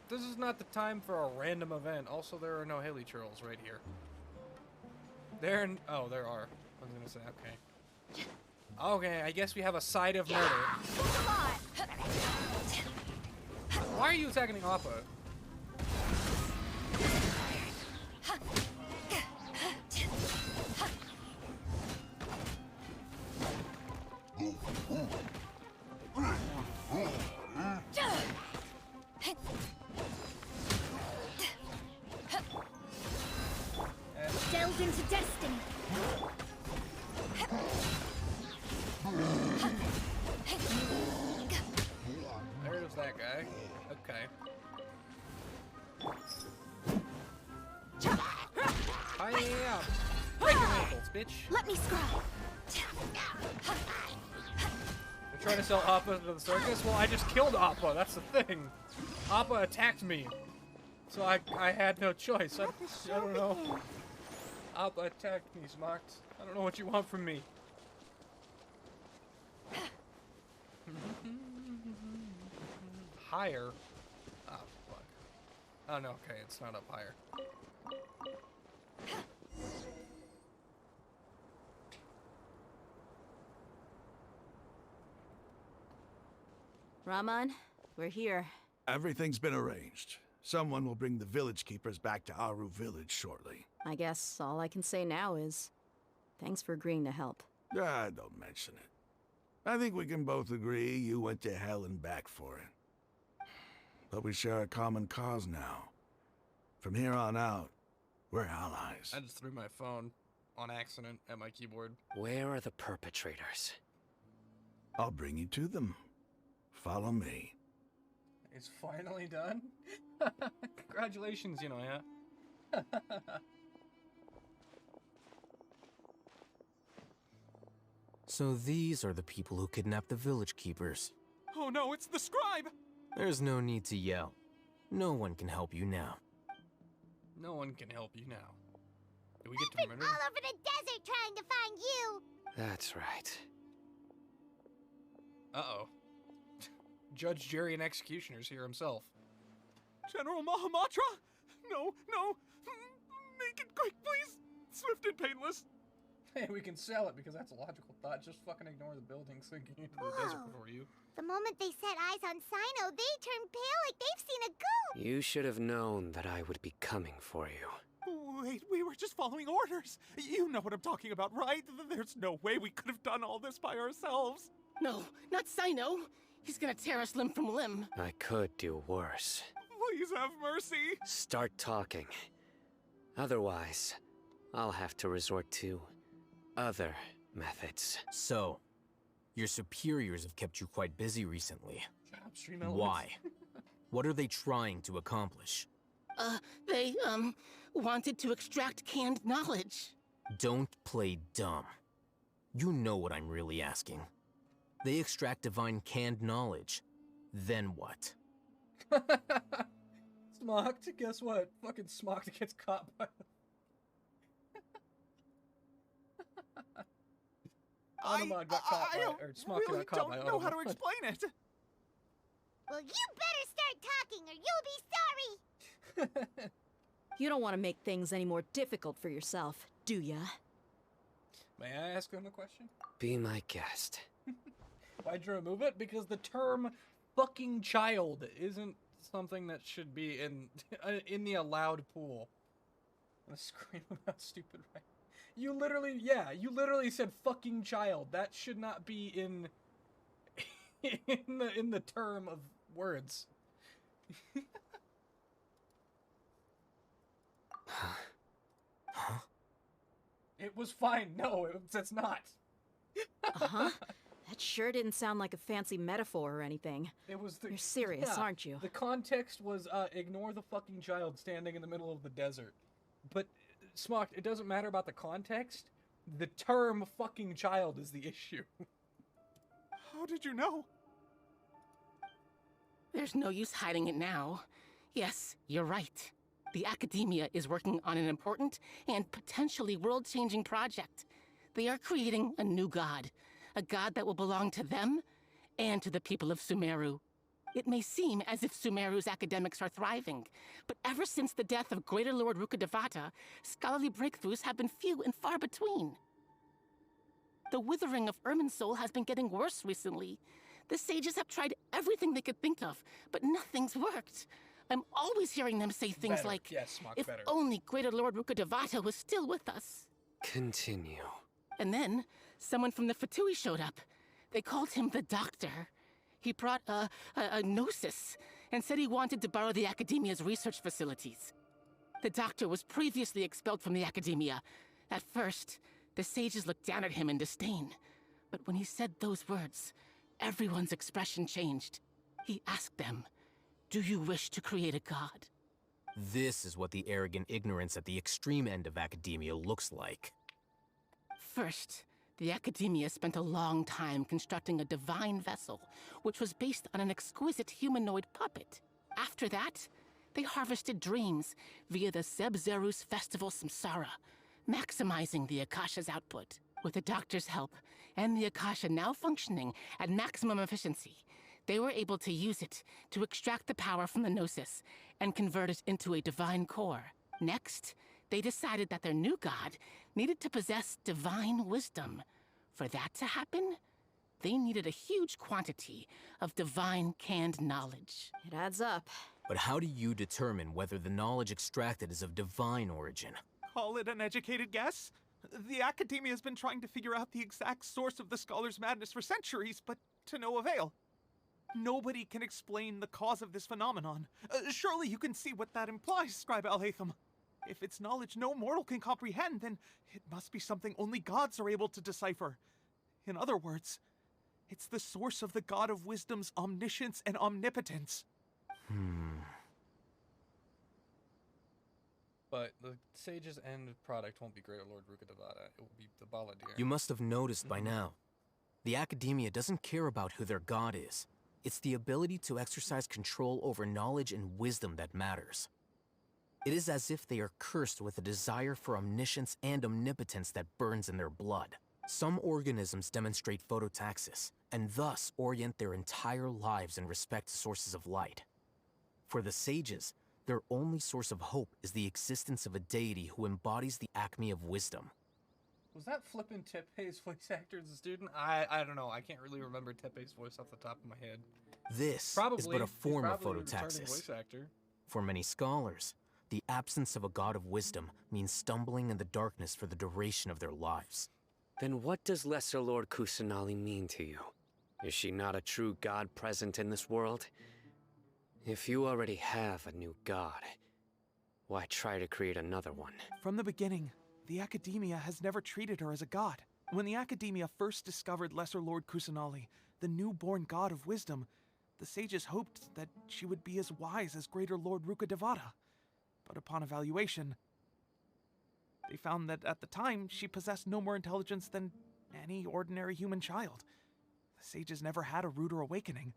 This is not the time for a random event. Also, there are no hilichurls right here. Oh, there are. I was gonna say, okay. Okay, I guess we have a side of murder. Why are you attacking Appa? Delve into destiny. There's that guy. Okay. Hi-ya! Break your ankles, bitch. Let me scry. They're trying to sell Appa to the circus? Well, I just killed Appa, that's the thing. Appa attacked me. So I had no choice. I don't know. Appa attacked me, Smart. I don't know what you want from me. Higher? Oh, fuck. Oh, no, okay, it's not up higher. Raman, we're here. Everything's been arranged. Someone will bring the village keepers back to Aru village shortly. I guess all I can say now is thanks for agreeing to help. Ah, don't mention it. I think we can both agree you went to hell and back for it. But we share a common cause now. From here on out, we're allies. I just threw my phone on accident at my keyboard. Where are the perpetrators? I'll bring you to them. Follow me. It's finally done? Congratulations, you know, yeah. So these are the people who kidnapped the village keepers. Oh no, it's the scribe! There's no need to yell. No one can help you now. No one can help you now. Do we I've get to been murder? all over the desert trying to find you. That's right. Uh-oh. Judge, jury, and executioner's here himself. General Mahamatra? No, no! Make it quick, please! Swift and painless! Hey, we can sell it because that's a logical thought. Just fucking ignore the buildings sinking into the desert before you. The moment they set eyes on Sino, they turn pale like they've seen a ghost. You should have known that I would be coming for you. Wait, we were just following orders. You know what I'm talking about, right? There's no way we could have done all this by ourselves. No, not Sino. He's gonna tear us limb from limb. I could do worse. Please have mercy. Start talking. Otherwise, I'll have to resort to other methods. So, Your superiors have kept you quite busy recently. Shut up, stream elements. Why? What are they trying to accomplish? They, wanted to extract canned knowledge. Don't play dumb. You know what I'm really asking. They extract divine canned knowledge. Then what? Smocked, guess what? Fucking Smocked gets caught by... Anamon got caught by... Or Smocked really got caught by don't know how to Anamon. explain it. Well, you better start talking or you'll be sorry! You don't want to make things any more difficult for yourself, do ya? May I ask him a question? Be my guest. Why'd you remove it? Because the term fucking child isn't something that should be in the allowed pool. I'm gonna scream about stupid right. You literally said fucking child. That should not be in the term of words. Huh? It was fine. No, it's not. Uh-huh. That sure didn't sound like a fancy metaphor or anything. It was You're serious, yeah, aren't you? The context was ignore the fucking child standing in the middle of the desert. But Smocked, it doesn't matter about the context. The term fucking child is the issue. How did you know? There's no use hiding it now. Yes, you're right. The Academia is working on an important and potentially world-changing project. They are creating a new god. A god that will belong to them and to the people of Sumeru. It may seem as if Sumeru's academics are thriving, but ever since the death of Greater Lord Rukkhadevata, scholarly breakthroughs have been few and far between. The withering of Irminsul has been getting worse recently. The sages have tried everything they could think of, but nothing's worked. I'm always hearing them say things Better. like, Yes, Smock, if better. only Greater Lord Rukkhadevata was still with us. Continue. And then, someone from the Fatui showed up. They called him the Doctor. He brought a gnosis and said he wanted to borrow the Academia's research facilities. The Doctor was previously expelled from the Academia. At first, the sages looked down at him in disdain. But when he said those words, everyone's expression changed. He asked them, "Do you wish to create a god?" This is what the arrogant ignorance at the extreme end of academia looks like. First, the Academia spent a long time constructing a divine vessel, which was based on an exquisite humanoid puppet. After that, they harvested dreams via the Zeb-Zerus Festival Samsara, maximizing the Akasha's output. With the Doctor's help, and the Akasha now functioning at maximum efficiency, they were able to use it to extract the power from the Gnosis and convert it into a divine core. Next, they decided that their new god needed to possess divine wisdom. For that to happen, they needed a huge quantity of divine canned knowledge. It adds up. But how do you determine whether the knowledge extracted is of divine origin? Call it an educated guess? The Academia has been trying to figure out the exact source of the Scholar's madness for centuries, but to no avail. Nobody can explain the cause of this phenomenon. Surely you can see what that implies, Scribe Al-Haytham. If it's knowledge no mortal can comprehend, then it must be something only gods are able to decipher. In other words, it's the source of the God of Wisdom's omniscience and omnipotence. But the sage's end product won't be Greater Lord Rukkhadevata. It will be the Baladir. You must have noticed by now. The Academia doesn't care about who their god is. It's the ability to exercise control over knowledge and wisdom that matters. It is as if they are cursed with a desire for omniscience and omnipotence that burns in their blood. Some organisms demonstrate phototaxis, and thus orient their entire lives in respect to sources of light. For the sages, their only source of hope is the existence of a deity who embodies the acme of wisdom. Was that flippin' Tepe's voice actor as a student? I don't know. I can't really remember Tepe's voice off the top of my head. This Probably. is but a He's form of probably a returning phototaxis. voice actor. For many scholars, the absence of a god of wisdom means stumbling in the darkness for the duration of their lives. Then what does Lesser Lord Kusanali mean to you? Is she not a true god present in this world? If you already have a new god, why try to create another one? From the beginning, the Academia has never treated her as a god. When the Academia first discovered Lesser Lord Kusanali, the newborn god of wisdom, the sages hoped that she would be as wise as Greater Lord Rukkhadevata. But upon evaluation, they found that at the time she possessed no more intelligence than any ordinary human child. The sages never had a ruder awakening.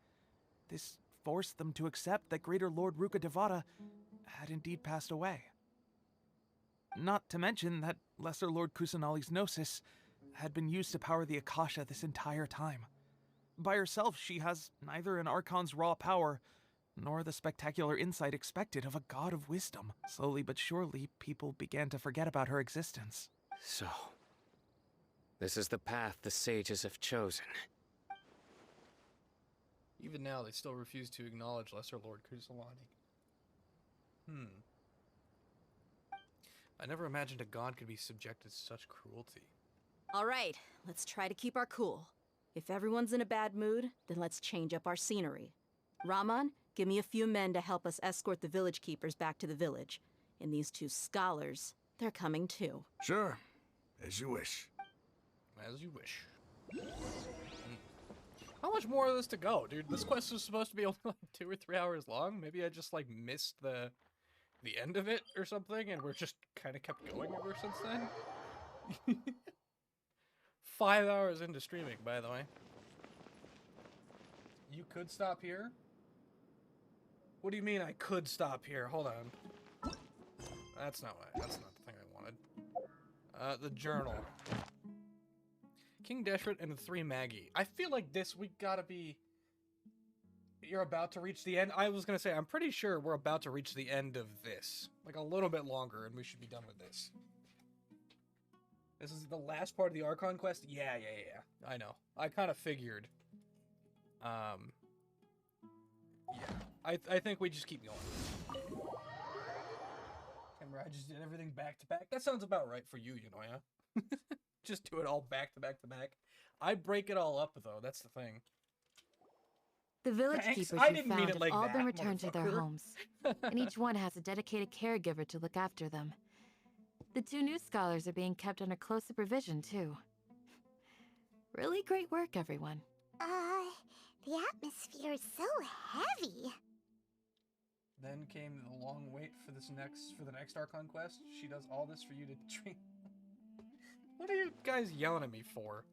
This forced them to accept that Greater Lord Rukkhadevata had indeed passed away. Not to mention that Lesser Lord Kusanali's gnosis had been used to power the Akasha this entire time. By herself, she has neither an Archon's raw power, nor the spectacular insight expected of a god of wisdom. Slowly but surely, people began to forget about her existence. So, this is the path the sages have chosen. Even now, they still refuse to acknowledge Lesser Lord Kusalani. I never imagined a god could be subjected to such cruelty. All right, let's try to keep our cool. If everyone's in a bad mood, then let's change up our scenery. Raman, give me a few men to help us escort the village keepers back to the village. And these 2 scholars, they're coming too. Sure. As you wish. As you wish. How much more of this to go, dude? This quest was supposed to be only like 2 or 3 hours long. Maybe I just like missed the end of it or something, and we're just kind of kept going ever since then. 5 hours into streaming, by the way. You could stop here? What do you mean I could stop here? Hold on. That's not the thing I wanted. The journal. King Deshret and the 3 Maggie. I feel like this week gotta be... You're about to reach the end? I was gonna say, I'm pretty sure we're about to reach the end of this. Like, a little bit longer, and we should be done with this. This is the last part of the Archon quest? Yeah. I know. I kind of figured. Yeah. I think we just keep going. Remember, I just did everything back to back. That sounds about right for you, Yunoya. Just do it all back to back to back. I break it all up, though. That's the thing. The village Thanks. keepers I you didn't found mean it have like all that, been returned to their motherfucker. homes, and each one has a dedicated caregiver to look after them. The 2 new scholars are being kept under close supervision, too. Really great work, everyone. The atmosphere is so heavy. Then came the long wait for the next Archon quest. She does all this for you to drink. What are you guys yelling at me for?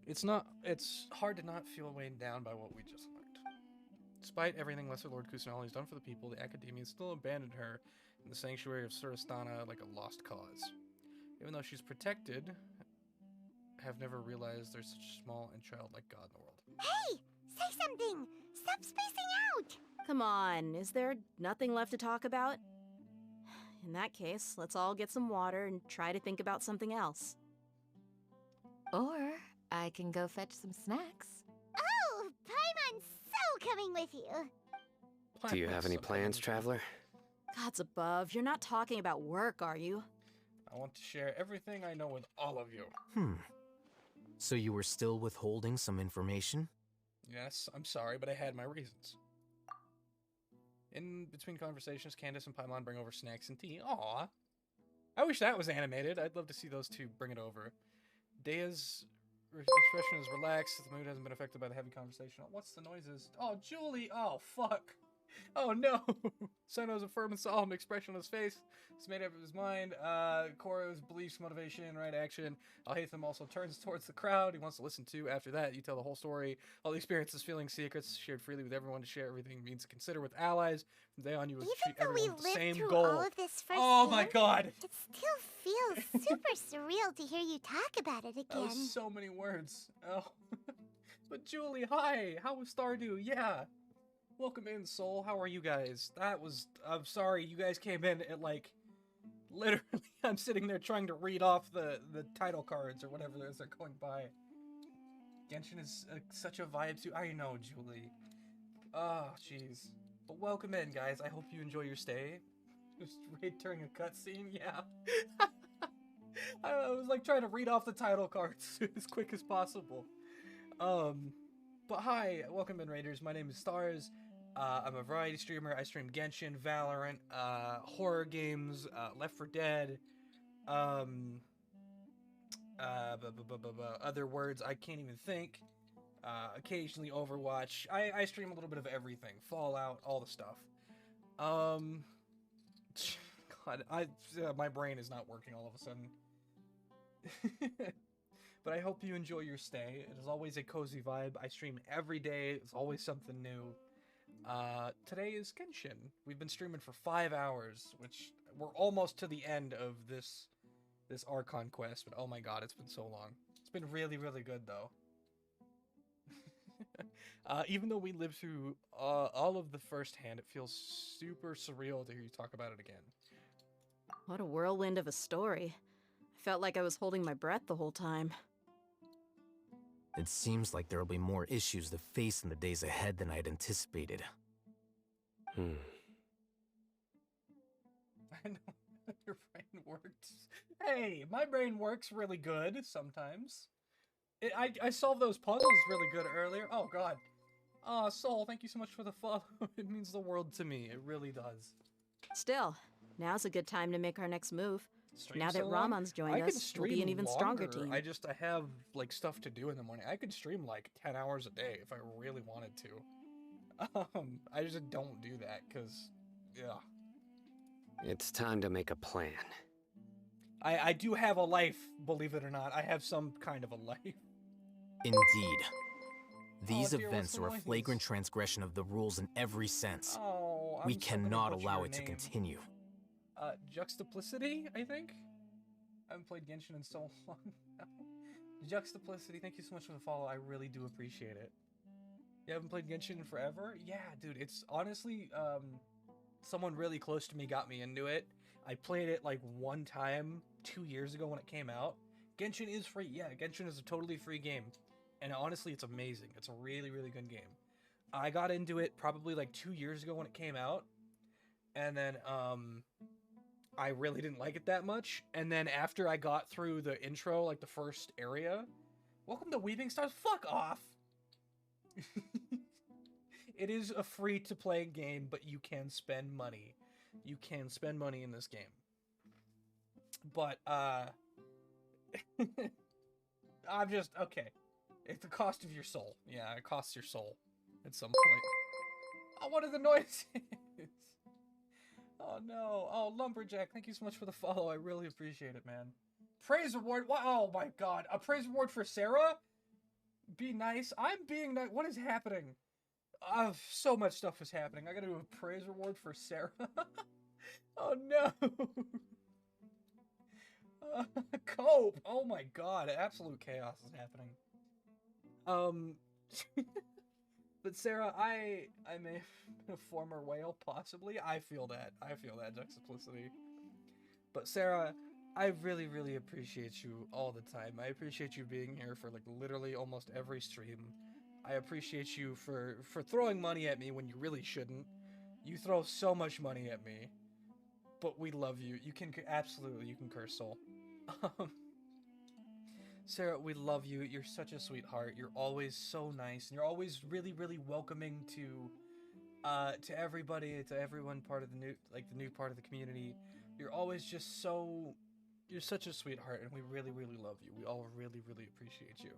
It's hard to not feel weighed down by what we just learned. Despite everything Lesser Lord Kusanali has done for the people, the Academia still abandoned her in the sanctuary of Surastana like a lost cause. Even though she's protected, have never realized there's such a small and childlike god in the world. Hey! Say something! Stop spacing out! Come on, is there nothing left to talk about? In that case, let's all get some water and try to think about something else. Or I can go fetch some snacks. Oh! Paimon's so coming with you! Do you have any plans, Traveler? Gods above, you're not talking about work, are you? I want to share everything I know with all of you. So you were still withholding some information? Yes, I'm sorry, but I had my reasons. In between conversations, Candace and Paimon bring over snacks and tea. Aw. I wish that was animated. I'd love to see those 2 bring it over. Daya's expression is relaxed. The mood hasn't been affected by the heavy conversation. What's the noises? Oh, Julie! Oh, fuck! Oh, no! Seno's a firm and solemn expression on his face. He's made up his mind. Koro's beliefs, motivation, right action. Alhaitham also turns towards the crowd. He wants to listen to. After that, you tell the whole story. All the experiences, feelings, secrets, shared freely with everyone. To share everything means to consider with allies. From day on, you will treat everyone with the same through goal. all of this Oh my firsthand, god! It still feels super surreal to hear you talk about it That again. was so many words. Oh. But Julie, hi! How was Stardew? Yeah! Welcome in, Soul. How are you guys? I'm sorry, you guys came in at like... Literally, I'm sitting there trying to read off the title cards or whatever as they're going by. Genshin is such a vibe too. I know, Julie. Oh, jeez. But welcome in, guys. I hope you enjoy your stay. Just read during a cutscene? Yeah. I was like trying to read off the title cards as quick as possible. But hi, welcome in, Raiders. My name is Stars. I'm a variety streamer. I stream Genshin, Valorant, horror games, Left 4 Dead, other words I can't even think. Occasionally Overwatch. I stream a little bit of everything. Fallout, all the stuff. God, my brain is not working all of a sudden. But I hope you enjoy your stay. It is always a cozy vibe. I stream every day. It's always something new. Today is Genshin. We've been streaming for 5 hours, which we're almost to the end of this Archon quest, but oh my god, it's been so long. It's been really, really good, though. Even though we lived through all of the first hand, it feels super surreal to hear you talk about it again. What a whirlwind of a story. I felt like I was holding my breath the whole time. It seems like there will be more issues to face in the days ahead than I had anticipated. I know your brain works. Hey, my brain works really good sometimes. I solved those puzzles really good earlier. Oh god. Soul, thank you so much for the follow. It means the world to me. It really does. Still, now's a good time to make our next move. Stream Now that so long? Ramon's joined us, we'll be an even stronger team. I have like stuff to do in the morning. I could stream like 10 hours a day if I really wanted to. I just don't do that because, yeah. It's time to make a plan. I do have a life, believe it or not. I have some kind of a life. Indeed. These dear, events what's are a the flagrant transgression of the rules in every sense. Oh, we I'm so gonna cannot butcher allow your it to name. continue. Juxtaplicity, I think? I haven't played Genshin in so long now. Juxtaplicity, thank you so much for the follow. I really do appreciate it. You haven't played Genshin in forever? Yeah, dude, it's honestly, someone really close to me got me into it. I played it like one time 2 years ago when it came out. Genshin is free. Yeah, Genshin is a totally free game. And honestly, it's amazing. It's a really, really good game. I got into it probably like 2 years ago when it came out. And then, I really didn't like it that much. And then after I got through the intro, like the first area, welcome to Weaving Stars. Fuck off. It is a free-to-play game, but you can spend money. You can spend money in this game. But, I'm just, okay. It's the cost of your soul. Yeah, it costs your soul at some point. Oh, what are the noises? Oh, no. Oh, Lumberjack, thank you so much for the follow. I really appreciate it, man. Praise reward? What? Oh, my God. A praise reward for Sarah? Be nice. I'm being nice. What is happening? So much stuff is happening. I gotta do a praise reward for Sarah. Oh, no. Cope. Oh, my God. Absolute chaos is happening. But Sarah, I may have been a former whale, possibly. I feel that. I feel that juxtaplicity. But Sarah, I really, really appreciate you all the time. I appreciate you being here for like literally almost every stream. I appreciate you for throwing money at me when you really shouldn't. You throw so much money at me. But we love you. You can absolutely, you can curse, Soul. Sarah, we love you. You're such a sweetheart. You're always so nice, and you're always really, really welcoming to everybody, to everyone part of the new part of the community. You're always just so, you're such a sweetheart, and we really, really love you. We all really, really appreciate you.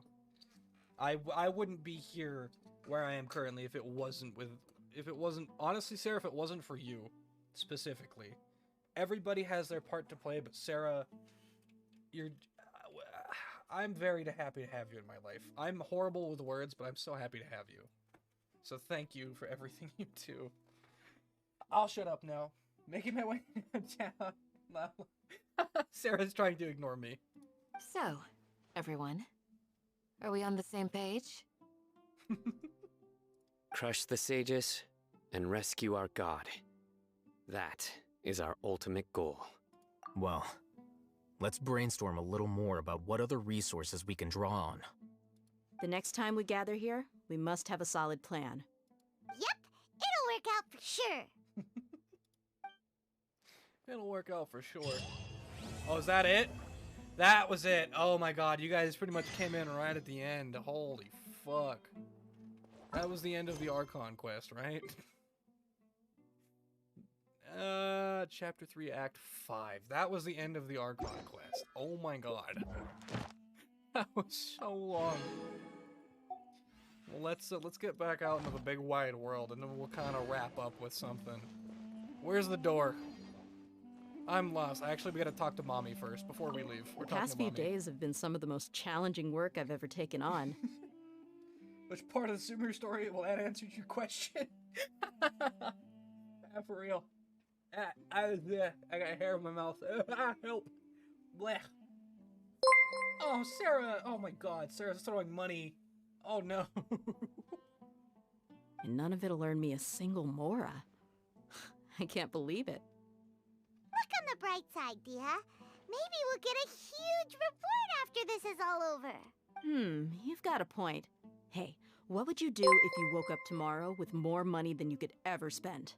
I wouldn't be here where I am currently if it wasn't honestly, Sarah, if it wasn't for you specifically. Everybody has their part to play, but Sarah, I'm very happy to have you in my life. I'm horrible with words, but I'm so happy to have you. So thank you for everything you do. I'll shut up now. Making my way down. Sarah's trying to ignore me. So, everyone, are we on the same page? Crush the sages and rescue our god. That is our ultimate goal. Well, let's brainstorm a little more about what other resources we can draw on. The next time we gather here, we must have a solid plan. Yep, it'll work out for sure. It'll work out for sure. Oh, is that it? That was it. Oh my god, you guys pretty much came in right at the end. Holy fuck. That was the end of the Archon quest, right? Chapter 3, Act 5. That was the end of the Archon quest. Oh my god. That was so long. Well, let's get back out into the big wide world, and then we'll kind of wrap up with something. Where's the door? I'm lost. We gotta talk to Mommy first before we leave. We're The talking past to few Mommy. days have been some of the most challenging work I've ever taken on. Which part of the Sumeru story? Well, that answered your question. For real. I got hair in my mouth. Help. Blech. Oh, Sarah. Oh my god. Sarah's throwing money. Oh no. And none of it'll earn me a single Mora. I can't believe it. Look on the bright side, Dia. Maybe we'll get a huge report after this is all over. You've got a point. Hey, what would you do if you woke up tomorrow with more money than you could ever spend?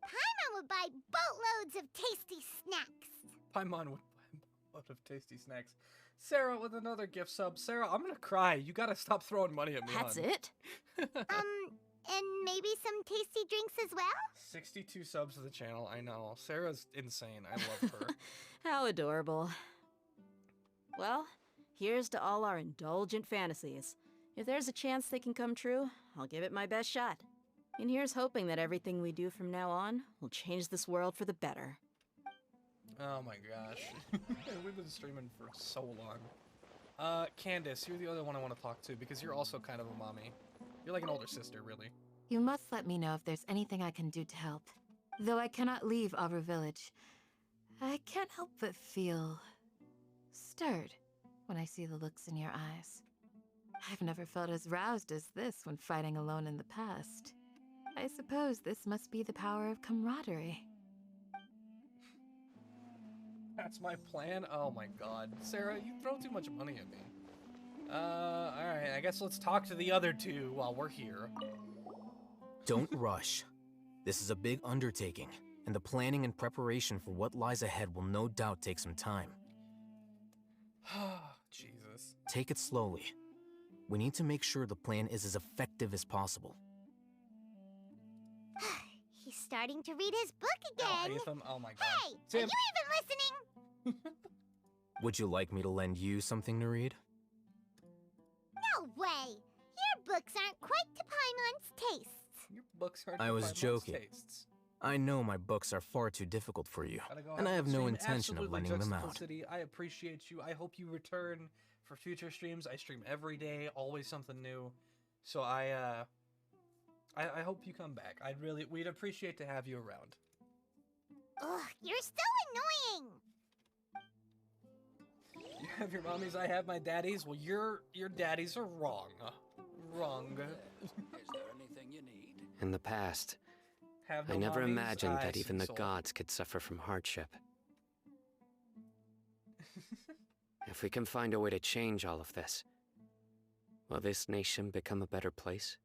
Paimon would buy boatloads of tasty snacks. Paimon would buy a lot of tasty snacks. Sarah with another gift sub. Sarah, I'm gonna cry. You gotta stop throwing money at me. That's hon. it? And maybe some tasty drinks as well? 62 subs to the channel. I know. Sarah's insane. I love her. How adorable. Well, here's to all our indulgent fantasies. If there's a chance they can come true, I'll give it my best shot. And here's hoping that everything we do from now on will change this world for the better. Oh my gosh. We've been streaming for so long. Candace, you're the other one I want to talk to because you're also kind of a mommy. You're like an older sister, really. You must let me know if there's anything I can do to help. Though I cannot leave Aru Village, I can't help but feel stirred when I see the looks in your eyes. I've never felt as roused as this when fighting alone in the past. I suppose this must be the power of camaraderie. That's my plan? Oh my god. Sarah, you throw too much money at me. Alright, I guess let's talk to the other two while we're here. Don't rush. This is a big undertaking, and the planning and preparation for what lies ahead will no doubt take some time. Jesus. Take it slowly. We need to make sure the plan is as effective as possible. He's starting to read his book again. Oh my god. Hey, Sam. are you even listening? Would you like me to lend you something to read? No way. Your books aren't quite to Paimon's tastes. Your books aren't I to was Paimon's joking. tastes. I know my books are far too difficult for you, Gotta go and I out have and no stream. intention of Absolutely, lending them out. Juxtaposity. I appreciate you. I hope you return for future streams. I stream every day, always something new. So I hope you come back. We'd appreciate to have you around. Ugh, you're so annoying. You have your mommies, I have my daddies. Well, your daddies are wrong. Wrong. Is there anything you need? In the past, Have I no never mommies? imagined I that even see the soul. gods could suffer from hardship. If we can find a way to change all of this, will this nation become a better place?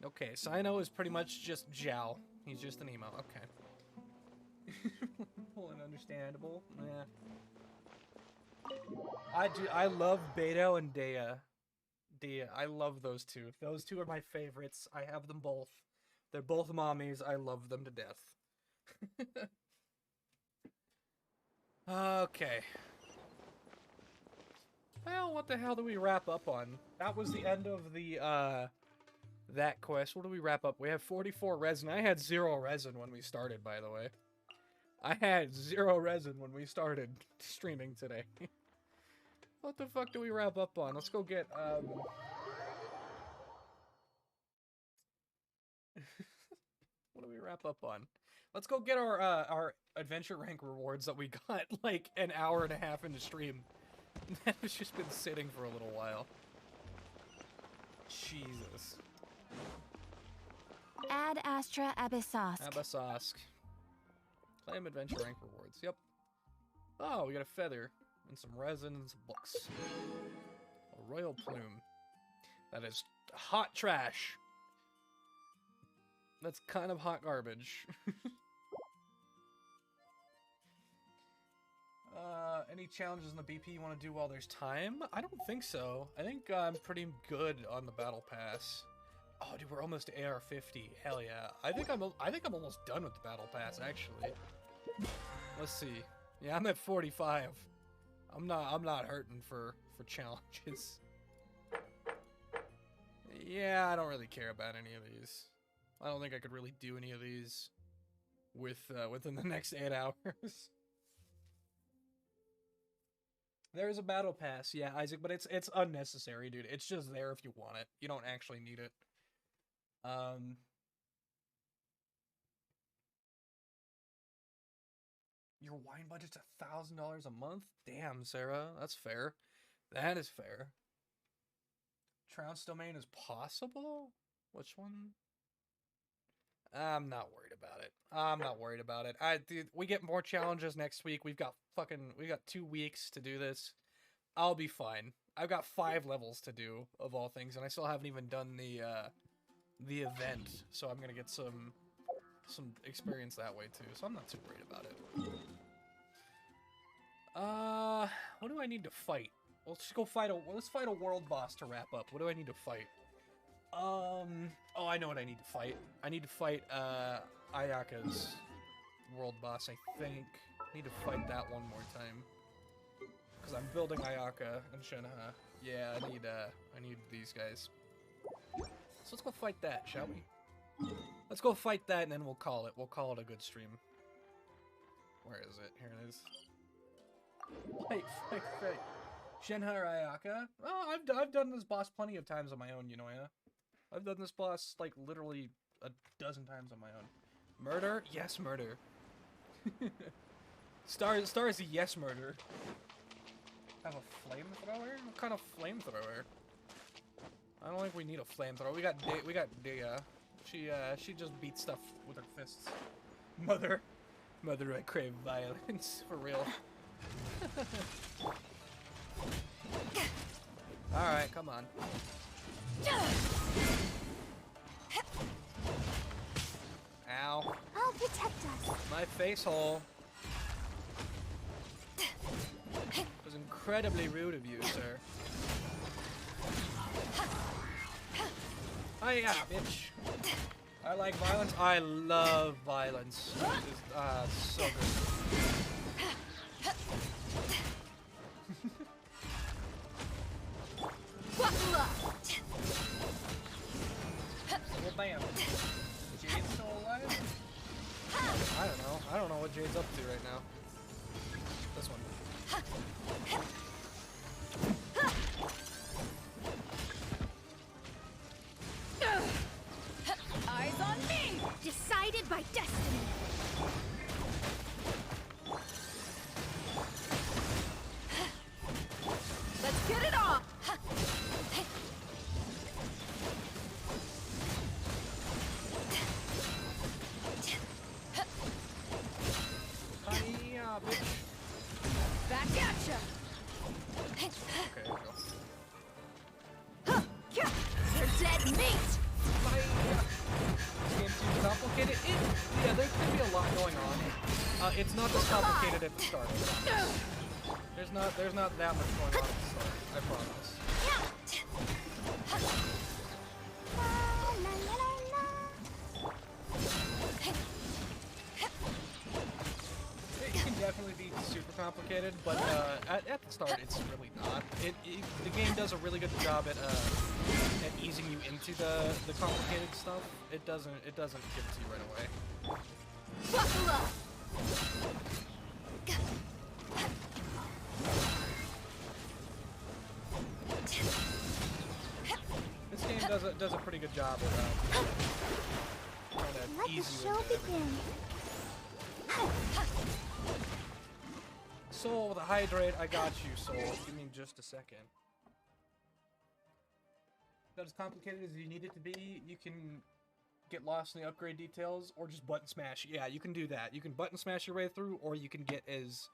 Okay, Sino is pretty much just Zhao. He's just an emo. Okay. Well, and understandable. Yeah. I love Beto and Dea. I love those two. Those two are my favorites. I have them both. They're both mommies. I love them to death. Okay. Well, what the hell do we wrap up on? That was the end of the, that quest. What do we wrap up? We have 44 resin. I had 0 resin when we started, by the way. I had 0 resin when we started streaming today. What the fuck do we wrap up on? Let's go get, what do we wrap up on? Let's go get our adventure rank rewards that we got like an hour and a half into stream. That has just been sitting for a little while. Jesus. Ad Astra Abyssosk. Abyssosk. Claim adventure rank rewards. Yep. Oh, we got a feather and some resin and some books. A royal plume. That is hot trash. That's kind of hot garbage. Any challenges in the BP you want to do while there's time? I don't think so. I think I'm pretty good on the battle pass. Oh, dude, we're almost to AR-50. Hell yeah. I think I'm almost done with the battle pass, actually. Let's see. Yeah, I'm at 45. I'm not hurting for challenges. Yeah, I don't really care about any of these. I don't think I could really do any of these within the next 8 hours. There's a battle pass, yeah, Isaac, but it's unnecessary, dude. It's just there if you want it. You don't actually need it. Your wine budget's $1,000 a month? Damn, Sarah, that's fair. That is fair. Trounce domain is possible? Which one? I'm not worried about it. I'm not worried about it. Dude, we get more challenges next week. We got 2 weeks to do this. I'll be fine. I've got 5 levels to do, of all things, and I still haven't even done the event, so I'm gonna get some experience that way too. So I'm not too worried about it. What do I need to fight? Let's go fight let's fight a world boss to wrap up. What do I need to fight? Oh, I know what I need to fight. I need to fight, Ayaka's world boss, I think. I need to fight that one more time. Because I'm building Ayaka and Shenhe. Yeah, I need these guys. So let's go fight that, shall we? Let's go fight that and then we'll call it. We'll call it a good stream. Where is it? Here it is. Fight. Shenhe or Ayaka? Oh, I've done this boss plenty of times on my own, you know, yeah. I've done this boss, like, literally a dozen times on my own. Murder? Yes, murder. Star is a yes murder. Have a flamethrower? What kind of flamethrower? I don't think we need a flamethrower. We got Dea. She just beats stuff with her fists. Mother, I crave violence for real. All right, come on. Ow. I'll protect us. My face hole. It was incredibly rude of you, sir. Oh yeah, bitch. I like violence. I love violence. It's so good. Well, bam. Jade's still alive? I don't know. I don't know what Jade's up to right now. This one. Eyes on me! Decided by destiny. Let's get it on! Bitch. Back at ya! Okay, go. You're dead meat! This game's too complicated. Yeah, there could be a lot going on. It's not this complicated at the start. There's not that much going on at the start. I promise. It can definitely be super complicated, but at the start, it's really not. The game does a really good job at easing you into the complicated stuff. It doesn't give it to you right away. Buckle up! This game does a pretty good job at trying to Let the ease you show into begin. Soul, the hydrate, I got you, Soul. Give me just a second. Not as complicated as you need it to be. You can get lost in the upgrade details, or just button smash. Yeah, you can do that. You can button smash your way through, or you can get as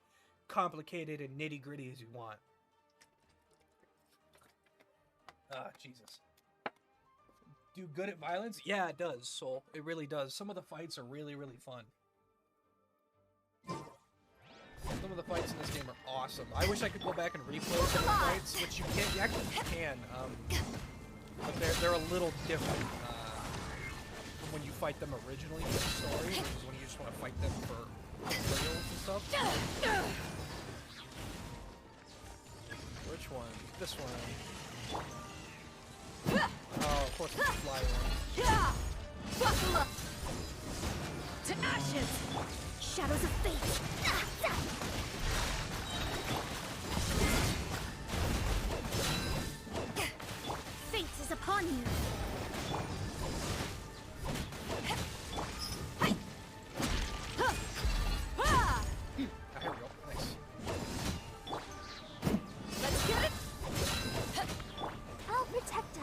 complicated and nitty-gritty as you want. Ah, Jesus. Do good at violence? Yeah, it does, Soul. It really does. Some of the fights are really, really fun. Some of the fights in this game are awesome. I wish I could go back and replay some of the fights, which you can't. You actually can, but they're a little different from when you fight them originally in the story, versus when you just want to fight them for tutorials and stuff. Which one? This one. Oh, of course it's the fly one. Buckle up! To ashes! Shadows of fate! Fate is upon you! Ah, here we go. Nice. Let's get it! I'll protect us.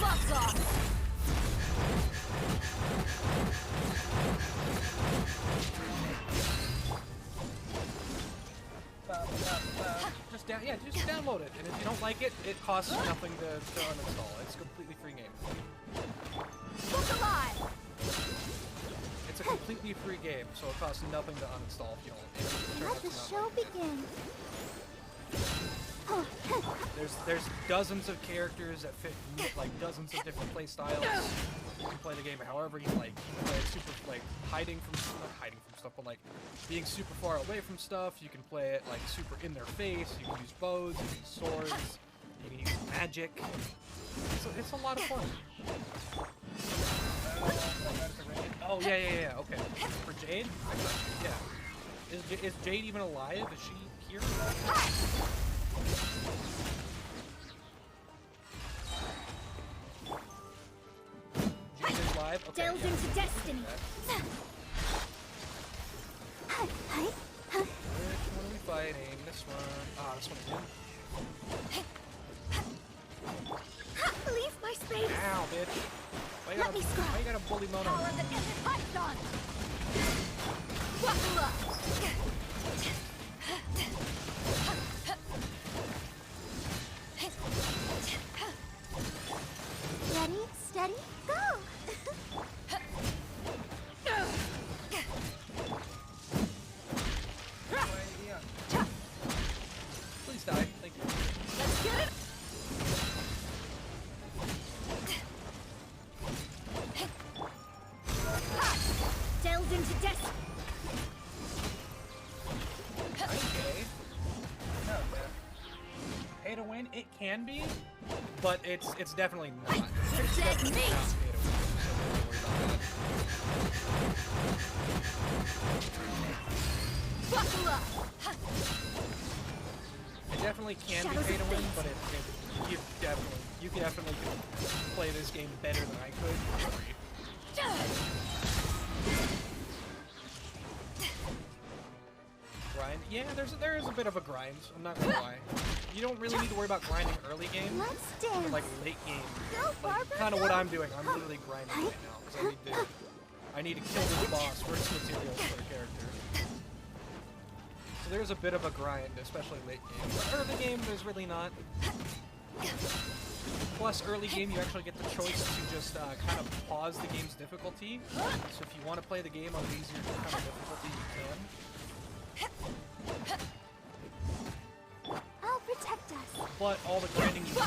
Lots off! Just download it, and if you don't like it, it costs nothing to uninstall. It's a completely free game. Look alive! It's a completely free game, so it costs nothing to uninstall if you don't. Let the show begin. There's dozens of characters that fit like dozens of different play styles. You can play the game however you like. You can play it super like not hiding from stuff, but like being super far away from stuff. You can play it like super in their face. You can use bows, you can use swords, you can use magic. So it's a lot of fun. Oh yeah. Okay. For Jade, I got you. Yeah. Is Jade even alive? Is she here? Jade is live. Okay. Delve into destiny. Which one are we fighting? This one. Ah, this one again. Leave my space! Ow, bitch. Why Let me scrap. why you gotta bully Mono? Power of the desert python! Buckle up! Ready, steady, go! Please die. Thank you. Let's get it! Delve into destiny! Okay. Pay to win? It can be, but it's definitely not. It's Dead definitely meat! not pay to win. So don't worry about that. Buckle up! It definitely can be pay to win, but you definitely can play this game better than I could. Grind? Yeah, there is a bit of a grind. I'm not gonna lie. You don't really need to worry about grinding early game, but like late game, like kind of what I'm doing. I'm literally grinding right now because I need to kill this boss for its materials for the character. So there's a bit of a grind, especially late game. But early game, there's really not. Plus, early game, you actually get the choice to just kind of pause the game's difficulty. So if you want to play the game on easier kind of difficulty, you can. I'll protect us. But all the grinding you do,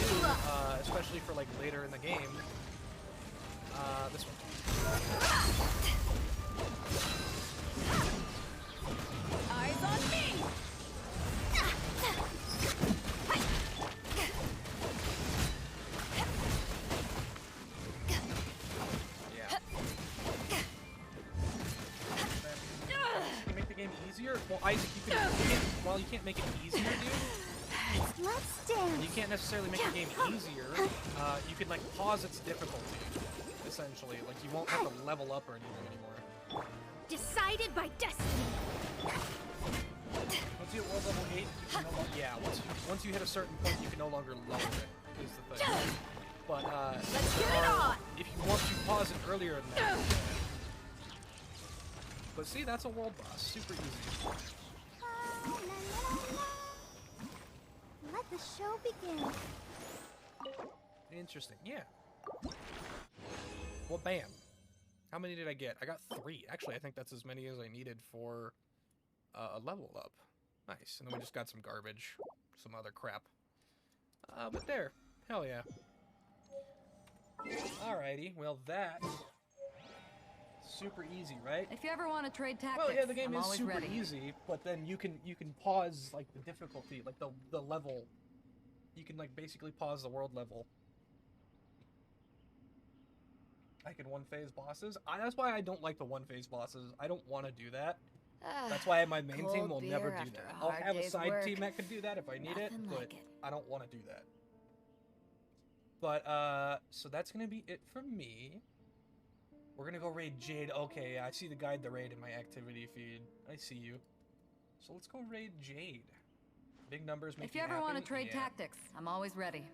especially for like later in the game, this one. Eyes on me! Yeah. Can you make the game easier? Well, Isaac, you can't make it easier, dude. Let's dance. You can't necessarily make the game easier. You can like pause its difficulty, essentially. Like you won't have to level up or anything anymore. Decided by destiny! Once you hit world level 8, you can no longer, yeah, once you hit a certain point, you can no longer lower it, is the thing. But, if you want to pause it earlier than that, you can. But see, that's a world boss. Super easy. Let the show begin. Interesting, yeah. Well, bam. How many did I get? I got 3. Actually, I think that's as many as I needed for a level up. Nice. And then we just got some garbage. Some other crap. But there. Hell yeah. Alrighty. Well, that super easy, right? If you ever want to trade tactics, Well, yeah, the game I'm is always super ready. easy, but then you can pause like the difficulty, like the level. You can like basically pause the world level. I can one-phase bosses. That's why I don't like the one-phase bosses. I don't want to do that. That's why my main team will never do that. I'll have a side team that can do that if I need it, but I don't want to do that. But, so that's gonna be it from me. We're gonna go raid Jade. Okay, I see the guide the raid in my activity feed. I see you. So let's go raid Jade. Big numbers make If you ever happy? want to trade Yeah. tactics, I'm always ready.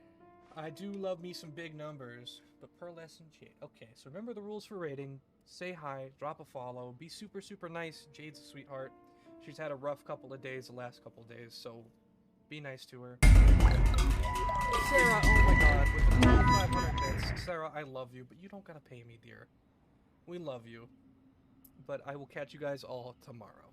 I do love me some big numbers, but Pearlescent Jade. Okay, so remember the rules for raiding. Say hi, drop a follow, be super, super nice. Jade's a sweetheart. She's had a rough couple of days the last couple of days, so be nice to her. Sarah, oh my god, with the 500 bits. Sarah, I love you, but you don't gotta pay me, dear. We love you. But I will catch you guys all tomorrow.